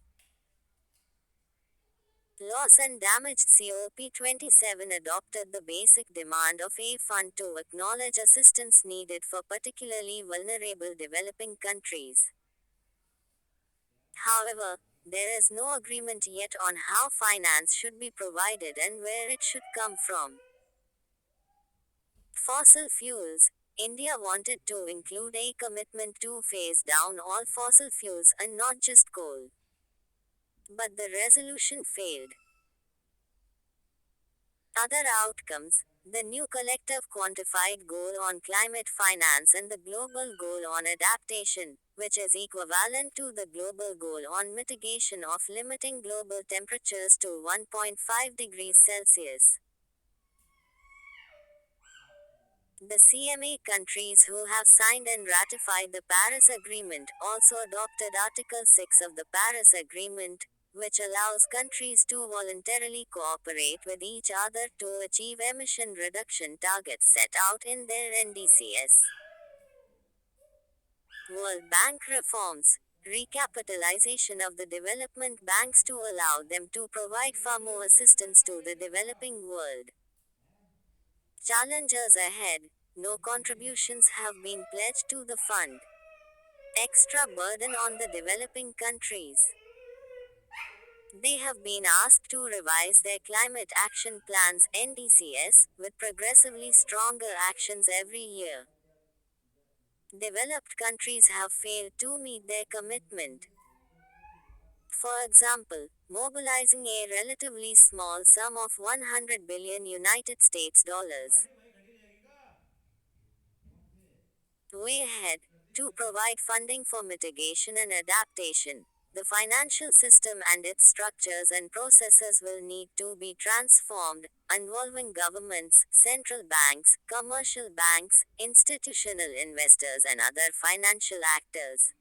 Loss and damage. COP27 adopted the basic demand of a fund to acknowledge assistance needed for particularly vulnerable developing countries. However, there is no agreement yet on how finance should be provided and where it should come from. Fossil fuels. India wanted to include a commitment to phase down all fossil fuels and not just coal. But the resolution failed. Other outcomes. The new collective quantified goal on climate finance and the global goal on adaptation, which is equivalent to the global goal on mitigation of limiting global temperatures to 1.5 degrees Celsius. The CMA countries who have signed and ratified the Paris Agreement also adopted Article 6 of the Paris Agreement, which allows countries to voluntarily cooperate with each other to achieve emission reduction targets set out in their NDCs. World Bank reforms. Recapitalization of the development banks to allow them to provide far more assistance to the developing world. Challenges ahead. No contributions have been pledged to the fund. Extra burden on the developing countries. They have been asked to revise their climate action plans (NDCs) with progressively stronger actions every year. Developed countries have failed to meet their commitment. For example, mobilizing a relatively small sum of 100 billion United States dollars. Way ahead. To provide funding for mitigation and adaptation. The financial system and its structures and processes will need to be transformed, involving governments, central banks, commercial banks, institutional investors, and other financial actors.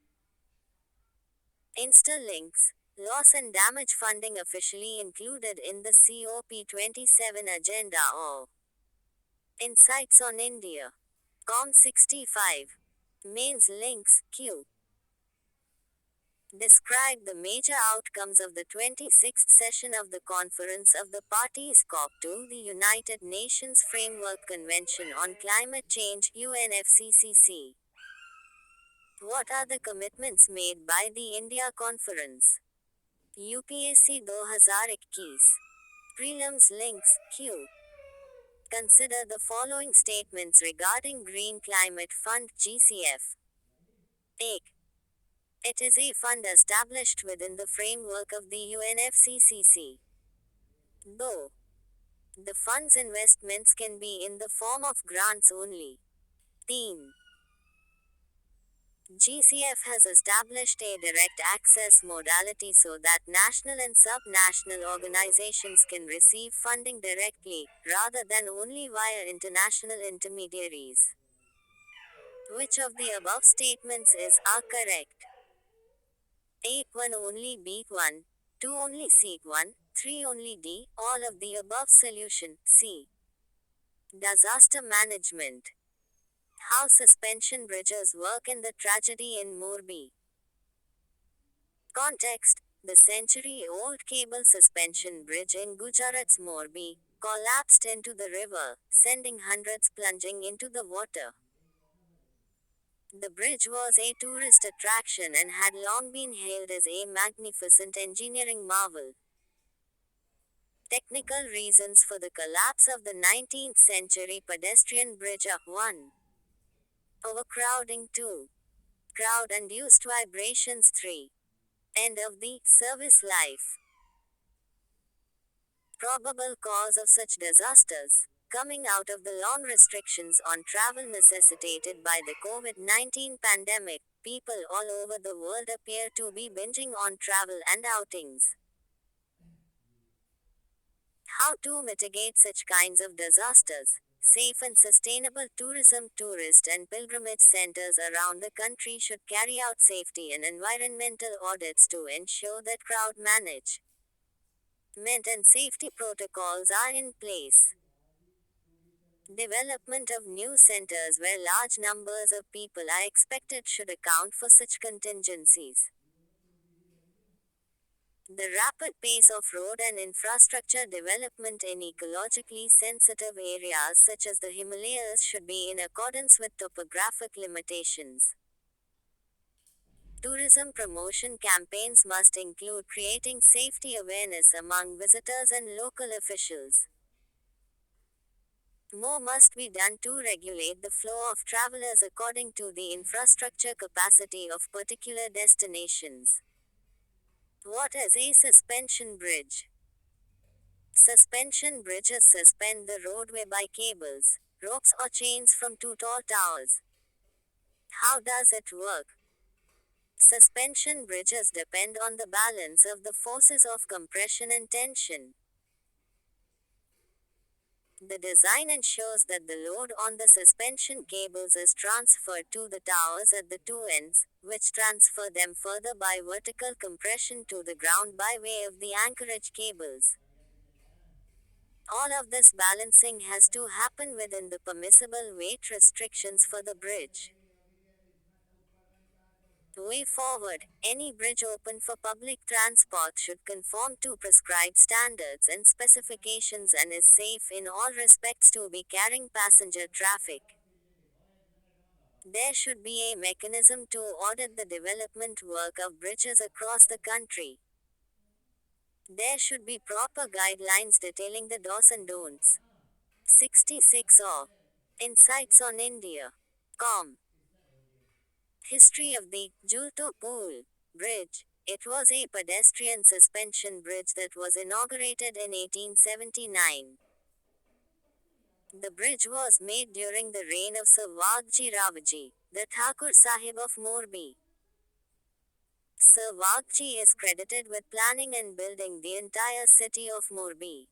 Interlinks. Loss and damage funding officially included in the COP27 agenda or Insights on India. COM65. Mains links, Q. Describe the major outcomes of the 26th session of the Conference of the Parties COP2, the United Nations Framework Convention on Climate Change, UNFCCC. What are the commitments made by the India Conference? UPSC 2021. Prelims links, Q. Consider the following statements regarding Green Climate Fund (GCF). A. It is a fund established within the framework of the UNFCCC. though the fund's investments can be in the form of grants only. Theme: GCF has established a direct access modality so that national and sub-national organizations can receive funding directly, rather than only via international intermediaries. Which of the above statements are correct? A. 1 only B 1, 2 only C 1, 3 only D, all of the above. Solution C. Disaster management. How suspension bridges work in the tragedy in Morbi. Context: the century-old cable suspension bridge in Gujarat's Morbi collapsed into the river, sending hundreds plunging into the water. The bridge was a tourist attraction and had long been hailed as a magnificent engineering marvel. Technical reasons for the collapse of the 19th century pedestrian bridge are: 1. Overcrowding. 2. Crowd-induced vibrations. 3. End of the service life. Probable cause of such disasters. Coming out of the long restrictions on travel necessitated by the COVID-19 pandemic, people all over the world appear to be binging on travel and outings. How to mitigate such kinds of disasters? Safe and sustainable tourism. Tourist and pilgrimage centers around the country should carry out safety and environmental audits to ensure that crowd management and safety protocols are in place. Development of new centers where large numbers of people are expected should account for such contingencies. The rapid pace of road and infrastructure development in ecologically sensitive areas such as the Himalayas should be in accordance with topographic limitations. Tourism promotion campaigns must include creating safety awareness among visitors and local officials. More must be done to regulate the flow of travelers according to the infrastructure capacity of particular destinations. What is a suspension bridge? Suspension bridges suspend the roadway by cables, ropes or chains from two tall towers. How does it work? Suspension bridges depend on the balance of the forces of compression and tension. The design ensures that the load on the suspension cables is transferred to the towers at the two ends, which transfer them further by vertical compression to the ground by way of the anchorage cables. All of this balancing has to happen within the permissible weight restrictions for the bridge. Way forward, any bridge open for public transport should conform to prescribed standards and specifications and is safe in all respects to be carrying passenger traffic. There should be a mechanism to audit the development work of bridges across the country. There should be proper guidelines detailing the do's and don'ts. 66 or Insights on India. Com. History of the Jultopur Bridge. It was a pedestrian suspension bridge that was inaugurated in 1879. The bridge was made during the reign of Sir Waghji Ravaji, the Thakur Sahib of Morbi. Sir Waghji is credited with planning and building the entire city of Morbi.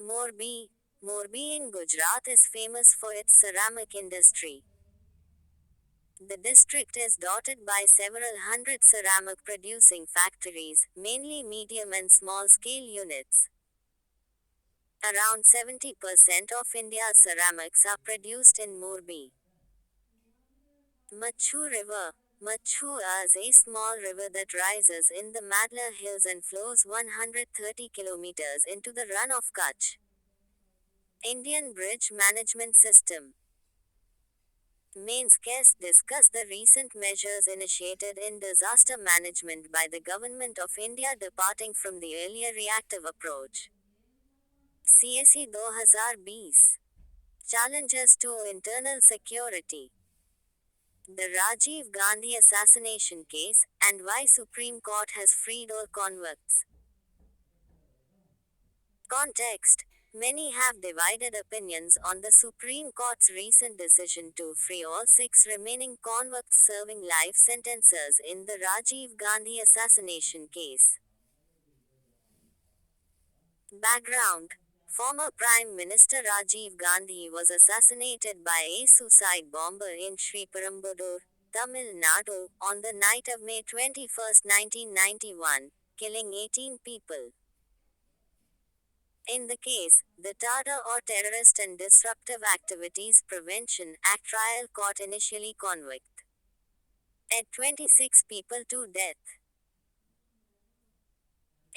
Morbi. Morbi in Gujarat is famous for its ceramic industry. The district is dotted by several hundred ceramic producing factories, mainly medium and small scale units. Around 70% of India's ceramics are produced in Morbi. Machu River. Machu is a small river that rises in the Madlar Hills and flows 130 kilometers into the Run of Kutch. Indian Bridge Management System. Mains guests discuss the recent measures initiated in disaster management by the Government of India departing from the earlier reactive approach. CSE 2020. Challenges to internal security. The Rajiv Gandhi assassination case, and why Supreme Court has freed all convicts. Context. Many have divided opinions on the Supreme Court's recent decision to free all six remaining convicts serving life sentences in the Rajiv Gandhi assassination case. Background. Former Prime Minister Rajiv Gandhi was assassinated by a suicide bomber in Sriperumbudur, Tamil Nadu, on the night of May 21, 1991, killing 18 people. In the case, the TADA or Terrorist and Disruptive Activities Prevention Act trial court initially convicted 26 people to death.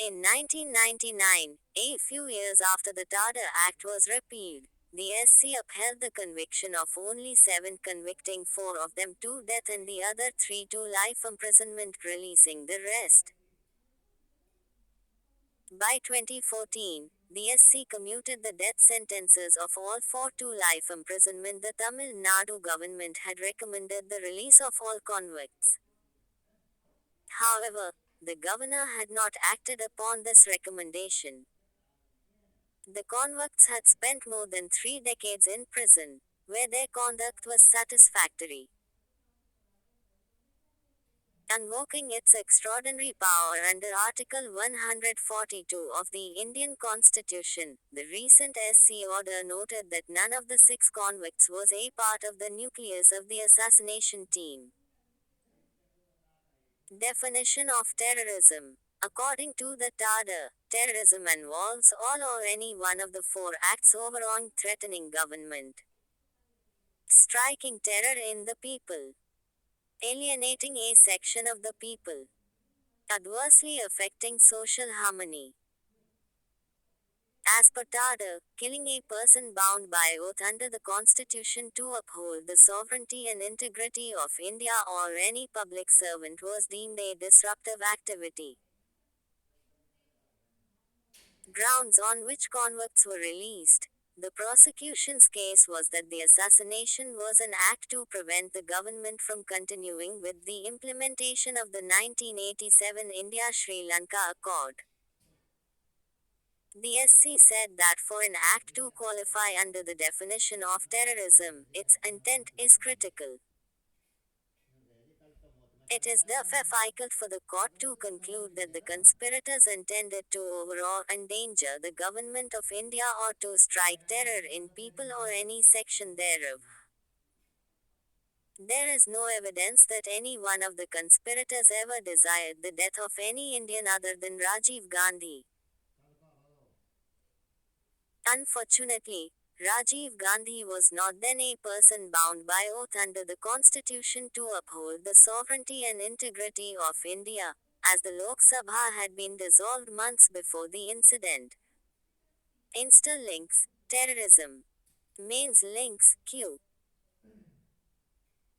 In 1999, a few years after the TADA Act was repealed, the SC upheld the conviction of only 7, convicting 4 of them to death and the other 3 to life imprisonment, releasing the rest. By 2014, the SC commuted the death sentences of all 4 to life imprisonment. The Tamil Nadu government had recommended the release of all convicts. However, the governor had not acted upon this recommendation. The convicts had spent more than 3 decades in prison, where their conduct was satisfactory. Invoking its extraordinary power under Article 142 of the Indian Constitution, the recent SC order noted that none of the 6 convicts was a part of the nucleus of the assassination team. Definition of terrorism. According to the TADA, terrorism involves all or any one of the 4 acts overawing, threatening government, striking terror in the people, alienating a section of the people, adversely affecting social harmony. As per TADA, killing a person bound by oath under the Constitution to uphold the sovereignty and integrity of India or any public servant was deemed a disruptive activity. Grounds on which convicts were released. The prosecution's case was that the assassination was an act to prevent the government from continuing with the implementation of the 1987 India-Sri Lanka Accord. The SC said that for an act to qualify under the definition of terrorism, its intent is critical. It is difficult for the court to conclude that the conspirators intended to overawe or endanger the government of India or to strike terror in people or any section thereof. There is no evidence that any one of the conspirators ever desired the death of any Indian other than Rajiv Gandhi. Unfortunately, Rajiv Gandhi was not then a person bound by oath under the Constitution to uphold the sovereignty and integrity of India, as the Lok Sabha had been dissolved months before the incident. Insta links, terrorism. Mains links, Q.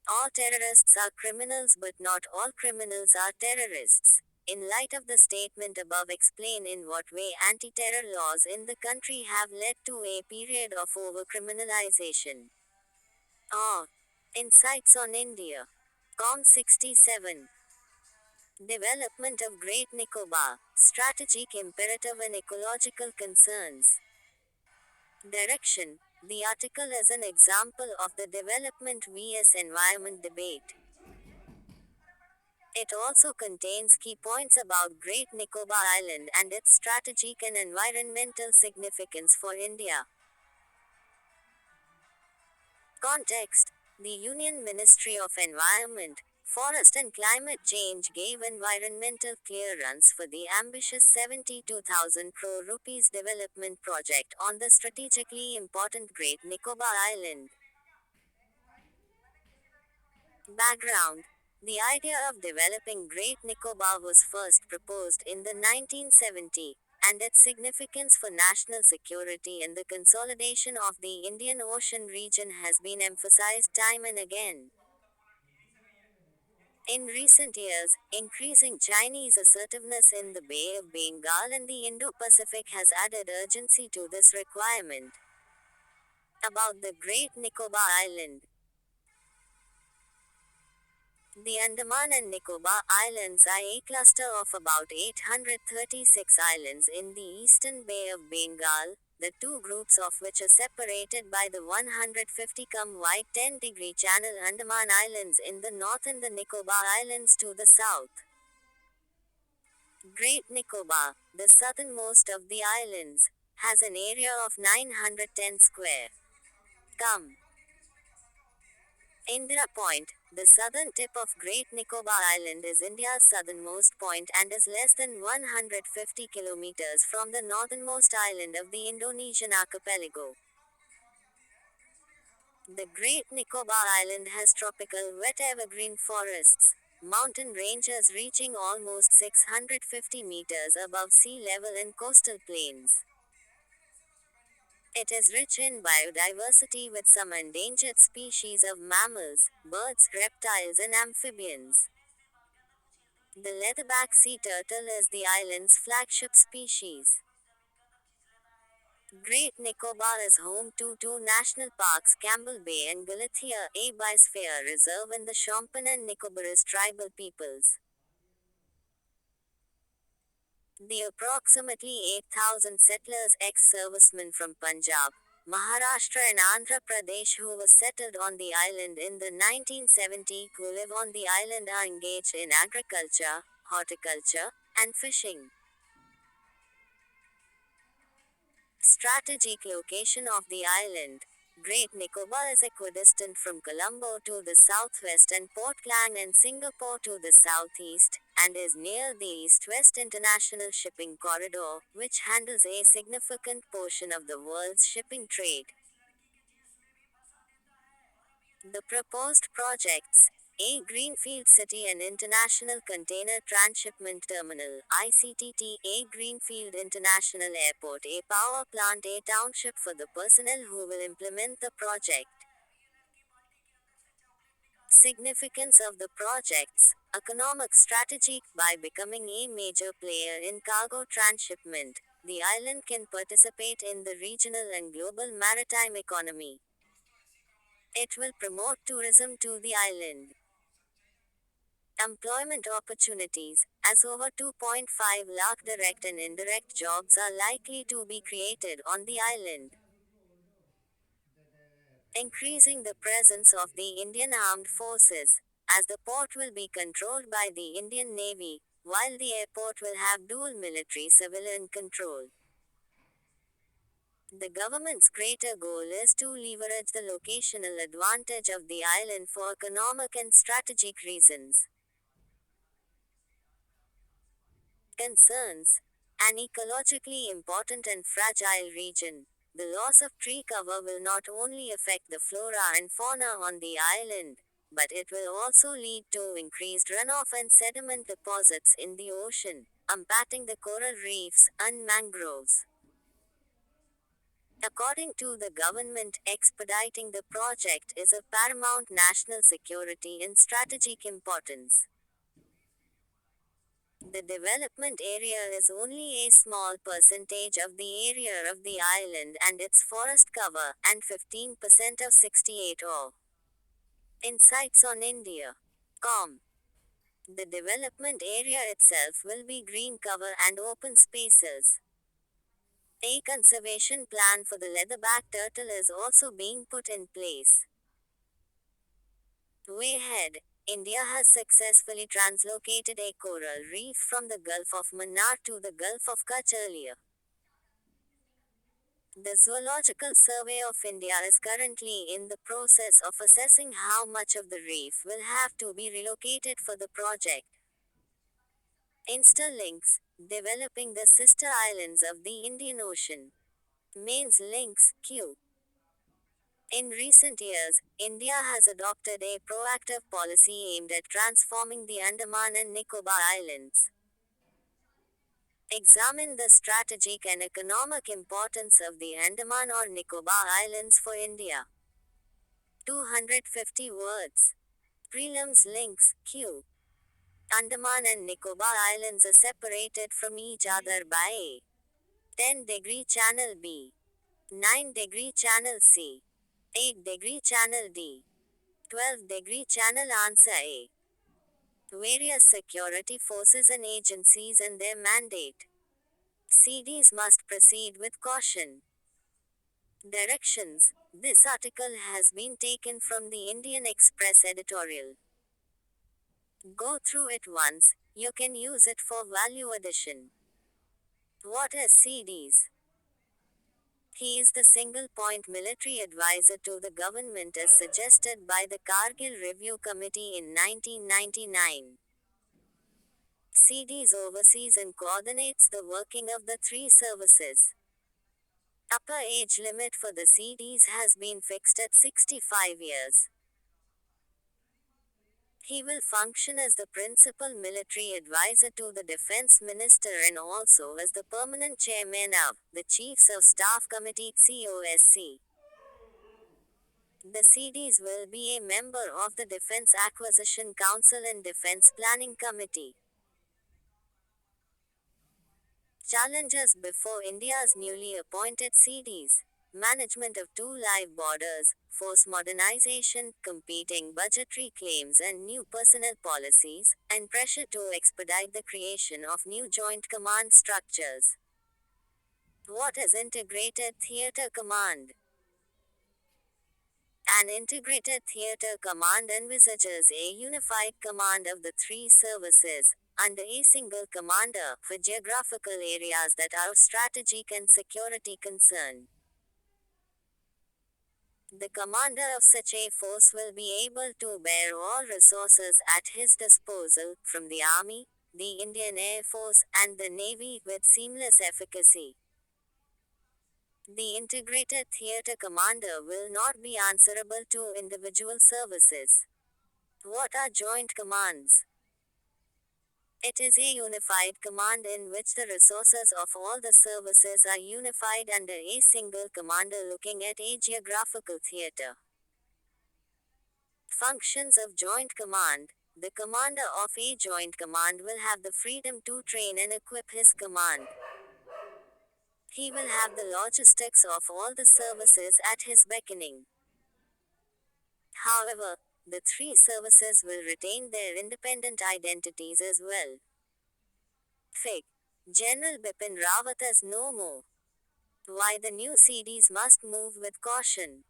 All terrorists are criminals, but not all criminals are terrorists. In light of the statement above, explain in what way anti-terror laws in the country have led to a period of over-criminalization. Insights on India. Com 67. Development of Great Nicobar, Strategic Imperative and Ecological Concerns. Direction. The article is an example of the development vs environment debate. It also contains key points about Great Nicobar Island and its strategic and environmental significance for India. Context. The Union Ministry of Environment, Forest and Climate Change gave environmental clearance for the ambitious 72,000 crore rupees development project on the strategically important Great Nicobar Island. Background. The idea of developing Great Nicobar was first proposed in the 1970s, and its significance for national security and the consolidation of the Indian Ocean region has been emphasized time and again. In recent years, increasing Chinese assertiveness in the Bay of Bengal and the Indo-Pacific has added urgency to this requirement. About the Great Nicobar Island. The Andaman and Nicobar Islands are a cluster of about 836 islands in the eastern Bay of Bengal, the two groups of which are separated by the 150-km wide 10-degree channel Andaman Islands in the north and the Nicobar Islands to the south. Great Nicobar, the southernmost of the islands, has an area of 910 square km. Indira Point, the southern tip of Great Nicobar Island is India's southernmost point and is less than 150 kilometers from the northernmost island of the Indonesian archipelago. The Great Nicobar Island has tropical wet evergreen forests, mountain ranges reaching almost 650 meters above sea level and coastal plains. It is rich in biodiversity with some endangered species of mammals, birds, reptiles and amphibians. The leatherback sea turtle is the island's flagship species. Great Nicobar is home to two national parks, Campbell Bay and Galathea, a biosphere reserve in the Shompen and Nicobarese tribal peoples. The approximately 8,000 settlers, ex-servicemen from Punjab, Maharashtra and Andhra Pradesh who were settled on the island in the 1970s who live on the island are engaged in agriculture, horticulture, and fishing. Strategic location of the island. Great Nicobar is equidistant from Colombo to the southwest and Port Klang and Singapore to the southeast, and is near the East-West International Shipping Corridor, which handles a significant portion of the world's shipping trade. The proposed projects: a Greenfield City and International Container Transshipment Terminal (ICTT), a Greenfield International Airport, a power plant, a township for the personnel who will implement the project. Significance of the projects: economic strategy. By becoming a major player in cargo transshipment, the island can participate in the regional and global maritime economy. It will promote tourism to the island. Employment opportunities, as over 2.5 lakh direct and indirect jobs are likely to be created on the island. Increasing the presence of the Indian Armed Forces, as the port will be controlled by the Indian Navy, while the airport will have dual military civilian control. The government's greater goal is to leverage the locational advantage of the island for economic and strategic reasons. Concerns: an ecologically important and fragile region. The loss of tree cover will not only affect the flora and fauna on the island, but it will also lead to increased runoff and sediment deposits in the ocean, impacting the coral reefs and mangroves. According to the government, expediting the project is of paramount national security and strategic importance. The development area is only a small percentage of the area of the island and its forest cover, and 15% of 68 or Insights on India. Com. The development area itself will be green cover and open spaces. A conservation plan for the leatherback turtle is also being put in place. Way ahead, India has successfully translocated a coral reef from the Gulf of Mannar to the Gulf of Kutch earlier. The Zoological Survey of India is currently in the process of assessing how much of the reef will have to be relocated for the project. Interlinks, developing the sister islands of the Indian Ocean. Mains links, Q. In recent years, India has adopted a proactive policy aimed at transforming the Andaman and Nicobar Islands. Examine the strategic and economic importance of the Andaman or Nicobar Islands for India. 250 words. Prelims links, Q. Andaman and Nicobar Islands are separated from each other by a 10-degree channel B, 9-degree channel C, 8-degree channel D, 12-degree channel. Answer A. various security forces and agencies and their mandate. CDs must proceed with caution. Directions. This article has been taken from the Indian Express editorial. Go through it once, you can use it for value addition. What is CDs? He is the single point military advisor to the government as suggested by the Kargil Review Committee in 1999. CDs oversees and coordinates the working of the three services. Upper age limit for the CDs has been fixed at 65 years. He will function as the principal military advisor to the defense minister and also as the permanent chairman of the Chiefs of Staff Committee COSC. The CDs will be a member of the Defense Acquisition Council and Defense Planning Committee. Challenges before India's newly appointed CDs. Management of two live borders, force modernization, competing budgetary claims and new personnel policies, and pressure to expedite the creation of new joint command structures. What is Integrated Theatre Command? An integrated theatre command envisages a unified command of the three services, under a single commander, for geographical areas that are of strategic and security concern. The commander of such a force will be able to bear all resources at his disposal, from the Army, the Indian Air Force, and the Navy, with seamless efficacy. The integrated theatre commander will not be answerable to individual services. What are joint commands? It is a unified command in which the resources of all the services are unified under a single commander looking at a geographical theatre. Functions of joint command. The commander of a joint command will have the freedom to train and equip his command. He will have the logistics of all the services at his beckoning. However, the three services will retain their independent identities as well. Fig. General Bipin Rawat is no more. Why the new CDs must move with caution.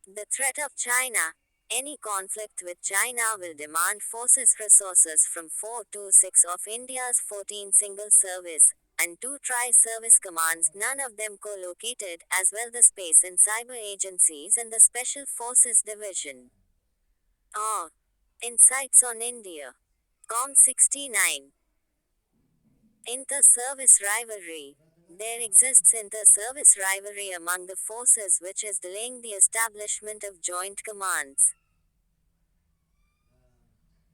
The threat of China. Any conflict with China will demand forces resources from 4 to 6 of India's 14 single service and 2 tri-service commands, none of them co-located, as well the space and cyber agencies and the Special Forces Division. Insights on India. Com 69. Inter-service rivalry. There exists inter-service rivalry among the forces which is delaying the establishment of joint commands.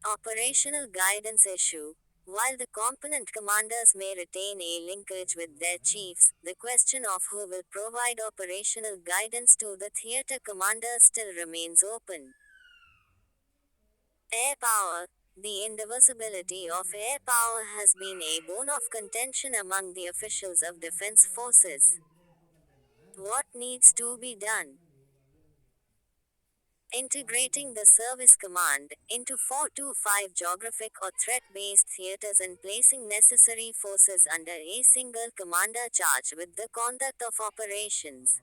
Operational guidance issue. While the component commanders may retain a linkage with their chiefs, the question of who will provide operational guidance to the theatre commanders still remains open. Air power. The indivisibility of air power has been a bone of contention among the officials of defense forces. What needs to be done? Integrating the service command into 4 to 5 geographic or threat-based theaters and placing necessary forces under a single commander charged with the conduct of operations.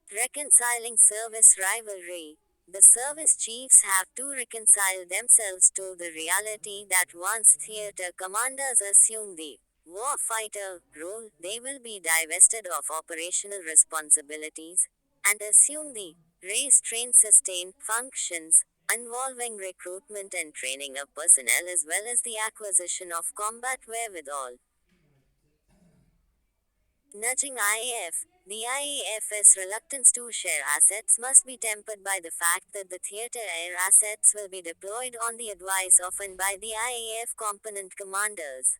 Reconciling service rivalry. The service chiefs have to reconcile themselves to the reality that once theater commanders assume the warfighter role, they will be divested of operational responsibilities and assume the raise train sustain functions involving recruitment and training of personnel as well as the acquisition of combat wherewithal. Nudging IAF. The IAF's reluctance to share assets must be tempered by the fact that the theater air assets will be deployed on the advice of and by the IAF component commanders.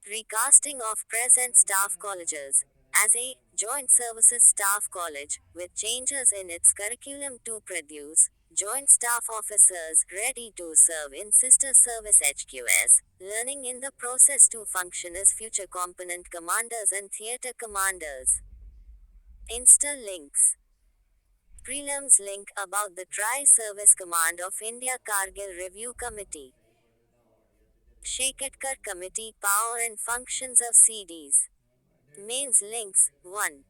Recasting of present staff colleges. As a joint services staff college, with changes in its curriculum to produce joint staff officers ready to serve in sister service HQS, learning in the process to function as future component commanders and theater commanders. Insta links. Prelims link about the Tri-Service Command of India Kargil Review Committee. Shekatkar Committee Power and Functions of CDs. Mains links 1.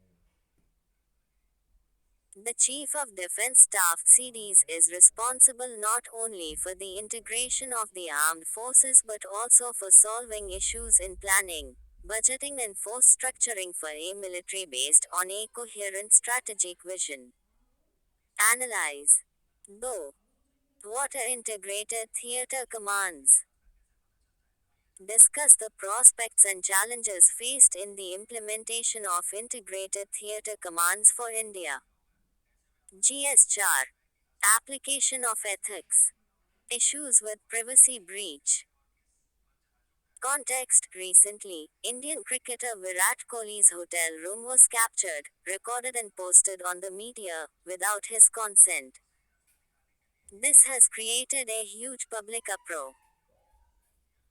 The Chief of Defense Staff (CDs) is responsible not only for the integration of the armed forces but also for solving issues in planning, budgeting and force structuring for a military based on a coherent strategic vision. Analyze. Though. What are integrated theater commands? Discuss the prospects and challenges faced in the implementation of integrated theater commands for India. GS4. Application of ethics. Issues with privacy breach. Context. Recently, Indian cricketer Virat Kohli's hotel room was captured, recorded and posted on the media, without his consent. This has created a huge public uproar.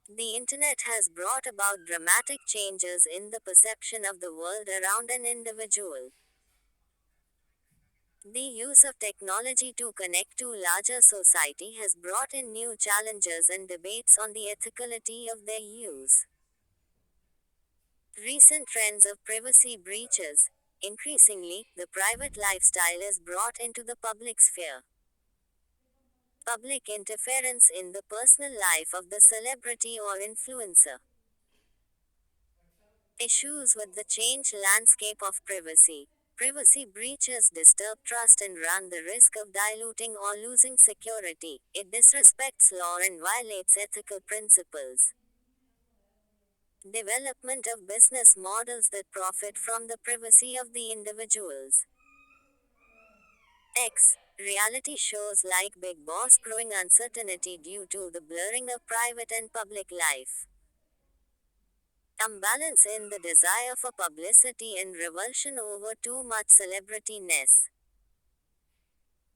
The internet has brought about dramatic changes in the perception of the world around an individual. The use of technology to connect to larger society has brought in new challenges and debates on the ethicality of their use. Recent trends of privacy breaches. Increasingly, the private lifestyle is brought into the public sphere. Public interference in the personal life of the celebrity or influencer. Issues with the changed landscape of privacy. Privacy breaches disturb trust and run the risk of diluting or losing security. It disrespects law and violates ethical principles. Development of business models that profit from the privacy of the individuals. X. Reality shows like Bigg Boss growing uncertainty due to the blurring of private and public life. Imbalance in the desire for publicity and revulsion over too much celebrity-ness.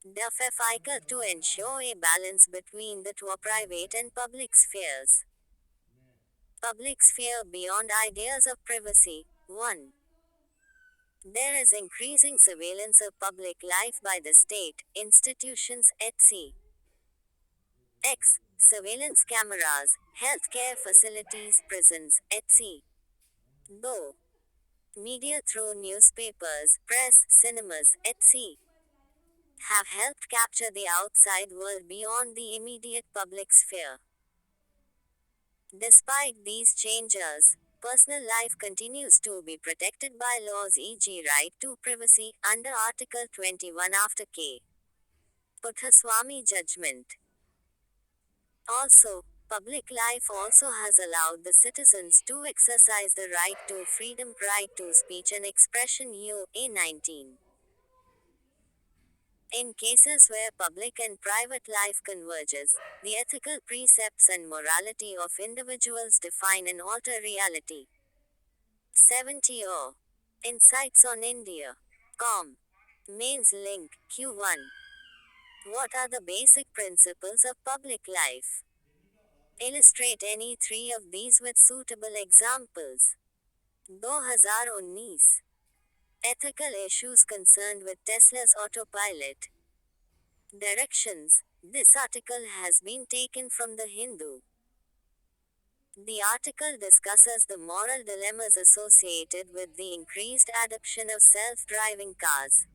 Difficult to ensure a balance between the two private and public spheres. Public sphere beyond ideas of privacy. 1. There is increasing surveillance of public life by the state, institutions, etc. X. Surveillance cameras, healthcare facilities, prisons, etc. Though. Media through newspapers, press, cinemas, etc. have helped capture the outside world beyond the immediate public sphere. Despite these changes, personal life continues to be protected by laws, e.g., right to privacy, under Article 21 after K. Puthaswamy judgment. Also, public life also has allowed the citizens to exercise the right to freedom, right to speech and expression (U.A. 19). In cases where public and private life converges, the ethical precepts and morality of individuals define and alter reality. 70 Insights on India. Com. Mains link, Q1. What are the basic principles of public life? Illustrate any three of these with suitable examples. 2019. Ethical issues concerned with Tesla's autopilot. Directions. This article has been taken from The Hindu. The article discusses the moral dilemmas associated with the increased adoption of self-driving cars.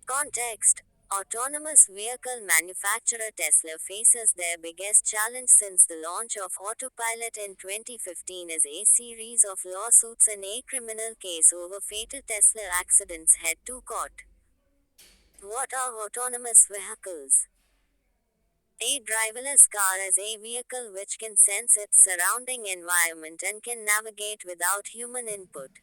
Context. Autonomous vehicle manufacturer Tesla faces their biggest challenge since the launch of Autopilot in 2015 as a series of lawsuits and a criminal case over fatal Tesla accidents head to court. What are autonomous vehicles? A driverless car is a vehicle which can sense its surrounding environment and can navigate without human input.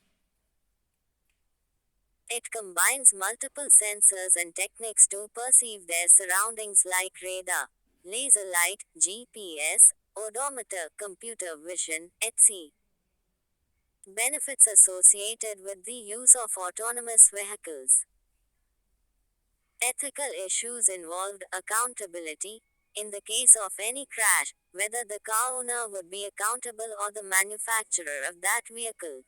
It combines multiple sensors and techniques to perceive their surroundings like radar, laser light, GPS, odometer, computer vision, etc. Benefits associated with the use of autonomous vehicles. Ethical issues involved accountability. In the case of any crash, whether the car owner would be accountable or the manufacturer of that vehicle.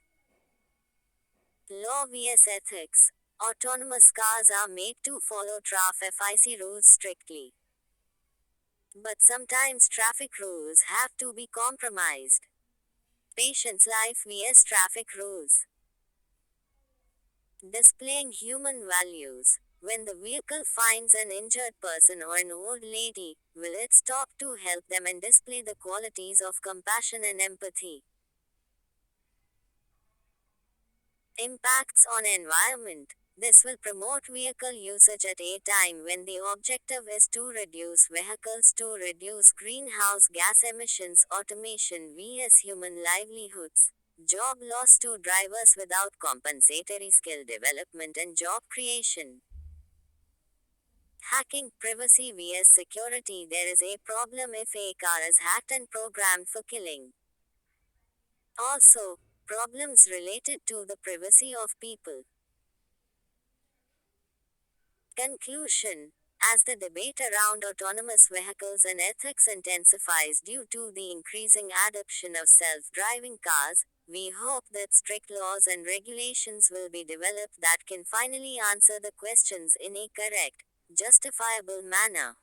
Law vs ethics. Autonomous cars are made to follow FIC rules strictly. But sometimes traffic rules have to be compromised. Patient's life vs traffic rules. Displaying human values. When the vehicle finds an injured person or an old lady, will it stop to help them and display the qualities of compassion and empathy? Impacts on environment. This will promote vehicle usage at a time when the objective is to reduce vehicles to reduce greenhouse gas emissions. Automation vs human livelihoods. Job loss to drivers without compensatory skill development and job creation. Hacking, privacy vs security. There is a problem if a car is hacked and programmed for killing. Also, problems related to the privacy of people. Conclusion. As the debate around autonomous vehicles and ethics intensifies due to the increasing adoption of self-driving cars, we hope that strict laws and regulations will be developed that can finally answer the questions in a correct, justifiable manner.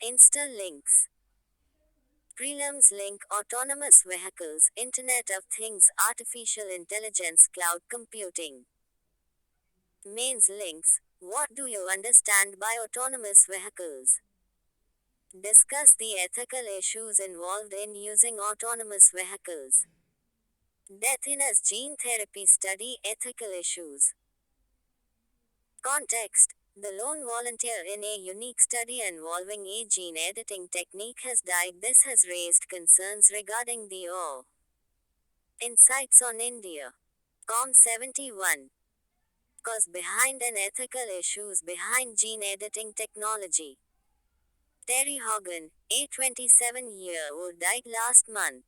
Insta links. Prelims link autonomous vehicles, Internet of Things, artificial intelligence, cloud computing. Mains links. What do you understand by autonomous vehicles? Discuss the ethical issues involved in using autonomous vehicles. Death in a gene therapy study, ethical issues. Context. The lone volunteer in a unique study involving a gene editing technique has died. This has raised concerns regarding the O. Insights on India. Com71. Cause behind and ethical issues behind gene editing technology. Terry Hogan, a 27-year-old, died last month.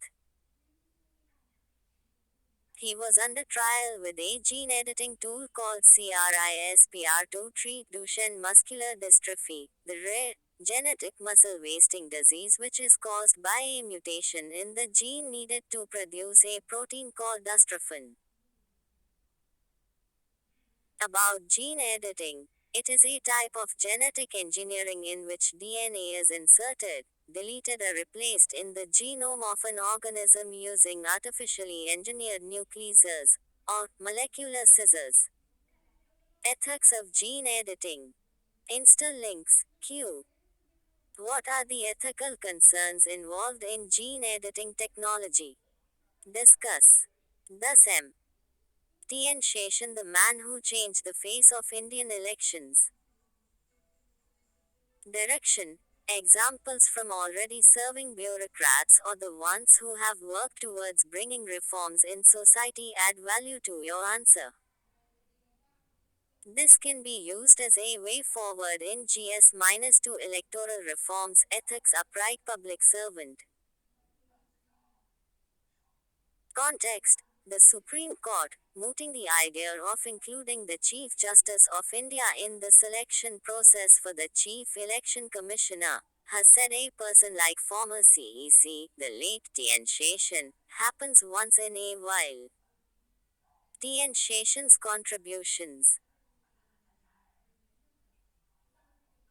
He was under trial with a gene editing tool called CRISPR to treat Duchenne muscular dystrophy, the rare, genetic muscle wasting disease which is caused by a mutation in the gene needed to produce a protein called dystrophin. About gene editing. It is a type of genetic engineering in which DNA is inserted, deleted or replaced in the genome of an organism using artificially engineered nucleases, or molecular scissors. Ethics of gene editing. Insta links. Q. What are the ethical concerns involved in gene editing technology? Discuss. Thus M. T.N. Sheshan, the man who changed the face of Indian elections. Direction. Examples from already serving bureaucrats or the ones who have worked towards bringing reforms in society add value to your answer. This can be used as a way forward in GS-2 electoral reforms, ethics, upright public servant. Context. The Supreme Court, mooting the idea of including the Chief Justice of India in the selection process for the Chief Election Commissioner, has said a person like former CEC, the late T.N. Sheshan, happens once in a while. T.N. Sheshan's contributions.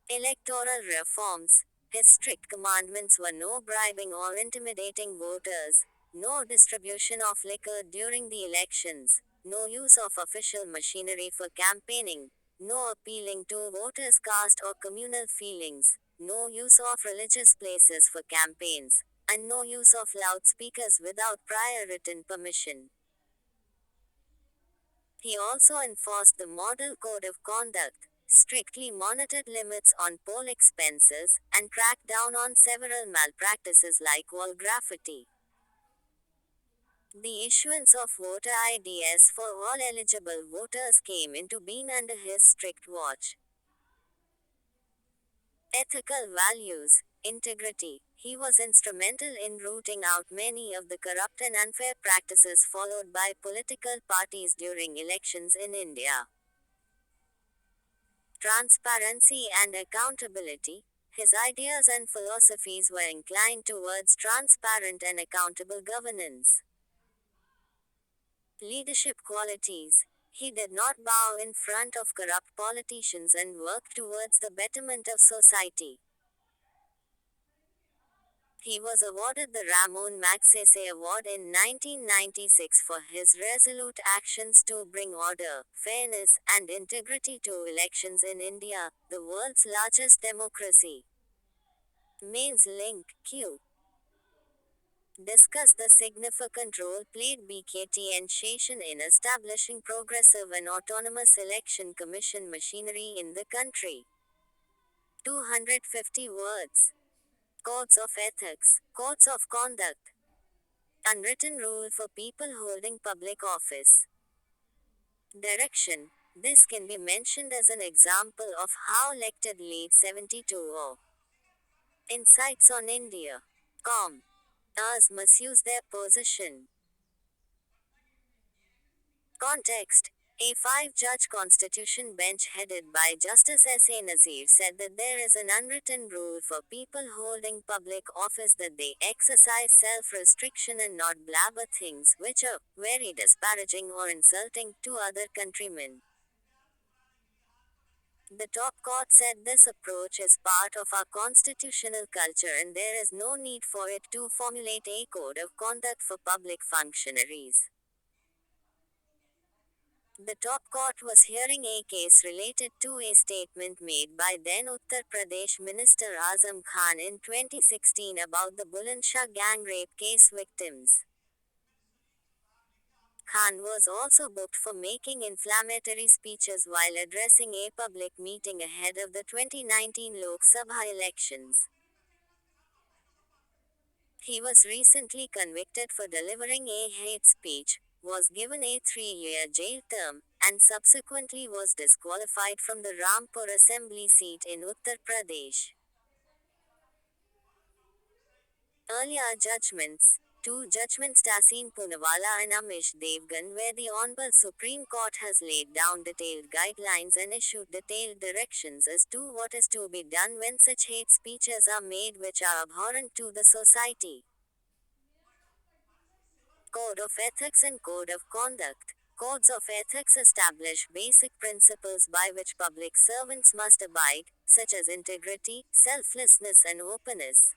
Electoral reforms. His strict commandments were no bribing or intimidating voters, no distribution of liquor during the elections, no use of official machinery for campaigning, no appealing to voters' caste or communal feelings, no use of religious places for campaigns, and no use of loudspeakers without prior written permission. He also enforced the Model Code of Conduct, strictly monitored limits on poll expenses, and cracked down on several malpractices like wall graffiti. The issuance of voter IDs for all eligible voters came into being under his strict watch. Ethical values, integrity. He was instrumental in rooting out many of the corrupt and unfair practices followed by political parties during elections in India. Transparency and accountability. His ideas and philosophies were inclined towards transparent and accountable governance. Leadership qualities. He did not bow in front of corrupt politicians and worked towards the betterment of society. He was awarded the Ramon Magsaysay Award in 1996 for his resolute actions to bring order, fairness, and integrity to elections in India, the world's largest democracy. Mains Link Q. Discuss the significant role played BKT and Sheshan in establishing progressive and autonomous election commission machinery in the country. 250 words. Codes of ethics, codes of conduct. Unwritten rule for people holding public office. Direction. This can be mentioned as an example of how elected lead 72 or insights on India. As misuse their position. Context. A five-judge constitution bench headed by Justice S.A. Nazir said that there is an unwritten rule for people holding public office that they exercise self-restriction and not blabber things which are very disparaging or insulting to other countrymen. The top court said this approach is part of our constitutional culture and there is no need for it to formulate a code of conduct for public functionaries. The top court was hearing a case related to a statement made by then Uttar Pradesh Minister Azam Khan in 2016 about the Bulandshahr gang rape case victims. Khan was also booked for making inflammatory speeches while addressing a public meeting ahead of the 2019 Lok Sabha elections. He was recently convicted for delivering a hate speech, was given a 3-year jail term, and subsequently was disqualified from the Rampur assembly seat in Uttar Pradesh. Earlier judgments. Two judgments Tahseen Poonawalla and Amish Devgan where the Honorable Supreme Court has laid down detailed guidelines and issued detailed directions as to what is to be done when such hate speeches are made which are abhorrent to the society. Code of Ethics and Code of Conduct. Codes of ethics establish basic principles by which public servants must abide, such as integrity, selflessness, and openness.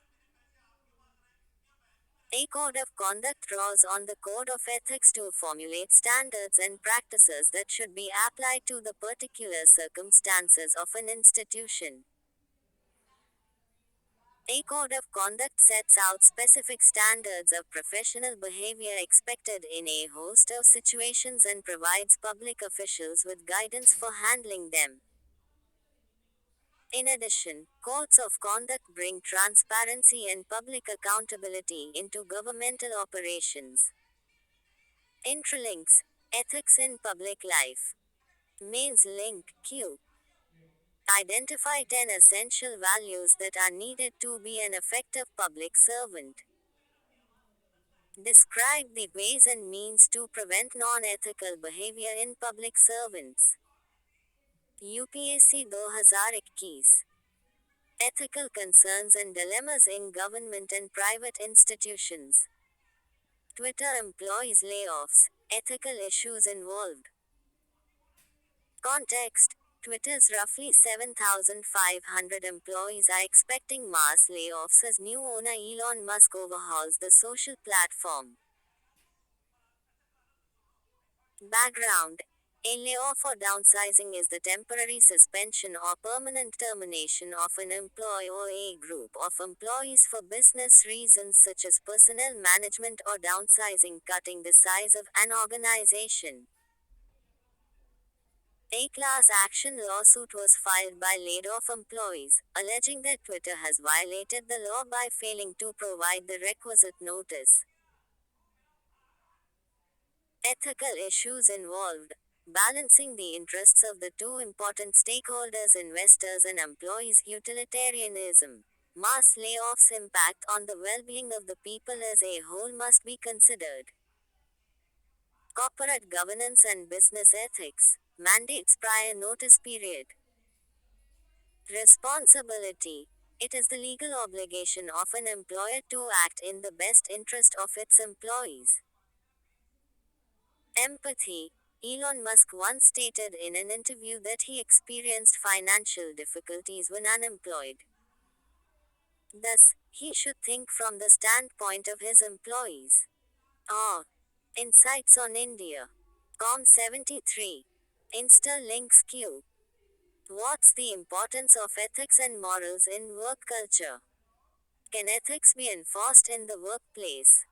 A code of conduct draws on the code of ethics to formulate standards and practices that should be applied to the particular circumstances of an institution. A code of conduct sets out specific standards of professional behavior expected in a host of situations and provides public officials with guidance for handling them. In addition, codes of conduct bring transparency and public accountability into governmental operations. Intralinks. Ethics in public life. Mains Link Q. Identify 10 essential values that are needed to be an effective public servant. Describe the ways and means to prevent non-ethical behavior in public servants. UPSC 2021. Ethical concerns and dilemmas in government and private institutions. Twitter employees layoffs, ethical issues involved. Context. Twitter's roughly 7,500 employees are expecting mass layoffs as new owner Elon Musk overhauls the social platform. Background. A layoff or downsizing is the temporary suspension or permanent termination of an employee or a group of employees for business reasons such as personnel management or downsizing, cutting the size of an organization. A class action lawsuit was filed by laid-off employees, alleging that Twitter has violated the law by failing to provide the requisite notice. Ethical issues involved. Balancing the interests of the two important stakeholders, investors and employees. Utilitarianism. Mass layoffs' impact on the well-being of the people as a whole must be considered. Corporate governance and business ethics. Mandates prior notice period. Responsibility. It is the legal obligation of an employer to act in the best interest of its employees. Empathy. Elon Musk once stated in an interview that he experienced financial difficulties when unemployed. Thus, he should think from the standpoint of his employees. Ah. Insights on India. Com73. Insta-links Q. What's the importance of ethics and morals in work culture? Can ethics be enforced in the workplace?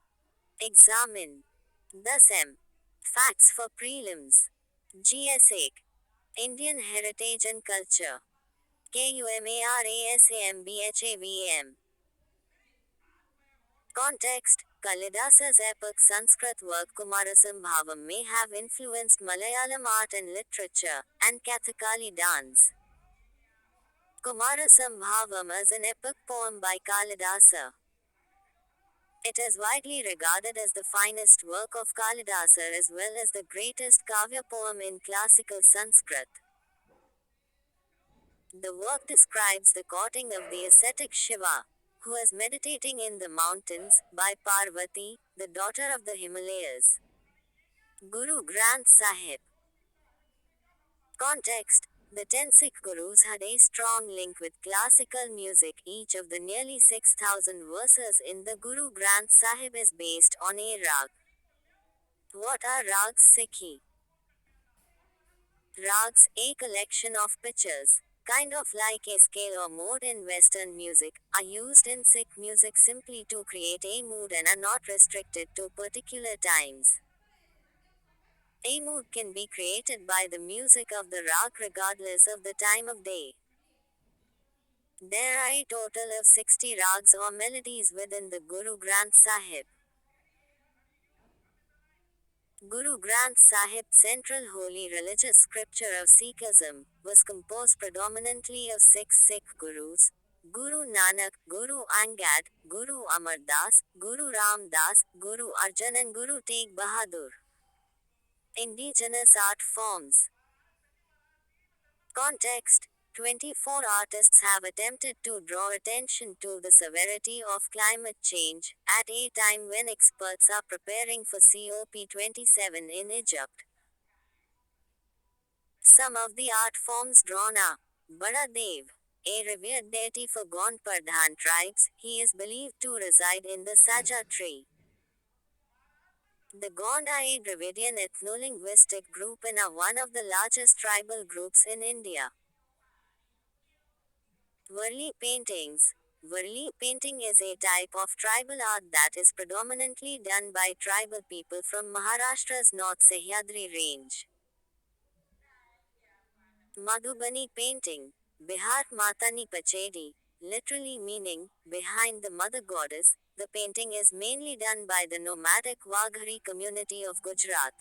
Examine. Thus M. Facts for prelims. GS8. Indian Heritage and Culture. KUMARASAMBHAVM. Context. Kalidasa's epic Sanskrit work Kumarasambhavam may have influenced Malayalam art and literature, and Kathakali dance. Kumarasambhavam is an epic poem by Kalidasa. It is widely regarded as the finest work of Kalidasa as well as the greatest Kavya poem in classical Sanskrit. The work describes the courting of the ascetic Shiva, who is meditating in the mountains, by Parvati, the daughter of the Himalayas. Guru Granth Sahib. Context. The 10 Sikh Gurus had a strong link with classical music. Each of the nearly 6,000 verses in the Guru Granth Sahib is based on a rag. What are rags Sikhi? Rags, a collection of pitches, kind of like a scale or mode in Western music, are used in Sikh music simply to create a mood and are not restricted to particular times. A mood can be created by the music of the rag regardless of the time of day. There are a total of 60 rags or melodies within the Guru Granth Sahib. Guru Granth Sahib, central holy religious scripture of Sikhism, was composed predominantly of 6 Sikh Gurus: Guru Nanak, Guru Angad, Guru Amar Das, Guru Ram Das, Guru Arjan and Guru Tegh Bahadur. Indigenous art forms. Context. 24 artists have attempted to draw attention to the severity of climate change, at a time when experts are preparing for COP27 in Egypt. Some of the art forms drawn are Bada Dev, a revered deity for Gond Pradhan tribes. He is believed to reside in the Saja tree. The Gond are a Dravidian ethno-linguistic group and are one of the largest tribal groups in India. Varli paintings. Varli painting is a type of tribal art that is predominantly done by tribal people from Maharashtra's North Sahyadri range. Madhubani painting. Bihar Matani Pachedi, literally meaning, behind the mother goddess. The painting is mainly done by the nomadic Waghari community of Gujarat.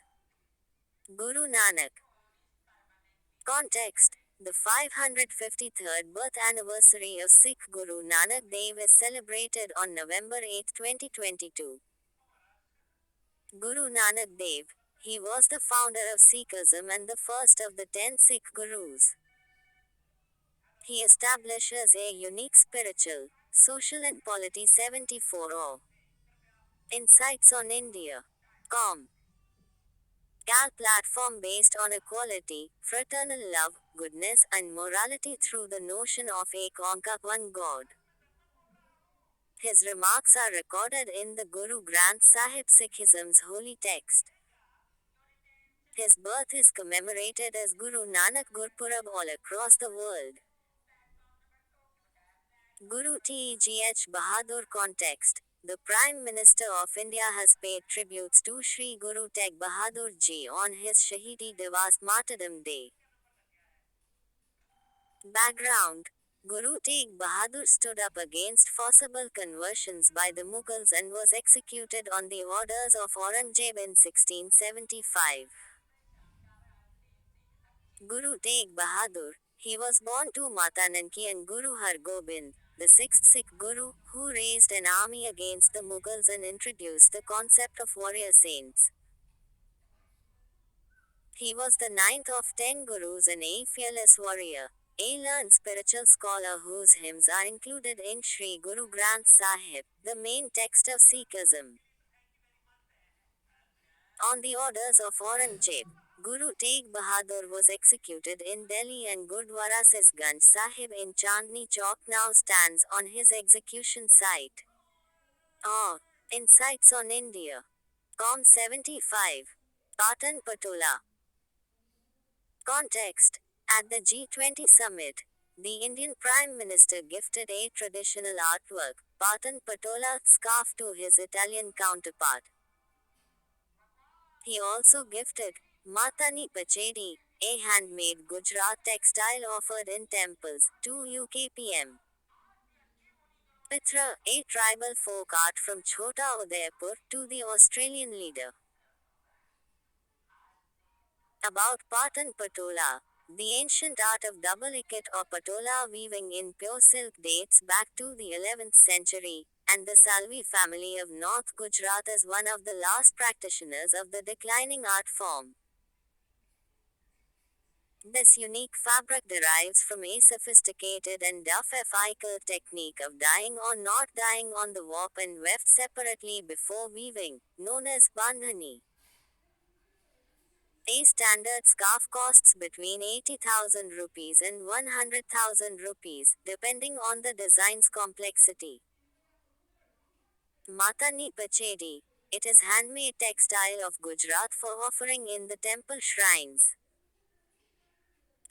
Guru Nanak. Context. The 553rd birth anniversary of Sikh Guru Nanak Dev is celebrated on November 8, 2022. Guru Nanak Dev. He was the founder of Sikhism and the first of the 10 Sikh Gurus. He establishes a unique spiritual, social and polity 74 Insights on India. Com. Cal platform based on equality, fraternal love, goodness and morality through the notion of Ek Onkar one God. His remarks are recorded in the Guru Granth Sahib Sikhism's holy text. His birth is commemorated as Guru Nanak Gurpurab all across the world. Guru Tegh Bahadur. Context. The Prime Minister of India has paid tributes to Shri Guru Tegh Bahadur Ji on his Shahidi Divas Martyrdom Day. Background. Guru Tegh Bahadur stood up against forcible conversions by the Mughals and was executed on the orders of Aurangzeb in 1675. Guru Tegh Bahadur. He was born to Mata Nanki and Guru Har Gobind, the 6th Sikh Guru, who raised an army against the Mughals and introduced the concept of warrior saints. He was the 9th of 10 Gurus and a fearless warrior, a learned spiritual scholar whose hymns are included in Sri Guru Granth Sahib, the main text of Sikhism. On the orders of Aurangzeb, Guru Tegh Bahadur was executed in Delhi and Gurdwara Sisganj Sahib in Chandni Chowk now stands on his execution site. Oh, Insights on India. Com 75. Patan Patola. Context. At the G20 summit, the Indian Prime Minister gifted a traditional artwork, Patan Patola scarf to his Italian counterpart. He also gifted Matani Pachedi, a handmade Gujarat textile offered in temples, to UKPM. Pitra, a tribal folk art from Chota Udaipur, to the Australian leader. About Patan Patola. The ancient art of double ikat or patola weaving in pure silk dates back to the 11th century, and the Salvi family of North Gujarat is one of the last practitioners of the declining art form. This unique fabric derives from a sophisticated and difficult technique of dyeing or not dyeing on the warp and weft separately before weaving, known as bandhani. A standard scarf costs between 80,000 rupees and 100,000 rupees, depending on the design's complexity. Matani Pachedi. It is handmade textile of Gujarat for offering in the temple shrines.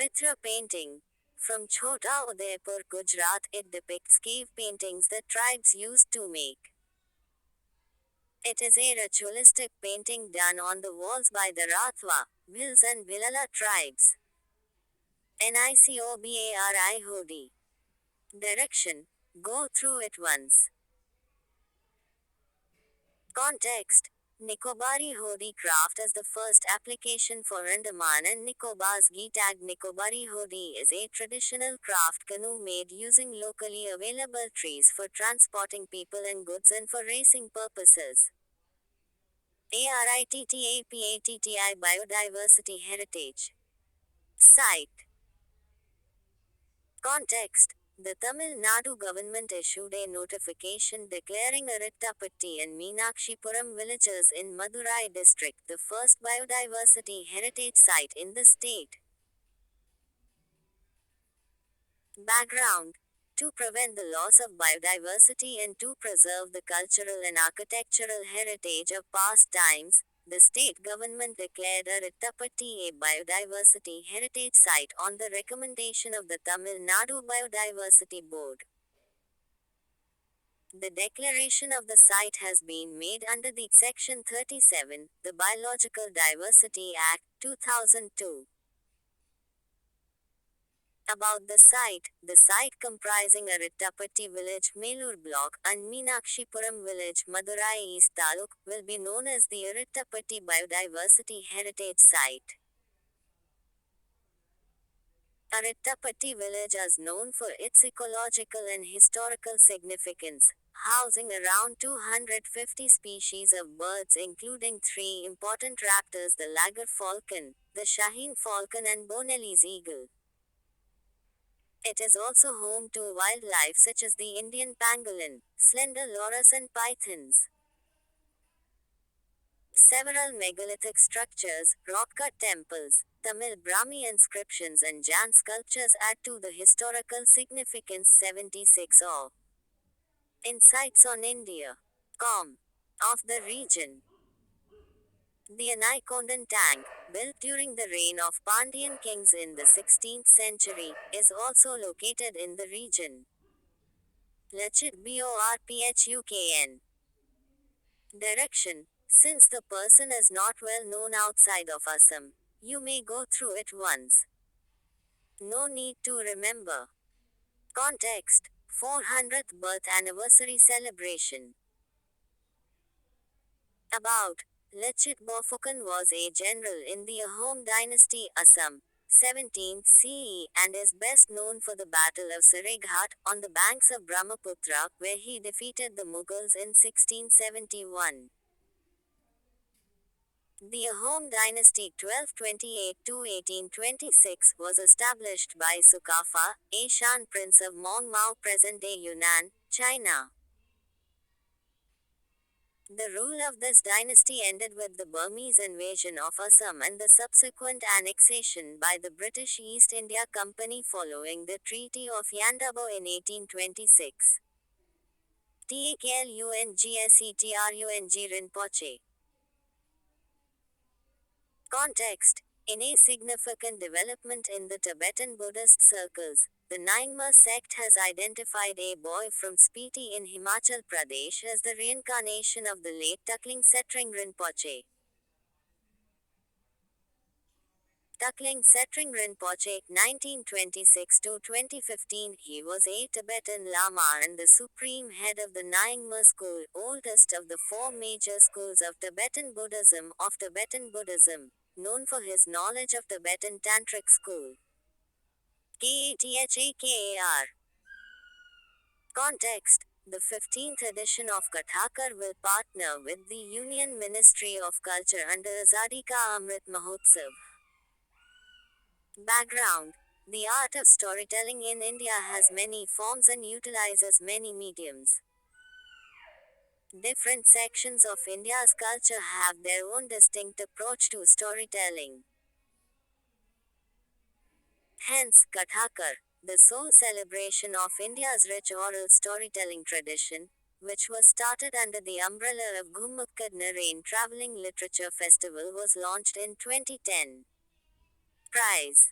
Pitra painting. From Chota Udaipur, Gujarat, it depicts cave paintings that tribes used to make. It is a ritualistic painting done on the walls by the Rathwa, Bhils and Bhilala tribes. NICOBARI Hodi. Direction. Go through it once. Context. Nicobari Hodi craft is the first application for Andaman and Nicobar's Geetag. Nicobari Hodi is a traditional craft canoe made using locally available trees for transporting people and goods and for racing purposes. ARITTAPATTI Biodiversity Heritage Site. Context. The Tamil Nadu government issued a notification declaring Arittapatti and Meenakshipuram villages in Madurai district the first biodiversity heritage site in the state. Background. To prevent the loss of biodiversity and to preserve the cultural and architectural heritage of past times, the state government declared Arittapatti a biodiversity heritage site on the recommendation of the Tamil Nadu Biodiversity Board. The declaration of the site has been made under the Section 37, the Biological Diversity Act, 2002. About the site comprising Arittapatti village Melur block and Meenakshipuram village Madurai East Taluk, will be known as the Arittapatti Biodiversity Heritage Site. Arittapatti village is known for its ecological and historical significance, housing around 250 species of birds including three important raptors, the Lagar falcon, the Shaheen falcon and Bonelli's eagle. It is also home to wildlife such as the Indian pangolin, slender loris and pythons. Several megalithic structures, rock-cut temples, Tamil Brahmi inscriptions and Jan sculptures add to the historical significance. 76 of Insights on India. Com. Of the region. The Anikondan tank, built during the reign of Pandyan kings in the 16th century, is also located in the region. Lachit Borphukn. Direction. Since the person is not well known outside of Assam, you may go through it once. No need to remember. Context. 400th birth anniversary celebration. About. Lachit Borphukn was a general in the Ahom dynasty, Assam, 17th CE, and is best known for the Battle of Saraighat, on the banks of Brahmaputra, where he defeated the Mughals in 1671. The Ahom dynasty 1228–1826 was established by Sukafa, a Shan prince of Mong Mao, present-day Yunnan, China. The rule of this dynasty ended with the Burmese invasion of Assam and the subsequent annexation by the British East India Company following the Treaty of Yandabo in 1826. Taklungsetrung Rinpoche. Context. In a significant development in the Tibetan Buddhist circles, the Nyingma sect has identified a boy from Spiti in Himachal Pradesh as the reincarnation of the late Taklungsetrung Rinpoche. Taklungsetrung Rinpoche, 1926 to 2015, he was a Tibetan Lama and the supreme head of the Nyingma school, oldest of the four major schools of Tibetan Buddhism, known for his knowledge of Tibetan Tantric school. Kathakar. Context. The 15th edition of Kathakar will partner with the Union Ministry of Culture under Azadi Ka Amrit Mahotsav. Background. The art of storytelling in India has many forms and utilizes many mediums. Different sections of India's culture have their own distinct approach to storytelling. Hence, Kathakar, the sole celebration of India's rich oral storytelling tradition, which was started under the umbrella of Gumukkad Narain Travelling Literature Festival, was launched in 2010. Prize.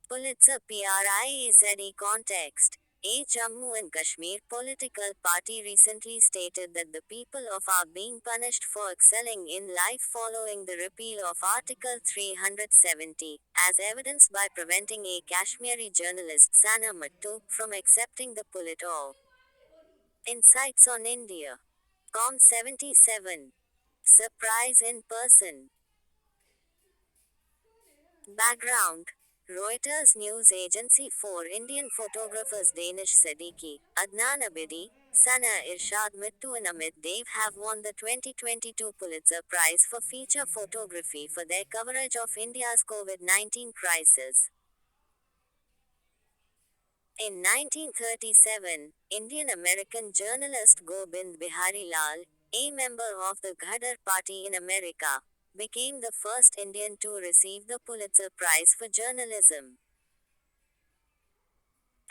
Pulitzer Prize context. A Jammu and Kashmir political party recently stated that the people of are being punished for excelling in life following the repeal of Article 370, as evidenced by preventing a Kashmiri journalist Sana Mattu from accepting the Pulitzer. Insights on India. Com 77. Surprise in person. Background. Reuters news agency. 4 Indian photographers Danish Siddiqui, Adnan Abidi, Sana Irshad Mittu and Amit Dev have won the 2022 Pulitzer Prize for feature photography for their coverage of India's COVID-19 crisis. In 1937, Indian-American journalist Gobind Bihari Lal, a member of the Ghadar Party in America, became the first Indian to receive the Pulitzer Prize for journalism.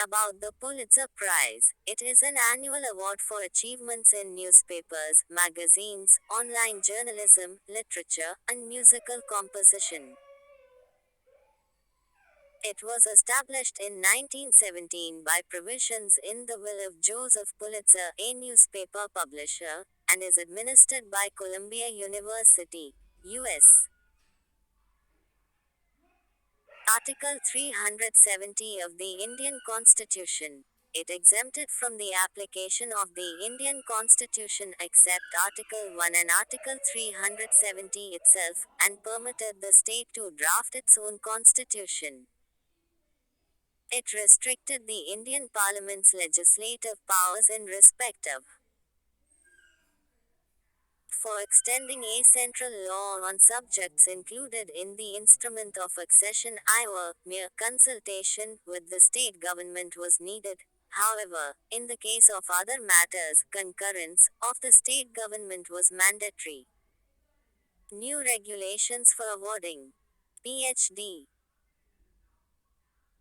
About the Pulitzer Prize, it is an annual award for achievements in newspapers, magazines, online journalism, literature, and musical composition. It was established in 1917 by provisions in the will of Joseph Pulitzer, a newspaper publisher, and is administered by Columbia University, U.S. Article 370 of the Indian Constitution. It exempted from the application of the Indian Constitution except Article 1 and Article 370 itself, and permitted the state to draft its own constitution. It restricted the Indian Parliament's legislative powers in respect of for extending a central law on subjects included in the Instrument of Accession Iowa, mere consultation with the state government was needed. However, in the case of other matters, concurrence of the state government was mandatory. New regulations for awarding PhD.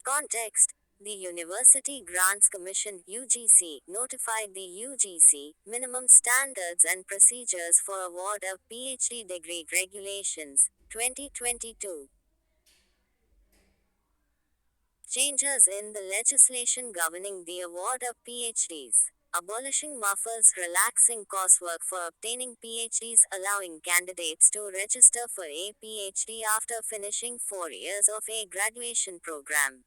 Context. The University Grants Commission (UGC) notified the UGC minimum standards and procedures for award of PhD degree regulations, 2022. Changes in the legislation governing the award of PhDs. Abolishing muffles, relaxing coursework for obtaining PhDs, allowing candidates to register for a PhD after finishing 4 years of a graduation program.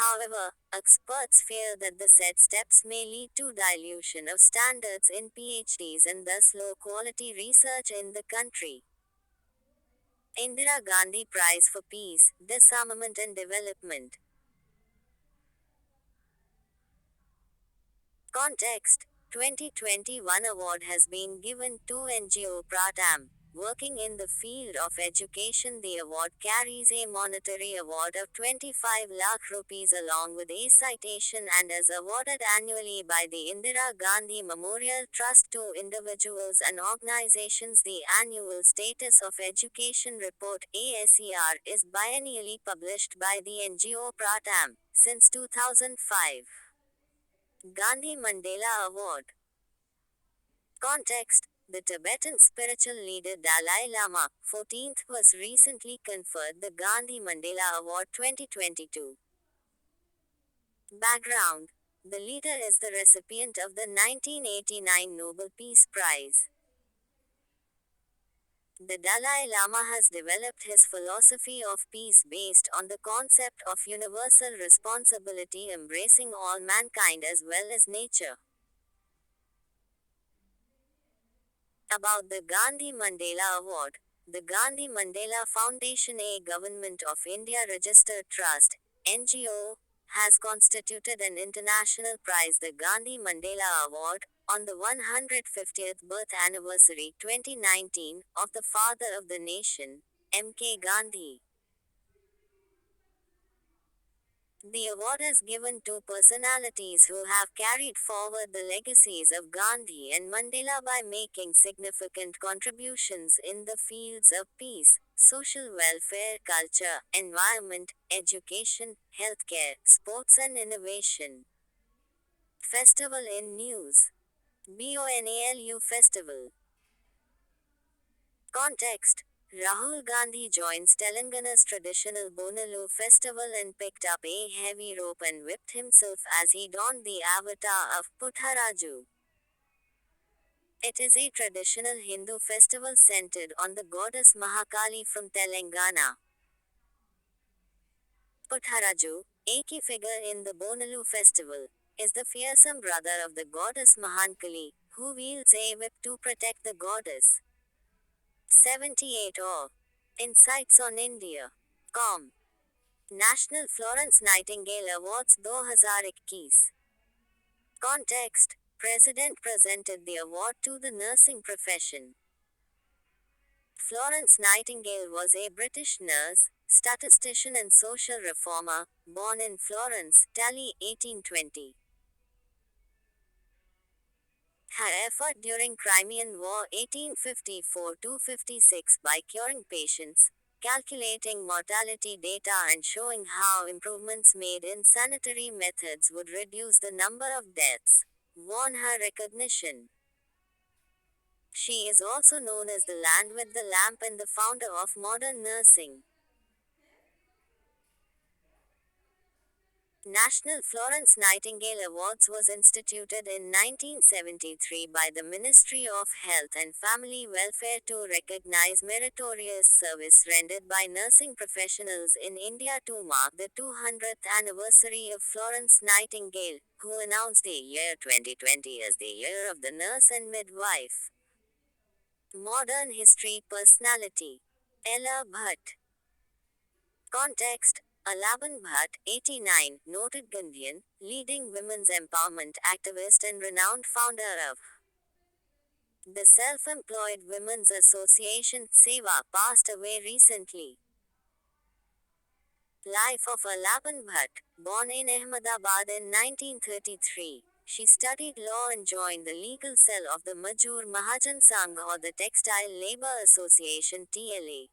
However, experts fear that the said steps may lead to dilution of standards in PhDs and thus low quality research in the country. Indira Gandhi Prize for Peace, Disarmament and Development. Context. 2021 award has been given to NGO Pratham, Working in the field of education, the award carries a monetary award of 25 lakh rupees along with a citation and is awarded annually by the Indira Gandhi Memorial Trust to individuals and organizations. The Annual Status of Education Report (ASER) is biennially published by the NGO Pratham since 2005. Gandhi Mandela Award. Context: the Tibetan spiritual leader Dalai Lama, 14th, was recently conferred the Gandhi Mandela Award 2022. Background: the leader is the recipient of the 1989 Nobel Peace Prize. The Dalai Lama has developed his philosophy of peace based on the concept of universal responsibility, embracing all mankind as well as nature. About the Gandhi Mandela Award. The Gandhi Mandela Foundation, a Government of India registered trust, NGO, has constituted an international prize, the Gandhi Mandela Award, on the 150th birth anniversary 2019 of the father of the nation, M.K. Gandhi. The award is given to personalities who have carried forward the legacies of Gandhi and Mandela by making significant contributions in the fields of peace, social welfare, culture, environment, education, healthcare, sports, and innovation. Festival in News. BONALU Festival. Context: Rahul Gandhi joins Telangana's traditional Bonalu festival and picked up a heavy rope and whipped himself as he donned the avatar of Putharaju. It is a traditional Hindu festival centered on the goddess Mahakali from Telangana. Putharaju, a key figure in the Bonalu festival, is the fearsome brother of the goddess Mahankali, who wields a whip to protect the goddess. 78 or Insights on India. Com. National Florence Nightingale Awards 2021. Context: President presented the award to the nursing profession. Florence Nightingale was a British nurse, statistician and social reformer, born in Florence, Italy, 1820. Her effort during Crimean War 1854-56 by curing patients, calculating mortality data and showing how improvements made in sanitary methods would reduce the number of deaths, won her recognition. She is also known as the Land with the Lamp and the founder of modern nursing. National Florence Nightingale Awards was instituted in 1973 by the Ministry of Health and Family Welfare to recognize meritorious service rendered by nursing professionals in India to mark the 200th anniversary of Florence Nightingale, who announced the year 2020 as the Year of the Nurse and Midwife. Modern History Personality. Ella Bhatt. Context: Alaban Bhatt, 89, noted Gandhian, leading women's empowerment activist and renowned founder of the Self-Employed Women's Association, SEWA, passed away recently. Life of Alaban Bhatt. Born in Ahmedabad in 1933, she studied law and joined the legal cell of the Majur Mahajan Sangh or the Textile Labor Association TLA.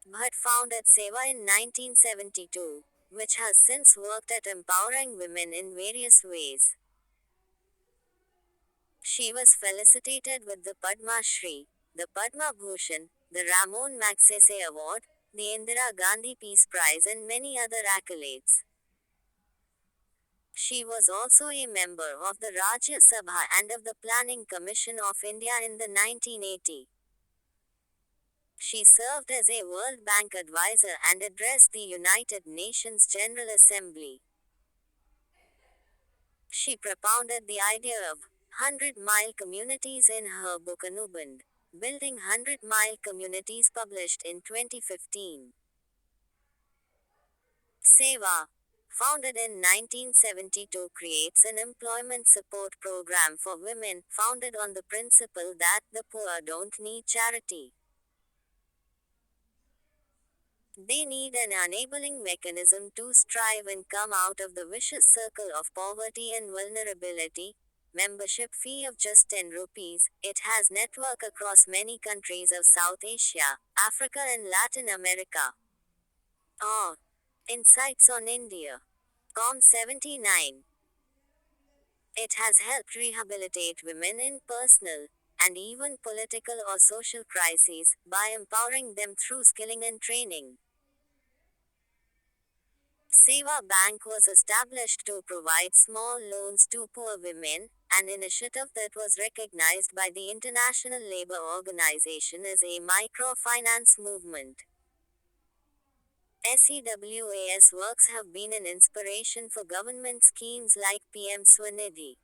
Bhatt founded SEWA in 1972, which has since worked at empowering women in various ways. She was felicitated with the Padma Shri, the Padma Bhushan, the Ramon Magsaysay Award, the Indira Gandhi Peace Prize and many other accolades. She was also a member of the Rajya Sabha and of the Planning Commission of India in the 1980. She served as a World Bank advisor and addressed the United Nations General Assembly. She propounded the idea of 100-mile communities in her book Anubandh, Building 100-Mile Communities, published in 2015. SEWA. founded in 1972, creates an employment support program for women, founded on the principle that the poor don't need charity. They need an enabling mechanism to strive and come out of the vicious circle of poverty and vulnerability. Membership fee of just 10 rupees. It has network across many countries of South Asia, Africa and Latin America. Oh. Insights on India. Com 79. It has helped rehabilitate women in personal and even political or social crises by empowering them through skilling and training. Seva Bank was established to provide small loans to poor women, an initiative that was recognized by the International Labour Organization as a microfinance movement. SEWAS works have been an inspiration for government schemes like PM Swanidhi.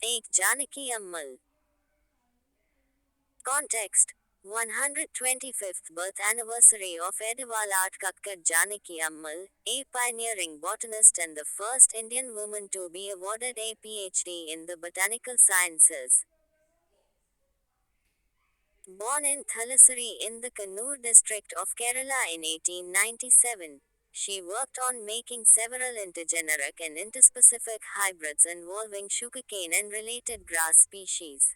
Ek Janaki Ammal. Context: 125th birth anniversary of Ediwalat Kakkad Janaki Ammal, a pioneering botanist and the first Indian woman to be awarded a PhD in the botanical sciences. Born in Thalassery in the Kannur district of Kerala in 1897, she worked on making several intergeneric and interspecific hybrids involving sugarcane and related grass species.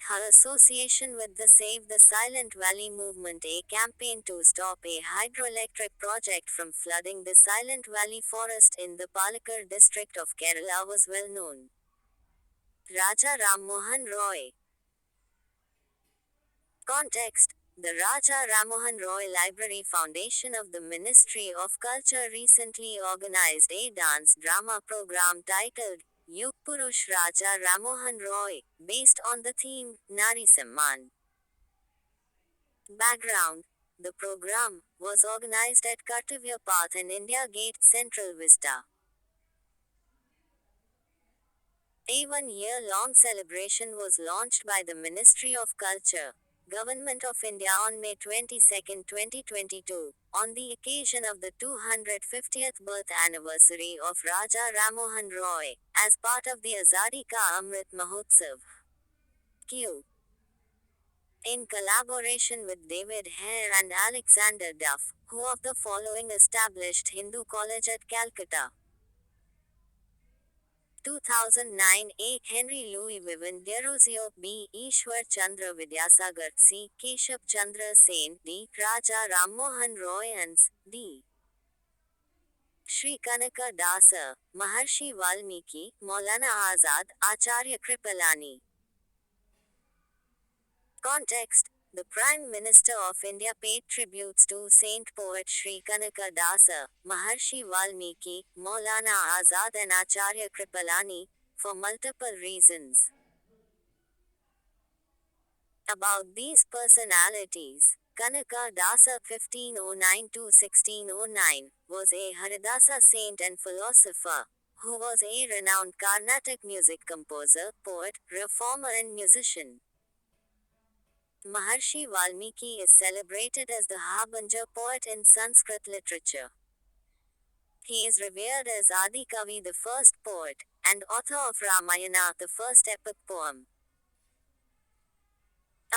Her association with the Save the Silent Valley movement, a campaign to stop a hydroelectric project from flooding the Silent Valley forest in the Palakkad district of Kerala, was well known. Raja Ram Mohan Roy. Context: the Raja Rammohan Roy Library Foundation of the Ministry of Culture recently organized a dance drama program titled Yug Purush Raja Rammohan Roy, based on the theme Nari Samman. Background: the program was organized at Kartavya Path and India Gate Central Vista. A one-year-long celebration was launched by the Ministry of Culture, Government of India on May 22, 2022, on the occasion of the 250th birth anniversary of Raja Rammohan Roy, as part of the Azadi Ka Amrit Mahotsav. Q. In collaboration with David Hare and Alexander Duff, who of the following established Hindu College at Calcutta. 2009 A. Henry Louis Vivian Derozio B. Ishwar Chandra Vidyasagar C. Keshav Chandra Sen D. Raja Rammohan Roy and D. Shri Kanaka Dasa, Maharshi Valmiki, Maulana Azad, Acharya Kripalani. Context: the Prime Minister of India paid tributes to Saint Poet Shri Kanaka Dasa, Maharshi Valmiki, Maulana Azad and Acharya Kripalani, for multiple reasons. About these personalities: Kanaka Dasa (1509–1609) was a Haridasa saint and philosopher, who was a renowned Carnatic music composer, poet, reformer and musician. Maharshi Valmiki is celebrated as the harbinger poet in Sanskrit literature. He is revered as Adi Kavi, the first poet, and author of Ramayana, the first epic poem.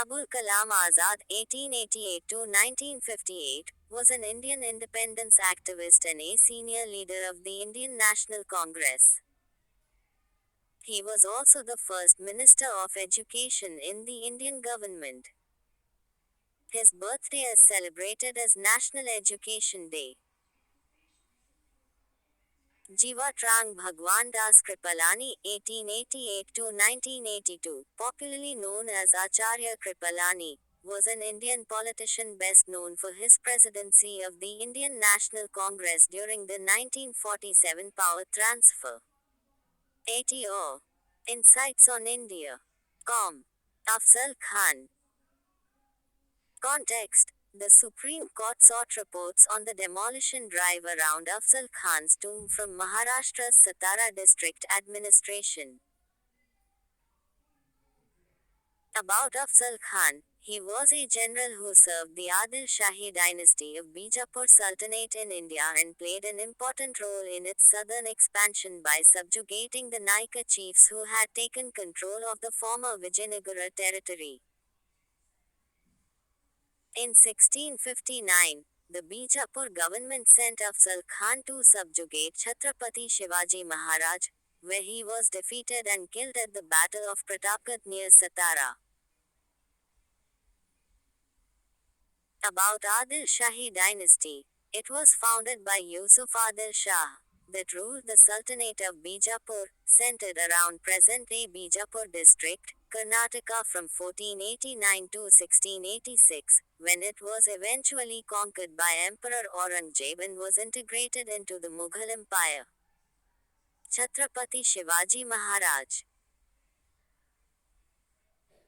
Abul Kalam Azad (1888–1958) was an Indian independence activist and a senior leader of the Indian National Congress. He was also the first Minister of Education in the Indian government. His birthday is celebrated as National Education Day. Jivatrang Bhagwan Das Kripalani (1888–1982), popularly known as Acharya Kripalani, was an Indian politician best known for his presidency of the Indian National Congress during the 1947 power transfer. ATO. Insights on India. Com. Afzal Khan. Context: the Supreme Court sought reports on the demolition drive around Afzal Khan's tomb from Maharashtra's Satara district administration. About Afzal Khan, He was a general who served the Adil Shahi dynasty of Bijapur Sultanate in India and played an important role in its southern expansion by subjugating the Naika chiefs who had taken control of the former Vijayanagara territory. In 1659, the Bijapur government sent Afzal Khan to subjugate Chhatrapati Shivaji Maharaj, where he was defeated and killed at the Battle of Pratapgarh near Satara. About Adil Shahi dynasty. It was founded by Yusuf Adil Shah, that ruled the Sultanate of Bijapur, centered around present-day Bijapur district, Karnataka from 1489 to 1686, when it was eventually conquered by Emperor Aurangzeb and was integrated into the Mughal Empire. Chhatrapati Shivaji Maharaj.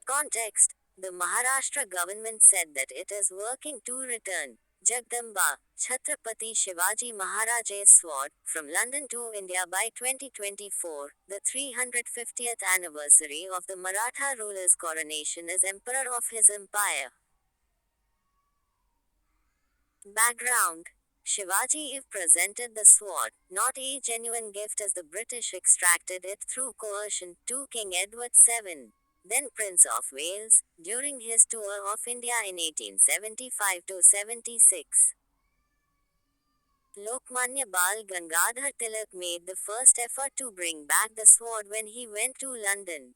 Context. The Maharashtra government said that it is working to return Jagdamba, Chhatrapati Shivaji Maharaj's sword, from London to India by 2024, the 350th anniversary of the Maratha ruler's coronation as emperor of his empire. Background. Shivaji presented the sword, not a genuine gift as the British extracted it through coercion, to King Edward VII, then Prince of Wales, during his tour of India in 1875 to 76. Lokmanya Bal Gangadhar Tilak made the first effort to bring back the sword when he went to London.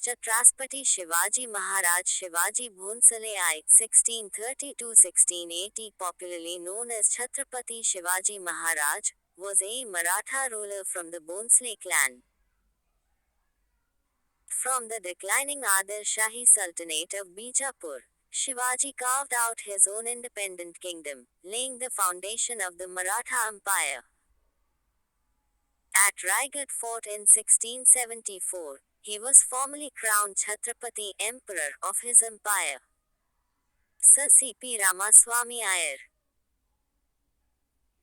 Chhatrapati Shivaji Maharaj Shivaji Bhonsle I, 1630–1680, popularly known as Chhatrapati Shivaji Maharaj, was a Maratha ruler from the Bhonsle clan. From the declining Adil Shahi Sultanate of Bijapur, Shivaji carved out his own independent kingdom, laying the foundation of the Maratha Empire. At Raigad Fort in 1674, he was formally crowned Chhatrapati Emperor of his empire. Sir C.P. Ramaswamy Iyer.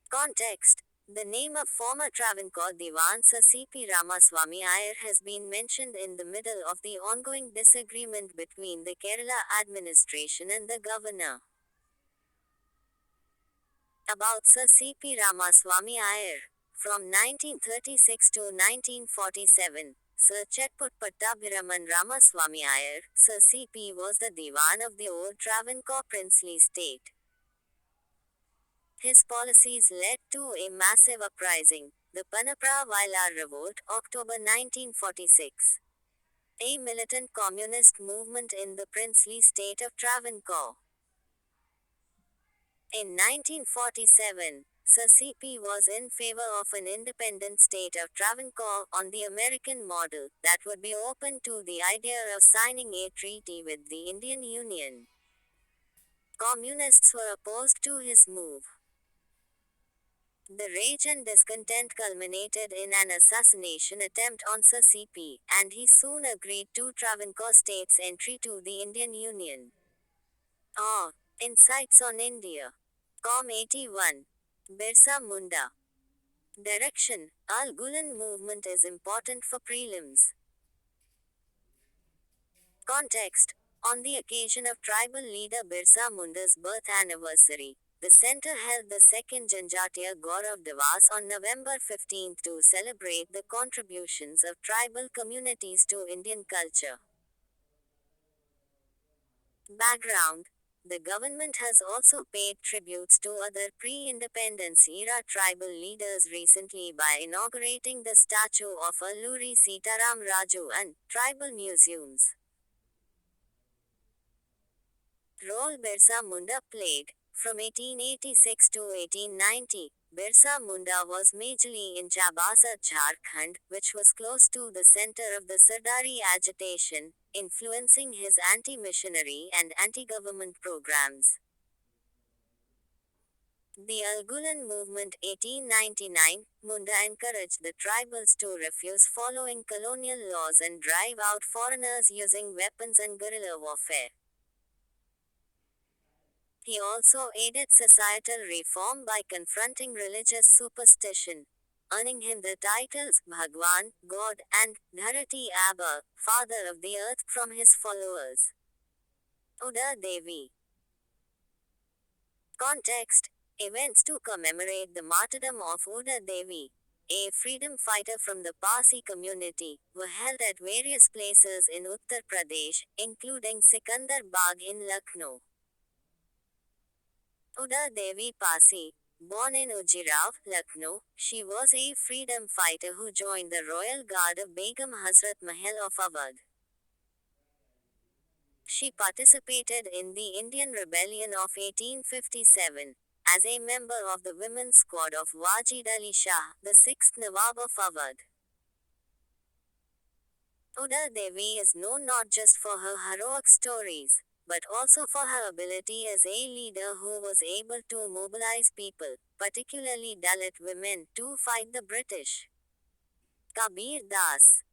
Context. The name of former Travancore Diwan Sir C.P. Ramaswamy Iyer has been mentioned in the middle of the ongoing disagreement between the Kerala administration and the governor. About Sir C.P. Ramaswamy Iyer. From 1936 to 1947, Sir Chetput Pattabhiraman Ramaswamy Iyer, Sir C.P. was the Diwan of the old Travancore princely state. His policies led to a massive uprising, the Panapra Vailar Revolt, October 1946. A militant communist movement in the princely state of Travancore. In 1947, Sir C.P. was in favor of an independent state of Travancore on the American model that would be open to the idea of signing a treaty with the Indian Union. Communists were opposed to his move. The rage and discontent culminated in an assassination attempt on Sir C.P., and he soon agreed to Travancore state's entry to the Indian Union. Insights on India. Com 81. Birsa Munda. Direction. Al-Gulen movement is important for prelims. Context. On the occasion of tribal leader Birsa Munda's birth anniversary, the center held the second Janjatiya Gaurav Divas on November 15 to celebrate the contributions of tribal communities to Indian culture. Background. The government has also paid tributes to other pre-independence era tribal leaders recently by inaugurating the statue of Alluri Sitaram Raju and tribal museums. Role Birsa Munda played. From 1886 to 1890, Birsa Munda was majorly in Chabasa, Jharkhand, which was close to the center of the Sardari agitation, influencing his anti-missionary and anti-government programs. The Al-Gulen movement 1899, Munda encouraged the tribals to refuse following colonial laws and drive out foreigners using weapons and guerrilla warfare. He also aided societal reform by confronting religious superstition. earning him the titles Bhagwan, God, and Dharati Abba, Father of the Earth from his followers. Uda Devi. Context: events to commemorate the martyrdom of Uda Devi, a freedom fighter from the Parsi community, were held at various places in Uttar Pradesh, including Sikandar Bagh in Lucknow. Uda Devi Parsi, born in Ujirav, Lucknow, she was a freedom fighter who joined the Royal Guard of Begum Hazrat Mahal of Awadh. She participated in the Indian Rebellion of 1857 as a member of the women's squad of Wajid Ali Shah, the sixth Nawab of Awadh. Uda Devi is known not just for her heroic stories, but also for her ability as a leader who was able to mobilize people, particularly Dalit women, to fight the British. Kabir Das.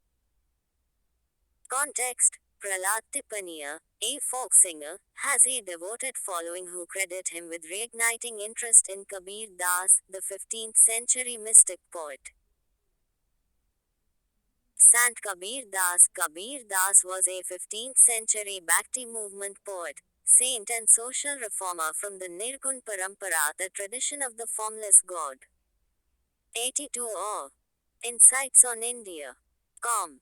Context: Prahlad Tipania, a folk singer, has a devoted following who credit him with reigniting interest in Kabir Das, the 15th century mystic poet. Sant Kabir Das was a 15th century Bhakti movement poet, saint and social reformer from the Nirgun Parampara, the tradition of the formless God. 82 Insights on India. Com.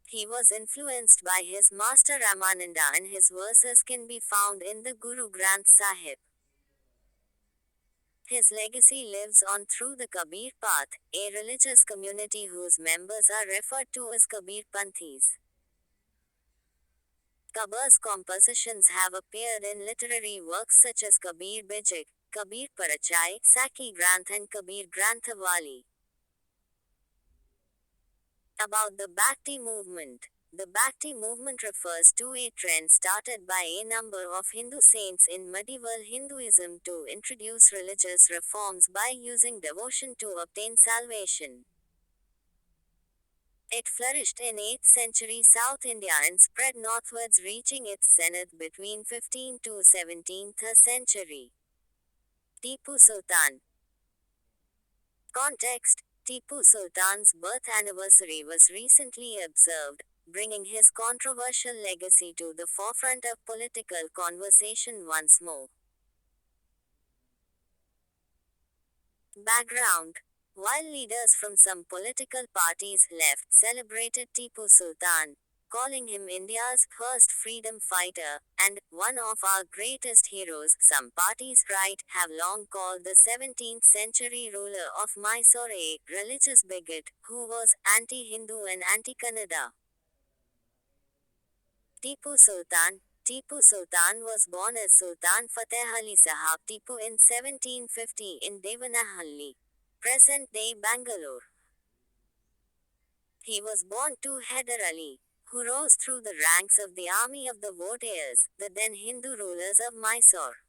He was influenced by his master Ramananda and his verses can be found in the Guru Granth Sahib. His legacy lives on through the Kabir Path, a religious community whose members are referred to as Kabir Panthis. Kabir's compositions have appeared in literary works such as Kabir Bijak, Kabir Parachai, Saki Granth and Kabir Granthawali. About the Bhakti movement. The Bhakti movement refers to a trend started by a number of Hindu saints in medieval Hinduism to introduce religious reforms by using devotion to obtain salvation. It flourished in 8th century South India and spread northwards, reaching its zenith between 15th to 17th century. Tipu Sultan. Context: Tipu Sultan's birth anniversary was recently observed, bringing his controversial legacy to the forefront of political conversation once more. Background: while leaders from some political parties left celebrated Tipu Sultan, calling him India's first freedom fighter, and one of our greatest heroes, some parties right have long called the 17th century ruler of Mysore a religious bigot, who was anti-Hindu and anti-Kannada. Tipu Sultan was born as Sultan Fateh Ali Sahab Tipu in 1750 in Devanahalli, present-day Bangalore. He was born to Hyder Ali, who rose through the ranks of the army of the Vodayas, the then Hindu rulers of Mysore.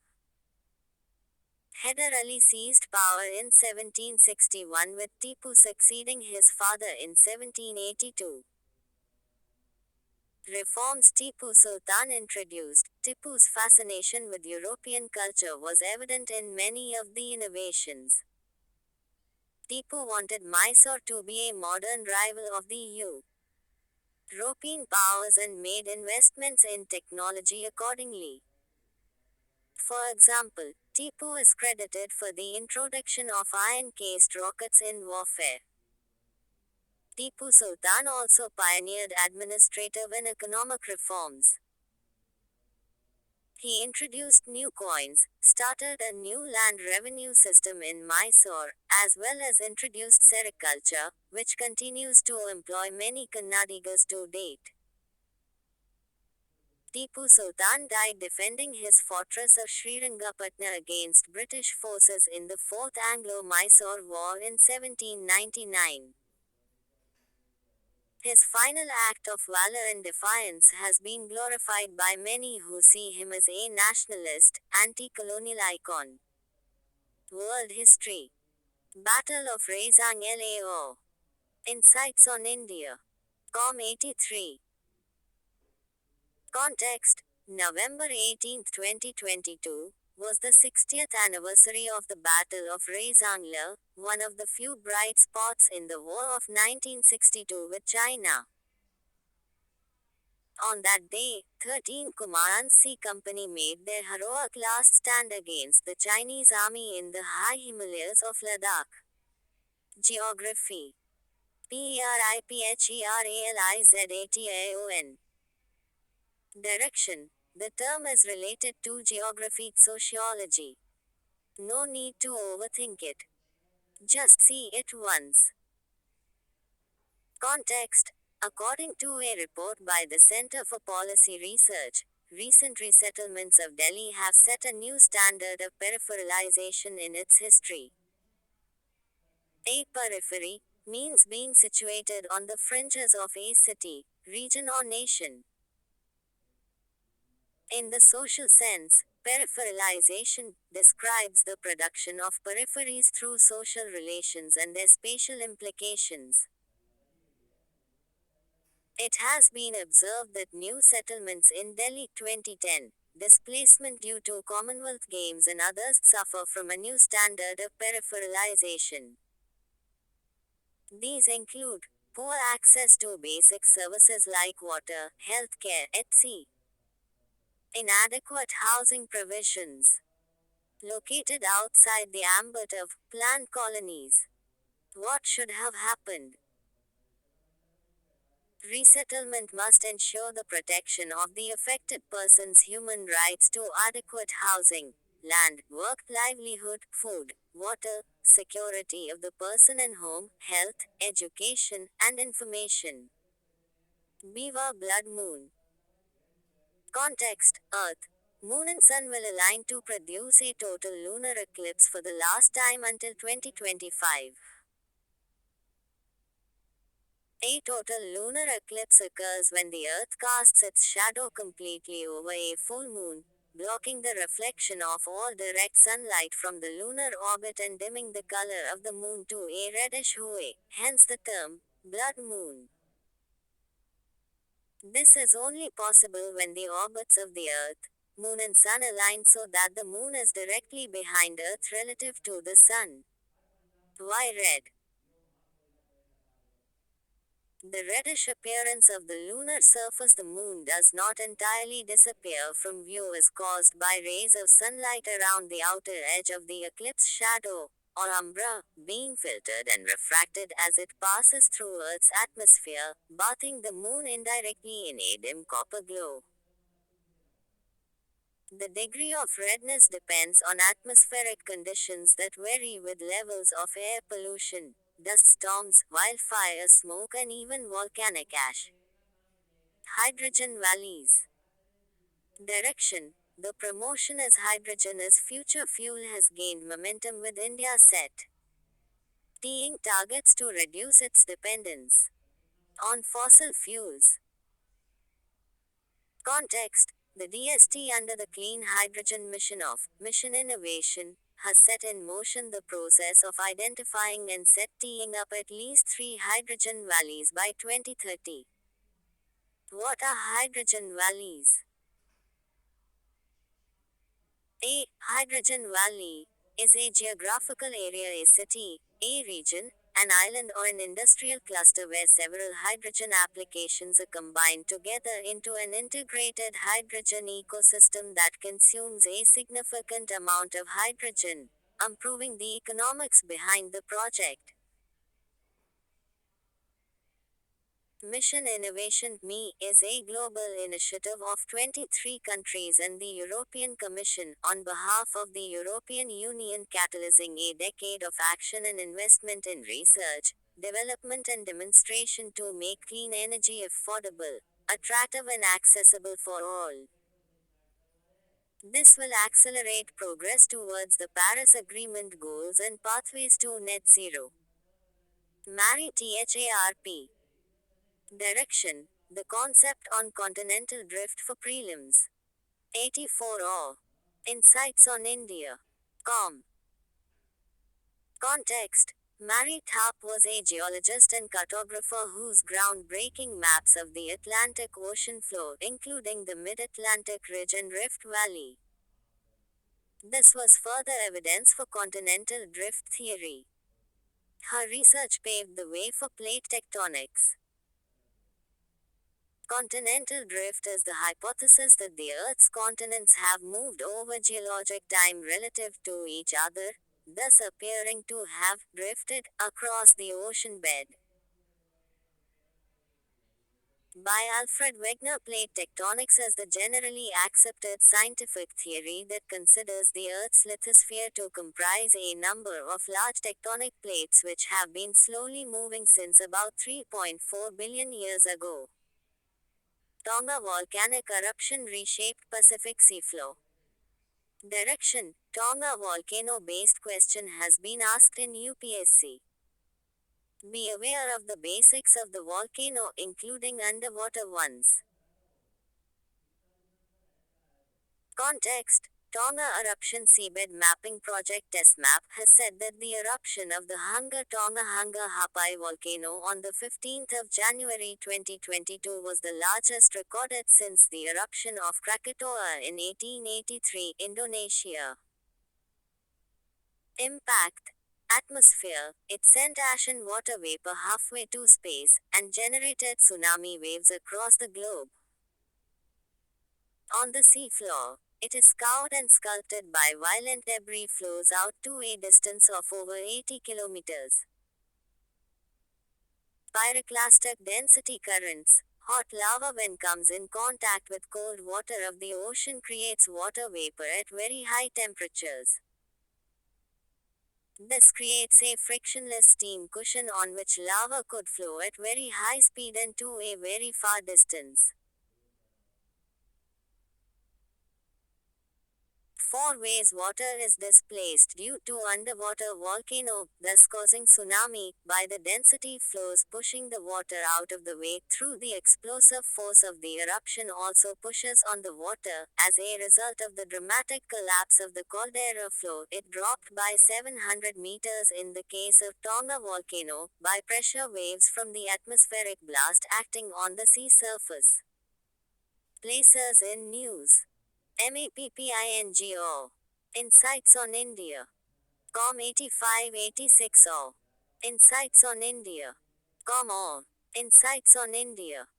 Hyder Ali seized power in 1761 with Tipu succeeding his father in 1782. Reforms Tipu Sultan introduced. Tipu's fascination with European culture was evident in many of the innovations. Tipu wanted Mysore to be a modern rival of the European powers and made investments in technology accordingly. For example, Tipu is credited for the introduction of iron-cased rockets in warfare. Tipu Sultan also pioneered administrative and economic reforms. He introduced new coins, started a new land revenue system in Mysore, as well as introduced sericulture, which continues to employ many Kannadigas to date. Tipu Sultan died defending his fortress of Srirangapatna against British forces in the Fourth Anglo-Mysore War in 1799. His final act of valor and defiance has been glorified by many who see him as a nationalist, anti-colonial icon. World History. Battle of Raisang Lao. Insights on India. Com 83. Context: November 18, 2022, was the 60th anniversary of the Battle of Reizangla, one of the few bright spots in the War of 1962 with China. On that day, 13 Command C Company made their heroic last stand against the Chinese army in the high Himalayas of Ladakh. Geography. PERIPHERALIZATION. Direction. The term is related to geography sociology. No need to overthink it. Just see it once. Context. According to a report by the Center for Policy Research, recent resettlements of Delhi have set a new standard of peripheralization in its history. A periphery means being situated on the fringes of a city, region, or nation. In the social sense, peripheralization describes the production of peripheries through social relations and their spatial implications. It has been observed that new settlements in Delhi 2010, displacement due to Commonwealth Games and others suffer from a new standard of peripheralization. These include poor access to basic services like water, healthcare, etc. Inadequate housing provisions. Located outside the ambit of planned colonies. What should have happened? Resettlement must ensure the protection of the affected person's human rights to adequate housing, land, work, livelihood, food, water, security of the person and home, health, education, and information. Biwa Blood Moon. Context. Earth, Moon and Sun will align to produce a total lunar eclipse for the last time until 2025. A total lunar eclipse occurs when the Earth casts its shadow completely over a full moon, blocking the reflection of all direct sunlight from the lunar orbit and dimming the color of the moon to a reddish hue, hence the term, blood moon. This is only possible when the orbits of the Earth, Moon and Sun align so that the Moon is directly behind Earth relative to the Sun. Why red? The reddish appearance of the lunar surface the Moon does not entirely disappear from view is caused by rays of sunlight around the outer edge of the eclipse shadow, or umbra, being filtered and refracted as it passes through Earth's atmosphere, bathing the Moon indirectly in a dim copper glow. The degree of redness depends on atmospheric conditions that vary with levels of air pollution, dust storms, wildfire smoke, and even volcanic ash. Hydrogen valleys. Direction. The promotion as hydrogen as future fuel has gained momentum with India set teeing targets to reduce its dependence on fossil fuels. Context. The DST under the Clean Hydrogen Mission of Mission Innovation has set in motion the process of identifying and teeing up at least 3 hydrogen valleys by 2030. What are hydrogen valleys? A hydrogen valley is a geographical area, a city, a region, an island, or an industrial cluster where several hydrogen applications are combined together into an integrated hydrogen ecosystem that consumes a significant amount of hydrogen, improving the economics behind the project. Mission Innovation (ME) is a global initiative of 23 countries and the European Commission on behalf of the European Union catalyzing a decade of action and investment in research, development and demonstration to make clean energy affordable, attractive and accessible for all. This will accelerate progress towards the Paris Agreement goals and pathways to net zero. MARI THARP. Direction. The concept on continental drift for prelims. 84 OR. Insights on India. Com. Context. Mary Tharp was a geologist and cartographer whose groundbreaking maps of the Atlantic Ocean floor, including the Mid-Atlantic Ridge and Rift Valley, This was further evidence for continental drift theory. Her research paved the way for plate tectonics. Continental drift is the hypothesis that the Earth's continents have moved over geologic time relative to each other, thus appearing to have drifted across the ocean bed. By Alfred Wegener, plate tectonics is the generally accepted scientific theory that considers the Earth's lithosphere to comprise a number of large tectonic plates which have been slowly moving since about 3.4 billion years ago. Tonga volcanic eruption reshaped Pacific seafloor. Direction: Tonga volcano based question has been asked in UPSC. Be aware of the basics of the volcano, including underwater ones. Context: Tonga Eruption Seabed Mapping Project TESMAP has said that the eruption of the Tonga Hapai volcano on the 15th of January 2022 was the largest recorded since the eruption of Krakatoa in 1883, Indonesia. Impact: Atmosphere: It sent ash and water vapor halfway to space, and generated tsunami waves across the globe. On the seafloor, it is scoured and sculpted by violent debris flows out to a distance of over 80 kilometers. Pyroclastic density currents: Hot lava, when comes in contact with cold water of the ocean, creates water vapor at very high temperatures. This creates a frictionless steam cushion on which lava could flow at very high speed and to a very far distance. 4 ways water is displaced due to underwater volcano, thus causing tsunami, by the density flows pushing the water out of the way through the explosive force of the eruption also pushes on the water. As a result of the dramatic collapse of the caldera flow, it dropped by 700 meters in the case of Tonga volcano, by pressure waves from the atmospheric blast acting on the sea surface. Places in news. MAPPINGO. Insights on India. COM 8586O. Insights on India. COM O. Insights on India.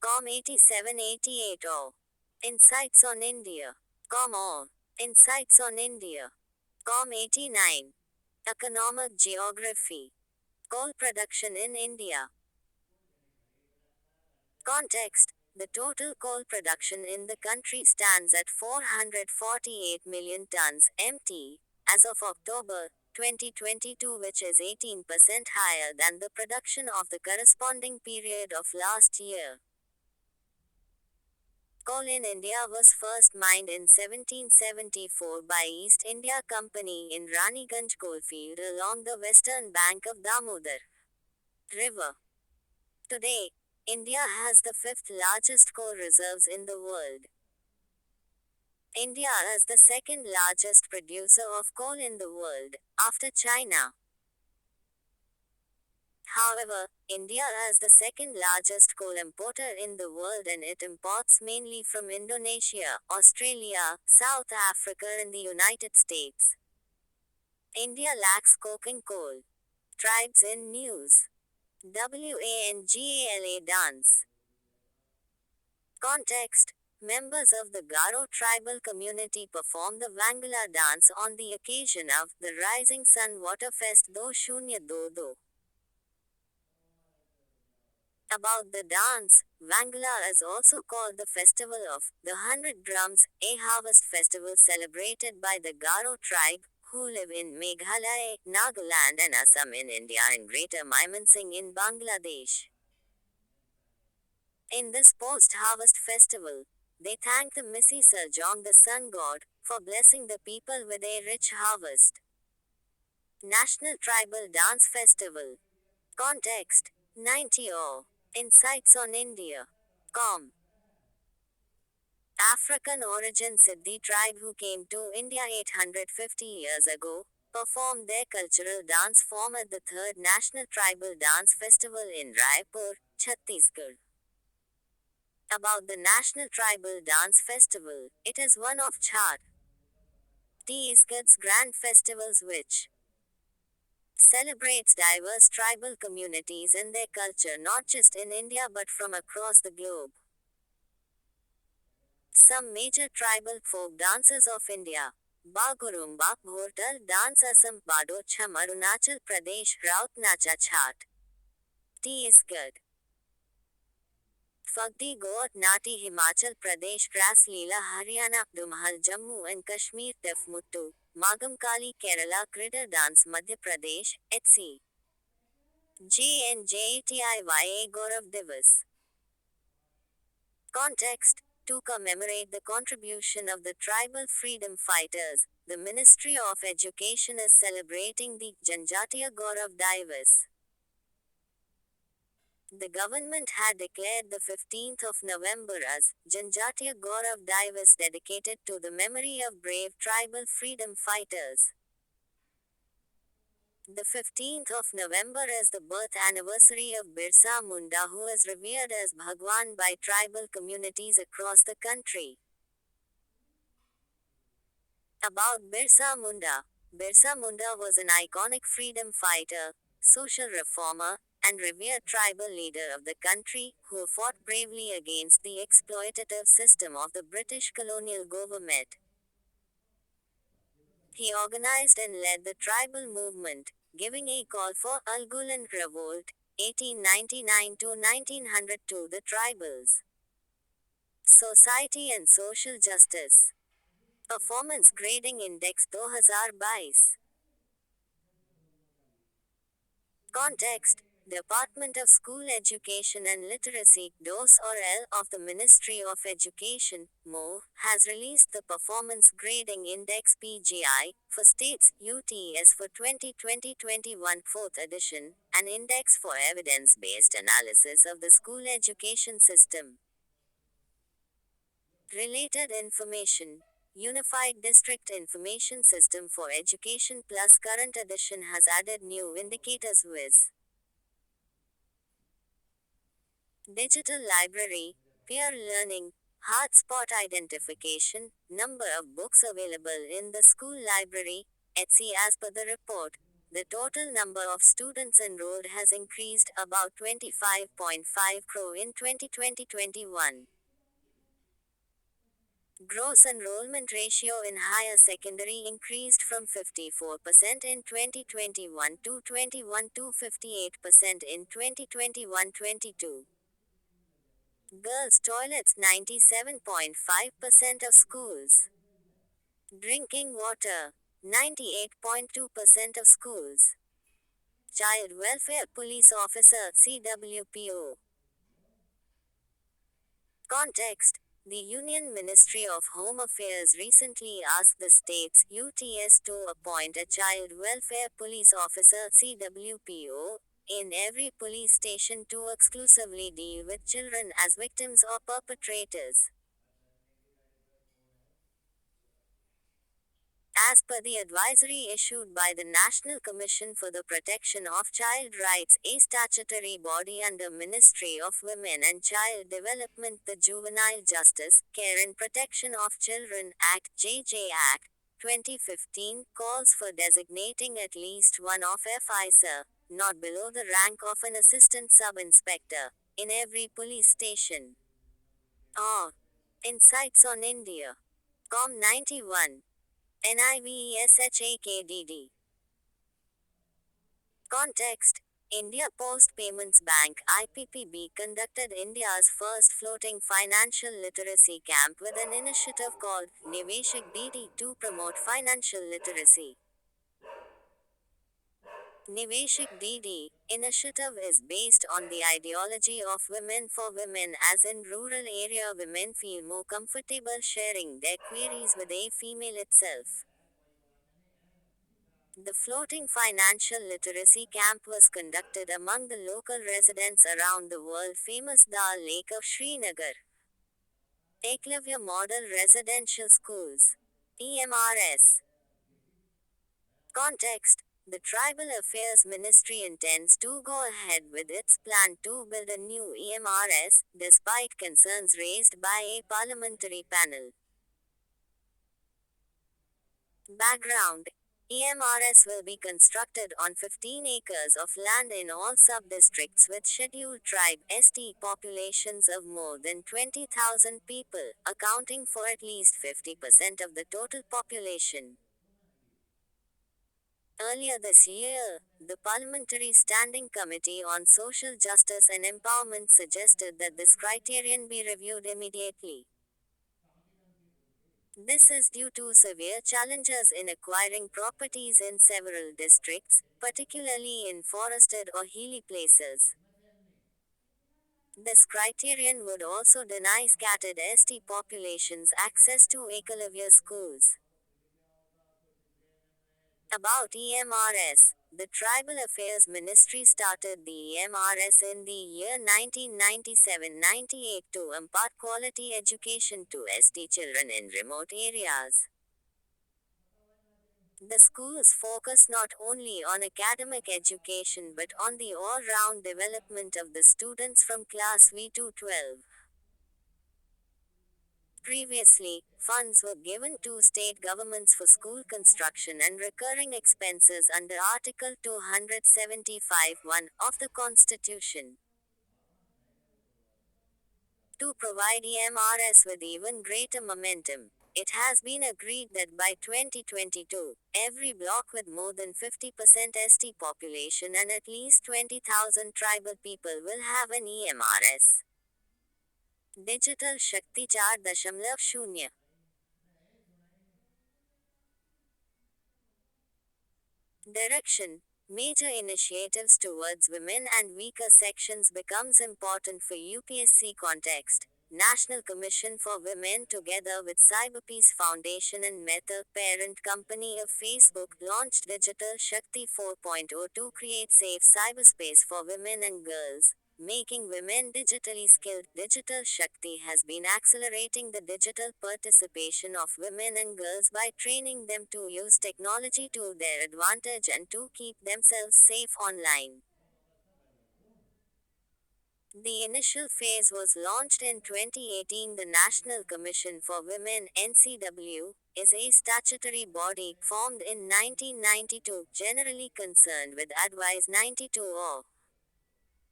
COM 8788O. Insights on India. COM O. Insights on India. COM 89. Economic Geography. Coal production in India. Context: The total coal production in the country stands at 448 million tons (mt) as of October 2022, which is 18% higher than the production of the corresponding period of last year. Coal in India was first mined in 1774 by East India Company in Raniganj coalfield along the western bank of Damodar River. Today, India has the 5th largest coal reserves in the world. India is the second largest producer of coal in the world, after China. However, India is the second largest coal importer in the world and it imports mainly from Indonesia, Australia, South Africa and the United States. India lacks coking coal. Tribes in news. Wangala dance. Context: Members of the Garo tribal community perform the Wangala dance on the occasion of the Rising Sun Waterfest Do Shunya Do Do. About the dance, Wangala is also called the Festival of the 100 Drums, a harvest festival celebrated by the Garo tribe, who live in Meghalaya, Nagaland and Assam in India and Greater Mymensingh in Bangladesh. In this post-harvest festival, they thank the Misi Sarjong, the sun god, for blessing the people with a rich harvest. National Tribal Dance Festival. Context: 90O. Insights on India. COM. African origin Siddhi tribe who came to India 850 years ago, performed their cultural dance form at the 3rd National Tribal Dance Festival in Raipur, Chhattisgarh. About the National Tribal Dance Festival, it is one of Chhat Chhattisgarh's grand festivals, which celebrates diverse tribal communities and their culture not just in India but from across the globe. Some major tribal folk dances of India. Bagurumba, Bhortal dance Assam, Bado Chham Arunachal Pradesh, Raut Nacha Chhat. Chhattisgarh. Fagdi Goat Nati Himachal Pradesh, Ras Leela Haryana, Dumhal Jammu and Kashmir, Tefmuttu, Magam Kali Kerala, Critter Dance Madhya Pradesh, etc. JNJATIYA Gaurav Divas. Context: to commemorate the contribution of the tribal freedom fighters, the Ministry of Education is celebrating the Janjatiya Gaurav Divas. The government had declared the 15th of November as Janjatiya Gaurav Divas dedicated to the memory of brave tribal freedom fighters. The 15th of November is the birth anniversary of Birsa Munda, who is revered as Bhagwan by tribal communities across the country. About Birsa Munda. Birsa Munda was an iconic freedom fighter, social reformer, and revered tribal leader of the country, who fought bravely against the exploitative system of the British colonial government. He organized and led the tribal movement, giving a call for Ulgulan Revolt, 1899 to 1900 to the tribals. Society and social justice. Performance Grading Index 2022. Context: Department of School Education and Literacy (DOS or L) of the Ministry of Education (MO) has released the Performance Grading Index (PGI) for states UTS for 2020-21 4th edition, an index for evidence-based analysis of the school education system. Related information: Unified District Information System for Education Plus current edition has added new indicators viz. Digital library, peer learning, hotspot identification, number of books available in the school library, etc. As per the report, the total number of students enrolled has increased about 25.5 crore in 2020-21. Gross enrollment ratio in higher secondary increased from 54% in 2021 to 21 to 58% in 2021-22. Girls' toilets 97.5% of schools. Drinking water 98.2% of schools. Child Welfare Police Officer CWPO. Context: the Union Ministry of Home Affairs recently asked the states UTS to appoint a Child Welfare Police Officer CWPO in every police station to exclusively deal with children as victims or perpetrators. As per the advisory issued by the National Commission for the Protection of Child Rights, a statutory body under Ministry of Women and Child Development, the Juvenile Justice, Care and Protection of Children Act (JJ Act) 2015 calls for designating at least one of FISA, not below the rank of an assistant sub-inspector, in every police station. Insights on India. Com 91. NIVESHAKDD. Context: India Post Payments Bank (IPPB) conducted India's first floating financial literacy camp with an initiative called Niveshak DD to promote financial literacy. Niveshak DD initiative is based on the ideology of Women for Women, as in rural area women feel more comfortable sharing their queries with a female itself. The floating financial literacy camp was conducted among the local residents around the world-famous Dal Lake of Srinagar. Eklavya Model Residential Schools (EMRS). Context: the Tribal Affairs Ministry intends to go ahead with its plan to build a new EMRS, despite concerns raised by a parliamentary panel. Background: EMRS will be constructed on 15 acres of land in all sub-districts with scheduled tribe (ST) populations of more than 20,000 people, accounting for at least 50% of the total population. Earlier this year, the Parliamentary Standing Committee on Social Justice and Empowerment suggested that this criterion be reviewed immediately. This is due to severe challenges in acquiring properties in several districts, particularly in forested or hilly places. This criterion would also deny scattered ST populations access to Eklavya schools. About EMRS: the Tribal Affairs Ministry started the EMRS in the year 1997-98 to impart quality education to ST children in remote areas. The schools focus not only on academic education but on the all-round development of the students from class V to 12. Previously, funds were given to state governments for school construction and recurring expenses under Article 275(1) of the Constitution. To provide EMRS with even greater momentum, it has been agreed that by 2022, every block with more than 50% ST population and at least 20,000 tribal people will have an EMRS. Digital Shakti 4.0. Direction: major initiatives towards women and weaker sections becomes important for UPSC context. National Commission for Women together with Cyberpeace Foundation and Meta, parent company of Facebook, launched Digital Shakti 4.0 to create safe cyberspace for women and girls, making women digitally skilled. Digital Shakti has been accelerating the digital participation of women and girls by training them to use technology to their advantage and to keep themselves safe online. The initial phase was launched in 2018. The National Commission for Women (NCW) is a statutory body formed in 1992, generally concerned with Advice 92 or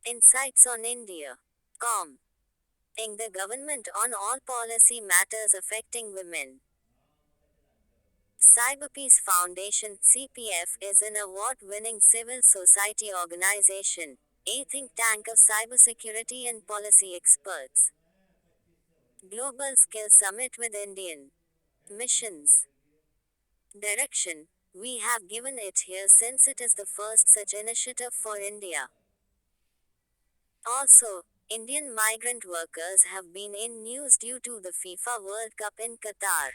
Insights on India. Com. In the government on all policy matters affecting women. Cyberpeace Foundation (CPF) is an award-winning civil society organization, a think tank of cybersecurity and policy experts. Global Skill Summit with Indian missions. Direction: we have given it here since it is the first such initiative for India. Also, Indian migrant workers have been in news due to the FIFA World Cup in Qatar.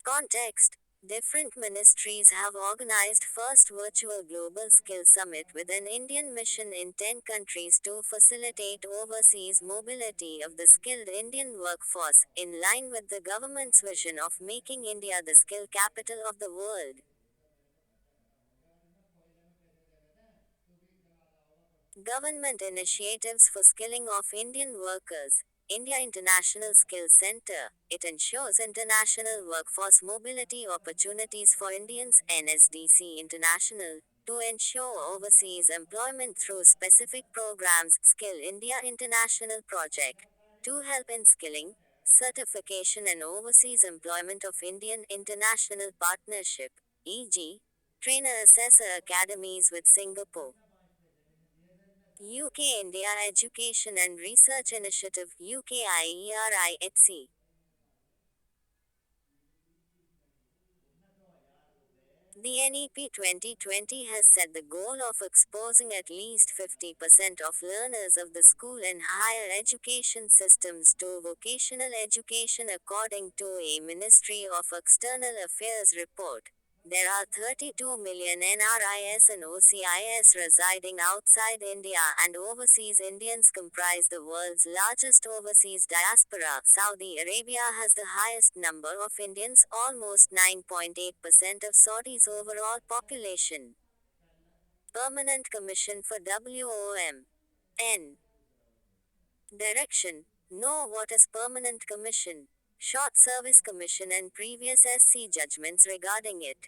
Context: different ministries have organized first virtual global skill summit with an Indian mission in 10 countries to facilitate overseas mobility of the skilled Indian workforce, in line with the government's vision of making India the skill capital of the world. Government initiatives for skilling of Indian workers. India International Skills Center. It ensures international workforce mobility opportunities for Indians, NSDC International, to ensure overseas employment through specific programs. Skill India International Project. To help in skilling, certification and overseas employment of Indian International Partnership, e.g., Trainer Assessor Academies with Singapore. UK India Education and Research Initiative UKIERI etc. The NEP 2020 has set the goal of exposing at least 50% of learners of the school and higher education systems to vocational education according to a Ministry of External Affairs report. There are 32 million NRIs and OCIS residing outside India, and overseas Indians comprise the world's largest overseas diaspora. Saudi Arabia has the highest number of Indians, almost 9.8% of Saudi's overall population. Permanent Commission for WOM. N. Direction: know what is Permanent Commission. Short Service Commission and previous SC judgments regarding it.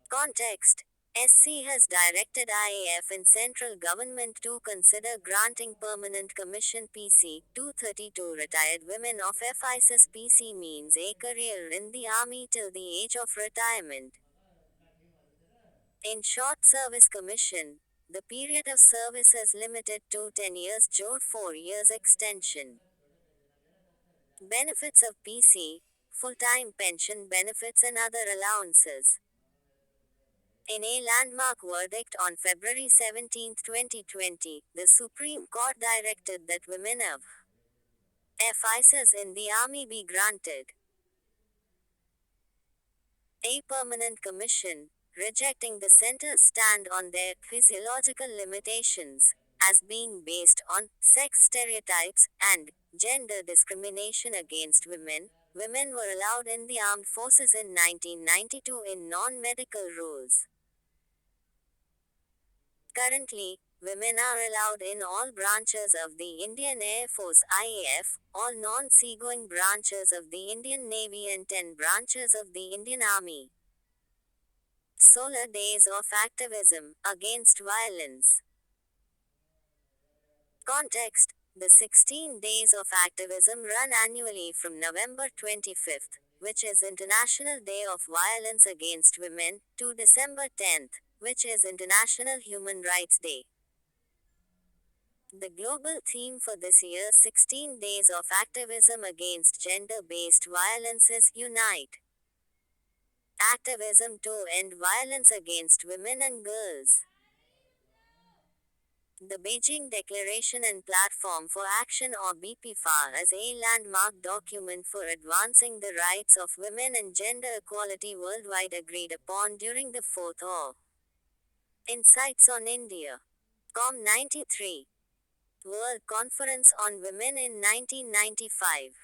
Context: SC has directed IAF and central government to consider granting permanent commission PC 230 to retired women of FICIS. PC means a career in the army till the age of retirement. In Short Service Commission, the period of service is limited to 10 years, 4 years extension. Benefits of PC: full-time pension benefits and other allowances. In a landmark verdict on February 17, 2020, the Supreme Court directed that women of FICIS in the Army be granted a permanent commission, rejecting the center's stand on their physiological limitations as being based on sex stereotypes and gender discrimination against women. Women were allowed in the armed forces in 1992 in non-medical roles. Currently, women are allowed in all branches of the Indian Air Force (IAF), all non-seagoing branches of the Indian Navy and 10 branches of the Indian Army. Solar Days of Activism Against Violence. Context: the 16 Days of Activism run annually from November 25th, which is International Day of Violence Against Women, to December 10th, which is International Human Rights Day. The global theme for this year's 16 Days of Activism Against Gender-Based Violence is Unite. Activism to end violence against women and girls. The Beijing Declaration and Platform for Action, or BPFAR, is a landmark document for advancing the rights of women and gender equality worldwide, agreed upon during the 4th AU Insights on India. COM93 World Conference on Women in 1995.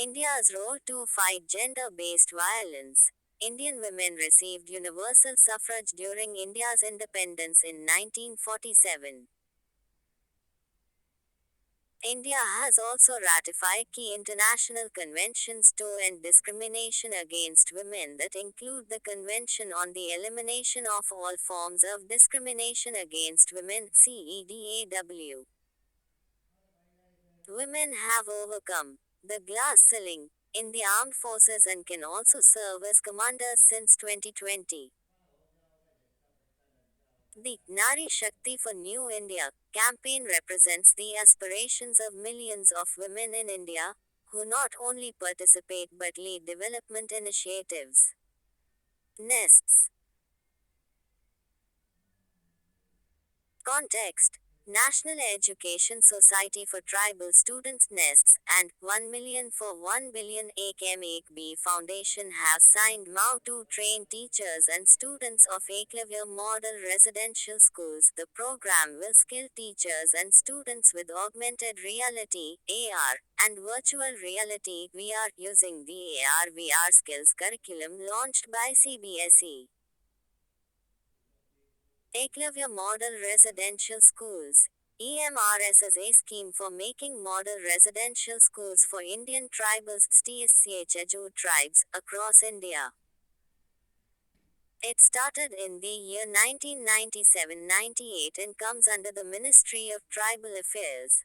India's role to fight gender-based violence. Indian women received universal suffrage during India's independence in 1947. India has also ratified key international conventions to end discrimination against women that include the Convention on the Elimination of All Forms of Discrimination Against Women (CEDAW). Women have overcome the glass ceiling in the armed forces and can also serve as commanders since 2020. The Nari Shakti for New India campaign represents the aspirations of millions of women in India, who not only participate but lead development initiatives. Nests. Context: National Education Society for Tribal Students (NESTS) and 1 million for 1 billion Ek M Ek B Foundation have signed MOU to train teachers and students of Eklavya Model Residential Schools. The program will skill teachers and students with augmented reality (AR) and virtual reality (VR) using the AR/VR skills curriculum launched by CBSE. Eklavya Model Residential Schools (EMRS) is a scheme for making model residential schools for Indian tribals (STSCHEJU) tribes across India. It started in the year 1997-98 and comes under the Ministry of Tribal Affairs.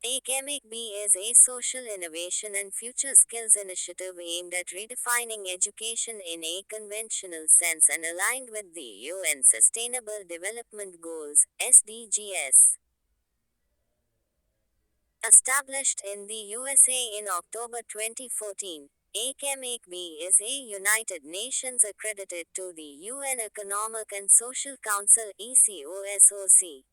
Ek M Ek B is a social innovation and future skills initiative aimed at redefining education in a conventional sense and aligned with the UN Sustainable Development Goals (SDGs). Established in the USA in October 2014, Ek M Ek B is a United Nations accredited to the UN Economic and Social Council (ECOSOC).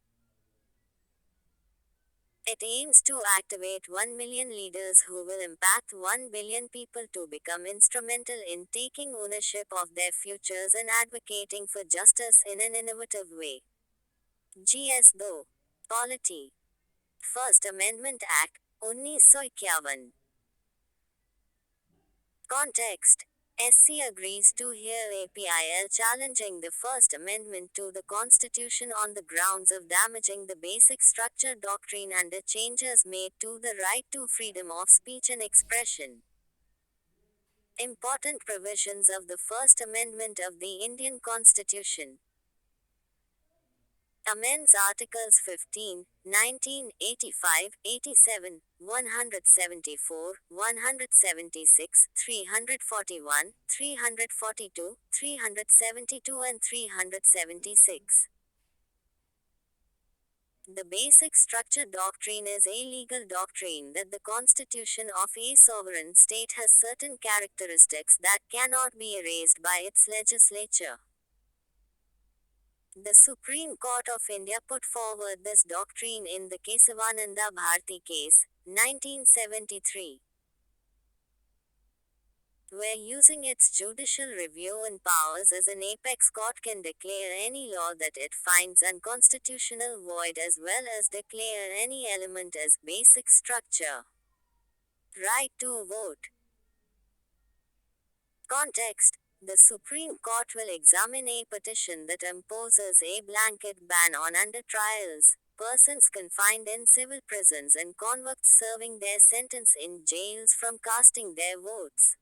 It aims to activate 1 million leaders who will impact 1 billion people to become instrumental in taking ownership of their futures and advocating for justice in an innovative way. GS2. Polity. First Amendment Act, 1951. Context: SC agrees to hear APIL challenging the First Amendment to the Constitution on the grounds of damaging the basic structure doctrine and the changes made to the right to freedom of speech and expression. Important provisions of the First Amendment of the Indian Constitution. Amends Articles 15, 19, 85, 87, 174, 176, 341, 342, 372 and 376. The basic structure doctrine is a legal doctrine that the constitution of a sovereign state has certain characteristics that cannot be erased by its legislature. The Supreme Court of India put forward this doctrine in the Kesavananda Bharti case, 1973. Where using its judicial review and powers as an apex court can declare any law that it finds unconstitutional void as well as declare any element as basic structure. Right to vote. Context. The Supreme Court will examine a petition that imposes a blanket ban on under trials, persons confined in civil prisons and convicts serving their sentence in jails from casting their votes.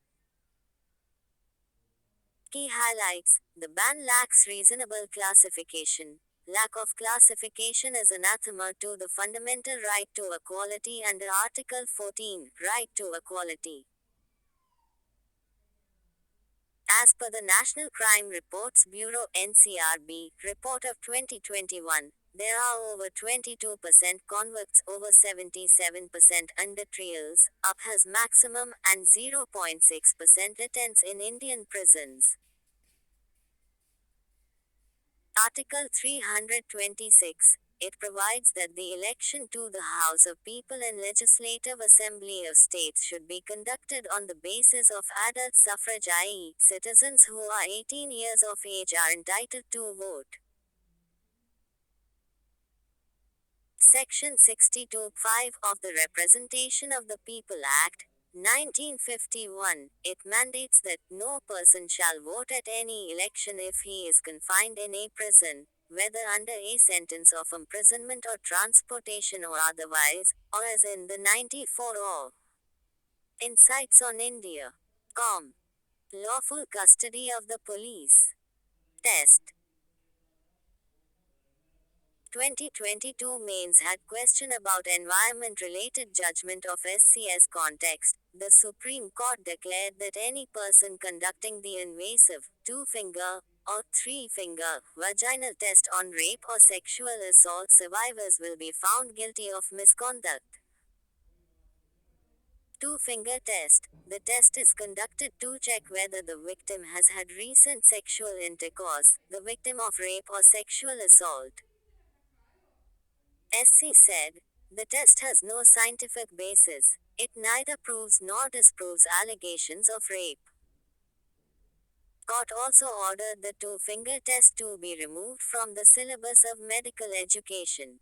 Key highlights. The ban lacks reasonable classification. Lack of classification is anathema to the fundamental right to equality under Article 14, Right to Equality. As per the National Crime Reports Bureau (NCRB) report of 2021, there are over 22% convicts, over 77% under trials, up has maximum, and 0.6% detents in Indian prisons. Article 326. It provides that the election to the House of People and Legislative Assembly of States should be conducted on the basis of adult suffrage, i.e., citizens who are 18 years of age are entitled to vote. Section 62(5) of the Representation of the People Act, 1951, it mandates that no person shall vote at any election if he is confined in a prison, whether under a sentence of imprisonment or transportation or otherwise, or as in the 94 or Insights on India. Lawful custody of the police. Test. 2022 mains had question about environment-related judgment of SCS context. The Supreme Court declared that any person conducting the invasive, two-finger, or three-finger, vaginal test on rape or sexual assault survivors will be found guilty of misconduct. Two-finger test. The test is conducted to check whether the victim has had recent sexual intercourse, the victim of rape or sexual assault. SC said, the test has no scientific basis. It neither proves nor disproves allegations of rape. Court also ordered the two-finger test to be removed from the syllabus of medical education.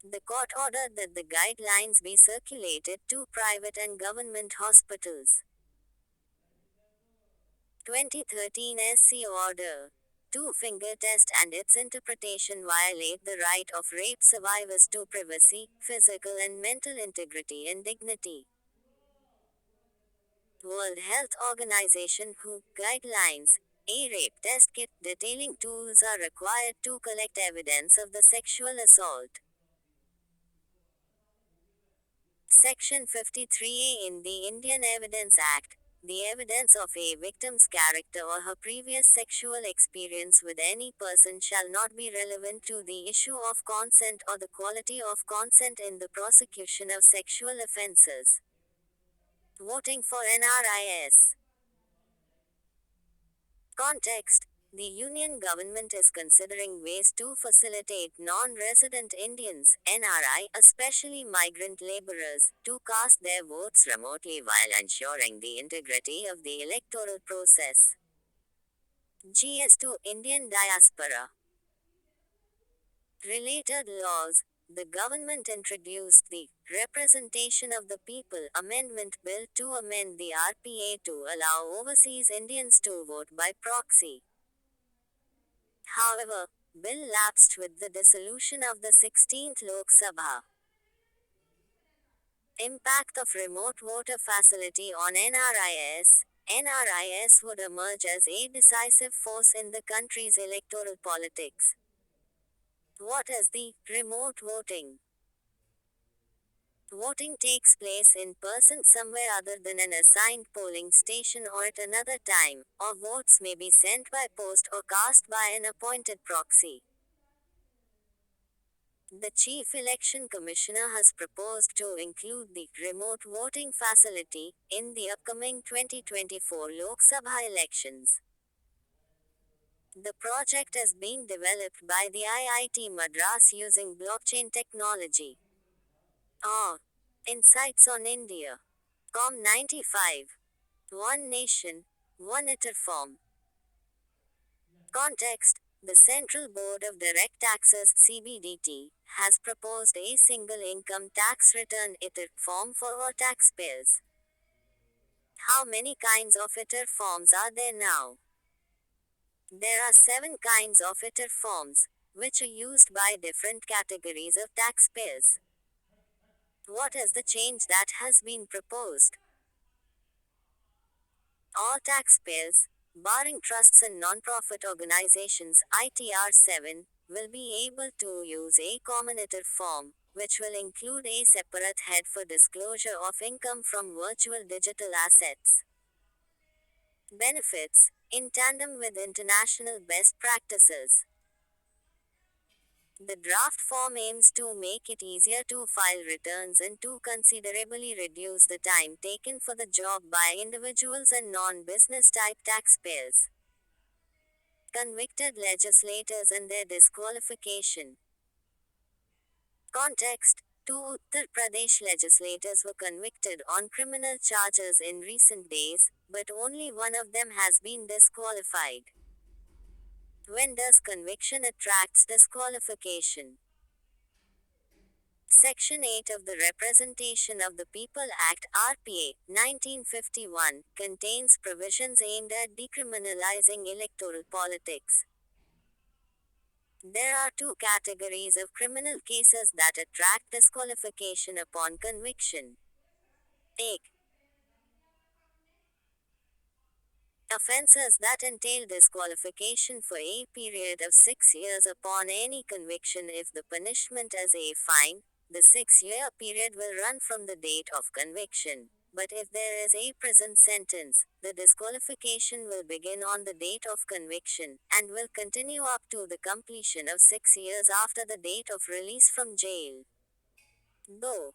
The court ordered that the guidelines be circulated to private and government hospitals. 2013 SC Order. Two-finger test and its interpretation violate the right of rape survivors to privacy, physical and mental integrity and dignity. World Health Organization WHO guidelines. A rape test kit detailing tools are required to collect evidence of the sexual assault. Section 53A in the Indian Evidence Act. The evidence of a victim's character or her previous sexual experience with any person shall not be relevant to the issue of consent or the quality of consent in the prosecution of sexual offences. Voting for NRIs. Context. The Union government is considering ways to facilitate non-resident Indians, NRI, especially migrant laborers, to cast their votes remotely while ensuring the integrity of the electoral process. GS to Indian diaspora. Related laws. the government introduced the Representation of the People Amendment Bill to amend the RPA to allow overseas Indians to vote by proxy. However, bill lapsed with the dissolution of the 16th Lok Sabha. Impact of remote voter facility on NRIS. NRIS would emerge as a decisive force in the country's electoral politics. What is the remote voting? Voting takes place in person somewhere other than an assigned polling station or at another time, or votes may be sent by post or cast by an appointed proxy. The Chief Election Commissioner has proposed to include the remote voting facility in the upcoming 2024 Lok Sabha elections. The project is being developed by the IIT Madras using blockchain technology. Insights on India. COM 95. One Nation, One ITR form. Context. The Central Board of Direct Taxes (CBDT) has proposed a single income tax return ITR form for all taxpayers. How many kinds of ITR forms are there now? There are 7 kinds of ITR forms, which are used by different categories of taxpayers. What is the change that has been proposed? All taxpayers, barring trusts and non-profit organizations (ITR 7), will be able to use a common ITR form, which will include a separate head for disclosure of income from virtual digital assets. Benefits, in tandem with international best practices. The draft form aims to make it easier to file returns and to considerably reduce the time taken for the job by individuals and non-business type taxpayers. Convicted legislators and their disqualification. Context. 2 Uttar Pradesh legislators were convicted on criminal charges in recent days, but only one of them has been disqualified. When does conviction attracts disqualification? Section 8 of the Representation of the People Act (RPA) 1951 contains provisions aimed at decriminalizing electoral politics. There are 2 categories of criminal cases that attract disqualification upon conviction. A. Offences that entail disqualification for a period of 6 years upon any conviction. If the punishment is a fine, the 6-year period will run from the date of conviction. But if there is a prison sentence, the disqualification will begin on the date of conviction, and will continue up to the completion of 6 years after the date of release from jail. Though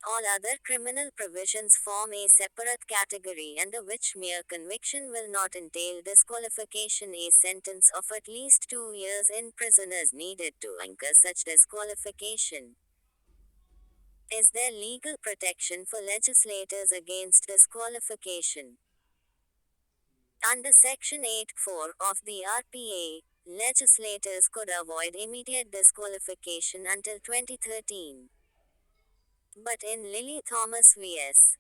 all other criminal provisions form a separate category under which mere conviction will not entail disqualification, a sentence of at least 2 years in prison is needed to anchor such disqualification. Is there legal protection for legislators against disqualification? Under Section 8(4) of the RPA, legislators could avoid immediate disqualification until 2013. But in Lily Thomas vs.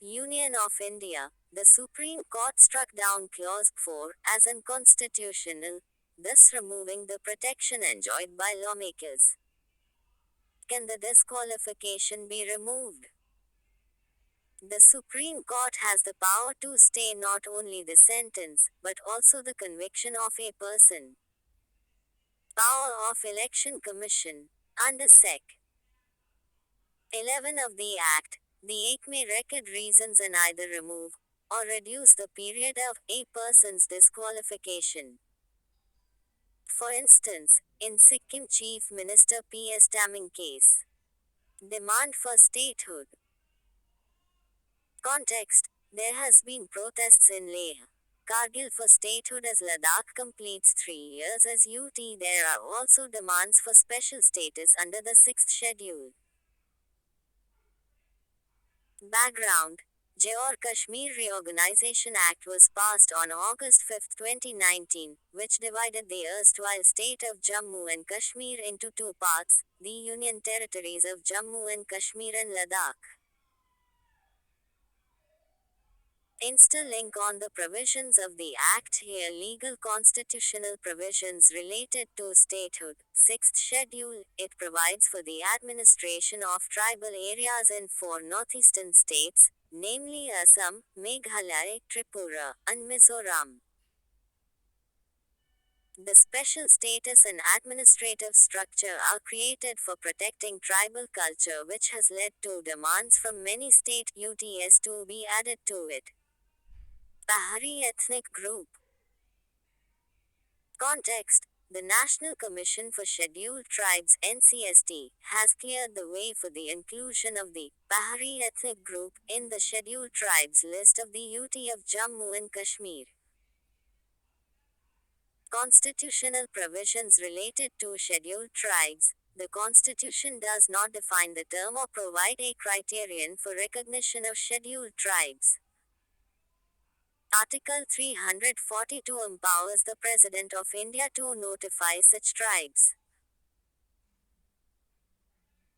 Union of India, the Supreme Court struck down Clause 4 as unconstitutional, thus removing the protection enjoyed by lawmakers. Can the disqualification be removed? The Supreme Court has the power to stay not only the sentence, but also the conviction of a person. Power of Election Commission. Under Sec. 11 of the Act, the Act may record reasons and either remove or reduce the period of a person's disqualification. For instance, in Sikkim Chief Minister P.S. Taming case. Demand for statehood. Context. There has been protests in Leh, Kargil for statehood as Ladakh completes 3 years as UT. There are also demands for special status under the 6th schedule. Background. Jammu-Kashmir Reorganization Act was passed on August 5, 2019, which divided the erstwhile state of Jammu and Kashmir into two parts, the Union Territories of Jammu and Kashmir and Ladakh. Insta link on the provisions of the Act here. Legal constitutional provisions related to statehood. 6th Schedule. It provides for the administration of tribal areas in four northeastern states, namely Assam, Meghalaya, Tripura, and Mizoram. The special status and administrative structure are created for protecting tribal culture, which has led to demands from many state UTs to be added to it. Pahari ethnic group. Context. The National Commission for Scheduled Tribes (NCST) has cleared the way for the inclusion of the Pahari ethnic group in the Scheduled Tribes list of the UT of Jammu and Kashmir. Constitutional provisions related to Scheduled Tribes. The Constitution does not define the term or provide a criterion for recognition of Scheduled Tribes. Article 342 empowers the President of India to notify such tribes.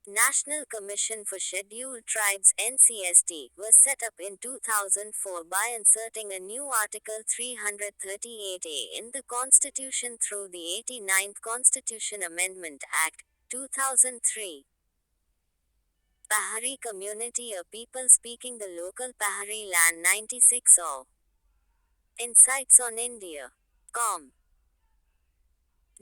National Commission for Scheduled Tribes (NCST) was set up in 2004 by inserting a new Article 338A in the Constitution through the 89th Constitution Amendment Act, 2003. Pahari community, a people speaking the local Pahari land. 96 or Insights on India. Com.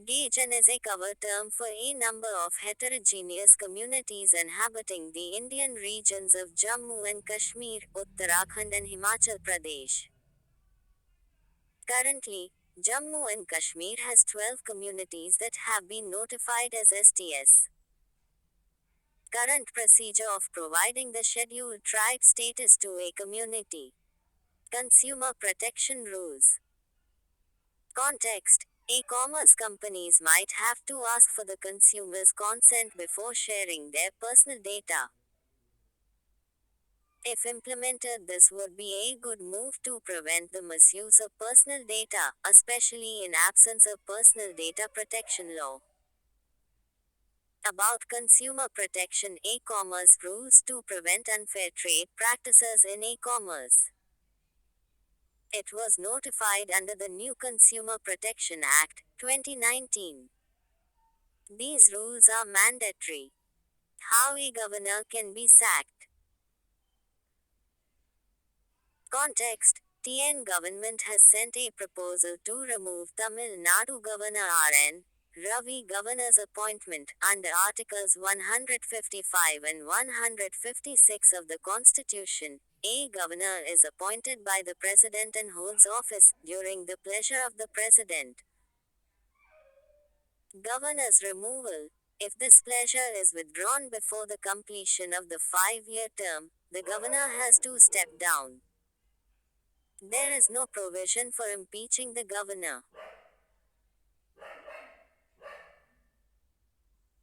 Gajan is a cover term for a number of heterogeneous communities inhabiting the Indian regions of Jammu and Kashmir, Uttarakhand and Himachal Pradesh. Currently, Jammu and Kashmir has 12 communities that have been notified as STS. Current procedure of providing the scheduled tribe status to a community. Consumer protection rules. Context. E-commerce companies might have to ask for the consumer's consent before sharing their personal data. If implemented, this would be a good move to prevent the misuse of personal data, especially in absence of personal data protection law. About consumer protection. E-commerce rules to prevent unfair trade practices in e-commerce. It was notified under the new Consumer Protection Act, 2019. These rules are mandatory. How a governor can be sacked. Context. TN government has sent a proposal to remove Tamil Nadu Governor R.N. Ravi governor's appointment under Articles 155 and 156 of the Constitution. A governor is appointed by the President and holds office during the pleasure of the President. Governor's removal. If this pleasure is withdrawn before the completion of the 5-year term, the governor has to step down. There is no provision for impeaching the governor.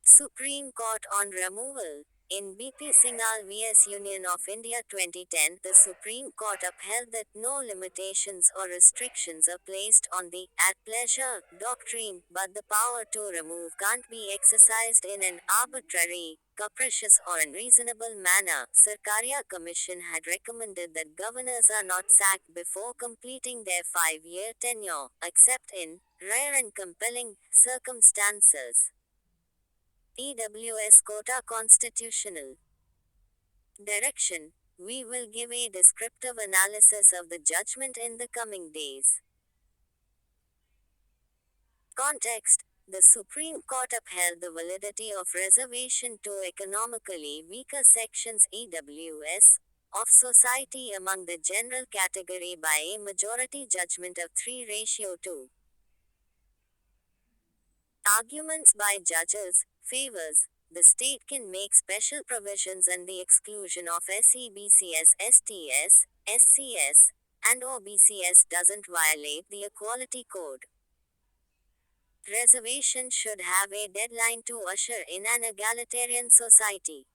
Supreme Court on removal. In BP Singhal vs Union of India 2010, the Supreme Court upheld that no limitations or restrictions are placed on the at pleasure doctrine, but the power to remove can't be exercised in an arbitrary, capricious or unreasonable manner. Sarkaria Commission had recommended that governors are not sacked before completing their 5-year tenure, except in rare and compelling circumstances. EWS Quota Constitutional Direction. We will give a descriptive analysis of the judgment in the coming days. Context. The Supreme Court upheld the validity of reservation to economically weaker sections (EWS) of society among the general category by a majority judgment of 3:2. Arguments by judges favors. The state can make special provisions and the exclusion of SEBCS, STS, SCS, and OBCS doesn't violate the Equality Code. Reservation should have a deadline to usher in an egalitarian society.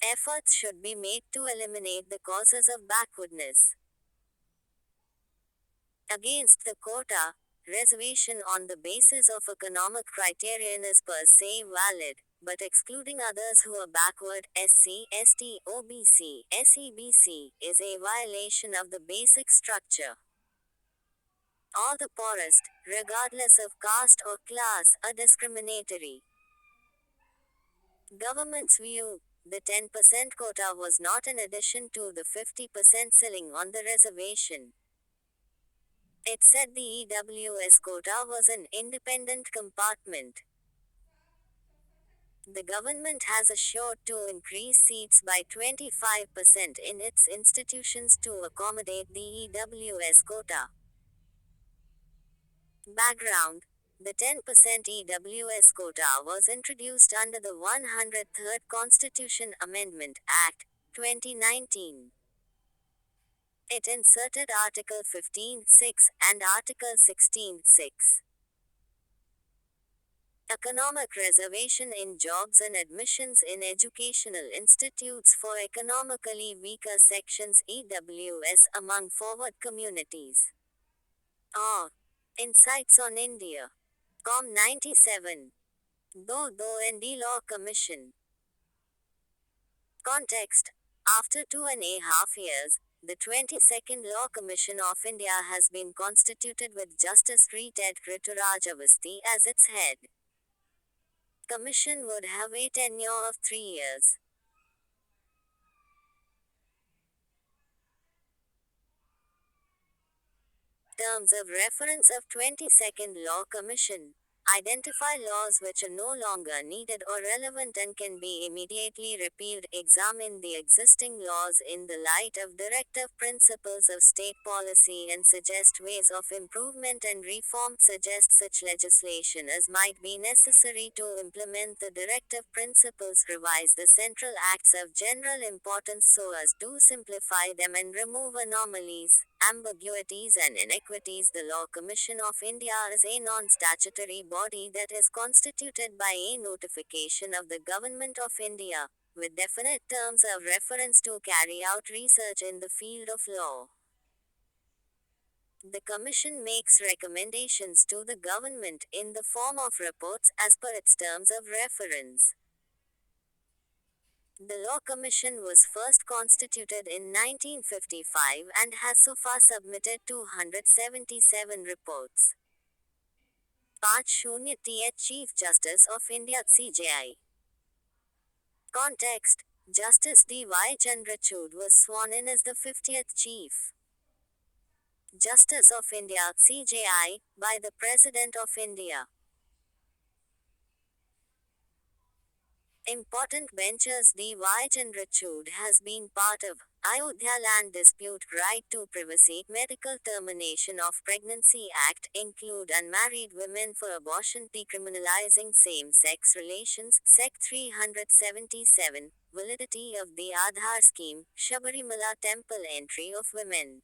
Efforts should be made to eliminate the causes of backwardness. Against the quota, reservation on the basis of economic criterion is per se valid, but excluding others who are backward, SC, ST, OBC, SEBC, is a violation of the basic structure. All the poorest, regardless of caste or class, are discriminatory. Government's view: the 10% quota was not in addition to the 50% ceiling on the reservation. It said the EWS quota was an independent compartment. The government has assured to increase seats by 25% in its institutions to accommodate the EWS quota. Background: the 10% EWS quota was introduced under the 103rd Constitution Amendment Act, 2019. It inserted Article 15(6) and Article 16(6). Economic reservation in jobs and admissions in educational institutes for economically weaker sections EWS among forward communities. Insights on India. Com 97. Do and Law Commission. Context: after 2.5 years, the 22nd Law Commission of India has been constituted with Justice Sri Ted Krituraj Awasthi as its head. Commission would have a tenure of 3 years. Terms of reference of 22nd Law Commission. Identify laws which are no longer needed or relevant and can be immediately repealed. Examine the existing laws in the light of directive principles of state policy and suggest ways of improvement and reform. Suggest such legislation as might be necessary to implement the directive principles. Revise the central acts of general importance so as to simplify them and remove anomalies, ambiguities and inequities. The Law Commission of India is a non-statutory body that is constituted by a notification of the Government of India, with definite terms of reference to carry out research in the field of law. The Commission makes recommendations to the government in the form of reports as per its terms of reference. The Law Commission was first constituted in 1955 and has so far submitted 277 reports. 5-0th Chief Justice of India CJI. Context: Justice D.Y. Chandrachud was sworn in as the 50th Chief Justice of India CJI by the President of India. Important benches. D.Y. Chandrachud has been part of Ayodhya Land Dispute Right to Privacy Medical Termination of Pregnancy Act include unmarried women for abortion. Decriminalizing same-sex relations Sec 377 Validity of the Aadhaar scheme Shabarimala temple entry of women.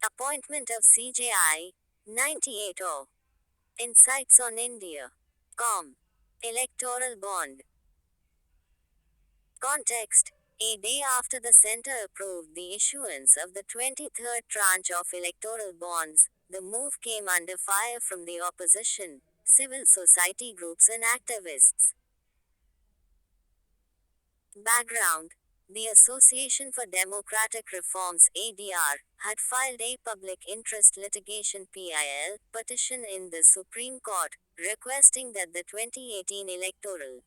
Appointment of CJI 98. Insights on India. Com. Electoral bond. Context: a day after the centre approved the issuance of the 23rd tranche of electoral bonds, the move came under fire from the opposition, civil society groups and activists. Background: the Association for Democratic Reforms (ADR) had filed a public interest litigation (PIL) petition in the Supreme Court, requesting that the 2018 electoral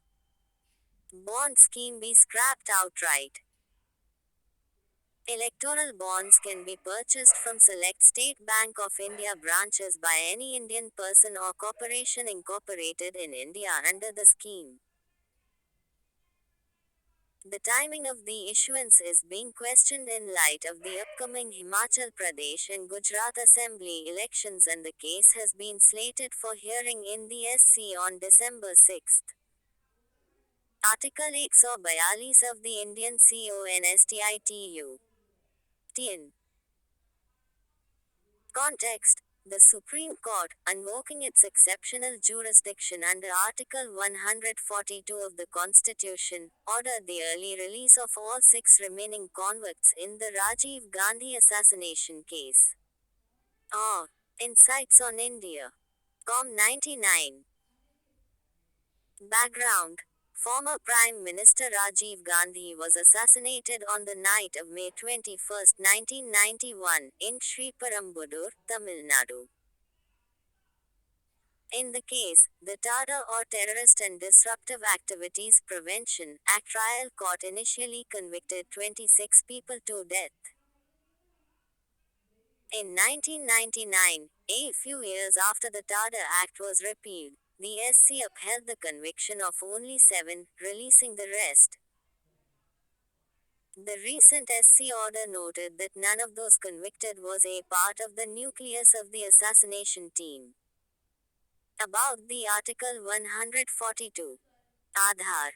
bond scheme be scrapped outright. Electoral bonds can be purchased from select State Bank of India branches by any Indian person or corporation incorporated in India under the scheme. The timing of the issuance is being questioned in light of the upcoming Himachal Pradesh and Gujarat Assembly elections, and the case has been slated for hearing in the SC on December 6. Article 142 of the Indian Constitution. Context: The Supreme Court, invoking its exceptional jurisdiction under Article 142 of the Constitution, ordered the early release of all six remaining convicts in the Rajiv Gandhi assassination case. Or, Insights on India. Com 99. Background. Former Prime Minister Rajiv Gandhi was assassinated on the night of May 21, 1991, in Sriperumbudur, Tamil Nadu. In the case, the TADA or Terrorist and Disruptive Activities Prevention Act trial court initially convicted 26 people to death. In 1999, a few years after the TADA Act was repealed, the SC upheld the conviction of only 7, releasing the rest. The recent SC order noted that none of those convicted was a part of the nucleus of the assassination team. About the Article 142. Aadhaar.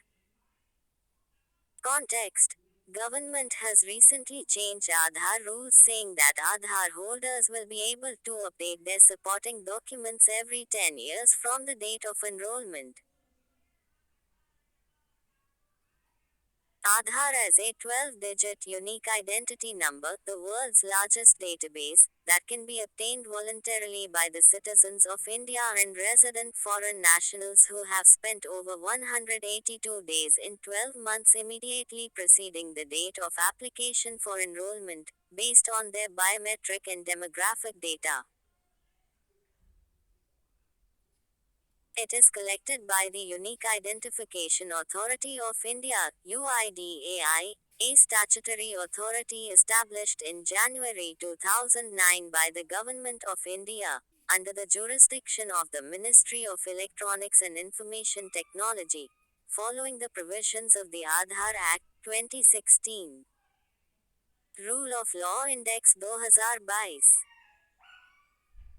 Context. Government has recently changed Aadhaar rules saying that Aadhaar holders will be able to update their supporting documents every 10 years from the date of enrollment. Aadhaar as a 12-digit unique identity number, the world's largest database, that can be obtained voluntarily by the citizens of India and resident foreign nationals who have spent over 182 days in 12 months immediately preceding the date of application for enrollment, based on their biometric and demographic data. It is collected by the Unique Identification Authority of India, UIDAI, a statutory authority established in January 2009 by the Government of India, under the jurisdiction of the Ministry of Electronics and Information Technology, following the provisions of the Aadhaar Act, 2016. Rule of Law Index 2022.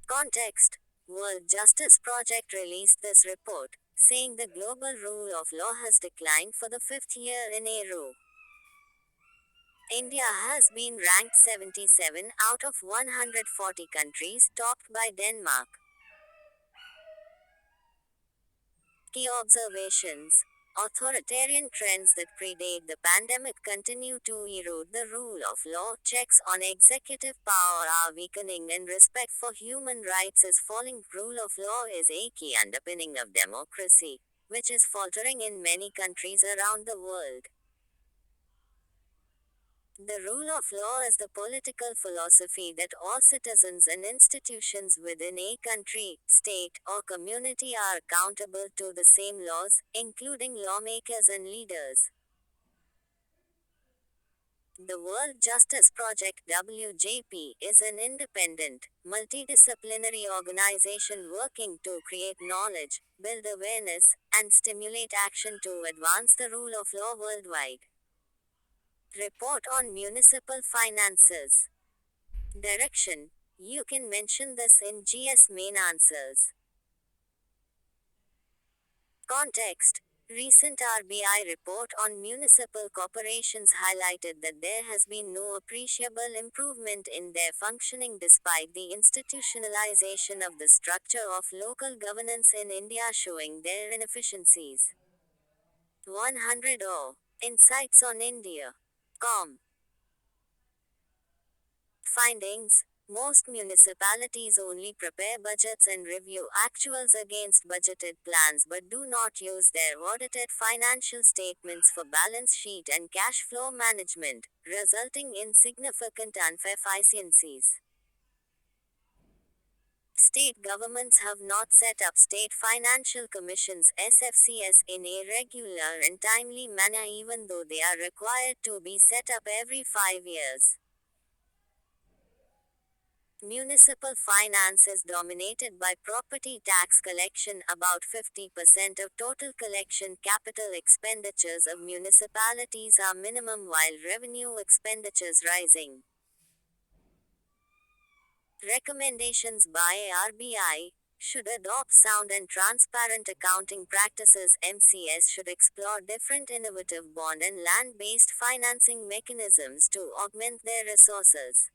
Context. World Justice Project released this report, saying the global rule of law has declined for the fifth year in a row. India has been ranked 77 out of 140 countries, topped by Denmark. Key observations. Authoritarian trends that predate the pandemic continue to erode the rule of law. Checks on executive power are weakening and respect for human rights is falling. Rule of law is a key underpinning of democracy, which is faltering in many countries around the world. The rule of law is the political philosophy that all citizens and institutions within a country, state, or community are accountable to the same laws, including lawmakers and leaders. The World Justice Project (WJP) is an independent, multidisciplinary organization working to create knowledge, build awareness, and stimulate action to advance the rule of law worldwide. Report on Municipal Finances. Direction. You can mention this in GS main answers. Context. Recent RBI report on municipal corporations highlighted that there has been no appreciable improvement in their functioning despite the institutionalization of the structure of local governance in India showing their inefficiencies. 100 Insights on India. Com. Findings. Most municipalities only prepare budgets and review actuals against budgeted plans but do not use their audited financial statements for balance sheet and cash flow management, resulting in significant inefficiencies. State governments have not set up state financial commissions (SFCS) in a regular and timely manner even though they are required to be set up every 5 years. Municipal finance is dominated by property tax collection. About 50% of total collection capital expenditures of municipalities are minimum while revenue expenditures rising. Recommendations by RBI should adopt sound and transparent accounting practices. MCS should explore different innovative bond and land-based financing mechanisms to augment their resources.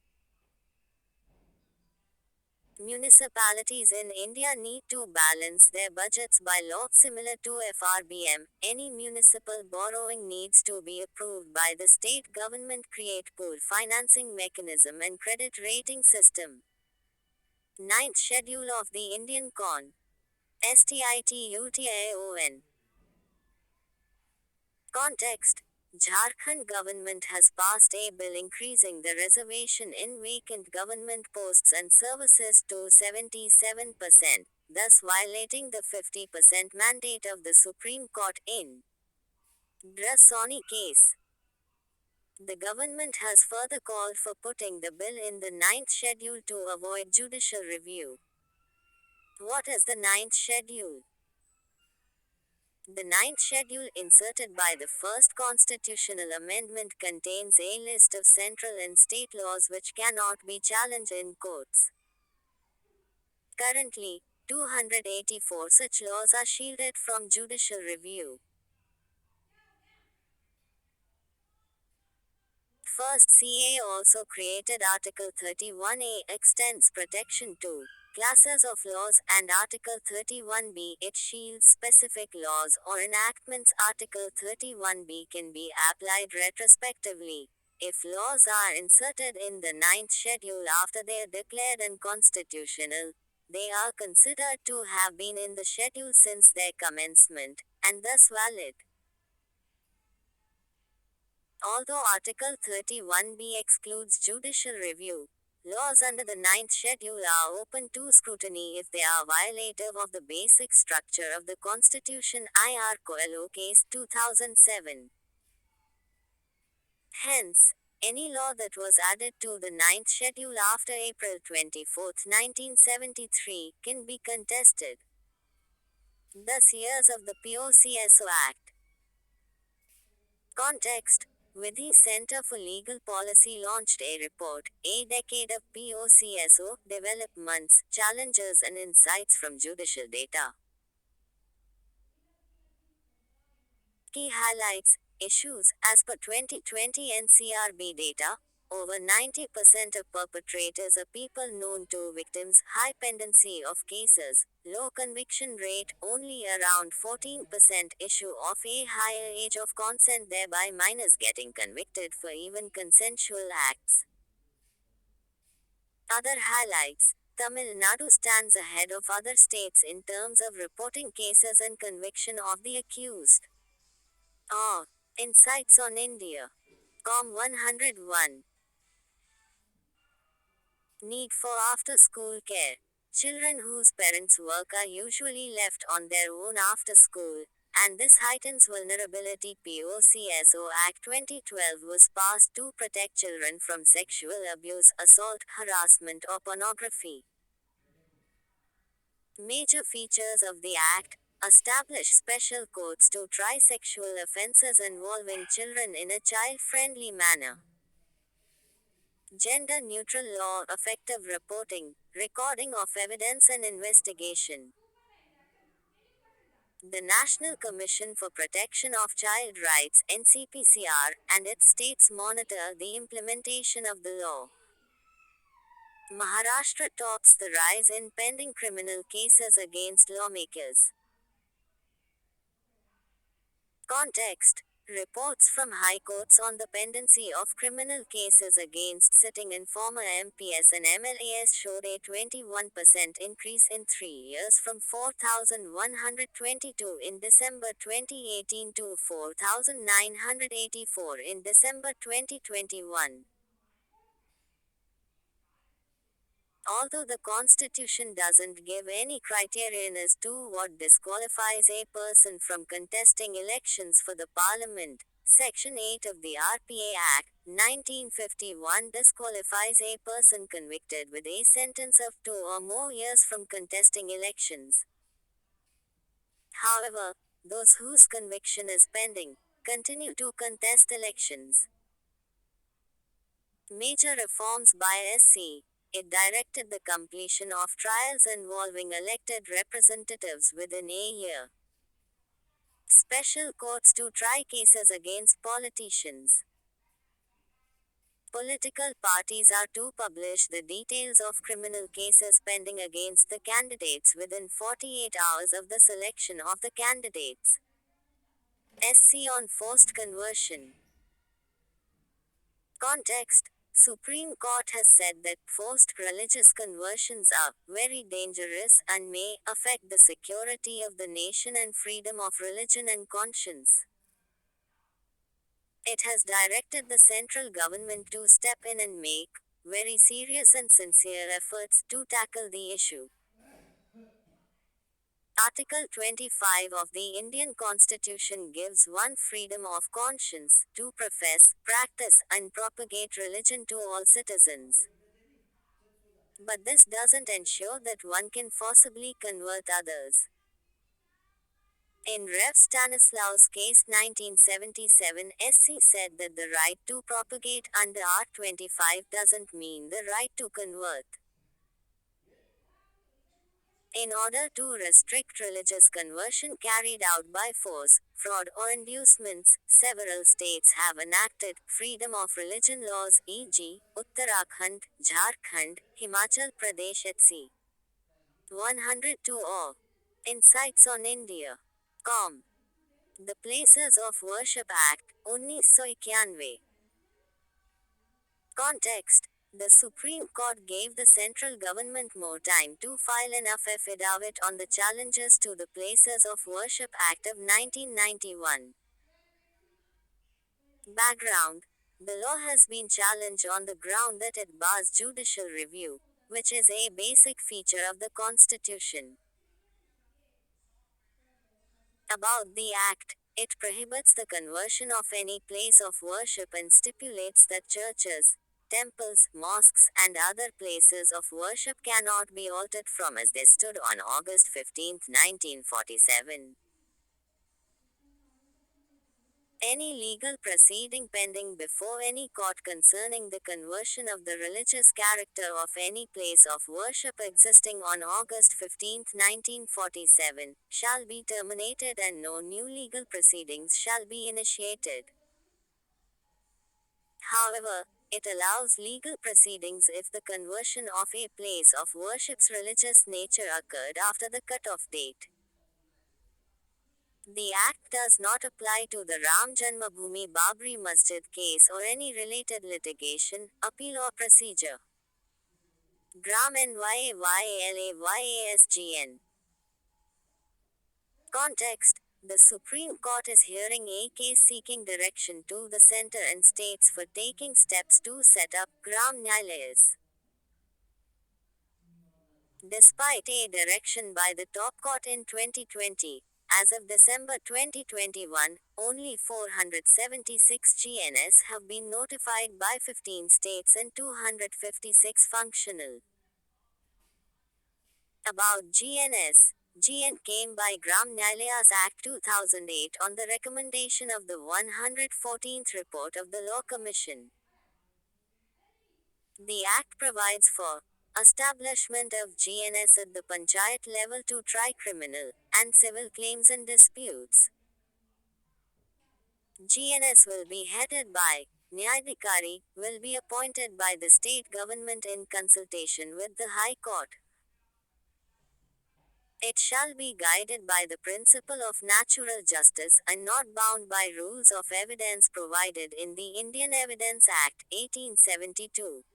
Municipalities in India need to balance their budgets by law similar to FRBM. Any municipal borrowing needs to be approved by the state government. Create pool financing mechanism and credit rating system. Ninth Schedule of the Indian Constitution. Context: Jharkhand government has passed a bill increasing the reservation in vacant government posts and services to 77%, thus violating the 50% mandate of the Supreme Court in Drasoni case. The government has further called for putting the bill in the ninth schedule to avoid judicial review. What is the ninth schedule? The ninth schedule inserted by the first constitutional amendment contains a list of central and state laws which cannot be challenged in courts. Currently, 284 such laws are shielded from judicial review. First CA also created Article 31A extends protection to classes of laws and Article 31B it shields specific laws or enactments. Article 31B can be applied retrospectively. If laws are inserted in the ninth schedule after they are declared unconstitutional, they are considered to have been in the schedule since their commencement, and thus valid. Although Article 31B excludes judicial review, laws under the ninth schedule are open to scrutiny if they are violative of the basic structure of the Constitution. Ir Coelho Case 2007. Hence, any law that was added to the ninth schedule after April 24, 1973, can be contested. Thus years of the POCSO Act. Context: Vidhi Center for Legal Policy launched a report, A Decade of POCSO, Developments, Challenges and Insights from Judicial Data. Key highlights, issues, as per 2020 NCRB data, over 90% of perpetrators are people known to victims, high pendency of cases, low conviction rate, only around 14% issue of a higher age of consent, thereby minors getting convicted for even consensual acts. Other highlights: Tamil Nadu stands ahead of other states in terms of reporting cases and conviction of the accused. Insights on India. Com 101. Need for after school care. Children whose parents work are usually left on their own after school, and this heightens vulnerability. POCSO Act 2012 was passed to protect children from sexual abuse, assault, harassment, or pornography. Major features of the Act: establish special courts to try sexual offences involving children in a child-friendly manner. Gender-neutral law, effective reporting, recording of evidence and investigation. The National Commission for Protection of Child Rights (NCPCR) and its states monitor the implementation of the law. Maharashtra tops the rise in pending criminal cases against lawmakers. Context: Reports from high courts on the pendency of criminal cases against sitting and former MPs and MLAs showed a 21% increase in 3 years from 4,122 in December 2018 to 4,984 in December 2021. Although the Constitution doesn't give any criterion as to what disqualifies a person from contesting elections for the Parliament, Section 8 of the RPA Act, 1951 disqualifies a person convicted with a sentence of 2 or more years from contesting elections. However, those whose conviction is pending continue to contest elections. Major reforms by SC. It directed the completion of trials involving elected representatives within a year. Special courts to try cases against politicians. political parties are to publish the details of criminal cases pending against the candidates within 48 hours of the selection of the candidates. SC on forced conversion. Context: Supreme Court has said that forced religious conversions are very dangerous and may affect the security of the nation and freedom of religion and conscience. It has directed the central government to step in and make very serious and sincere efforts to tackle the issue. Article 25 of the Indian Constitution gives one freedom of conscience to profess, practice, and propagate religion to all citizens. But this doesn't ensure that one can forcibly convert others. In Rev. Stanislaus case 1977, SC said that the right to propagate under Art 25 doesn't mean the right to convert. In order to restrict religious conversion carried out by force, fraud, or inducements, several states have enacted freedom of religion laws, e.g., Uttarakhand, Jharkhand, Himachal Pradesh, etc. 102 or Insights on India. Com. The Places of Worship Act, 1991. Context: The Supreme Court gave the central government more time to file enough affidavit on the challenges to the Places of Worship Act of 1991. Background: The law has been challenged on the ground that it bars judicial review, which is a basic feature of the Constitution. About the Act, it prohibits the conversion of any place of worship and stipulates that churches, temples, mosques, and other places of worship cannot be altered from as they stood on August 15, 1947. Any legal proceeding pending before any court concerning the conversion of the religious character of any place of worship existing on August 15, 1947, shall be terminated and no new legal proceedings shall be initiated. However, it allows legal proceedings if the conversion of a place of worship's religious nature occurred after the cut-off date. The Act does not apply to the Ram Janmabhoomi Babri Masjid case or any related litigation, appeal or procedure. Gram NYAYLAYASGN. Context: The Supreme Court is hearing a case seeking direction to the center and states for taking steps to set up Gram Nyayalayas. Despite a direction by the top court in 2020, as of December 2021, only 476 GNS have been notified by 15 states and 256 functional. About GNS. GN came by Gram Nyayalayas Act 2008 on the recommendation of the 114th report of the Law Commission. The Act provides for establishment of GNS at the Panchayat level to try criminal and civil claims and disputes. GNS will be headed by Nyayadhikari, will be appointed by the state government in consultation with the High Court. It shall be guided by the principle of natural justice and not bound by rules of evidence provided in the Indian Evidence Act, 1872.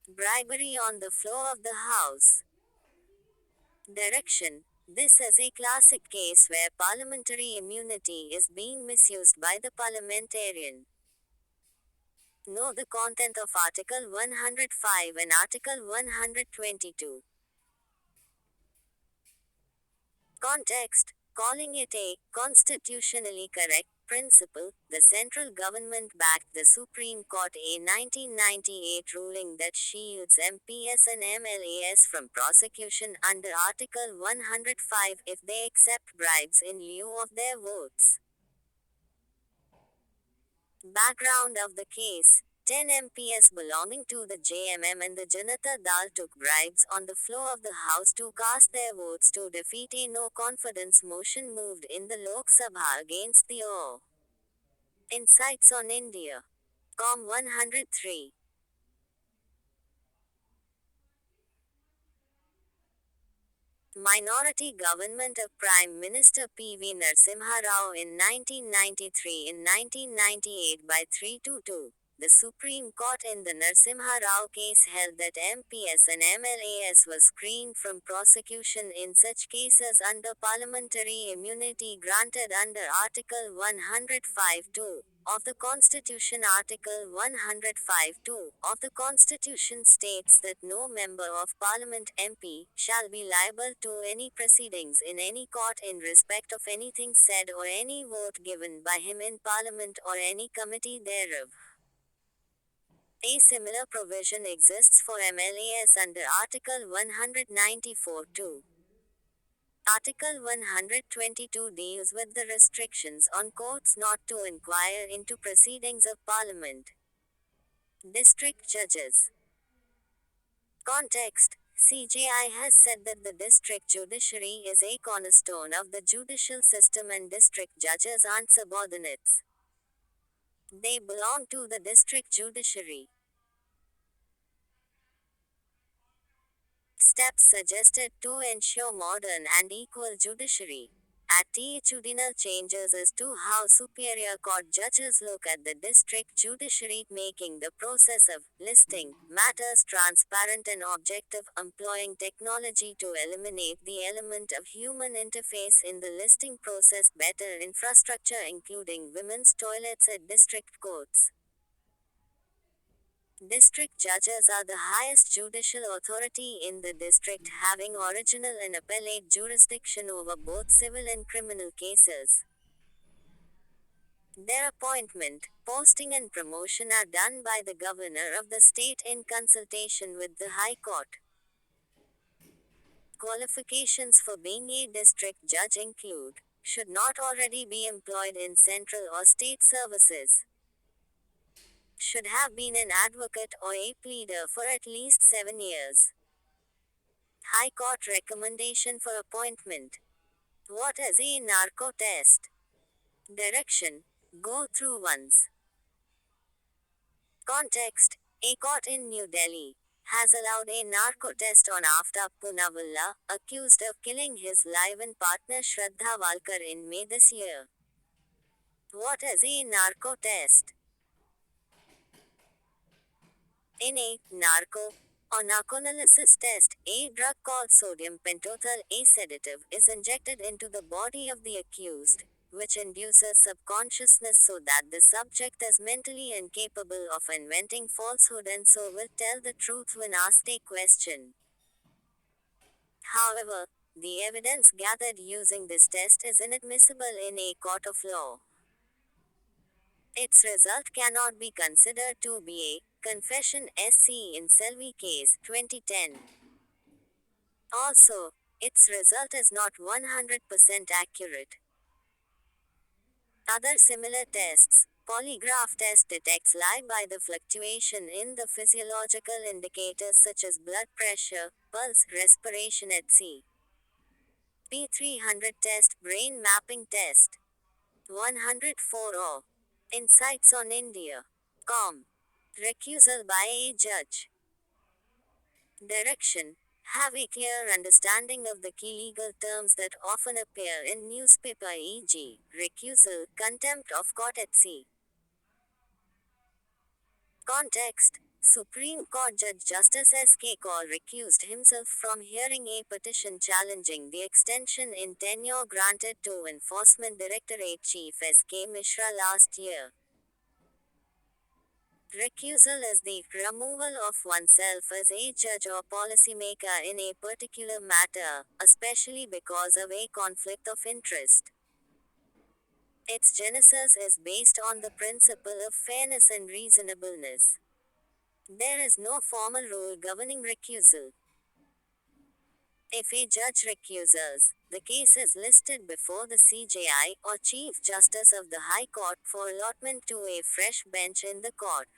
Bribery on the floor of the House. Direction: This is a classic case where parliamentary immunity is being misused by the parliamentarian. Know the content of Article 105 and Article 122. Context: Calling it a constitutionally correct principle, the central government backed the Supreme Court a 1998 ruling that shields MPs and MLAs from prosecution under Article 105 if they accept bribes in lieu of their votes. Background of the case: 10 MPs belonging to the JMM and the Janata Dal took bribes on the floor of the House to cast their votes to defeat a no-confidence motion moved in the Lok Sabha against the O. Insights on India. Com 103. Minority government of Prime Minister P.V. Narasimha Rao in 1993 in 1998 by 3-2. The Supreme Court in the Narasimha Rao case held that MPs and MLAs were screened from prosecution in such cases under parliamentary immunity granted under Article 105(2) of the Constitution. Article 105(2) of the Constitution states that no member of Parliament (MP) shall be liable to any proceedings in any court in respect of anything said or any vote given by him in Parliament or any committee thereof. A similar provision exists for MLAs under Article 194(2). Article 122 deals with the restrictions on courts not to inquire into proceedings of Parliament. District judges. Context: CJI has said that the district judiciary is a cornerstone of the judicial system and district judges aren't subordinates. They belong to the district judiciary. Steps suggested to ensure modern and equal judiciary. Attitudinal changes as to how superior court judges look at the district judiciary, making the process of listing matters transparent and objective, employing technology to eliminate the element of human interface in the listing process, better infrastructure including women's toilets at district courts. District judges are the highest judicial authority in the district, having original and appellate jurisdiction over both civil and criminal cases. Their appointment, posting and promotion are done by the governor of the state in consultation with the High Court. Qualifications for being a district judge include: should not already be employed in central or state services, should have been an advocate or a pleader for at least 7 years. High Court recommendation for appointment. What is a narco test? Direction: go through once. Context: a court in New Delhi has allowed a narco test on Aftab Poonawalla, accused of killing his live-in partner Shraddha Walkar in May this year. What is a narco test? In a narco or narcoanalysis test, a drug called sodium pentothal, a sedative, is injected into the body of the accused, which induces subconsciousness so that the subject is mentally incapable of inventing falsehood and so will tell the truth when asked a question. However, the evidence gathered using this test is inadmissible in a court of law. Its result cannot be considered to be a confession. SC in Selvi case 2010. Also, its result is not 100% accurate. Other similar tests. Polygraph test detects lie by the fluctuation in the physiological indicators such as blood pressure, pulse, respiration etc. P300 test brain mapping test. 104 Insights on India. Com. Recusal by a judge. Direction: have a clear understanding of the key legal terms that often appear in newspaper, e.g., recusal, contempt of court etc. Context: Supreme Court Judge Justice S.K. Kaul recused himself from hearing a petition challenging the extension in tenure granted to Enforcement Directorate Chief S.K. Mishra last year. Recusal is the removal of oneself as a judge or policymaker in a particular matter, especially because of a conflict of interest. Its genesis is based on the principle of fairness and reasonableness. There is no formal rule governing recusal. If a judge recuses, the case is listed before the CJI or Chief Justice of the High Court for allotment to a fresh bench in the court.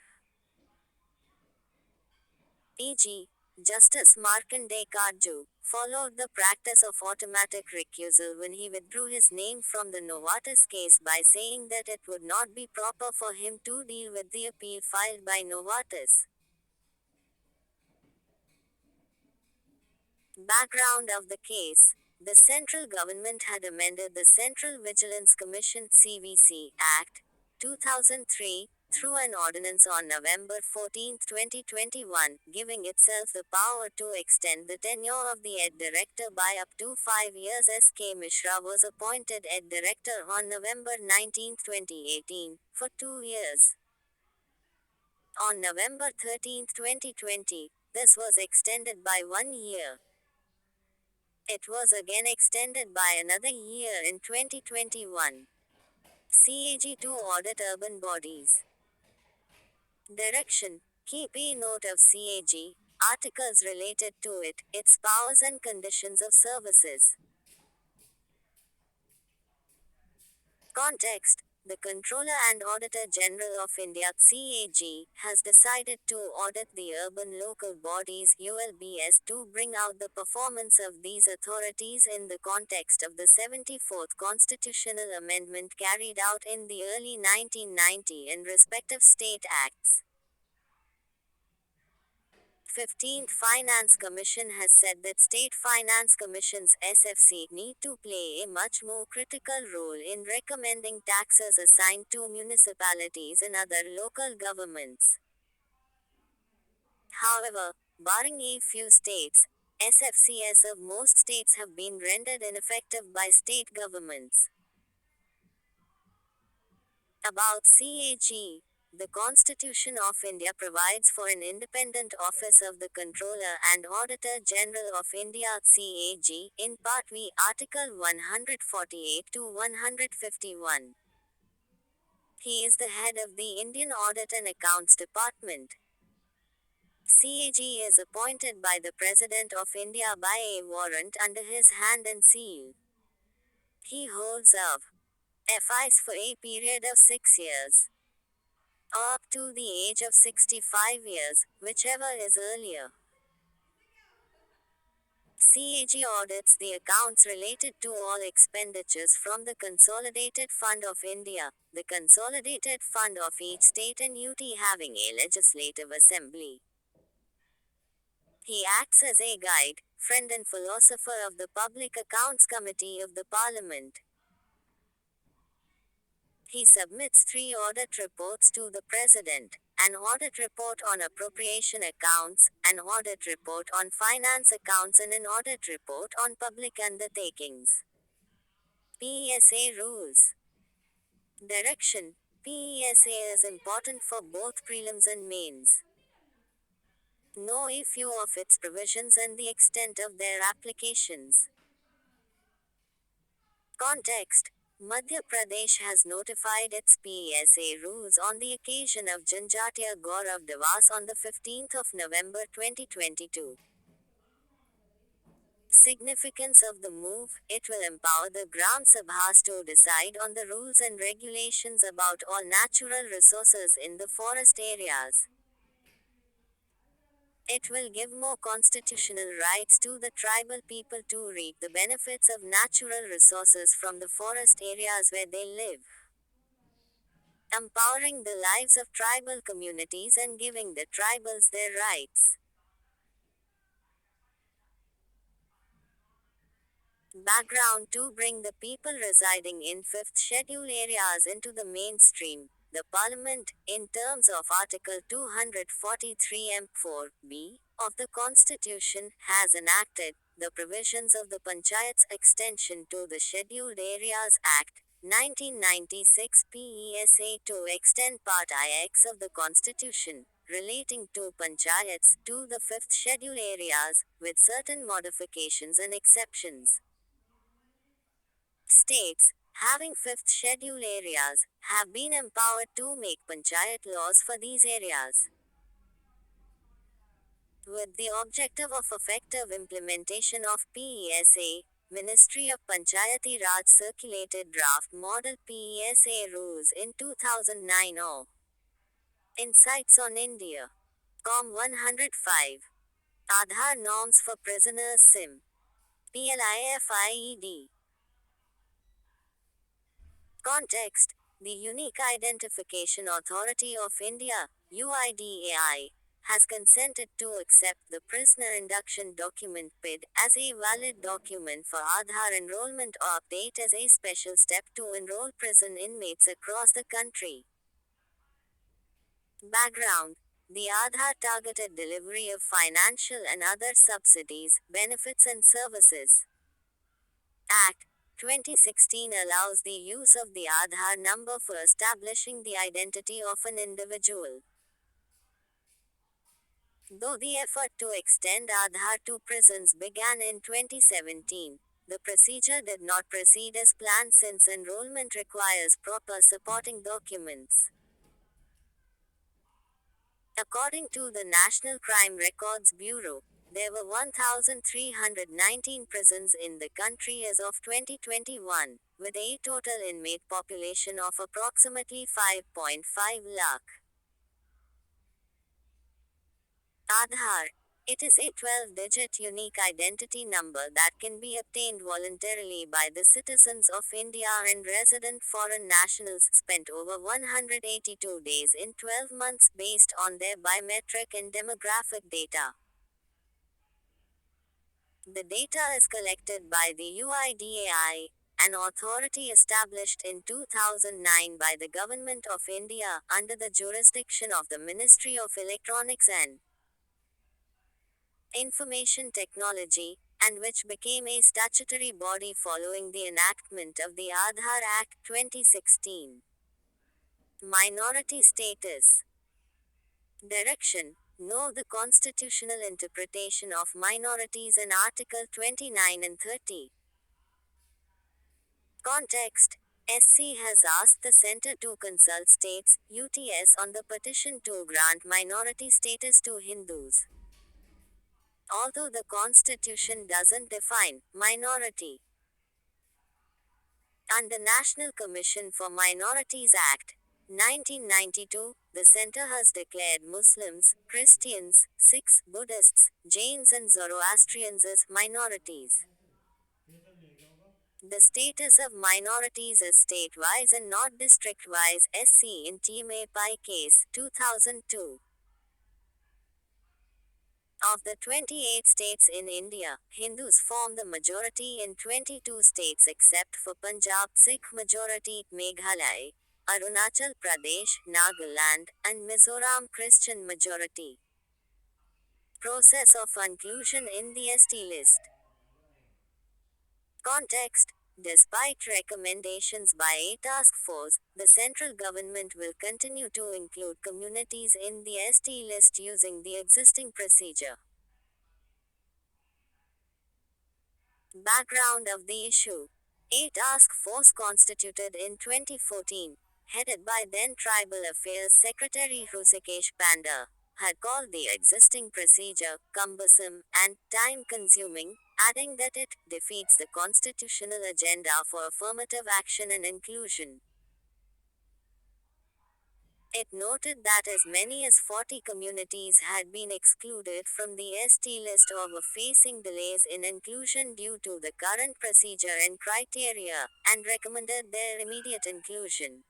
E.g., Justice Markanday Karju followed the practice of automatic recusal when he withdrew his name from the Novartis case by saying that it would not be proper for him to deal with the appeal filed by Novartis. Background of the case: the central government had amended the Central Vigilance Commission (CVC) Act 2003 through an ordinance on November 14, 2021, giving itself the power to extend the tenure of the ED director by up to 5 years. S.K. Mishra was appointed ED director on November 19, 2018, for 2 years. On November 13, 2020, this was extended by 1 year. It was again extended by another year in 2021. CAG to audit urban bodies. Direction: keep a note of CAG, articles related to it, its powers and conditions of services. Context: the Controller and Auditor General of India (CAG) has decided to audit the urban local bodies (ULBs) to bring out the performance of these authorities in the context of the 74th Constitutional Amendment carried out in the early 1990 in respective state acts. 15th Finance Commission has said that state finance commissions (SFC) need to play a much more critical role in recommending taxes assigned to municipalities and other local governments. However, barring a few states, SFCs of most states have been rendered ineffective by state governments. About CAG: the Constitution of India provides for an independent office of the Controller and Auditor General of India (CAG) in Part V, Article 148 to 151. He is the head of the Indian Audit and Accounts Department. CAG is appointed by the President of India by a warrant under his hand and seal. He holds FIs for a period of 6 years. Or up to the age of 65 years, whichever is earlier. CAG audits the accounts related to all expenditures from the Consolidated Fund of India, the Consolidated Fund of each state and UT having a legislative assembly. He acts as a guide, friend and philosopher of the Public Accounts Committee of the Parliament. He submits 3 audit reports to the President: an audit report on appropriation accounts, an audit report on finance accounts and an audit report on public undertakings. PESA rules. Direction: PESA is important for both prelims and mains. Know a few of its provisions and the extent of their applications. Context: Madhya Pradesh has notified its PESA rules on the occasion of Janjatiya Gaurav Divas on the 15th of November 2022. Significance of the move: it will empower the Gram Sabhas to decide on the rules and regulations about all natural resources in the forest areas. It will give more constitutional rights to the tribal people to reap the benefits of natural resources from the forest areas where they live. Empowering the lives of tribal communities and giving the tribals their rights. Background: to bring the people residing in 5th Schedule areas into the mainstream, the Parliament, in terms of Article 243(4)(b) of the Constitution, has enacted the provisions of the Panchayats Extension to the Scheduled Areas Act 1996 (PESA) to extend Part IX of the Constitution, relating to panchayats, to the 5th Schedule areas, with certain modifications and exceptions. States, having 5th Schedule areas, have been empowered to make panchayat laws for these areas. With the objective of effective implementation of PESA, Ministry of Panchayati Raj circulated draft Model PESA rules in 2009. Insights on India. Com 105. Aadhaar norms for prisoners SIM. PLIFIED. Context: the Unique Identification Authority of India, UIDAI, has consented to accept the Prisoner Induction Document PID as a valid document for Aadhaar enrollment or update as a special step to enroll prison inmates across the country. Background: the Aadhaar targeted delivery of financial and other subsidies, benefits, and services. Act 2016 allows the use of the Aadhaar number for establishing the identity of an individual. Though the effort to extend Aadhaar to prisons began in 2017, the procedure did not proceed as planned since enrollment requires proper supporting documents. According to the National Crime Records Bureau, there were 1,319 prisons in the country as of 2021, with a total inmate population of approximately 5.5 lakh. Aadhaar. It is a 12-digit unique identity number that can be obtained voluntarily by the citizens of India and resident foreign nationals spent over 182 days in 12 months based on their biometric and demographic data. The data is collected by the UIDAI, an authority established in 2009 by the Government of India under the jurisdiction of the Ministry of Electronics and Information Technology, and which became a statutory body following the enactment of the Aadhaar Act 2016. Minority status. Direction: know the constitutional interpretation of minorities in Article 29 and 30. Context: SC has asked the Centre to consult states, UTS, on the petition to grant minority status to Hindus. Although the Constitution doesn't define minority under National Commission for Minorities Act 1992, the Centre has declared Muslims, Christians, Sikhs, Buddhists, Jains, and Zoroastrians as minorities. The status of minorities is state-wise and not district-wise. SC in TMA Pai case, 2002. Of the 28 states in India, Hindus form the majority in 22 states except for Punjab, Sikh majority, Meghalaya, Arunachal Pradesh, Nagaland, and Mizoram Christian majority. Process of inclusion in the ST list. Context: despite recommendations by a task force, the central government will continue to include communities in the ST list using the existing procedure. Background of the issue: a task force constituted in 2014, headed by then Tribal Affairs Secretary Hrusikesh Panda, had called the existing procedure cumbersome and time consuming, adding that it defeats the constitutional agenda for affirmative action and inclusion. It noted that as many as 40 communities had been excluded from the ST list or were facing delays in inclusion due to the current procedure and criteria, and recommended their immediate inclusion.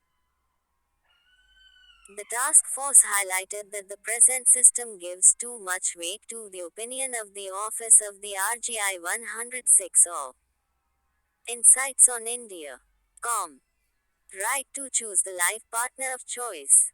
The task force highlighted that the present system gives too much weight to the opinion of the Office of the RGI 106 or Insights on India. Com. Right to choose the life partner of choice.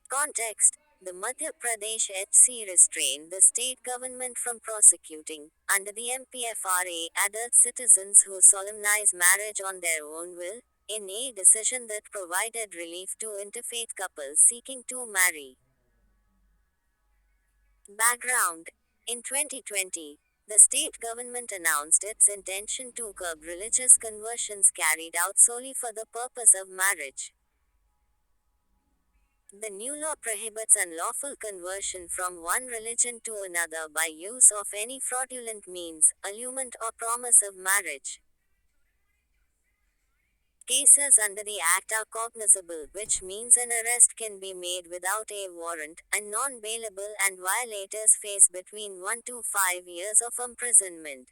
Context: the Madhya Pradesh HC restrained the state government from prosecuting, under the MPFRA, adult citizens who solemnize marriage on their own will, in a decision that provided relief to interfaith couples seeking to marry. Background: in 2020, the state government announced its intention to curb religious conversions carried out solely for the purpose of marriage. The new law prohibits unlawful conversion from one religion to another by use of any fraudulent means, allurement, or promise of marriage. Cases under the Act are cognizable, which means an arrest can be made without a warrant, and non-bailable, and violators face between 1 to 5 years of imprisonment.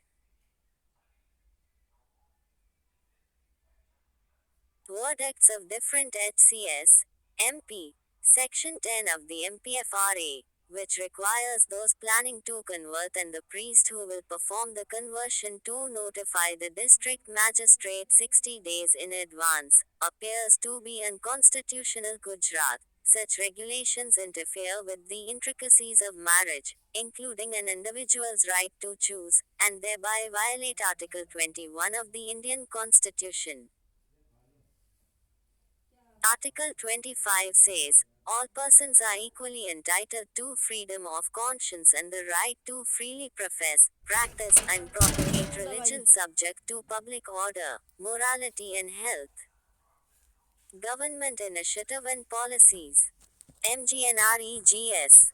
Verdicts of different HCS, MP. Section 10 of the MPFRA, which requires those planning to convert and the priest who will perform the conversion to notify the district magistrate 60 days in advance, appears to be unconstitutional. Gujarat. Such regulations interfere with the intricacies of marriage, including an individual's right to choose, and thereby violate Article 21 of the Indian Constitution. Article 25 says, all persons are equally entitled to freedom of conscience and the right to freely profess, practice, and propagate religion subject to public order, morality and health. Government initiative and policies. MGNREGS.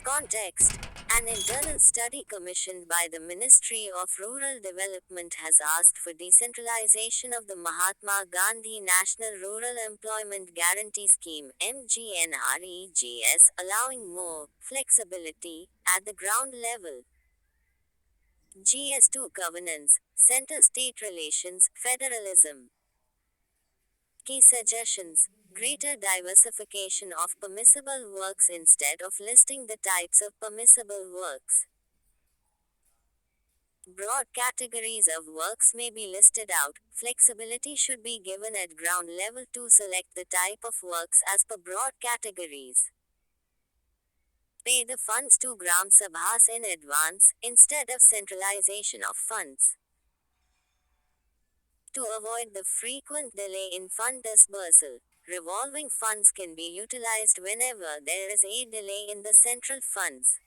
Context. An internal study commissioned by the Ministry of Rural Development has asked for decentralization of the Mahatma Gandhi National Rural Employment Guarantee Scheme (MGNREGS), allowing more flexibility at the ground level. GS2 Governance, Center-State Relations, Federalism. Key suggestions. Greater diversification of permissible works instead of listing the types of permissible works. Broad categories of works may be listed out. Flexibility should be given at ground level to select the type of works as per broad categories. Pay the funds to Gram Sabhas in advance, instead of centralization of funds. To avoid the frequent delay in fund disbursal, revolving funds can be utilized whenever there is a delay in the central funds.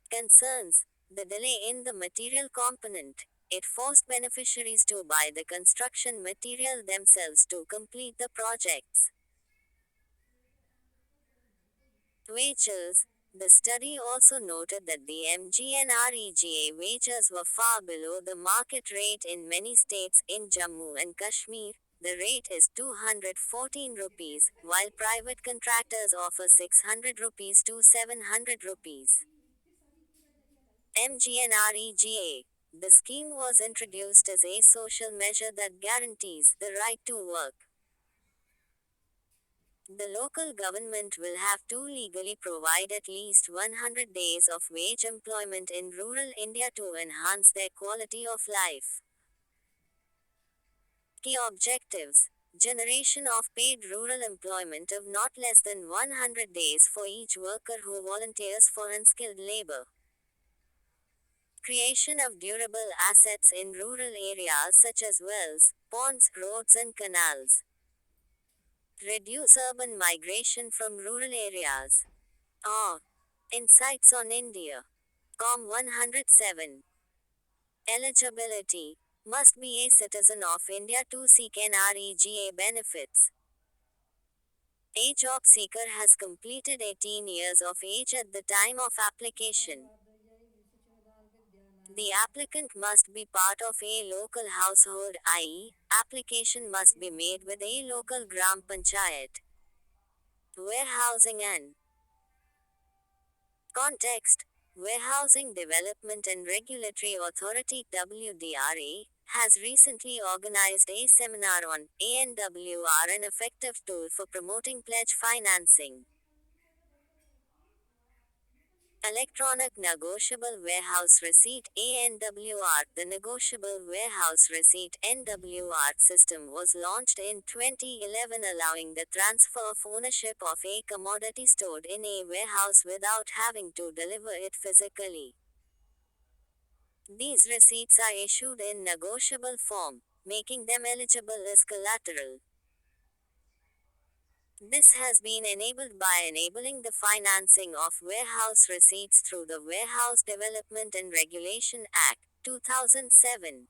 Concerns. The delay in the material component. It forced beneficiaries to buy the construction material themselves to complete the projects. Wages. The study also noted that the MGNREGA wages were far below the market rate in many states. In Jammu and Kashmir, the rate is 214 rupees, while private contractors offer 600 rupees to 700 rupees. MGNREGA. The scheme was introduced as a social measure that guarantees the right to work. The local government will have to legally provide at least 100 days of wage employment in rural India to enhance their quality of life. Key objectives. Generation of paid rural employment of not less than 100 days for each worker who volunteers for unskilled labor. Creation of durable assets in rural areas such as wells, ponds, roads and canals. Reduce urban migration from rural areas. Insights on India. Com 107. Eligibility. Must be a citizen of India to seek NREGA benefits. A job seeker has completed 18 years of age at the time of application. The applicant must be part of a local household, i.e., application must be made with a local Gram Panchayat. Warehousing and context. Warehousing Development and Regulatory Authority WDRA has recently organized a seminar on ANWR, an effective tool for promoting pledge financing. Electronic Negotiable Warehouse Receipt (ANWR). The Negotiable Warehouse Receipt (NWR) system was launched in 2011, allowing the transfer of ownership of a commodity stored in a warehouse without having to deliver it physically. These receipts are issued in negotiable form, making them eligible as collateral. This has been enabled by enabling the financing of warehouse receipts through the Warehouse Development and Regulation Act, 2007.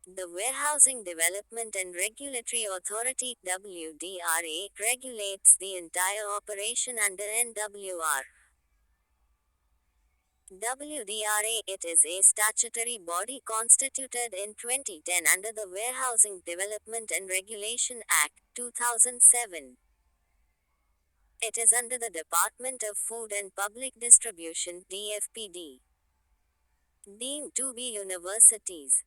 The Warehousing Development and Regulatory Authority (WDRA) regulates the entire operation under NWR. WDRA. It is a statutory body constituted in 2010 under the Warehousing Development and Regulation Act, 2007. It is under the Department of Food and Public Distribution, DFPD. Deemed to be universities.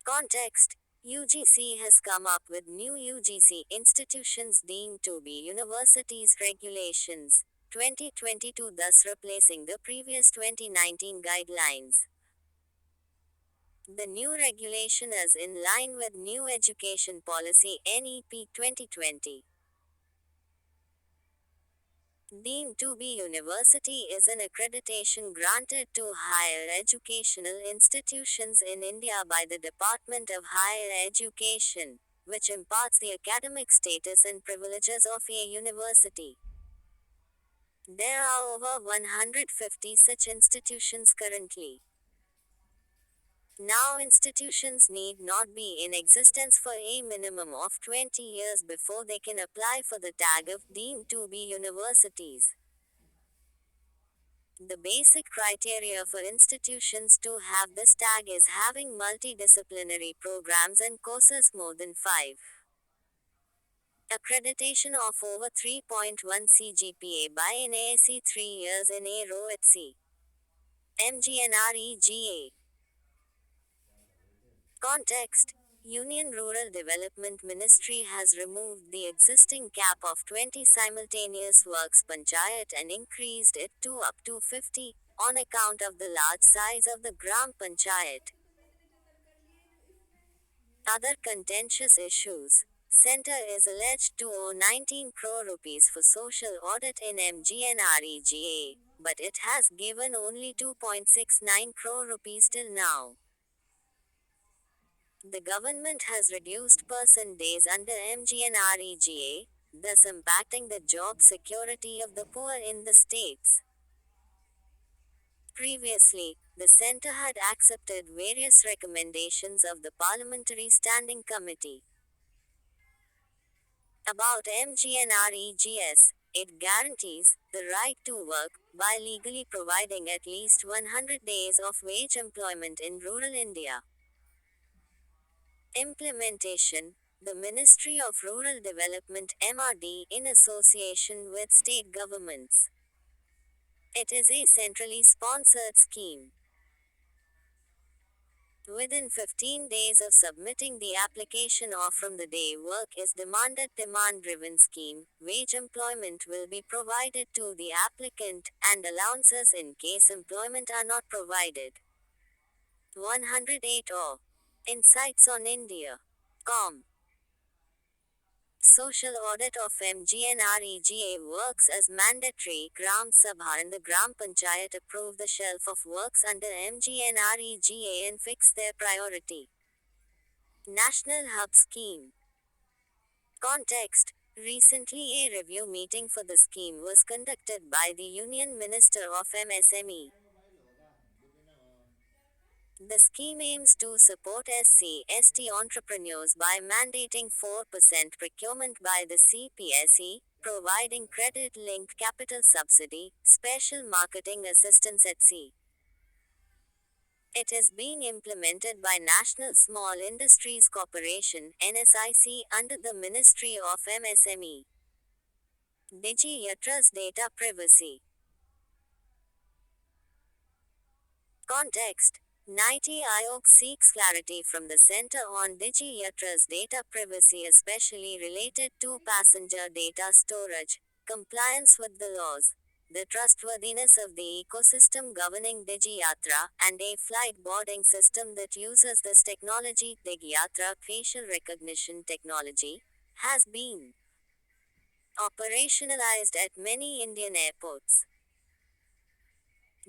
Context: UGC has come up with new UGC institutions deemed to be universities regulations, 2022, thus replacing the previous 2019 guidelines. The new regulation is in line with New Education Policy NEP 2020. Deemed to be university is an accreditation granted to higher educational institutions in India by the Department of Higher Education, which imparts the academic status and privileges of a university. There are over 150 such institutions currently. Now, institutions need not be in existence for a minimum of 20 years before they can apply for the tag of deemed to be universities. The basic criteria for institutions to have this tag is having multidisciplinary programs and courses more than 5. Accreditation of over 3.1 CGPA by NASE 3 years in a row at C. MGNREGA. Context: Union Rural Development Ministry has removed the existing cap of 20 simultaneous works panchayat and increased it to up to 50, on account of the large size of the Gram Panchayat. Other contentious issues. Centre is alleged to owe 19 crore rupees for social audit in MGNREGA, but it has given only 2.69 crore rupees till now. The government has reduced person days under MGNREGA, thus impacting the job security of the poor in the states. Previously, the centre had accepted various recommendations of the Parliamentary Standing Committee. About MGNREGS, it guarantees the right to work by legally providing at least 100 days of wage employment in rural India. Implementation: the Ministry of Rural Development (MRD) in association with state governments. It is a centrally sponsored scheme. Within 15 days of submitting the application or from the day work is demanded, demand-driven scheme, wage employment will be provided to the applicant, and allowances in case employment are not provided. 108 or Insights on India. Com. Social audit of MGNREGA works as mandatory. Gram Sabha and the Gram Panchayat approve the shelf of works under MGNREGA and fix their priority. National Hub Scheme. Context: recently a review meeting for the scheme was conducted by the Union Minister of MSME. The scheme aims to support SC/ST entrepreneurs by mandating 4% procurement by the CPSE, providing credit-linked capital subsidy, special marketing assistance etc. It is being implemented by National Small Industries Corporation (NSIC) under the Ministry of MSME. Digi Yatra's data privacy. Context: NITI Aayog seeks clarity from the Centre on Digi Yatra's data privacy, especially related to passenger data storage, compliance with the laws, the trustworthiness of the ecosystem governing Digi Yatra, and a flight boarding system that uses this technology. Digi Yatra facial recognition technology has been operationalized at many Indian airports.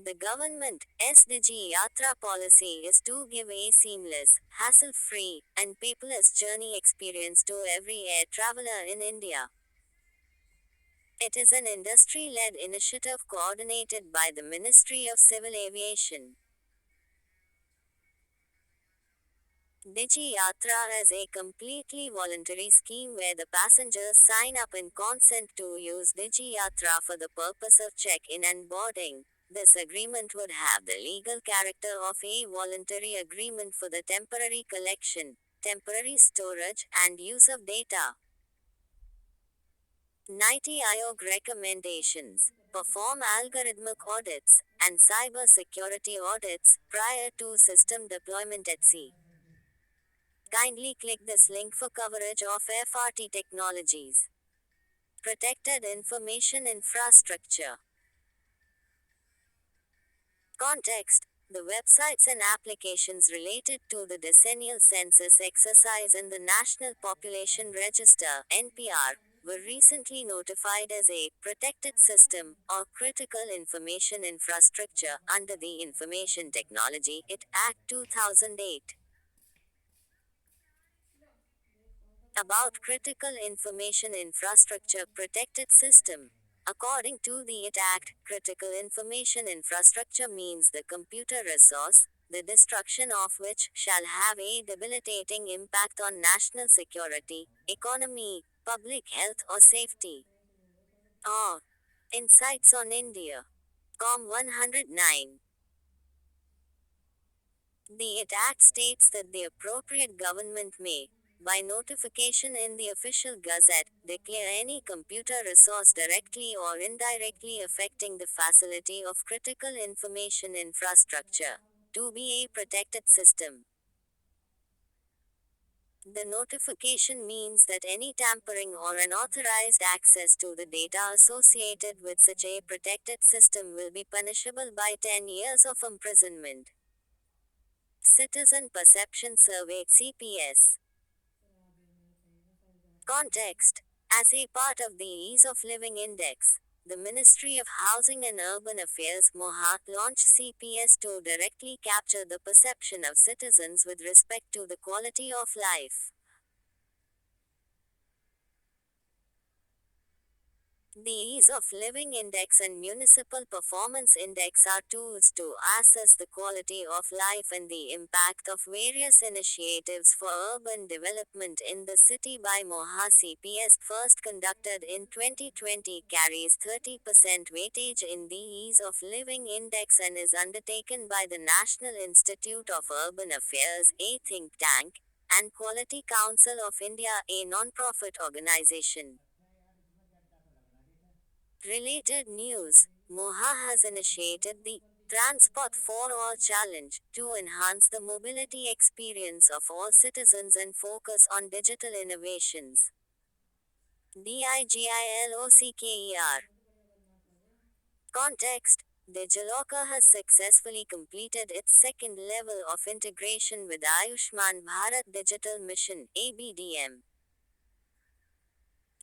The government's Digi Yatra policy is to give a seamless, hassle-free, and paperless journey experience to every air traveler in India. It is an industry-led initiative coordinated by the Ministry of Civil Aviation. Digi Yatra is a completely voluntary scheme where the passengers sign up and consent to use Digi Yatra for the purpose of check-in and boarding. This agreement would have the legal character of a voluntary agreement for the temporary collection, temporary storage, and use of data. NITI Aayog recommendations: perform algorithmic audits and cyber security audits prior to system deployment at sea. Kindly click this link for coverage of FRT technologies. Protected information infrastructure. Context: the websites and applications related to the decennial census exercise in the National Population Register (NPR) were recently notified as a protected system or critical information infrastructure under the Information Technology Act 2008. About critical information infrastructure protected system. According to the Act, critical information infrastructure means the computer resource, the destruction of which shall have a debilitating impact on national security, economy, public health or safety. Or Insights on India. Com 109. The Act states that the appropriate government may, by notification in the official gazette, declare any computer resource directly or indirectly affecting the facility of critical information infrastructure to be a protected system. The notification means that any tampering or unauthorized access to the data associated with such a protected system will be punishable by 10 years of imprisonment. Citizen Perception Survey (CPS). Context: as a part of the Ease of Living Index, the Ministry of Housing and Urban Affairs (MoHA) launched CPS to directly capture the perception of citizens with respect to the quality of life. The Ease of Living Index and Municipal Performance Index are tools to assess the quality of life and the impact of various initiatives for urban development in the city by MoHA. CPS, first conducted in 2020, carries 30% weightage in the Ease of Living Index and is undertaken by the National Institute of Urban Affairs, a think tank, and Quality Council of India, a non-profit organization. Related news: MoHA has initiated the Transport for All Challenge to enhance the mobility experience of all citizens and focus on digital innovations. DIGILOCKER. Context: DigiLocker has successfully completed its second level of integration with Ayushman Bharat Digital Mission (ABDM).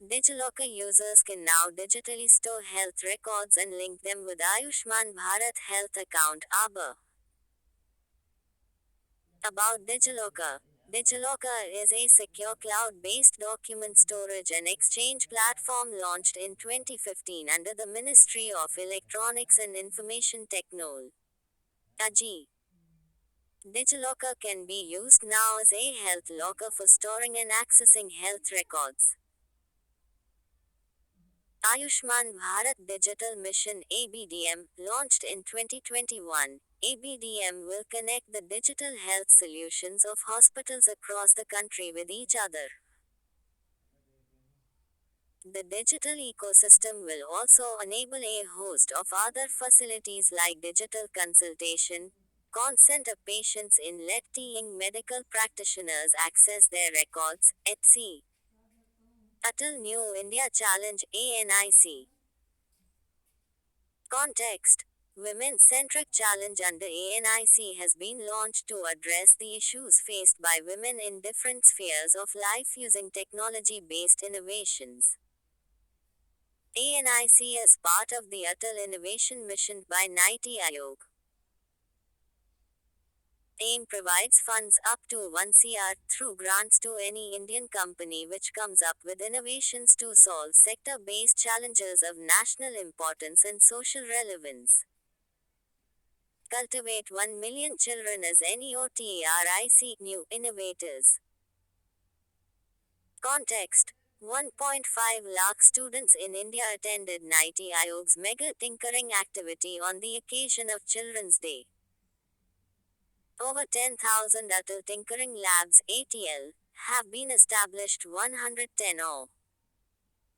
DigiLocker users can now digitally store health records and link them with Ayushman Bharat Health account (ABHA). About DigiLocker. DigiLocker is a secure cloud-based document storage and exchange platform launched in 2015 under the Ministry of Electronics and Information Technology. DigiLocker can be used now as a health locker for storing and accessing health records. Ayushman Bharat Digital Mission (ABDM), launched in 2021, ABDM will connect the digital health solutions of hospitals across the country with each other. The digital ecosystem will also enable a host of other facilities like digital consultation, consent of patients in letting medical practitioners access their records, etc. Atal New India Challenge (ANIC). Context: Women-centric challenge under ANIC has been launched to address the issues faced by women in different spheres of life using technology-based innovations. ANIC is part of the Atal Innovation Mission by NITI Aayog. AIM provides funds up to 1 crore through grants to any Indian company which comes up with innovations to solve sector-based challenges of national importance and social relevance. Cultivate 1 million children as NEOTARIC new innovators. Context: 1.5 lakh students in India attended Niti Aayog's mega tinkering activity on the occasion of Children's Day. Over 10,000 Atal Tinkering Labs (ATL) have been established. 110 O.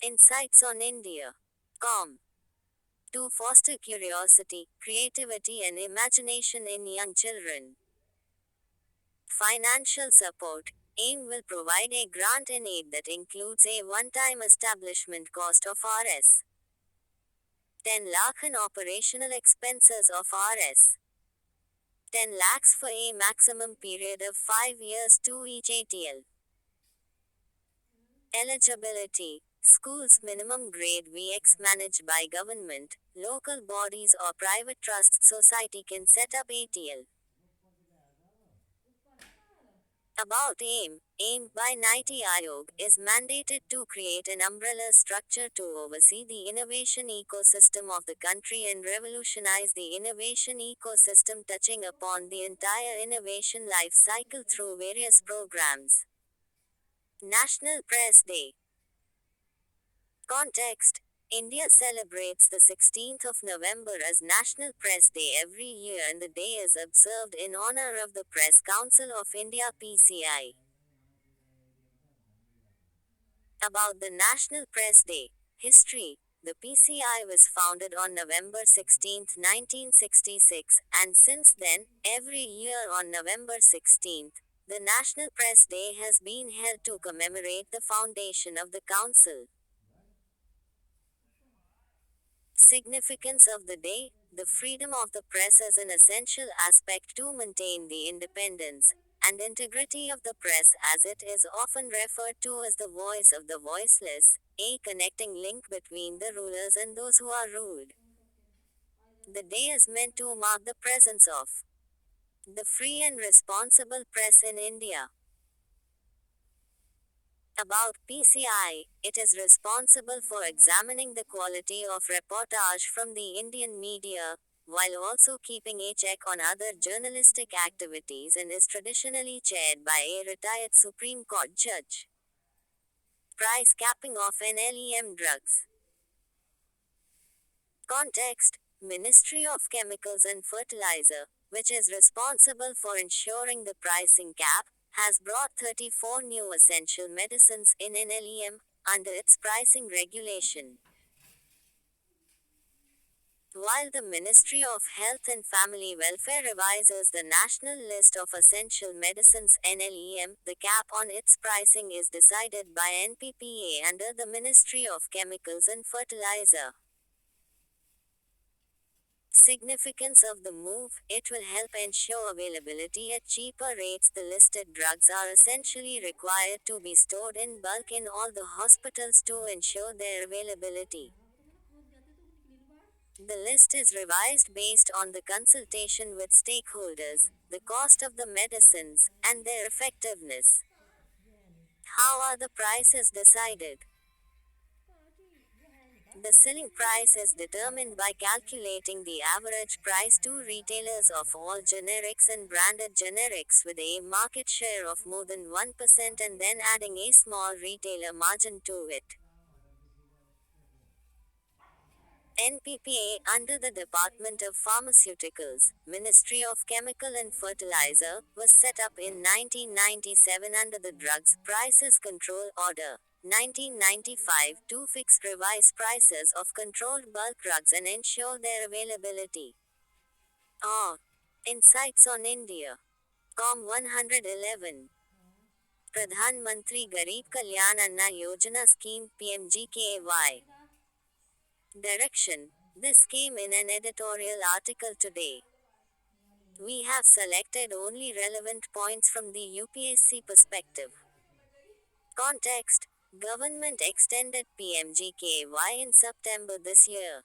Insights on India. Com. To foster curiosity, creativity and imagination in young children. Financial support. AIM will provide a grant in aid that includes a one-time establishment cost of Rs. 10 lakh and operational expenses of Rs. 10 lakhs for a maximum period of 5 years to each ATL. Eligibility. Schools minimum grade VX managed by government, local bodies or private trust society can set up ATL. About AIM. AIM by Niti Aayog is mandated to create an umbrella structure to oversee the innovation ecosystem of the country and revolutionize the innovation ecosystem, touching upon the entire innovation life cycle through various programs. National Press Day. Context. India celebrates the 16th of November as National Press Day every year, and the day is observed in honor of the Press Council of India (PCI). About the National Press Day. History. The PCI was founded on November 16, 1966, and since then, every year on November 16, the National Press Day has been held to commemorate the foundation of the Council. Significance of the day. The freedom of the press is an essential aspect to maintain the independence and integrity of the press, as it is often referred to as the voice of the voiceless, a connecting link between the rulers and those who are ruled. The day is meant to mark the presence of the free and responsible press in India. About PCI, it is responsible for examining the quality of reportage from the Indian media, while also keeping a check on other journalistic activities, and is traditionally chaired by a retired Supreme Court judge. Price capping of NLEM drugs. Context. Ministry of Chemicals and Fertilizer, which is responsible for ensuring the pricing cap, has brought 34 new essential medicines in NLEM under its pricing regulation. While the Ministry of Health and Family Welfare revises the national list of essential medicines (NLEM), the cap on its pricing is decided by NPPA under the Ministry of Chemicals and Fertilizer. Significance of the move. It will help ensure availability at cheaper rates. The listed drugs are essentially required to be stored in bulk in all the hospitals to ensure their availability. The list is revised based on the consultation with stakeholders, the cost of the medicines, and their effectiveness. How are the prices decided? The selling price is determined by calculating the average price to retailers of all generics and branded generics with a market share of more than 1% and then adding a small retailer margin to it. NPPA, under the Department of Pharmaceuticals, Ministry of Chemical and Fertilizer, was set up in 1997 under the Drugs Prices Control Order 1995 to fix revised prices of controlled bulk drugs and ensure their availability. Insights on India. Com 111. Pradhan Mantri Garib Kalyan Anna Yojana Scheme (PMGKY). Direction. This came in an editorial article today. We have selected only relevant points from the UPSC perspective. Context. Government extended PMGKY in September this year.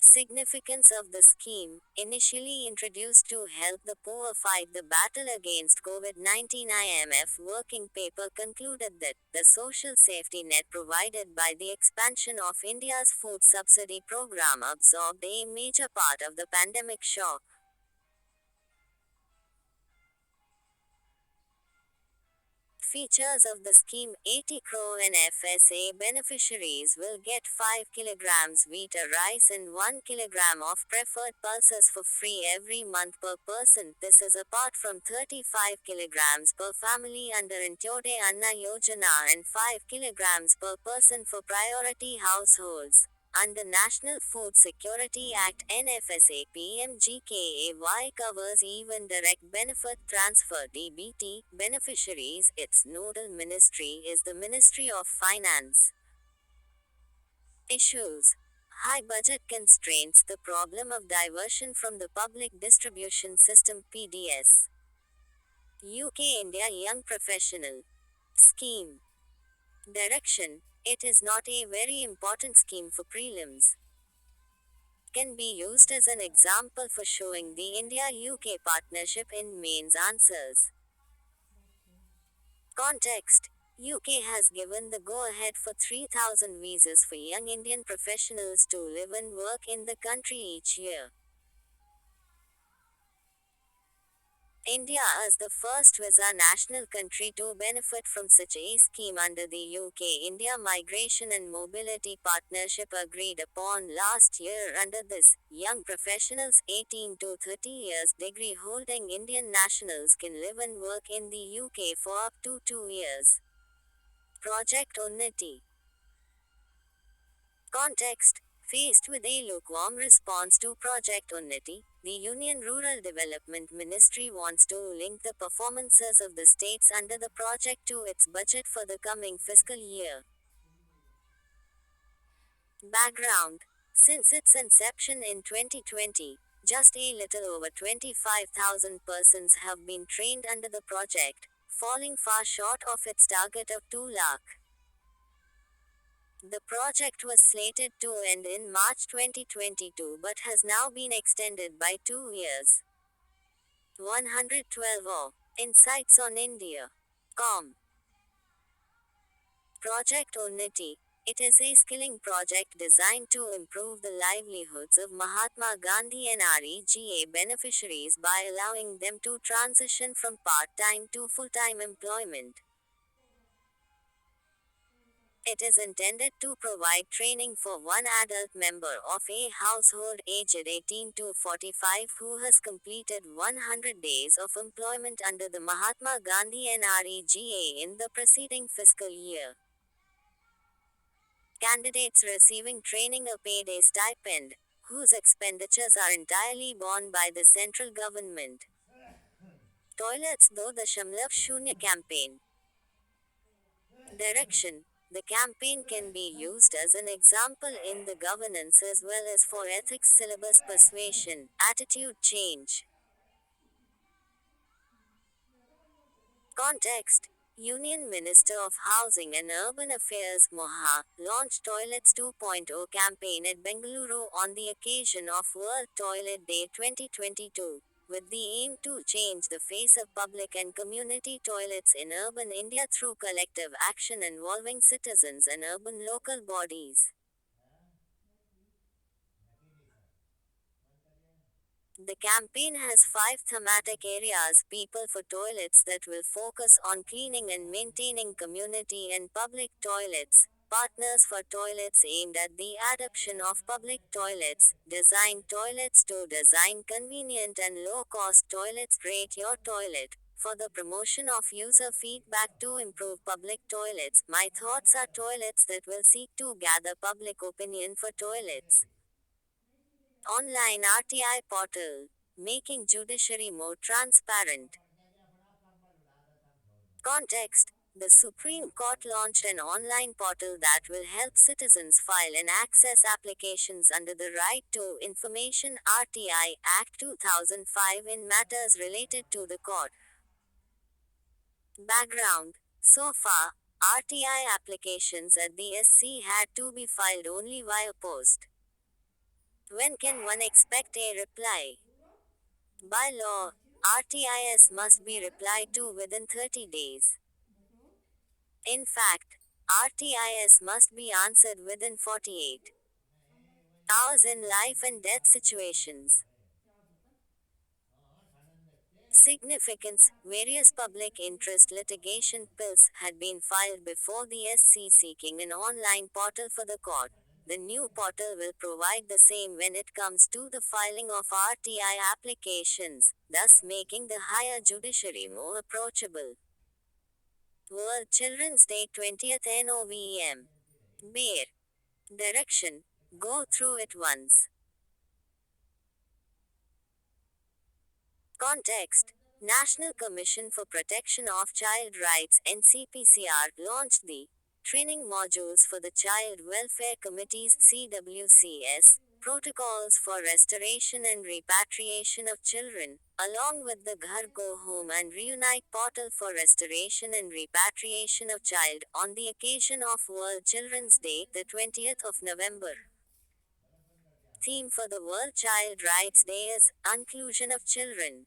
Significance of the scheme. Initially introduced to help the poor fight the battle against COVID-19, IMF working paper concluded that the social safety net provided by the expansion of India's food subsidy program absorbed a major part of the pandemic shock. Features of the scheme: 80 crore NFSA beneficiaries will get 5 kilograms wheat rice and 1 kilogram of preferred pulses for free every month per person. This is apart from 35 kilograms per family under Antyodaya Anna Yojana and 5 kilograms per person for priority households. Under National Food Security Act NFSA PMGKAY covers even direct benefit transfer DBT beneficiaries. Its nodal ministry is the Ministry of Finance. Issues: high budget constraints, the problem of diversion from the public distribution system PDS. UK India Young Professional Scheme. Direction: it is not a very important scheme for prelims. Can be used as an example for showing the India-UK partnership in mains answers. Context: UK has given the go-ahead for 3,000 visas for young Indian professionals to live and work in the country each year. India is the first visa national country to benefit from such a scheme under the UK-India Migration and Mobility Partnership agreed upon last year. Under this, young professionals 18 to 30 years degree holding Indian nationals can live and work in the UK for up to 2 years. Project Unnati. Context: faced with a lukewarm response to Project Unnati, the Union Rural Development Ministry wants to link the performances of the states under the project to its budget for the coming fiscal year. Background: since its inception in 2020, just a little over 25,000 persons have been trained under the project, falling far short of its target of 2 lakh. The project was slated to end in March 2022 but has now been extended by 2 years. 112 Insights on India. Com. Project Unnati. It is a skilling project designed to improve the livelihoods of Mahatma Gandhi NREGA beneficiaries by allowing them to transition from part-time to full-time employment. It is intended to provide training for one adult member of a household aged 18 to 45 who has completed 100 days of employment under the Mahatma Gandhi NREGA in the preceding fiscal year. Candidates receiving training are paid a stipend, whose expenditures are entirely borne by the central government. Toilets though the Shamlav Shunya campaign. Direction: the campaign can be used as an example in the governance as well as for ethics syllabus persuasion, attitude change. Context: Union Minister of Housing and Urban Affairs Moha launched Toilets 2.0 campaign at Bengaluru on the occasion of World Toilet Day 2022, with the aim to change the face of public and community toilets in urban India through collective action involving citizens and urban local bodies. The campaign has 5 thematic areas: people for toilets, that will focus on cleaning and maintaining community and public toilets; partners for toilets, aimed at the adoption of public toilets; design toilets to design convenient and low cost toilets; rate your toilet, for the promotion of user feedback to improve public toilets. My thoughts are toilets, that will seek to gather public opinion for toilets. Online RTI portal. Making judiciary more transparent. Context: the Supreme Court launched an online portal that will help citizens file and access applications under the Right to Information (RTI) Act 2005 in matters related to the court. Background: so far, RTI applications at the SC had to be filed only via post. When can one expect a reply? By law, RTIS must be replied to within 30 days. In fact, RTIS must be answered within 48 hours in life and death situations. Significance: various public interest litigation bills had been filed before the SC seeking an online portal for the court. The new portal will provide the same when it comes to the filing of RTI applications, thus making the higher judiciary more approachable. World Children's Day 20th NOVEM. Bear. Direction: go through it once. Context: National Commission for Protection of Child Rights (NCPCR) launched the training modules for the Child Welfare Committee's CWCS protocols for restoration and repatriation of children, along with the Ghar Go Home and Reunite portal for restoration and repatriation of child on the occasion of World Children's Day, the 20th of November. Theme for the World Child Rights Day is Inclusion of Children.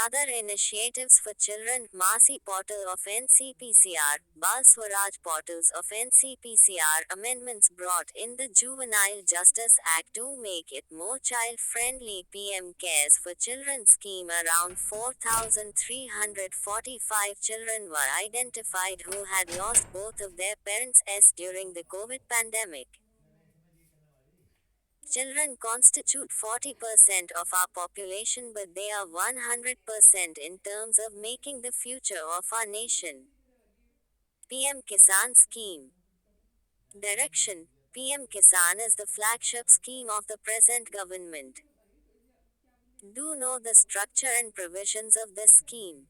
Other initiatives for children: Masi portal of NCPCR, Bal Swaraj portals of NCPCR. Amendments brought in the Juvenile Justice Act to make it more child-friendly. PM Cares for Children scheme. Around 4,345 children were identified who had lost both of their parents during the COVID pandemic. Children constitute 40% of our population, but they are 100% in terms of making the future of our nation. PM Kisan Scheme. Direction: PM Kisan is the flagship scheme of the present government. Do know the structure and provisions of this scheme.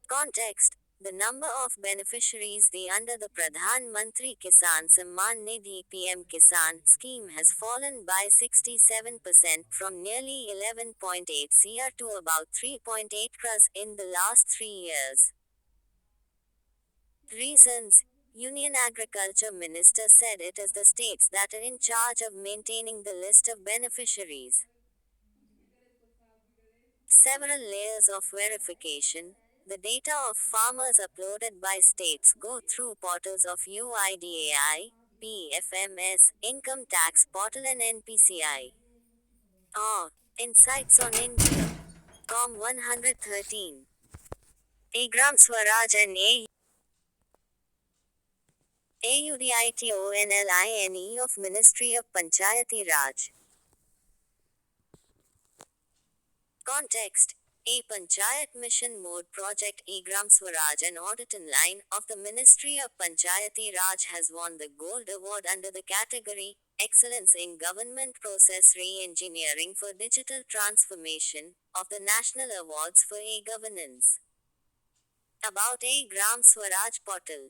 Context: the number of beneficiaries under the Pradhan Mantri Kisan Samman Nidhi PM Kisan scheme has fallen by 67% from nearly 11.8 crore to about 3.8 crores in the last 3 years. Reasons: Union Agriculture Minister said it is the states that are in charge of maintaining the list of beneficiaries. Several layers of verification. The data of farmers uploaded by states go through portals of UIDAI, PFMS, Income Tax Portal and NPCI. Insights on India. Com 113. Gram Swaraj and AUDITONLINE of Ministry of Panchayati Raj. Context: a Panchayat Mission Mode project. Gram Swaraj, an audit line of the Ministry of Panchayati Raj, has won the Gold Award under the category Excellence in Government Process Re-engineering for Digital Transformation of the National Awards for E-Governance. About Gram Swaraj portal.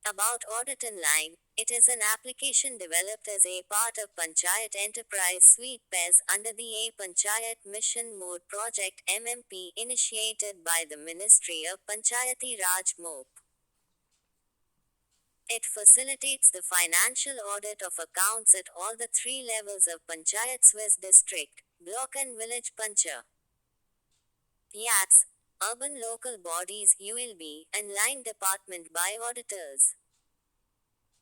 About Audit Line. It is an application developed as a part of Panchayat Enterprise Suite PES under the A Panchayat Mission Mode project MMP initiated by the Ministry of Panchayati Raj MOP. It facilitates the financial audit of accounts at all the 3 levels of Panchayat: Swiss district, block and village pancha. YATS, urban local bodies ULB, and line department by auditors.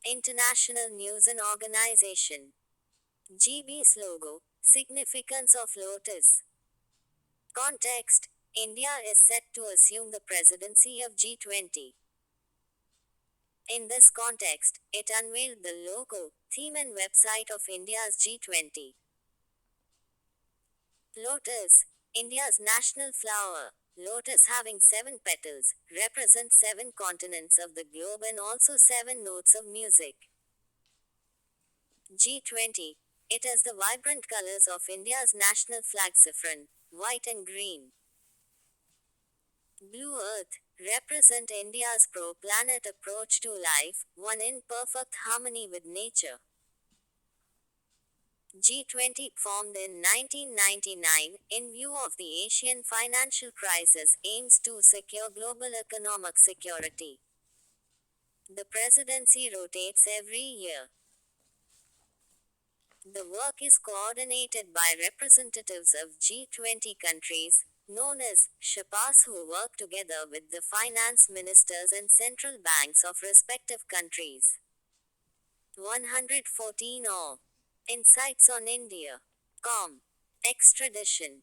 International News and Organization. GB's logo. Significance of Lotus. Context: India is set to assume the presidency of G20. In this context, it unveiled the logo, theme and website of India's G20. Lotus, India's national flower. Lotus, having 7 petals, represents 7 continents of the globe and also 7 notes of music. G20. It has the vibrant colors of India's national flag: saffron, white and green. Blue Earth, represent India's pro-planet approach to life, one in perfect harmony with nature. G20, formed in 1999, in view of the Asian financial crisis, aims to secure global economic security. The presidency rotates every year. The work is coordinated by representatives of G20 countries, known as Sherpas, who work together with the finance ministers and central banks of respective countries. 114 or Insights on India. Extradition.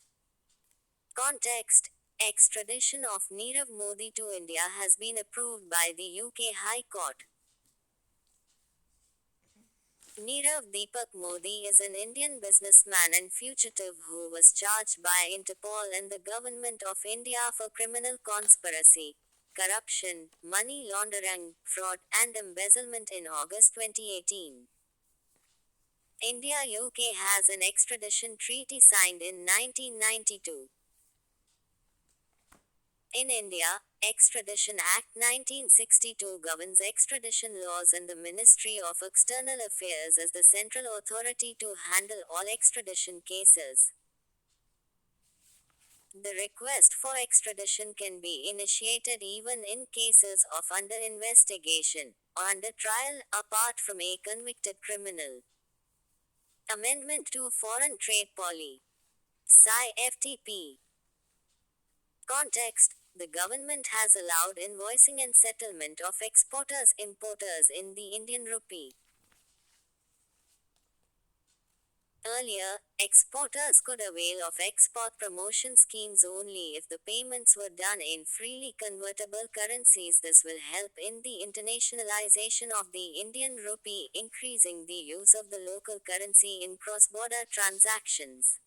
Context. Extradition of Nirav Modi to India has been approved by the UK High Court. Nirav Deepak Modi is an Indian businessman and fugitive who was charged by Interpol and the Government of India for criminal conspiracy, corruption, money laundering, fraud, and embezzlement in August 2018. India-UK has an extradition treaty signed in 1992. In India, Extradition Act 1962 governs extradition laws and the Ministry of External Affairs is the central authority to handle all extradition cases. The request for extradition can be initiated even in cases of under investigation or under trial apart from a convicted criminal. Amendment to Foreign Trade Policy. FTP. Context. The government has allowed invoicing and settlement of exporters-importers in the Indian rupee. Earlier, exporters could avail of export promotion schemes only if the payments were done in freely convertible currencies. This will help in the internationalization of the Indian rupee, increasing the use of the local currency in cross-border transactions.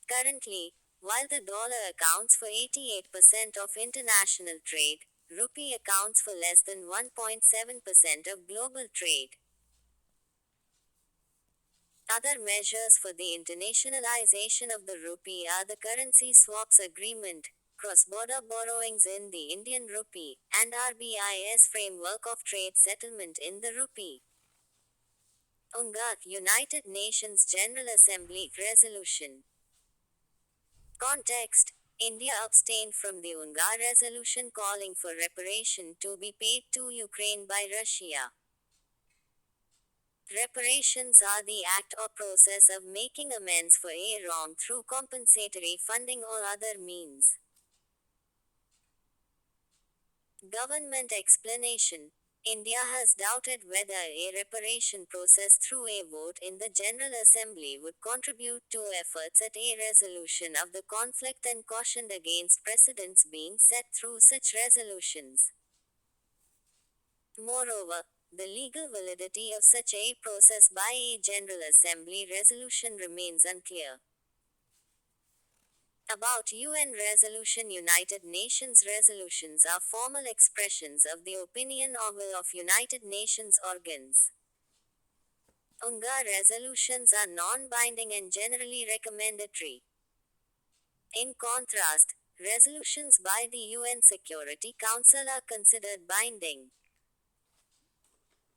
Currently, while the dollar accounts for 88% of international trade, rupee accounts for less than 1.7% of global trade. Other measures for the internationalization of the rupee are the currency swaps agreement, cross-border borrowings in the Indian rupee, and RBI's framework of trade settlement in the rupee. UNGA, United Nations General Assembly Resolution. Context. India abstained from the UNGA resolution calling for reparation to be paid to Ukraine by Russia. Reparations are the act or process of making amends for a wrong through compensatory funding or other means. Government explanation. India has doubted whether a reparation process through a vote in the General Assembly would contribute to efforts at a resolution of the conflict and cautioned against precedents being set through such resolutions. Moreover, the legal validity of such a process by a General Assembly resolution remains unclear. About UN resolution. United Nations resolutions are formal expressions of the opinion or will of United Nations organs. UNGA resolutions are non-binding and generally recommendatory. In contrast, resolutions by the UN Security Council are considered binding.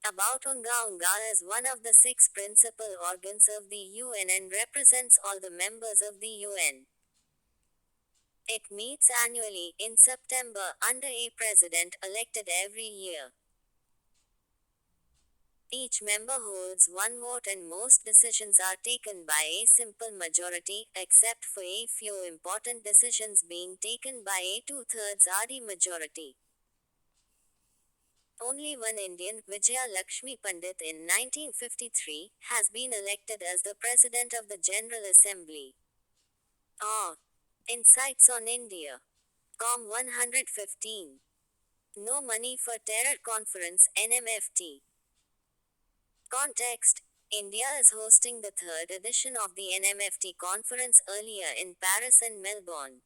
About UNGA. UNGA is one of the 6 principal organs of the UN and represents all the members of the UN. It meets annually, in September, under a president elected every year. Each member holds one vote and most decisions are taken by a simple majority, except for a few important decisions being taken by a 2/3 RD majority. Only one Indian, Vijaya Lakshmi Pandit in 1953, has been elected as the President of the General Assembly. Insights on India. 115. No Money for Terror Conference, NMFT. Context. India is hosting the 3rd edition of the NMFT conference earlier in Paris and Melbourne.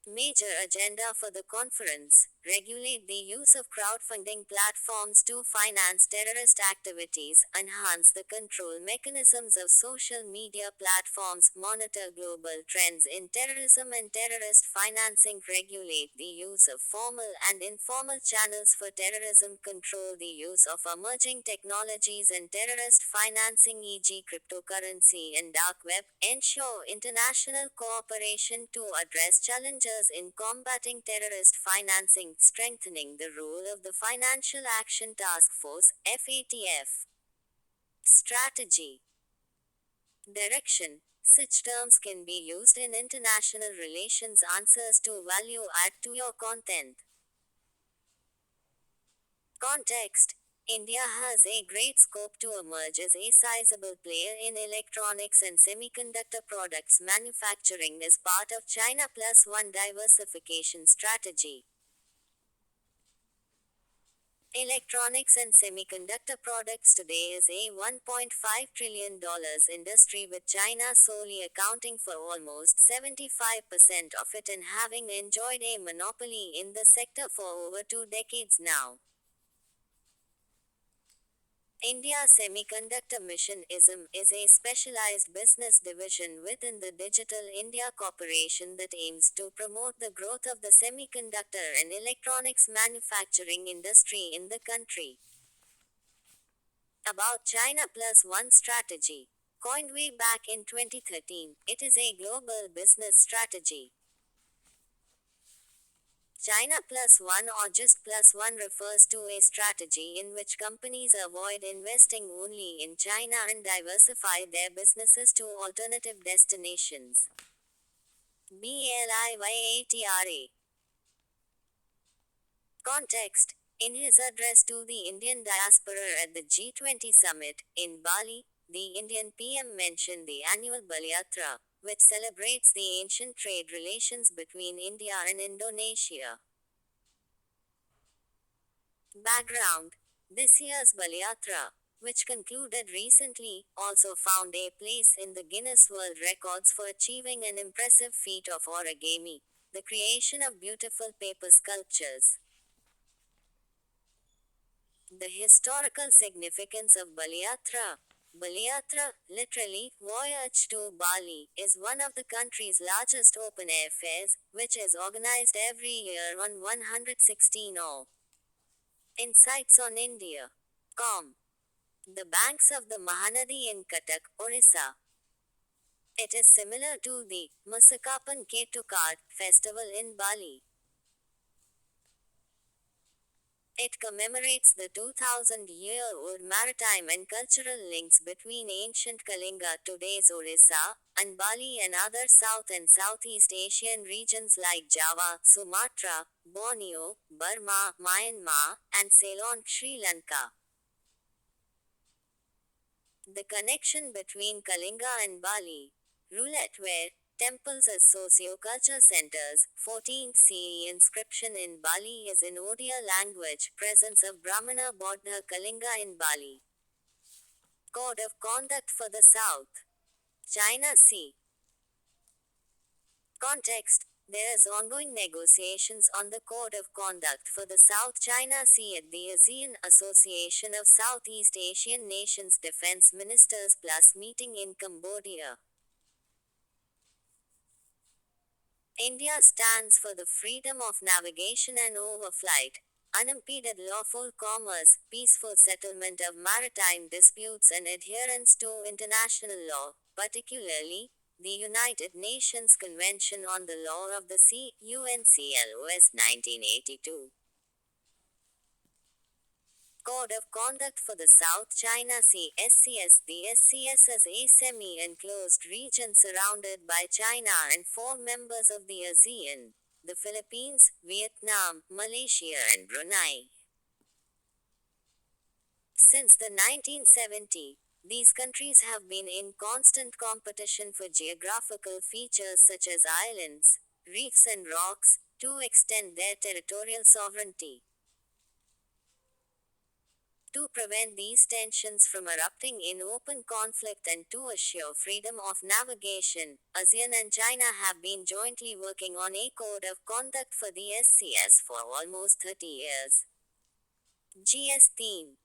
Major agenda for the conference: regulate the use of crowdfunding platforms to finance terrorist activities, enhance the control mechanisms of social media platforms, monitor global trends in terrorism and terrorist financing, regulate the use of formal and informal channels for terrorism, control the use of emerging technologies and terrorist financing e.g. cryptocurrency and dark web, ensure international cooperation to address challenges in combating terrorist financing, strengthening the role of the Financial Action Task Force, FATF. Strategy. Direction. Such terms can be used in international relations answers to value add to your content. Context: India has a great scope to emerge as a sizable player in electronics and semiconductor products manufacturing as part of China Plus One diversification strategy. Electronics and semiconductor products today is a $1.5 trillion industry with China solely accounting for almost 75% of it and having enjoyed a monopoly in the sector for over 2 decades now. India Semiconductor Mission (ISM) is a specialized business division within the Digital India Corporation that aims to promote the growth of the semiconductor and electronics manufacturing industry in the country. About China Plus One strategy. Coined way back in 2013, it is a global business strategy. China Plus One or just Plus One refers to a strategy in which companies avoid investing only in China and diversify their businesses to alternative destinations. BLIYATRA. Context: In his address to the Indian diaspora at the G20 summit in Bali, the Indian PM mentioned the annual Baliyatra, which celebrates the ancient trade relations between India and Indonesia. Background: This year's Baliyatra, which concluded recently, also found a place in the Guinness World Records for achieving an impressive feat of origami, the creation of beautiful paper sculptures. The historical significance of Baliyatra. Baliyatra, literally, voyage to Bali, is one of the country's largest open-air fairs, which is organized every year on 116 Insights on India. The banks of the Mahanadi in Cuttack, Orissa. It is similar to the Masakapan Ketukad festival in Bali. It commemorates the 2000-year-old maritime and cultural links between ancient Kalinga, today's Orissa, and Bali and other South and Southeast Asian regions like Java, Sumatra, Borneo, Burma, Myanmar, and Ceylon, Sri Lanka. The connection between Kalinga and Bali. Rouletware, temples as socio-culture centers, 14th CE inscription in Bali is in Odia language, presence of Brahmana Bodha Kalinga in Bali. Code of Conduct for the South China Sea. Context: There is ongoing negotiations on the Code of Conduct for the South China Sea at the ASEAN Association of Southeast Asian Nations Defense Ministers Plus meeting in Cambodia. India stands for the freedom of navigation and overflight, unimpeded lawful commerce, peaceful settlement of maritime disputes and adherence to international law, particularly, the United Nations Convention on the Law of the Sea, UNCLOS 1982. Code of Conduct for the South China Sea (SCS). The SCS is a semi-enclosed region surrounded by China and 4 members of the ASEAN: the Philippines, Vietnam, Malaysia and Brunei. Since the 1970s, these countries have been in constant competition for geographical features such as islands, reefs and rocks, to extend their territorial sovereignty. To prevent these tensions from erupting in open conflict and to assure freedom of navigation, ASEAN and China have been jointly working on a code of conduct for the SCS for almost 30 years. GS theme.